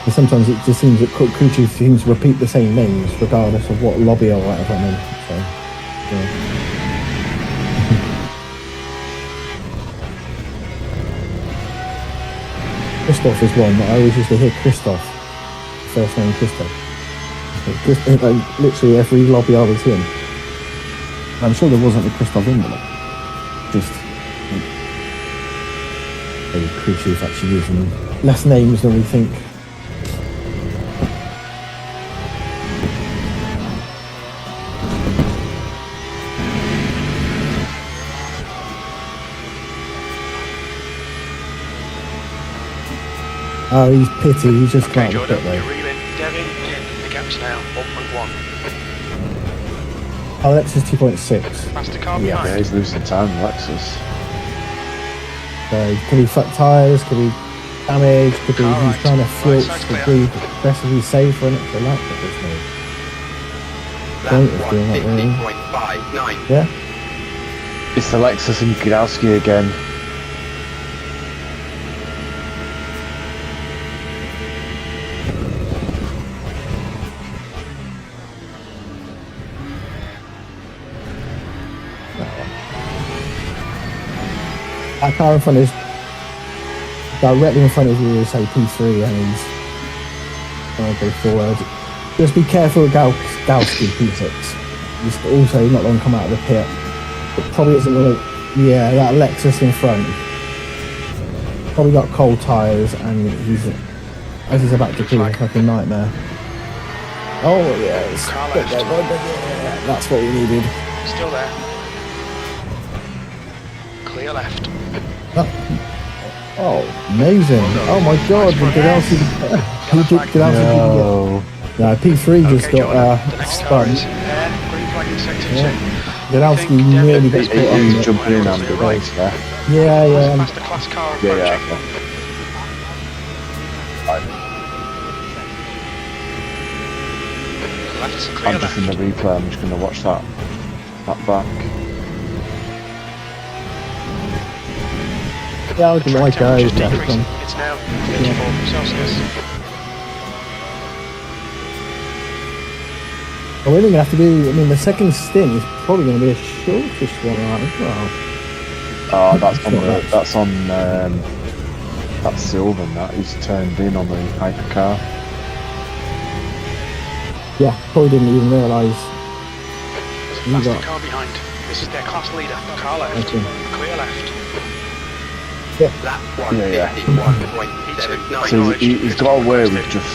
And sometimes it just seems that crew chief seems to repeat the same names regardless of what lobby or whatever I'm in. So, yeah. Christoph is one that I always used to hear Christoph. First name Christoph. Literally every lobby I was in. I'm sure there wasn't a Christoph in there. Just a crew chief actually using less names than we think. Oh, he's pity, he's just Okay, can't Jordan, pit though. you're reeling Devin in. The gap's now 1.1. Oh, Lexus 2.6. Faster car Yeah. behind. Yeah, he's losing time, Lexus. So, could be flat tyres, could be damage, could be Alright. he's trying to filch, Right, could clear. be aggressively save for an extra lap, but there's no Lap point of doing that really. 150.59. Yeah? It's the Lexus and Gudowski again. That car in front is directly in front of you is say P3 and he's trying to go forward. Just be careful with Gowski P6. He's also not long come out of the pit. It probably isn't going to... Yeah, that Lexus in front. Probably got cold tyres and as he's about to do a fucking nightmare. Oh yes. Car left. Yeah, that's what we needed. Still there. Clear left. Oh, amazing. Oh my god, Gudowski No. No, P3 just Okay, Jordan, got the next car spun. is green flag in sector 2. Yeah. Gudowski nearly gets put on He's the... jumping in and right. Yeah. Yeah, yeah. Faster class car Yeah, approaching. yeah. Left's clear I'm just in the left. replay. I'm just going to watch that back. Yeah, I'll give it my go. Just Yeah, decreasing. It's now 34 Celsius. we're only going to have to do... I mean, the second stint is probably going to be a shortish one, right, as well. Oh, that's on that's Sylvan. That he's turned in on the hypercar. Yeah, probably didn't even realise. There's a You faster got- car behind. This is their class leader. Car left. Okay. Clear left. Lap Yeah. 151.79. So he's got away with just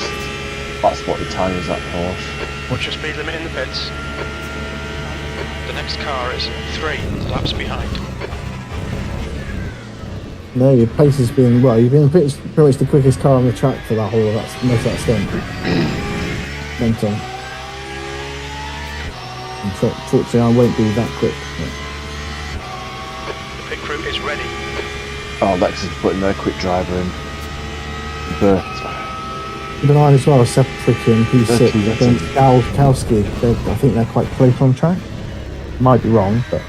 that's what the tyres that Porsche. Watch your speed limit in the pits. The next car is 3 laps behind. No, your pace has been... Well, you've been pretty much the quickest car on the track for that whole... most of that stint. Mental. Unfortunately, I won't be that quick. The pit crew is ready. Oh, Lexus putting their quick driver in. But Keep an eye as well, Septric and P6 against Kowski. I think they're quite close on track. Might be wrong, but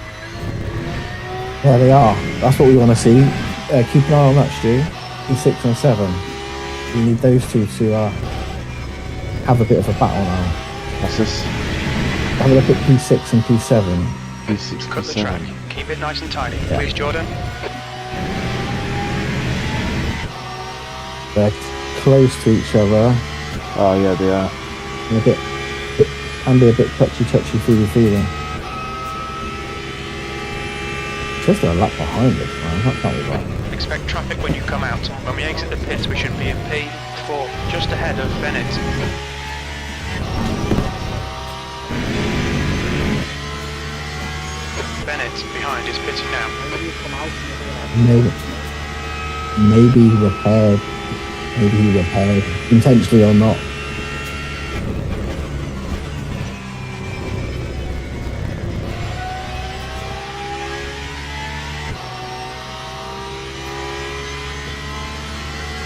yeah, they are. That's what we want to see. Keep an eye on that, Stu. P6 and 7. We need those two to have a bit of a battle now. what's this? Have a look at P6 and P7. P6 Cut the track. Keep it nice and tidy. Yeah. Please, Jordan. They're close to each other. Oh yeah, they are. And can be a bit touchy feely. Just a lap behind us, man. That can't be right. Expect traffic when you come out. When we exit the pits, we should be in P4, just ahead of Bennett. Bennett behind is pitting now. Maybe repaired. Maybe he repaired, intentionally or not.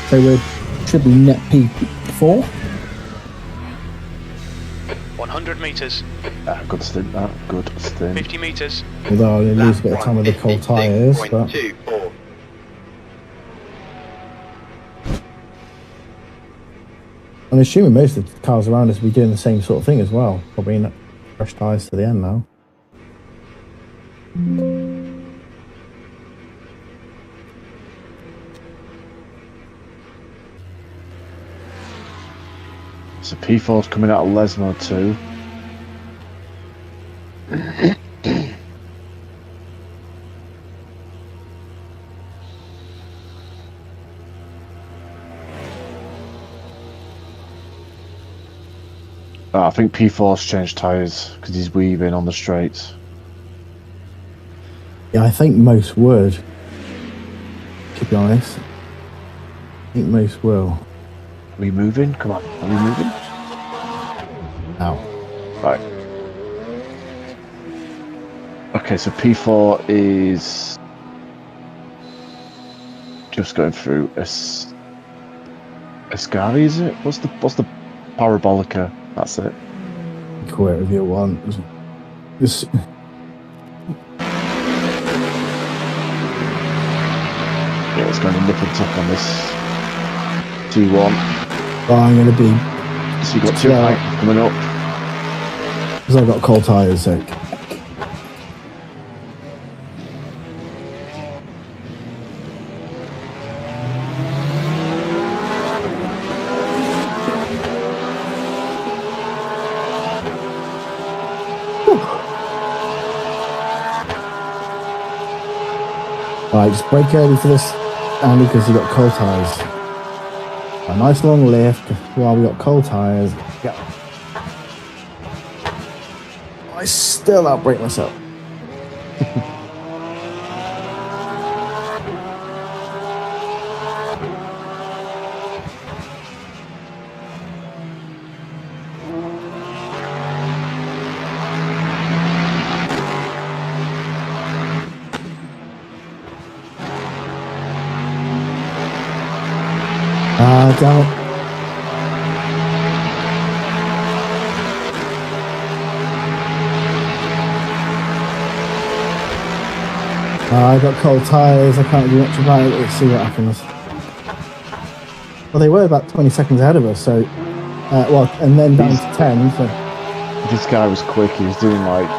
So we should be net P4. 100 metres, Good stint, that. Good stint. 50 metres. Although I lose a bit of time with the cold tyres, but 56.24. I'm assuming most of the cars around us will be doing the same sort of thing as well. Probably not fresh tyres to the end now. So P4's coming out of Lesmo too. I think P4's changed tyres because he's weaving on the straights. Yeah, I think most would. To be honest, I think most will. Are we moving? Come on, are we moving? Now, Right. Okay, so P4 is just going through Ascari, is it? What's the Parabolica? That's it. call it if you want. This, Yeah, it's going to nip and tuck on this T1. I'm going to be, So you've got two Yeah. height coming up. because I've got cold tyres, so. Right, just brake early for this, Andy, because you've got cold tyres. A nice long lift while we got cold tyres. Yeah. I still outbrake myself. Damn it. I got cold tyres, I can't do much about it, let's see what happens. Well, they were about 20 seconds ahead of us, so, and then down to 10, so This guy was quick, he was doing like...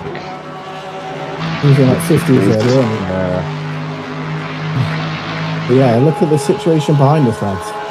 he was in like 50s earlier, wasn't he? Yeah. But yeah, look at the situation behind us, lads.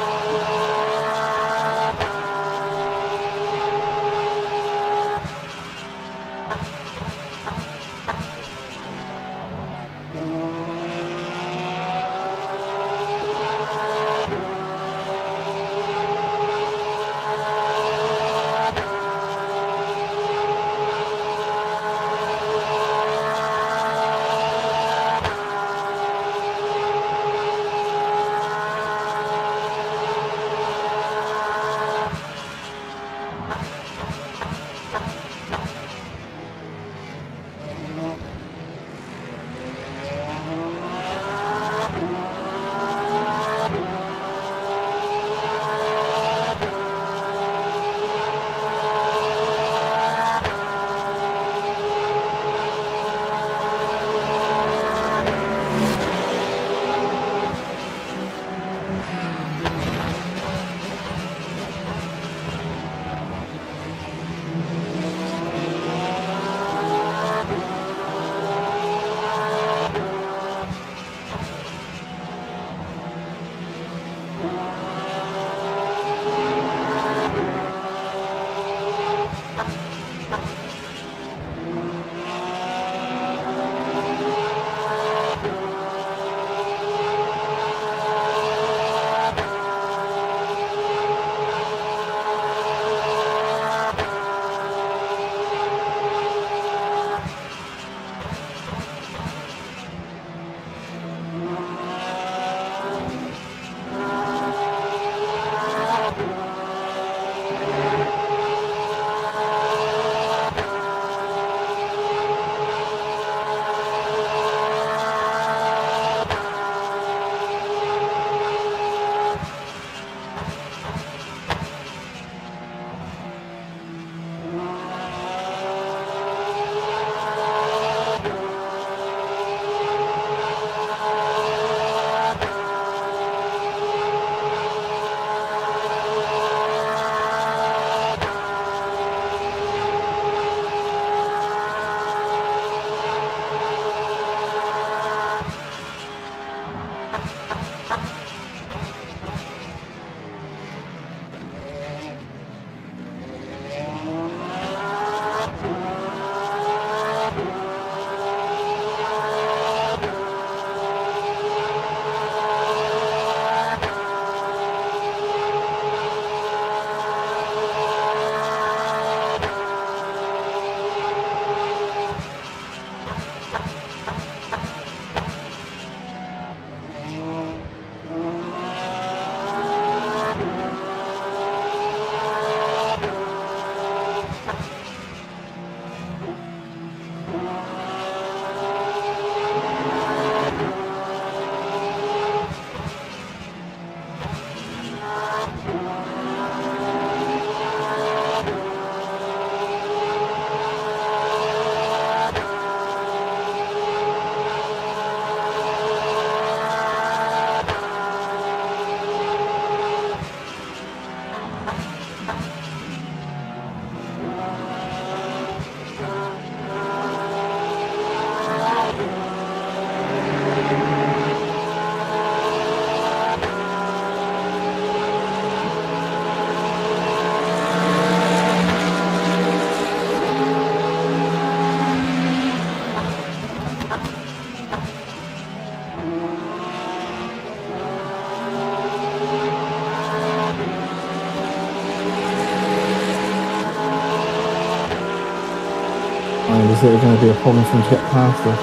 is it going to be a problem for him to get past her?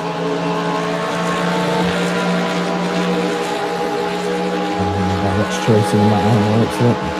That's choice in that one, right? So.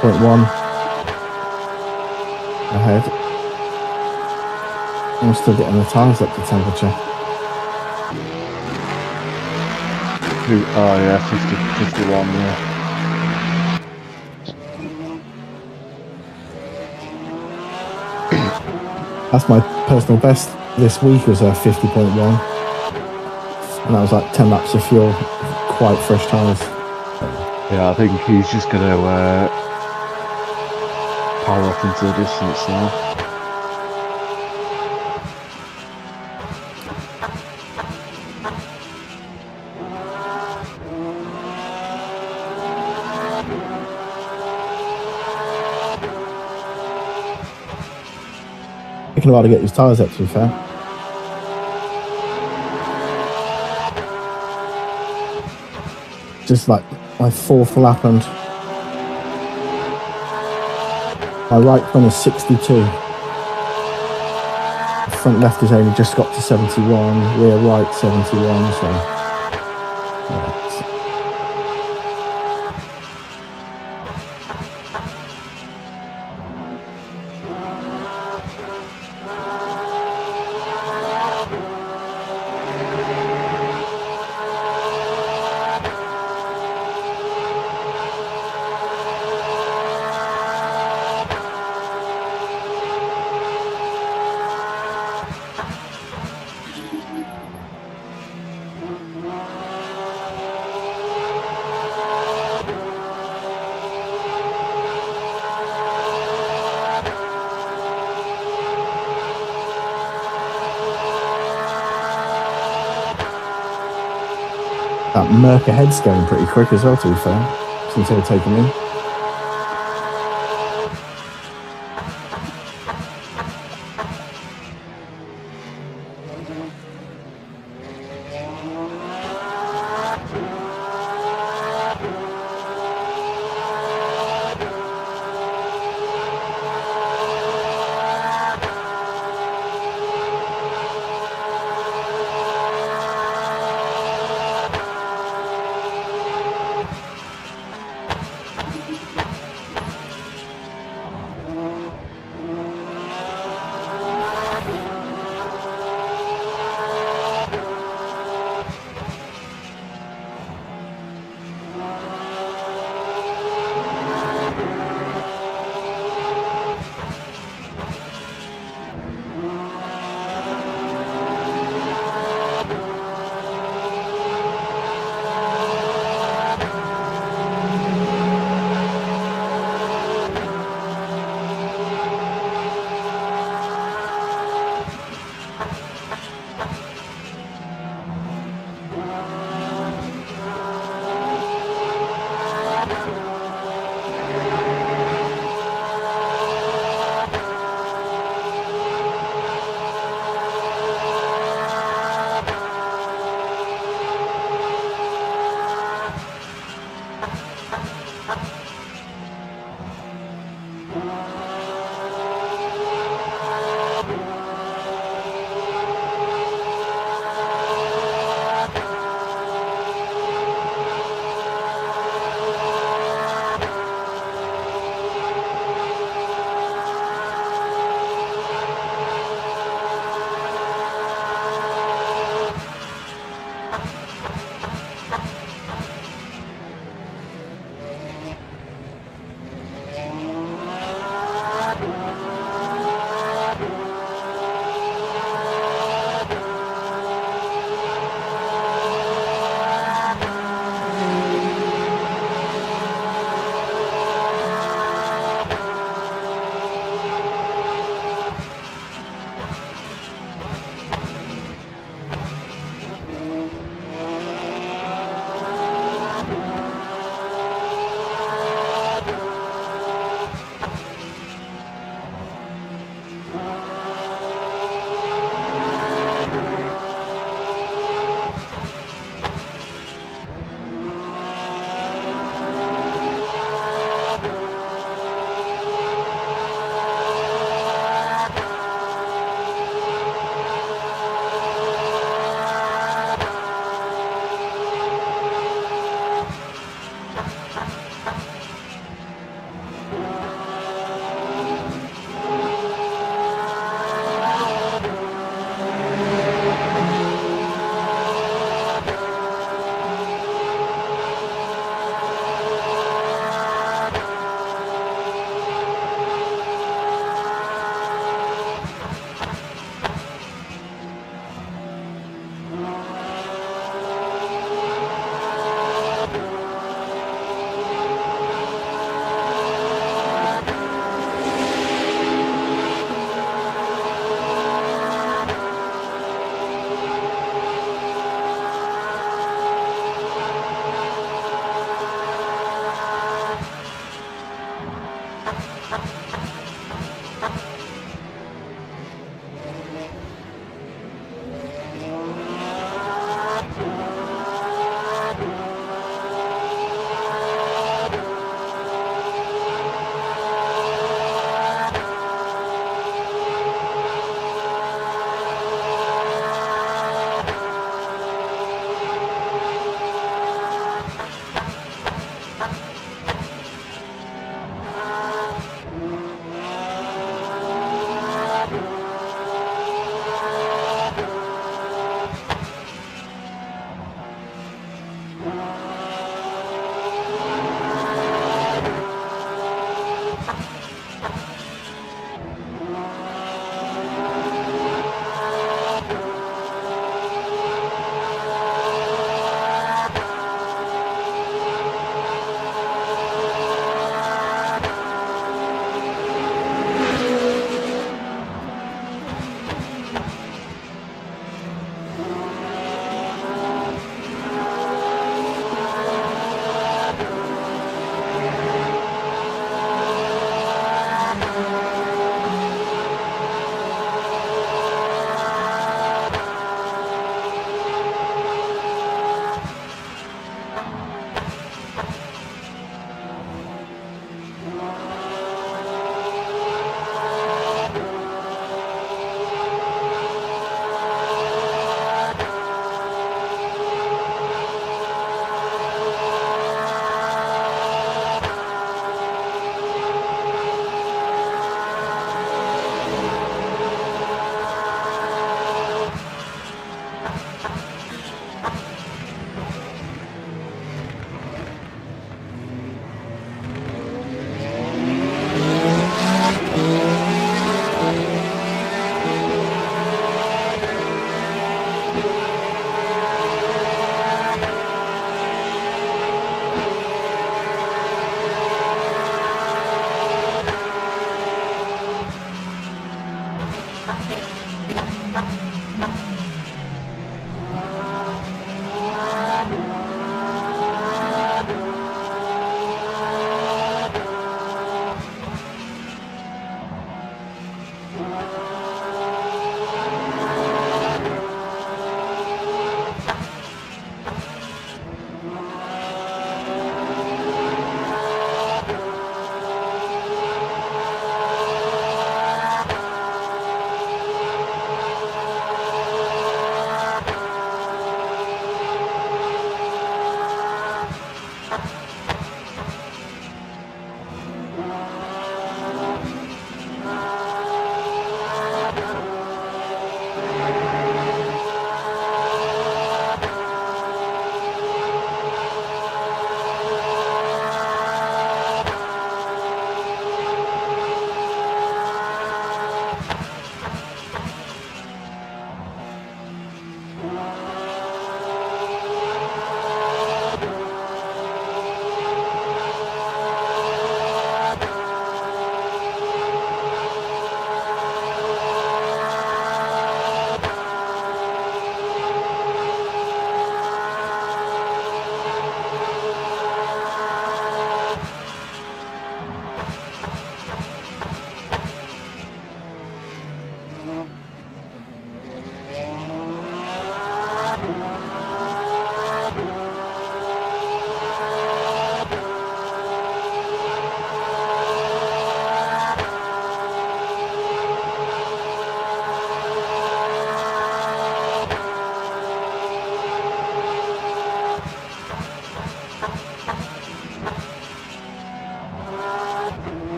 .1 ahead. I'm still getting the tyres up to temperature. Oh yeah, 51, yeah. That's my personal best this week, was a 50.1. And that was like 10 laps of fuel, quite fresh tyres. Yeah, I think he's just going to power off into the distance now. Taking a while to get his tyres up, to be fair. Just like my fourth lap, and my right front is 62. The front left has only just got to 71, rear right 71, so yeah. That Merc ahead's going pretty quick as well, to be fair, since they've taken in.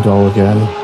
Goal again.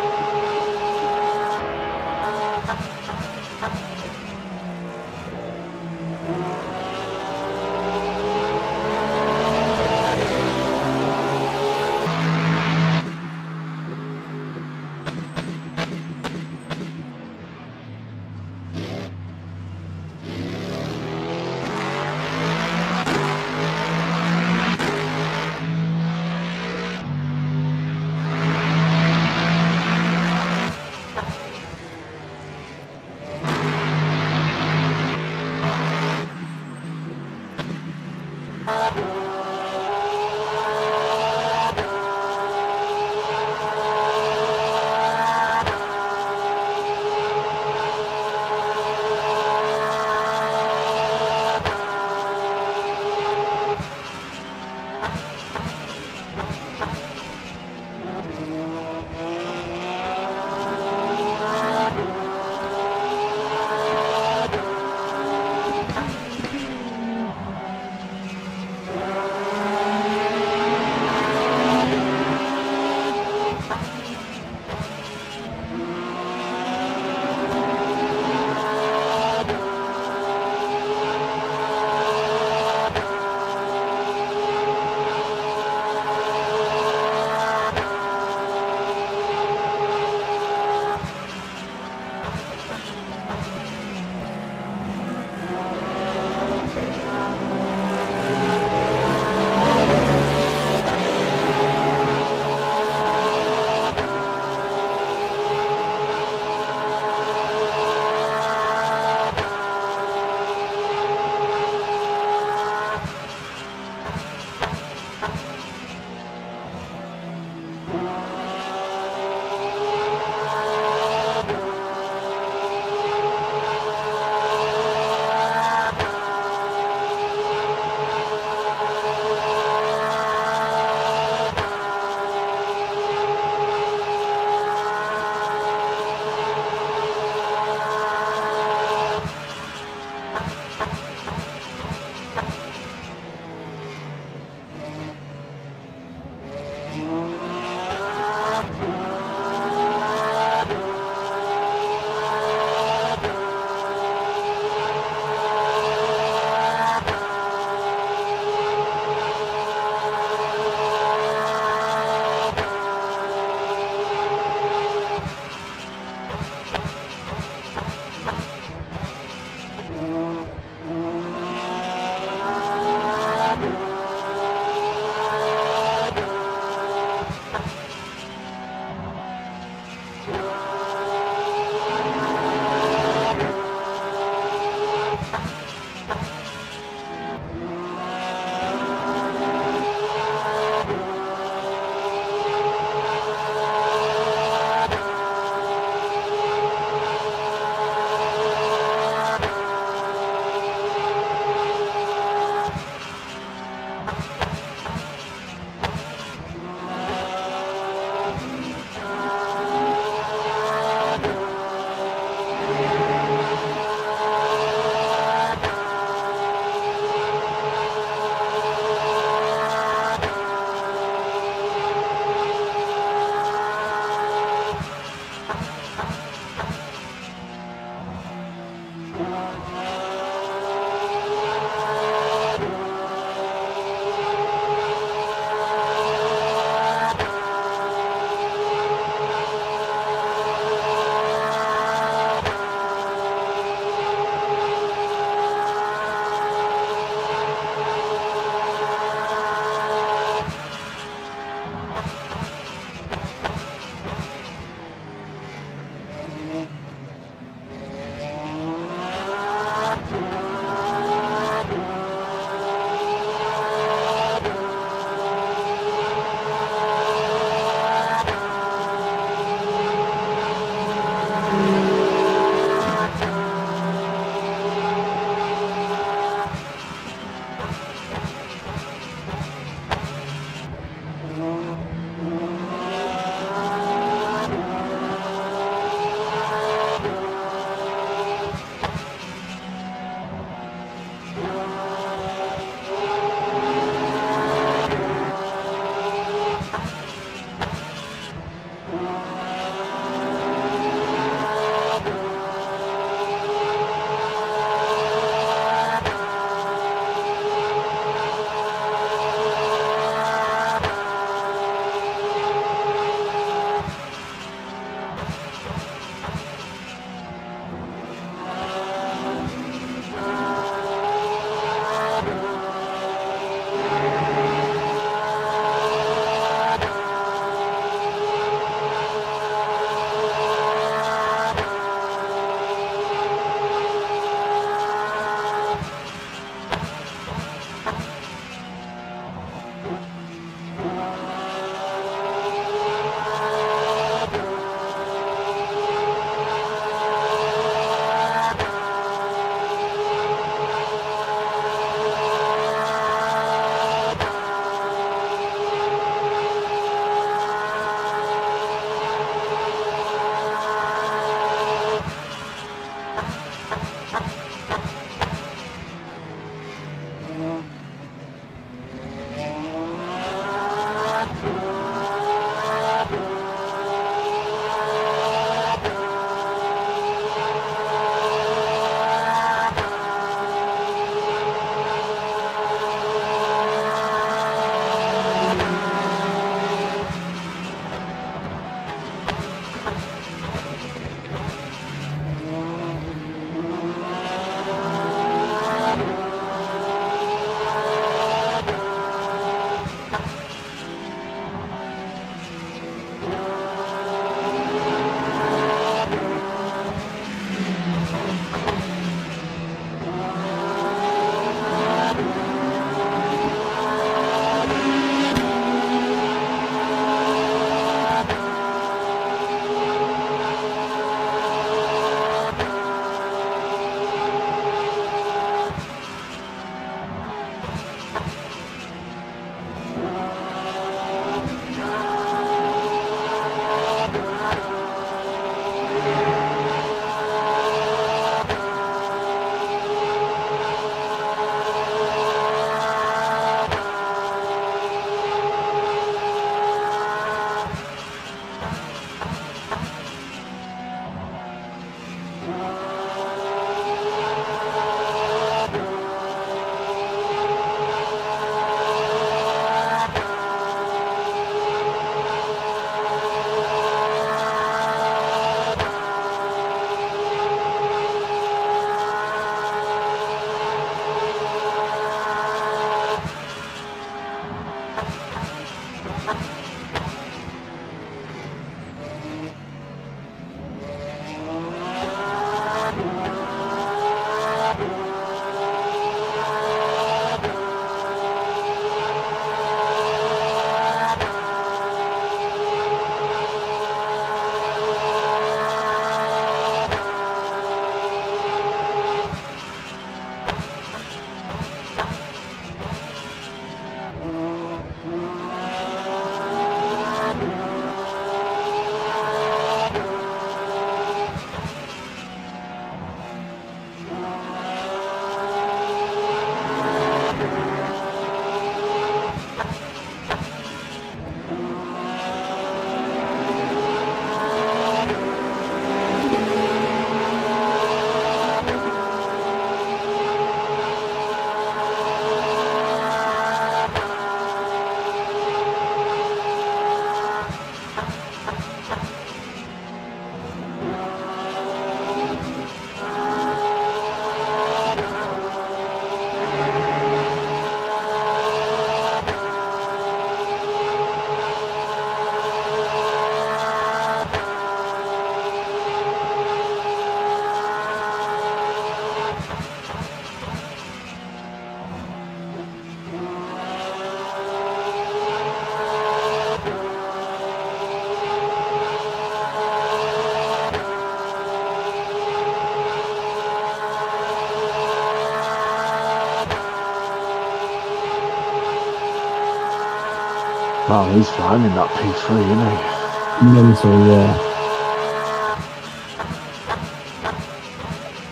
Wow, he's flying in that P3, isn't he? Mental, yeah.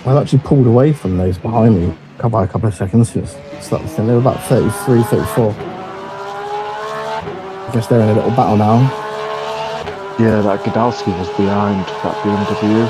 I've actually pulled away from those behind me by a couple of seconds since started. They were about 33, 34. I guess they're in a little battle now. Yeah, that Godowski was behind that BMW.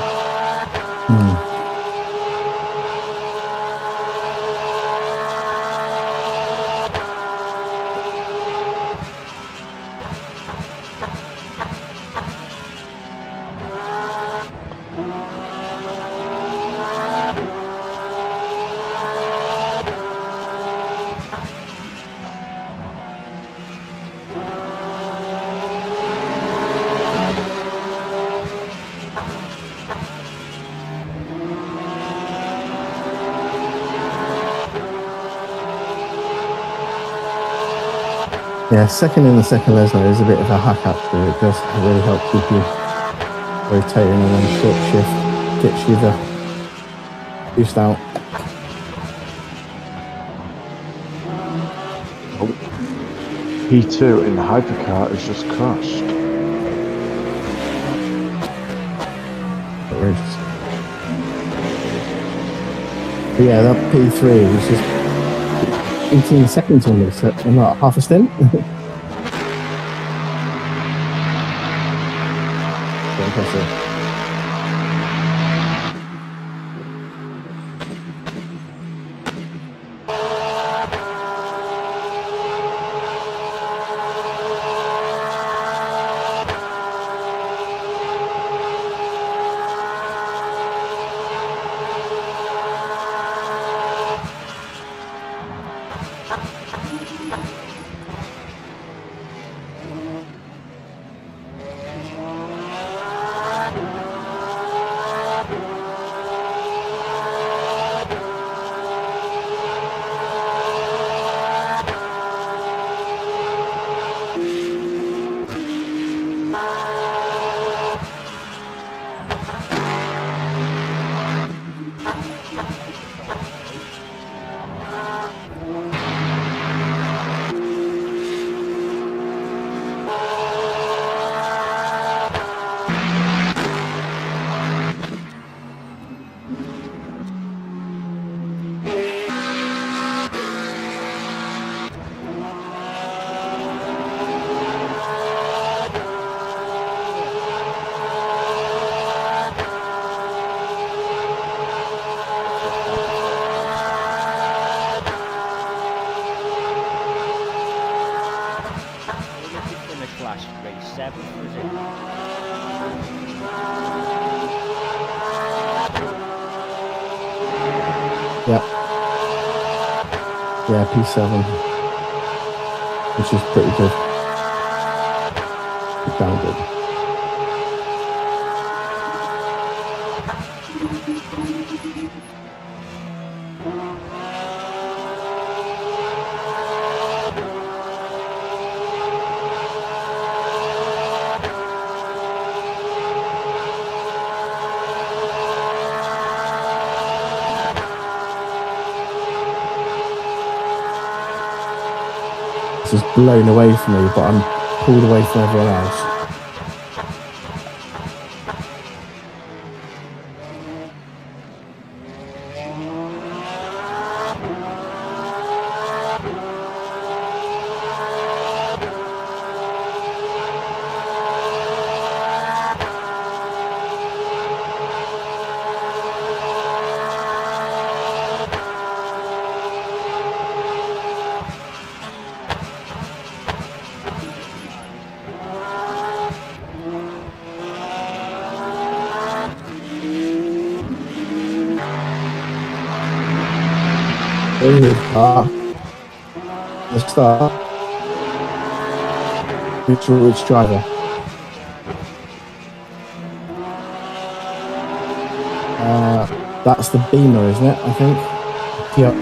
Yeah, second in the second Lesnar is a bit of a hack actually. It does really help keep you rotating, and then short shift gets you the boost out. P2 in the hypercar has just crashed. Outrageous. But yeah, that P3 was just 18 seconds on this, in like half a stint. Impressive. Last race 7th, was it? Yeah. Yeah, P7, which is pretty good. Damn good. This is blown away from me, but I'm pulled away from everyone else. The start. Which driver? That's the Beamer, isn't it? I think. Yeah.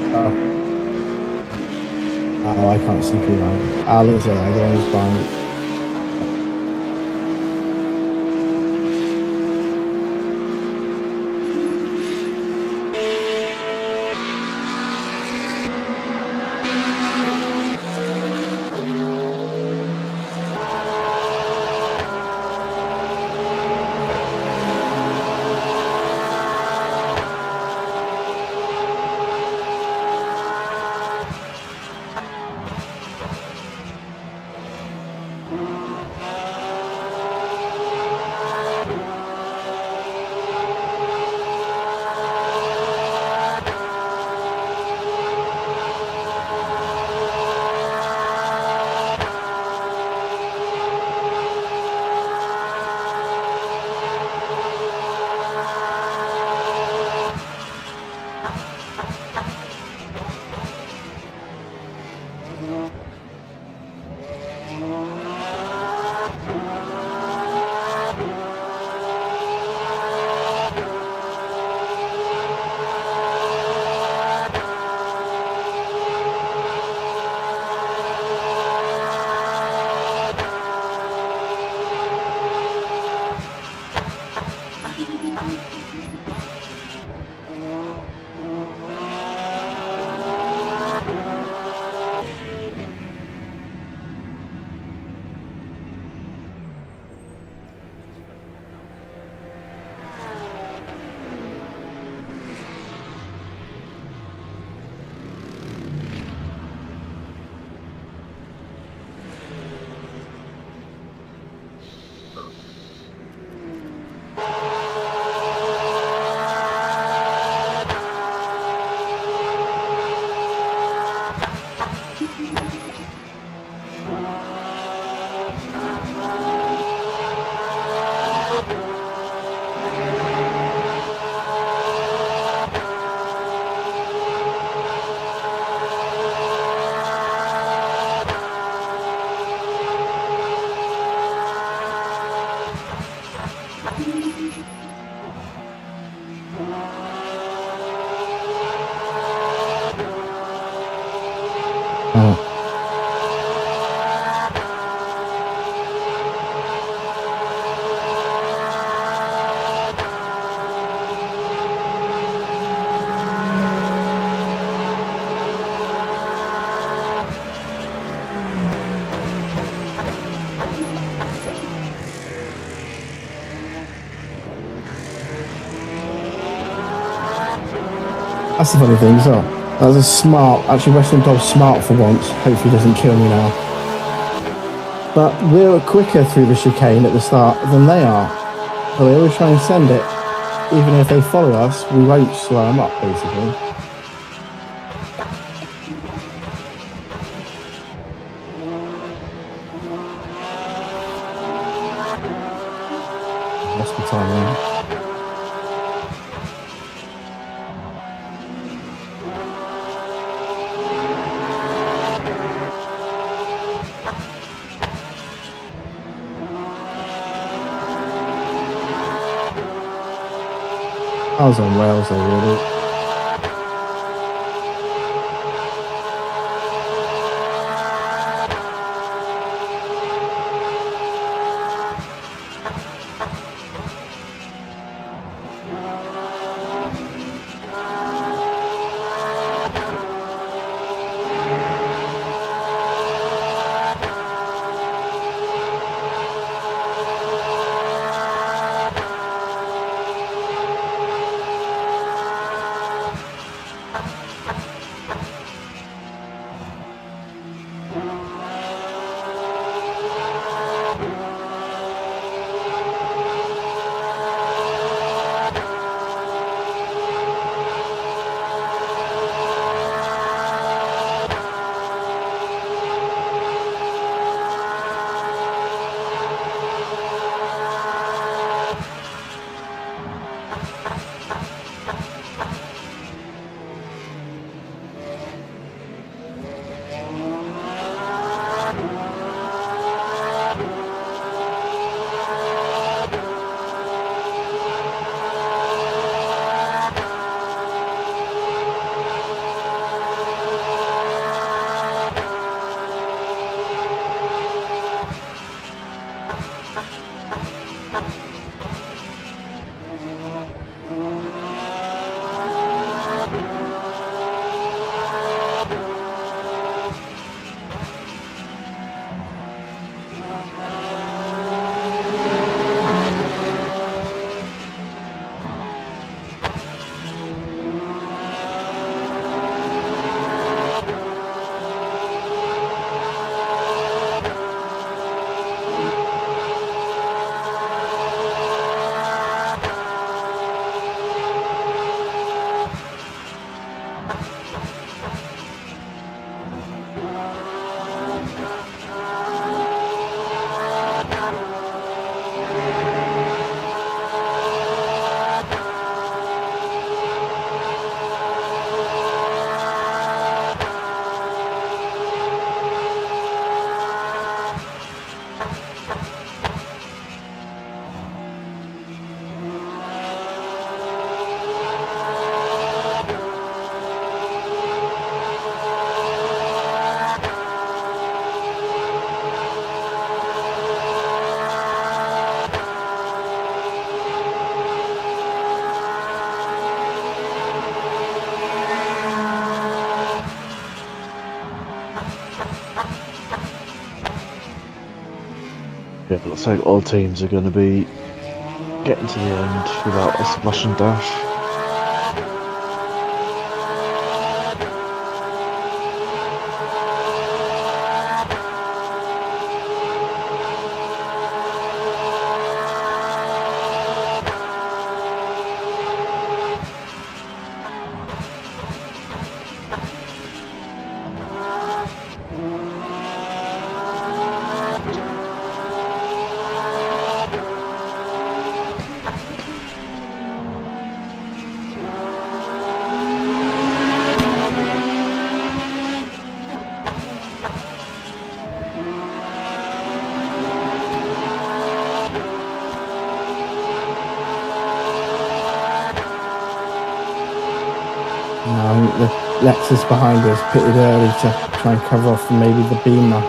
Oh, I can't see who that. Alan's there. The one who's buying. Oh. That's the funny thing, so that was a smart, actually Western Dog's smart for once, hopefully doesn't kill me now. But we're quicker through the chicane at the start than they are. So they always try and send it, even if they follow us, we won't slow them up basically. Lost the time now. I was on rails already. Yeah, it looks like all teams are going to be getting to the end without a splash and dash. The Lexus behind us pitted early to try and cover off maybe the Beamer.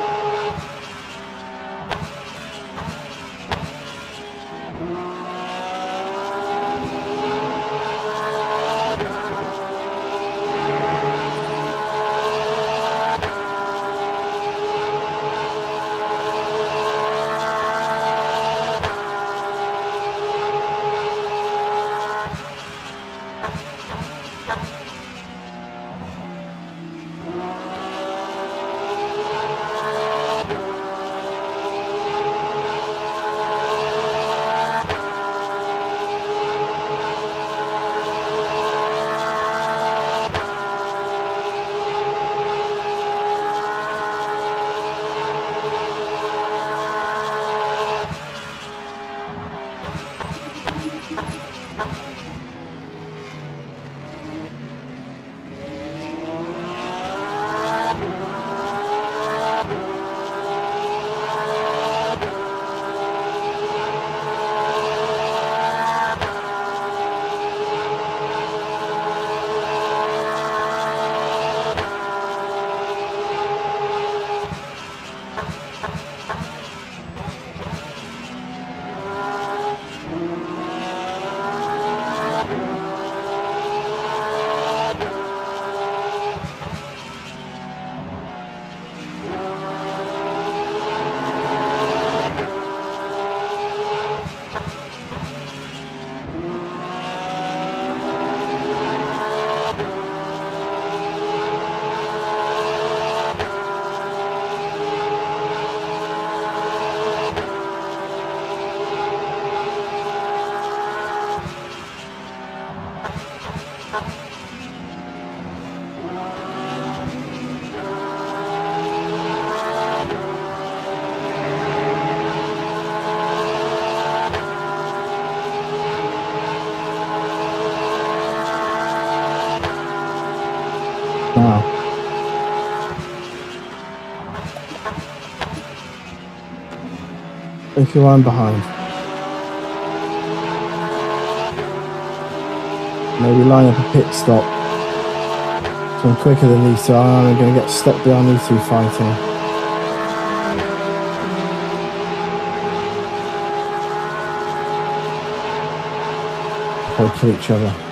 Wow. If you are behind, maybe line up a pit stop. So I'm quicker than these two. I'm going to get stuck behind these two fighting. They'll kill each other.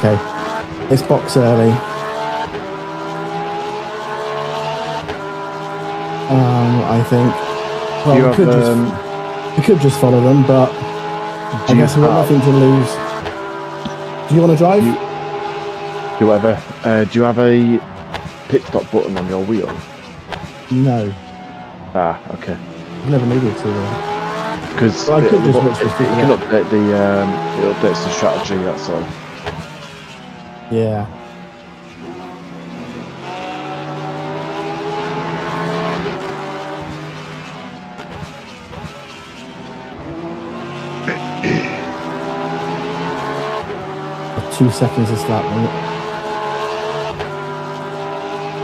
Okay, let's box early. I think. Well, we could just follow them, but I guess we've got nothing to lose. Do you want to drive? Do you have a pit stop button on your wheel? No. Ah, okay. I've never needed to. Because I could just you can update it updates the strategy. That's all. Yeah. For 2 seconds is that one.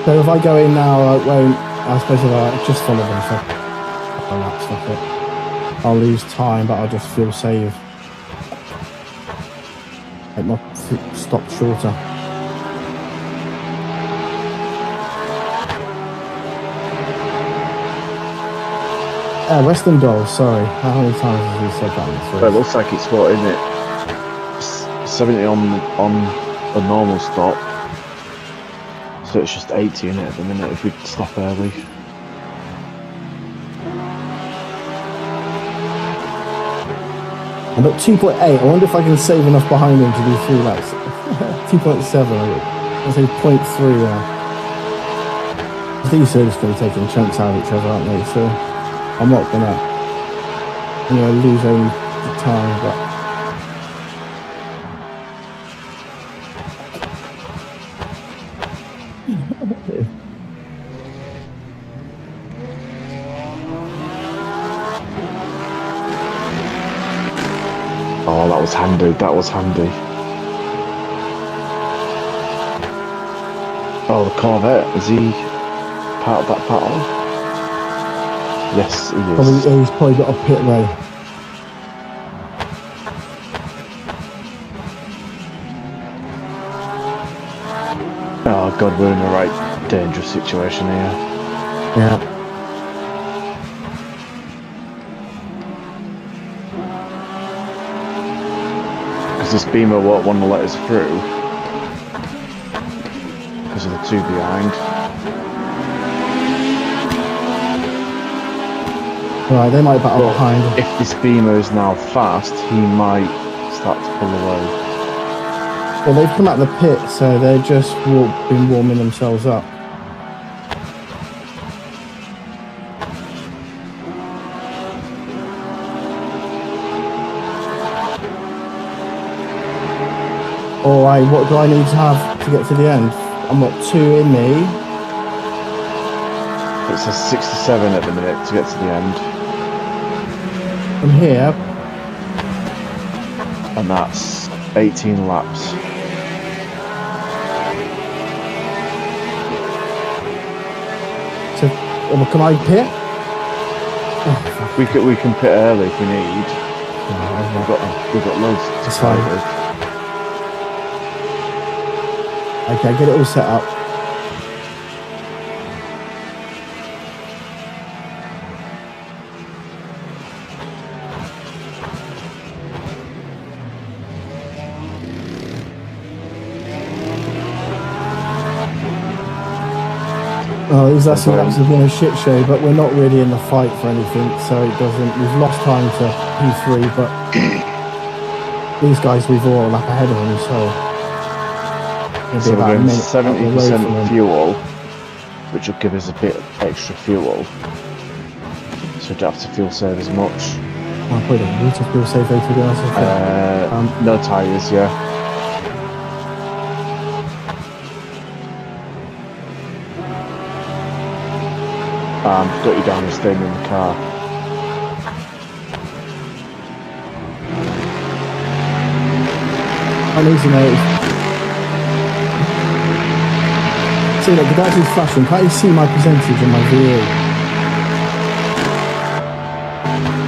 So if I go in now, I suppose if I just follow them for a lap, stop it. I'll lose time, but I'll just feel safe. Make my stop shorter. Western Dolls, sorry. How many times has he said that? Well, it looks like it's what, isn't it? 70 on a normal stop. So it's just 80 in it at the minute if we stop early. I'm at 2.8. I wonder if I can save enough behind him to do 3 laps. 2.7. I'll say 0.3 now. These are just going to be taking chunks out of each other, aren't they? So I'm not going to, lose any time. But Oh, that was handy. That was handy. Oh, the Corvette. Is he part of that battle? Yes, he is. he's probably got a pit road. Oh, God, we're in a right dangerous situation here. Yeah. This Beamer won't want to let us through because of the two behind. Right, they might battle behind. If this Beamer is now fast, he might start to pull away. Well, they've come out of the pit, so they've just been warming themselves up. Alright, what do I need to have to get to the end? I'm got 2 in me. It says 67 at the minute to get to the end. From here. And that's 18 laps. So, can I pit? We can pit early if we need. We've got loads to That's try fine. with. Okay, get it all set up. Oh, these last laps have been a shit show, but we're not really in the fight for anything, so it doesn't. We've lost time to P3, but these guys we've all a lap ahead of them, so. So we're going 70% fuel, which will give us a bit of extra fuel. So we don't have to fuel save as much. Oh, wait a minute, we need to fuel save though, to be honest. No tyres, yeah. Got you down and staying in the car. I'm easy, mate. See, look, the battery's flashing. Can't you see my percentage on my VA?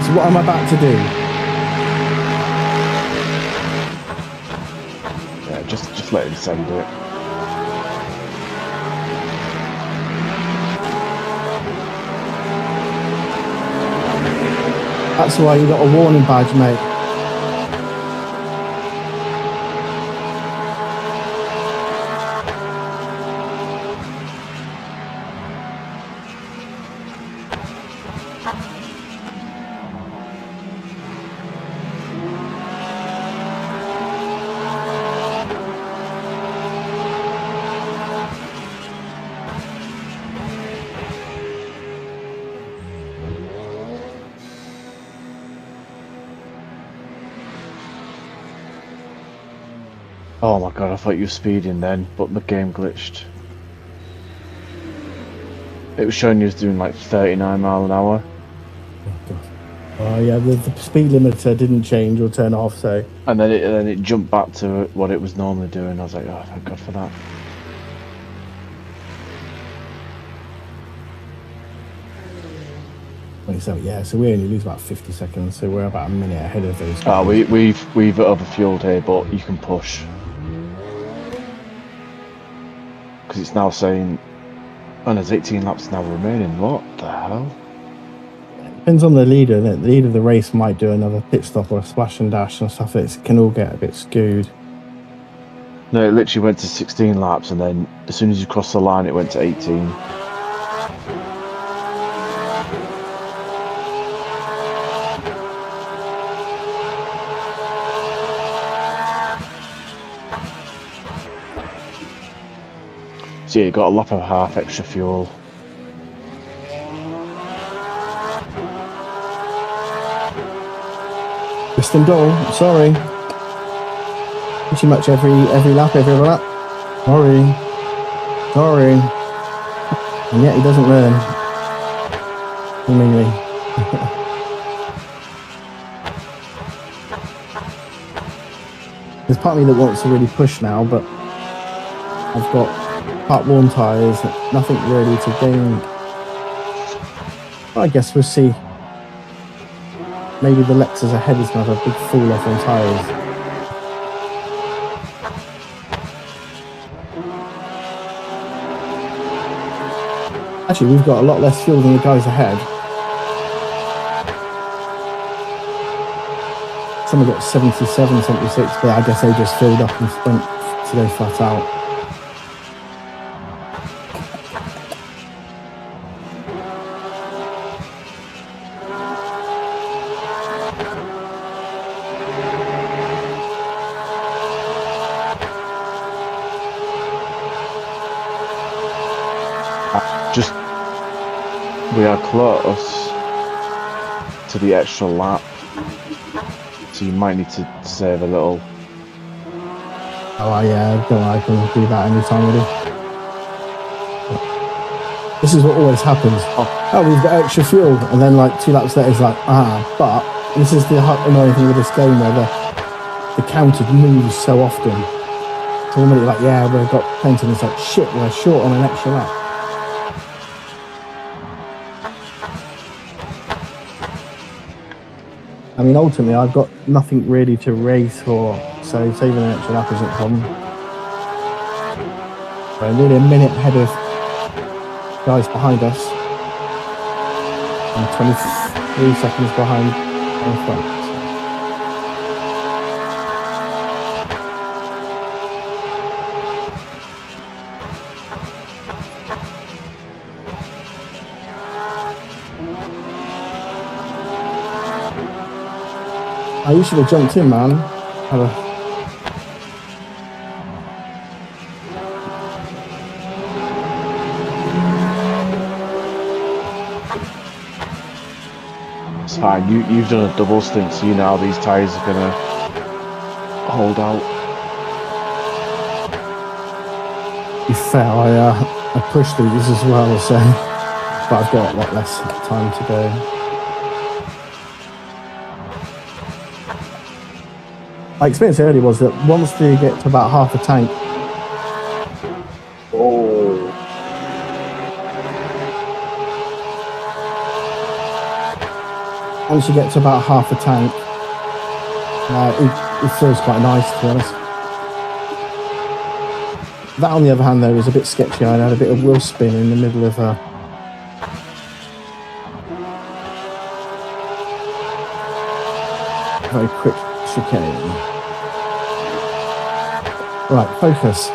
So what I'm about to do? Yeah, just let him send it. That's why you got a warning badge, mate. Oh my god, I thought you were speeding then, but the game glitched. It was showing you was doing like 39 miles an hour. Oh yeah, the speed limiter didn't change or turn off, so. And then it jumped back to what it was normally doing. I was like, oh, thank God for that. So yeah, so we only lose about 50 seconds, so we're about a minute ahead of those guys. Oh, we've overfueled here, but you can push. Because it's now saying, oh, there's 18 laps now remaining. What the hell? Depends on the leader. The leader of the race might do another pit stop or a splash and dash and stuff. It can all get a bit skewed. No, it literally went to 16 laps, and then as soon as you crossed the line, it went to 18. So yeah, you got a lap and a half extra fuel. Piston door, sorry. Pretty much every lap, every lap. Sorry. And yet he doesn't learn. Seemingly. There's part of me that wants to really push now, but I've got part worn tyres, nothing really to gain. I guess we'll see. Maybe the Lexus ahead is going to have a big fall off on tyres. Actually, we've got a lot less fuel than the guys ahead. Some have got 77, 76, but I guess they just filled up and spent to go flat out. We are close to the extra lap, so you might need to save a little. Oh yeah, don't know, I can do that anytime really. This is what always happens. Oh, we've got extra fuel, and then like 2 laps later it's like, but this is the annoying thing with this game where the counter moves so often. So one minute like, yeah, we've got plenty, and it's like, shit, we're short on an extra lap. I mean, ultimately, I've got nothing really to race for, so saving an extra lap isn't a problem. We're nearly a minute ahead of guys behind us, and 23 seconds behind in front. You should have jumped in, man. It's fine. You've done a double stint, so you know how these tyres are gonna hold out. To be fair, I pushed through this as well, so but I've got a lot less time to go. My experience earlier was that once you get to about half a tank, once you get to about half a tank, it feels quite nice, to be honest. That, on the other hand, though, is a bit sketchy. I had a bit of wheel spin in the middle of a very quick chicane. Right, focus.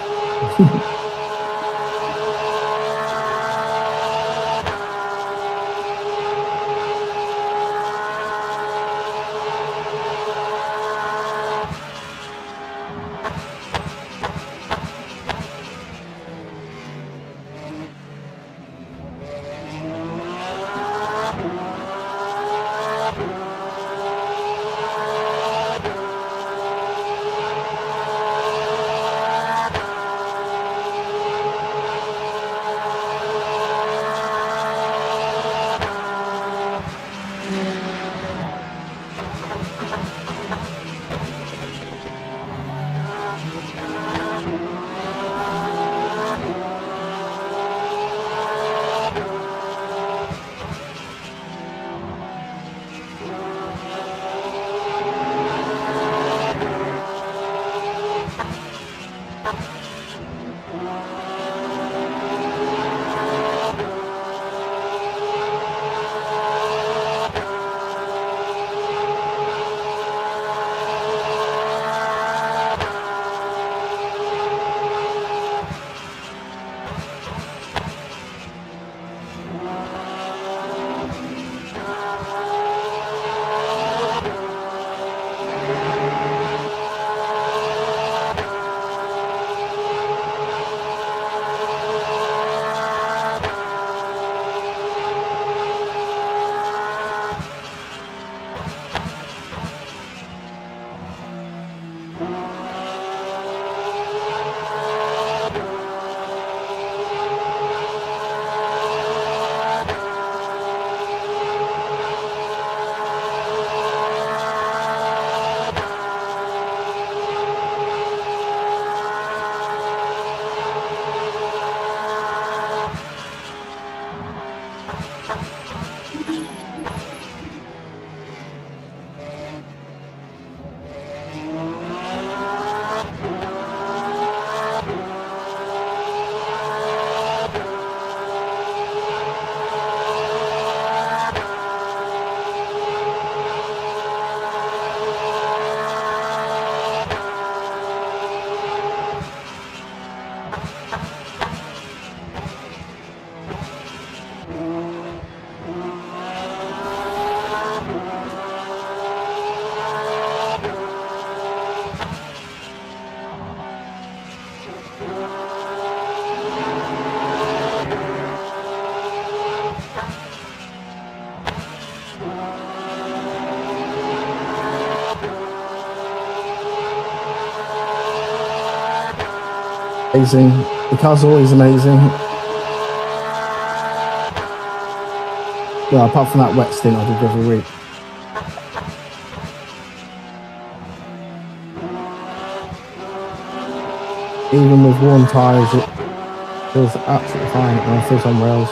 Amazing. The car's always amazing. Well, apart from that wet stint I did the other week. Even with worn tyres, it feels absolutely fine and it feels on rails.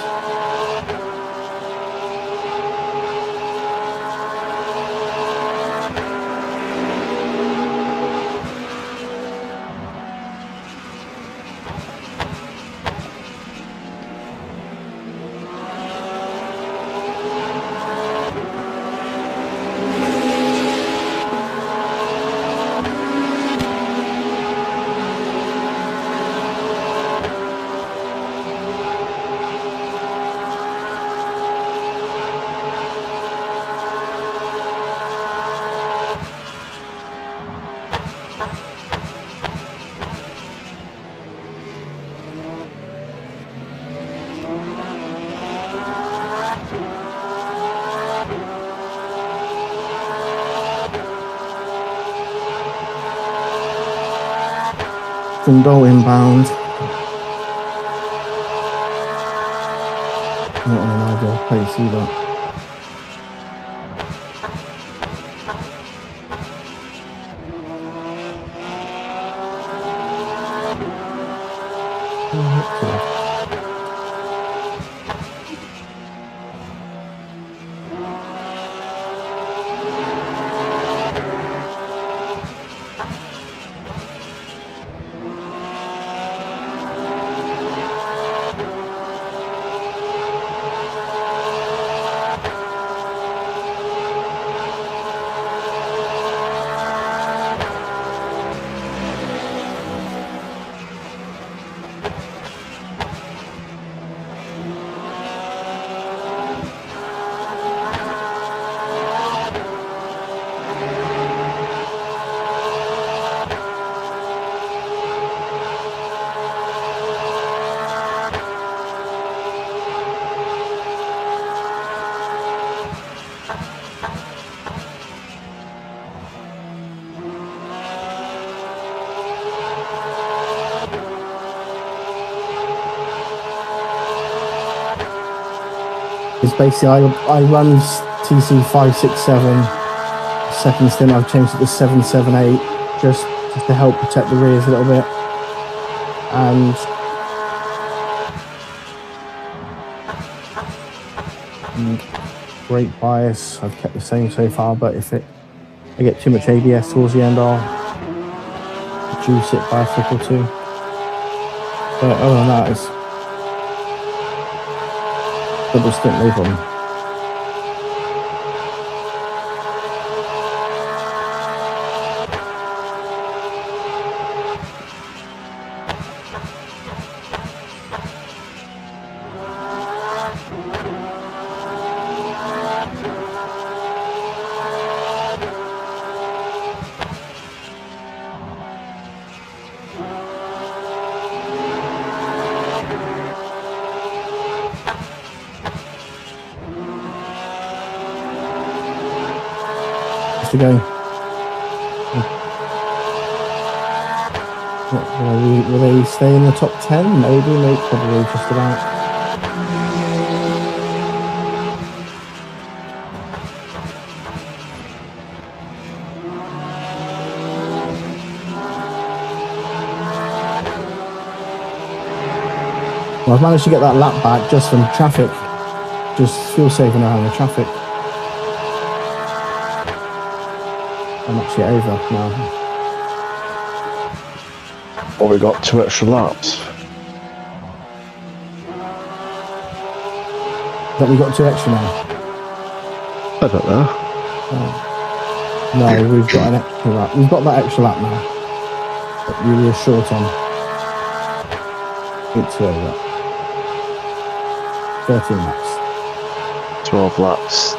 Fundal inbound. Not an ideal place either. It's basically I run TC 567. Second stint I've changed it to 778 just to help protect the rears a little bit. And brake bias I've kept the same so far, but if I get too much ABS towards the end, I'll reduce it by a click or two. But other than that, it's double stint, no problem. To go. Will they stay in the top 10? Maybe, probably just about. Well, I've managed to get that lap back just from traffic. Just feel safe now in the traffic. I'm actually over now. Well, we got 2 extra laps. That we got 2 extra now? I don't know. No, we've got an extra lap. We've got that extra lap now. But we were short on. It's over. 13 laps. 12 laps.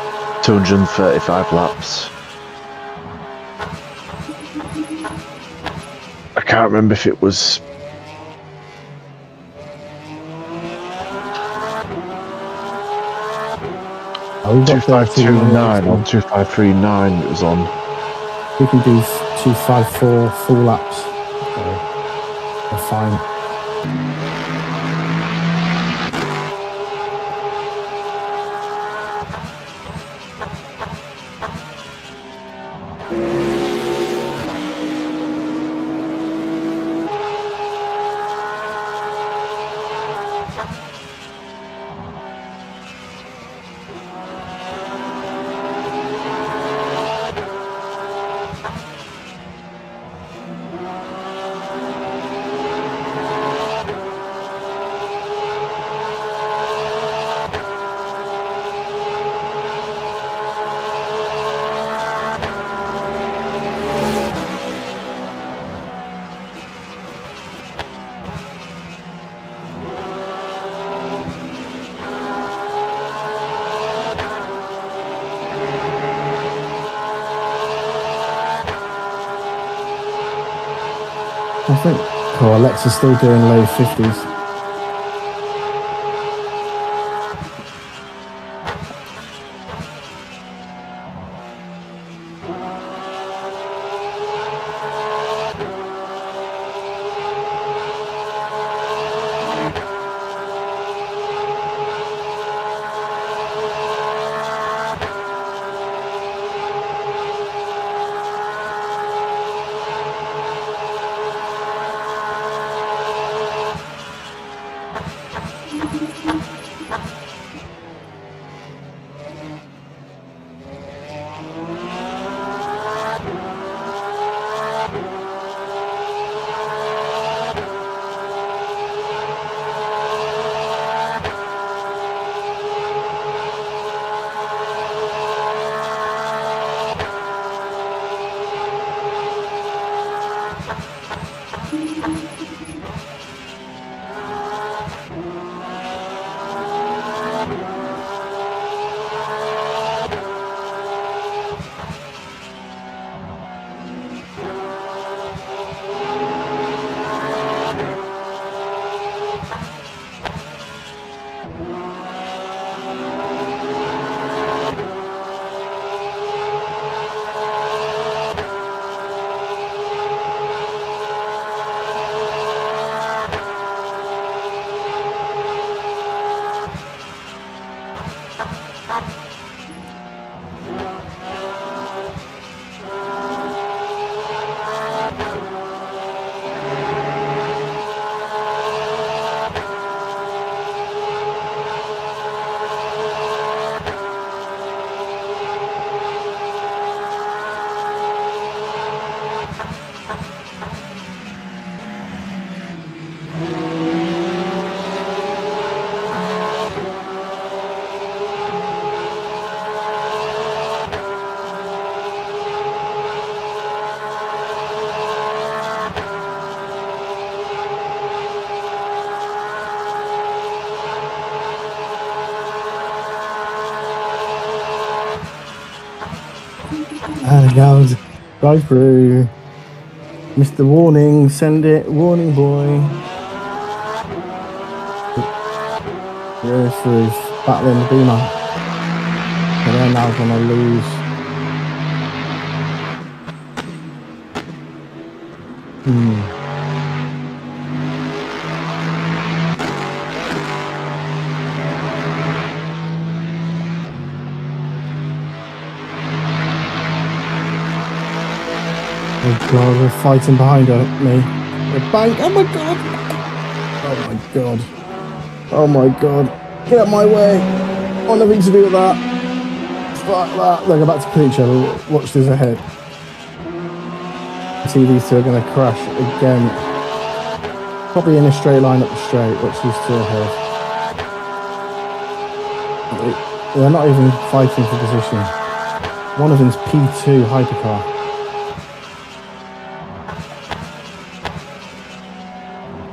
235 laps. I can't remember if it was... Oh, we've got 2529 or 2539 it was on. We can do 254 full laps. So we're fine. think. Oh, Alexa's still doing low 50s. And it goes. Drive through. Mr. Warning, send it. Warning boy. Go through. Battling the beamer. And they're now going to lose. Oh god, they're fighting behind me. They're bang. Oh my god. Oh my god. Oh my god. Get out of my way. I want nothing to do with that. Fuck that. They're about to kill each other. Watch this ahead. I see these two are going to crash again. Probably in a straight line up the straight. Watch these two ahead. They're not even fighting for position. One of them's P2 hypercar.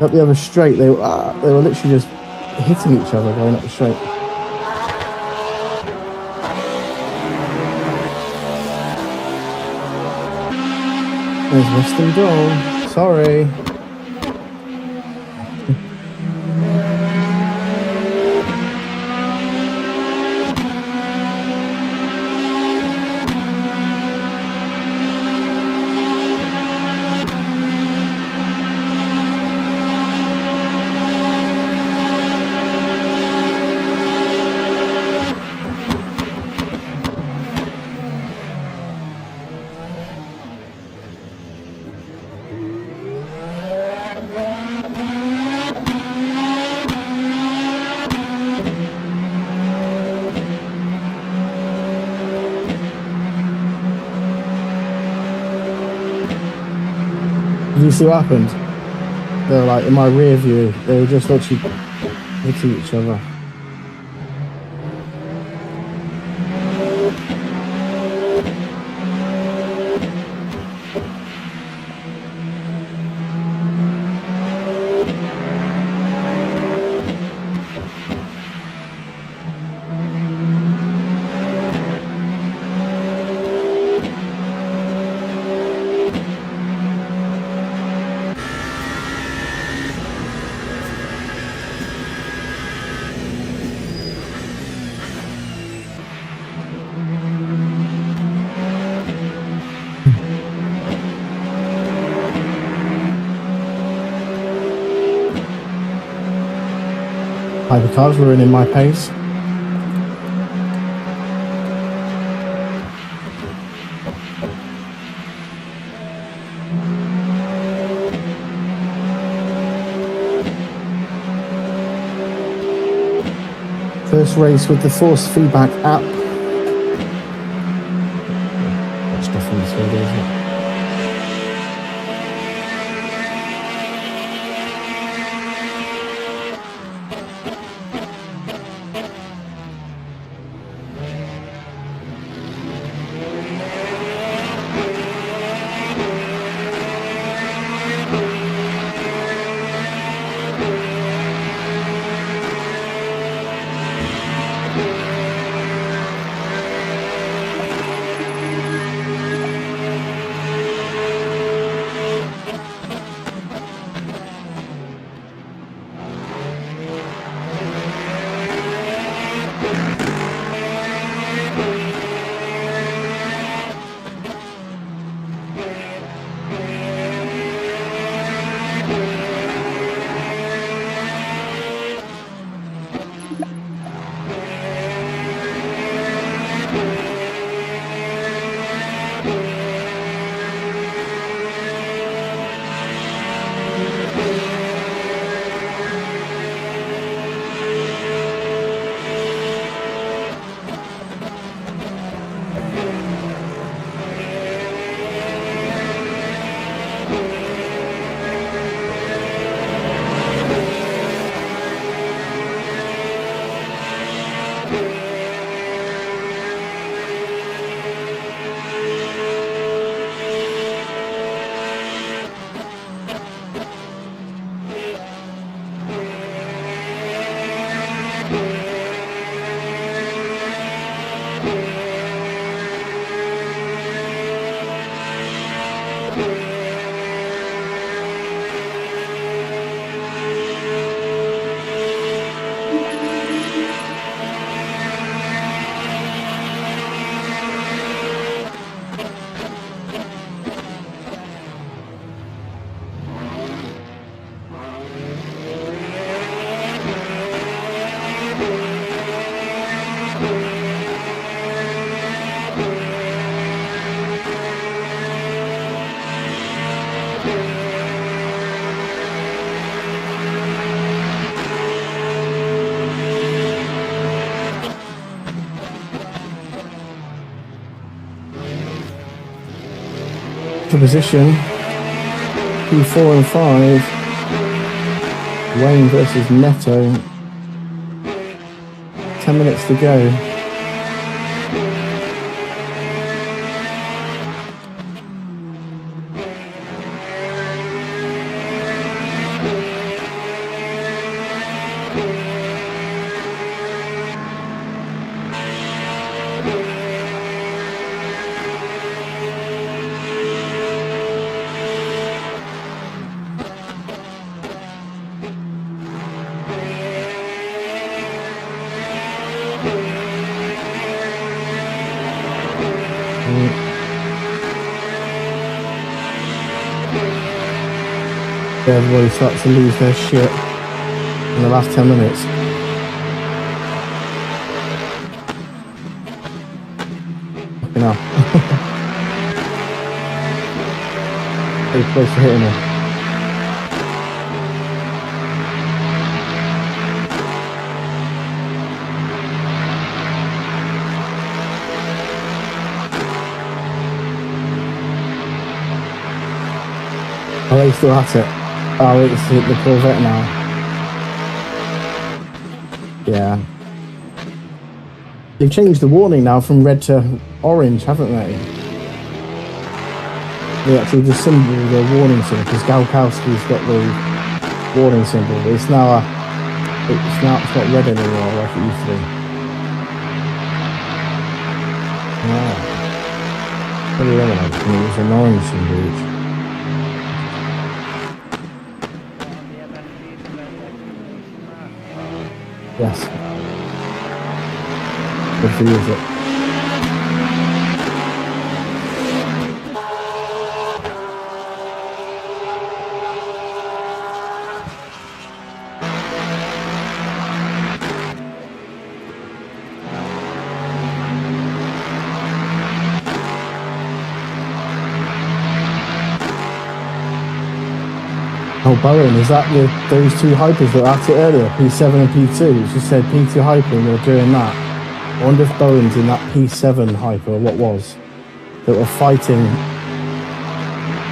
Up the other straight, they were literally just hitting each other going up the straight. There's Western Dole. Sorry. Did you see what happened? They were like in my rear view. They were just literally hitting each other. Hypercars were in my pace. First race with the force feedback app. That's definitely so, isn't it? To position P4 and 5, Wayne versus Neto, 10 minutes to go. Everybody starts to lose their shit in the last 10 minutes. Fucking hell. Pretty close to hitting him. Oh, they still at it. Oh, it's hit the Corvette now. Yeah. They've changed the warning now from red to orange, haven't they? They actually just symbol the warning symbol because Galkowski's got the warning symbol. It's now it's not red anymore like it used to be. Wow. What do you remember? It was an orange symbol. Yes. Good for you, is it? Oh, Bowen, is that those two hypers that were at it earlier, P7 and P2? It just said P2 hyper and they were doing that. I wonder if Bowen's in that P7 hyper, or what was, that were fighting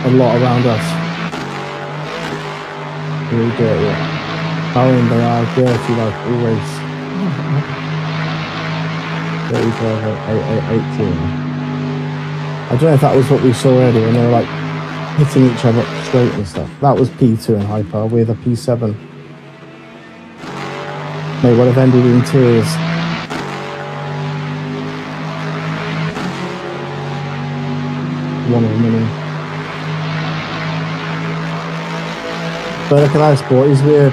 a lot around us. Really dirty. Yeah. Bowen, they are dirty like always. Dirty driver, 18. I don't know if that was what we saw earlier when they were like hitting each other straight and stuff. That was P2 and hyper. We're the P7. May well have ended in tears. One of a million. But look at that, boys. We're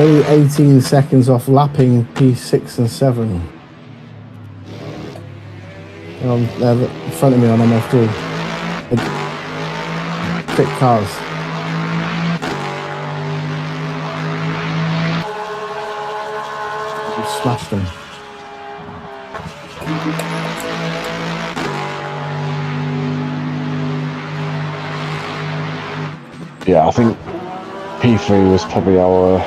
only 18 seconds off lapping P6 and 7. They're in front of me on MF2. Quick cars. We smashed them. Yeah, I think P3 was probably our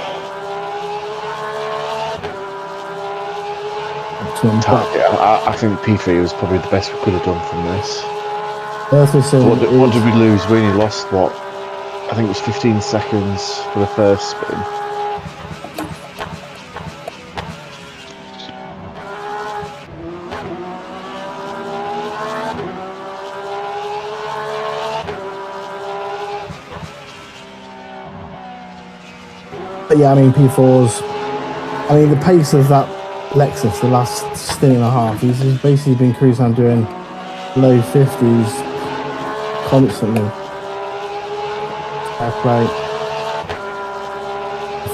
target. I think P3 was probably the best we could have done from this. What did we lose? We only lost, what? I think it was 15 seconds for the first spin. But yeah, I mean, P4's... I mean, the pace of that Lexus, the last stint and a half, he's basically been cruising on doing low 50s constantly. Fair play.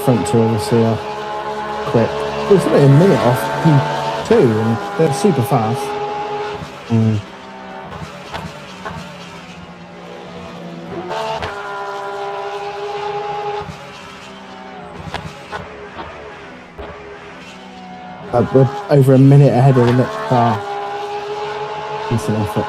Front two overseer. Quick. It's only a minute off P2 and they're super fast. We're over a minute ahead of the next car. Decent effort.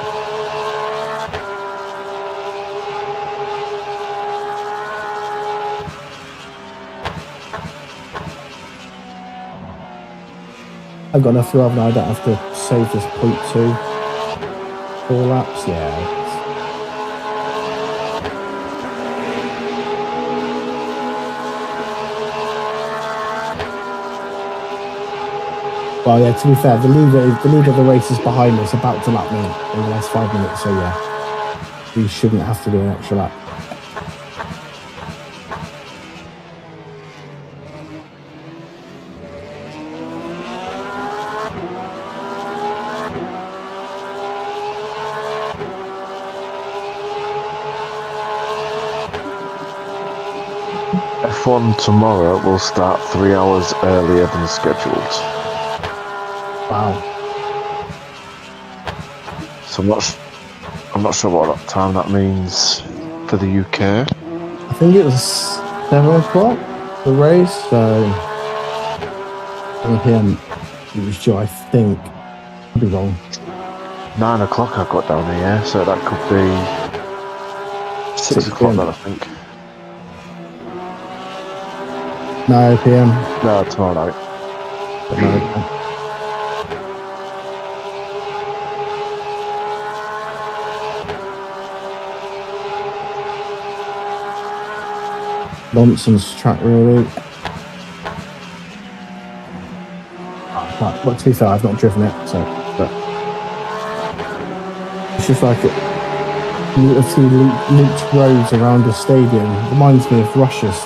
I've got enough fuel, haven't I? I don't have to save this 0.2. 4 laps, yeah. Well, yeah, to be fair, the leader of the race is behind us, about to lap me in the last 5 minutes, so yeah, we shouldn't have to do an extra lap. F1 tomorrow will start 3 hours earlier than scheduled. Wow. So I'm not sure what time that means for the UK. I think it was 7 o'clock, the race, so 7 PM it was due, I think. Could be wrong. 9 o'clock I've got down here, so that could be 6 o'clock then, I think. 9 PM. No, tomorrow night. But no, okay. Nonsense track, really. Well, to be fair, I've not driven it, so. But it's just like a few looped roads around the stadium. Reminds me of Russia's.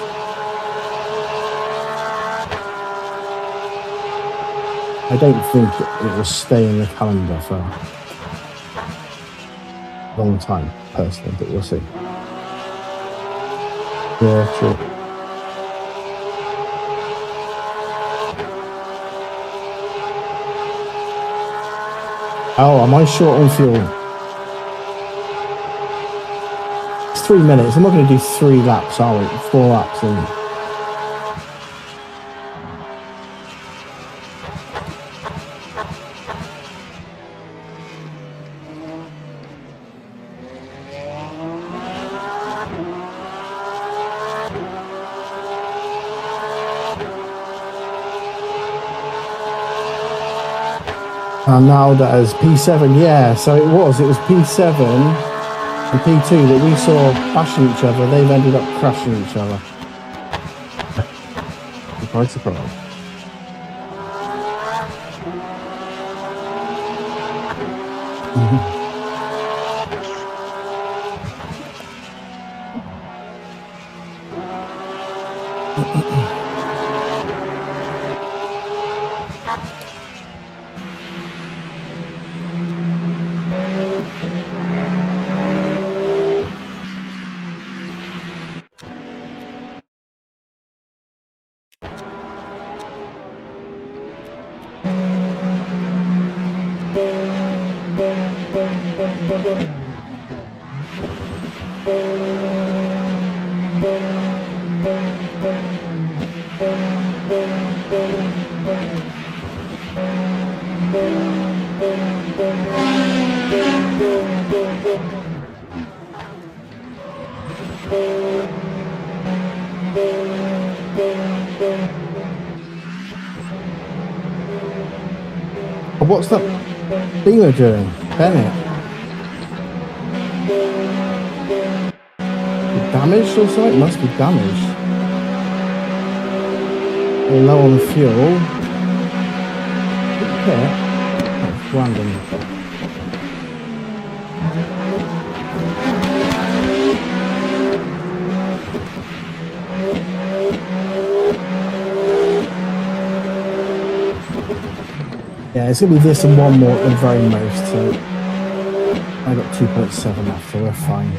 I don't think it will stay in the calendar for a long time, personally, but we'll see. Yeah, true. Oh, am I short on fuel? It's 3 minutes. I'm not going to do 3 laps, are we? 4 laps in. And now that is P7, yeah, so it was P7 and P2 that we saw bashing each other. They've ended up crashing each other. Surprise, surprise. What's that Beamer doing? Bennett? Damaged or something? It must be damaged. They're low on the fuel. Okay. That's random. Yeah, it's going to be this and one more at the very most, so I got 2.7 left, so we're fine.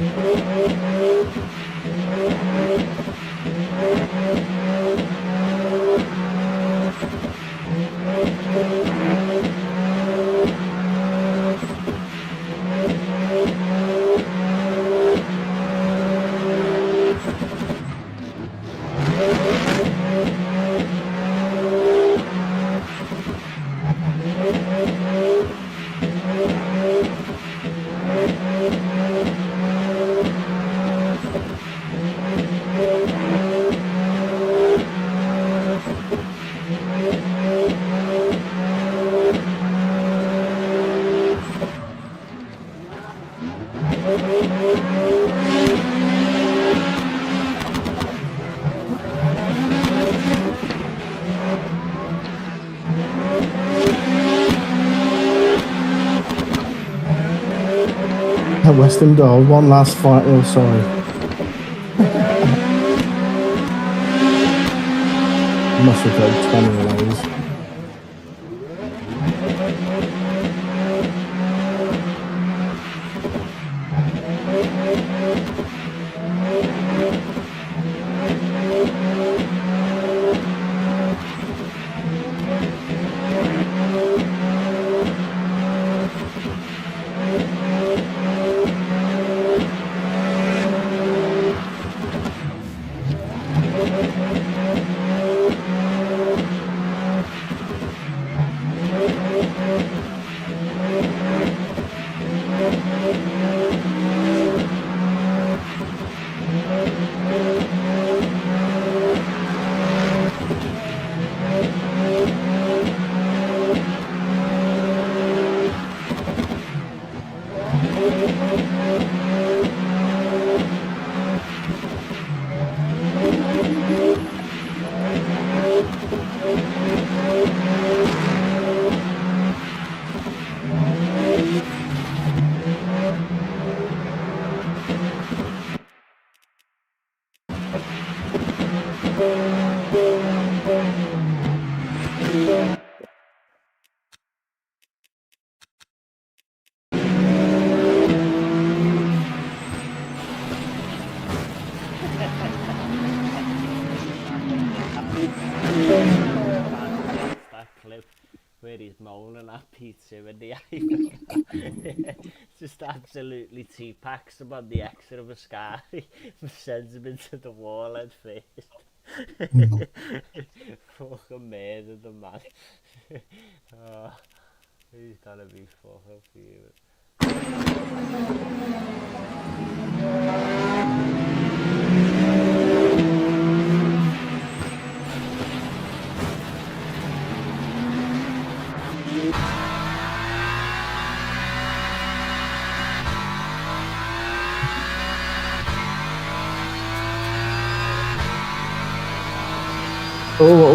Western Doll, one last fight. Oh, sorry. Must have got 20 of those. Where he's moaning at P2 in the eye. Just absolutely T-packs him on the exit of a sky. Sends him into the wall at first. Fucking murdered the man. Oh, he's gonna be fucking fuming.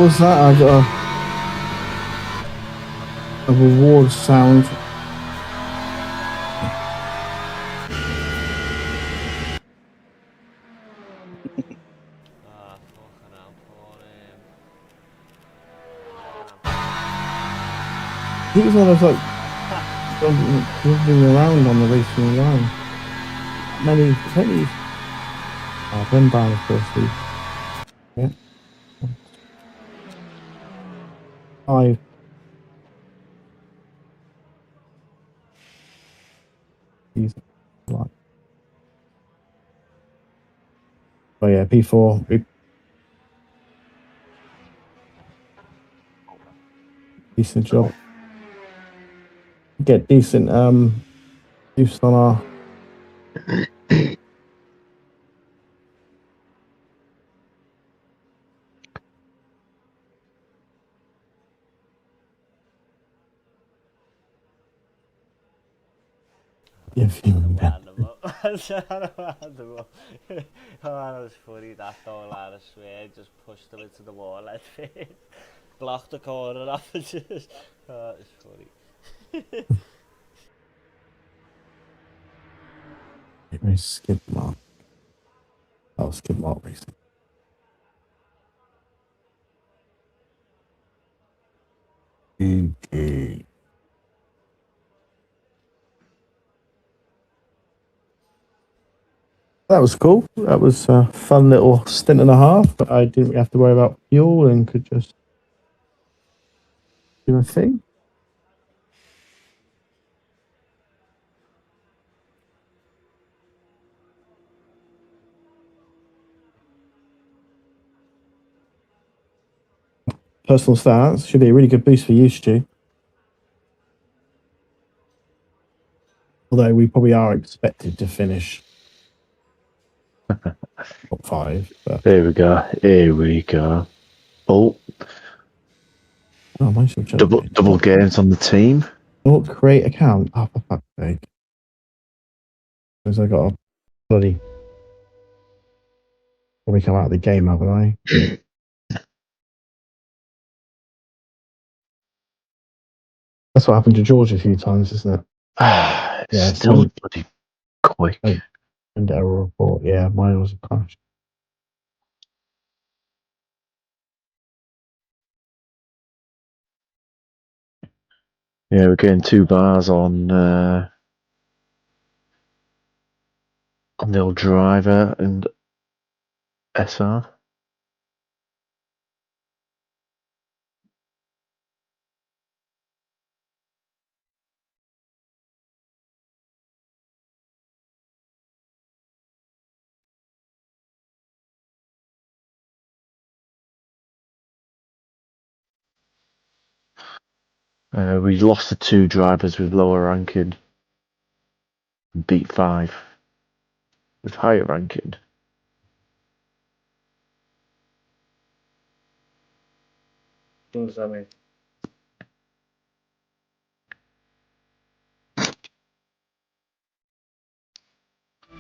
was that? I got a reward sound. Ah, fucking hell, poor He was one of those like moving around on the racing line. Many. Oh, Ben Brown, of course. Yeah. 5. He's like. Oh yeah, P4. Decent job. Get decent use on our. If you remember. Oh, that was funny, that though, lad, I swear. Just pushed him into the wall, let it. Blocked the corner off and just... Oh, it's funny. Let me skip mark. I'll skip mark racing. Okay. That was cool. That was a fun little stint and a half, but I didn't have to worry about fuel and could just do a thing. Personal stats should be a really good boost for you, Stu. Although we probably are expected to finish top 5. But Here we go. Here we go. Oh, mine's double games on the team. Not create account. Oh, for fuck's sake. Because I got a bloody. Probably come out of the game, haven't I? That's what happened to George a few times, isn't it? Yeah, Yeah, still bloody quick. And error report. Yeah, mine was a crash. Yeah, we're getting 2 bars on the old driver and SR. We lost the 2 drivers with lower ranking. Beat 5 with higher ranking. What does that mean?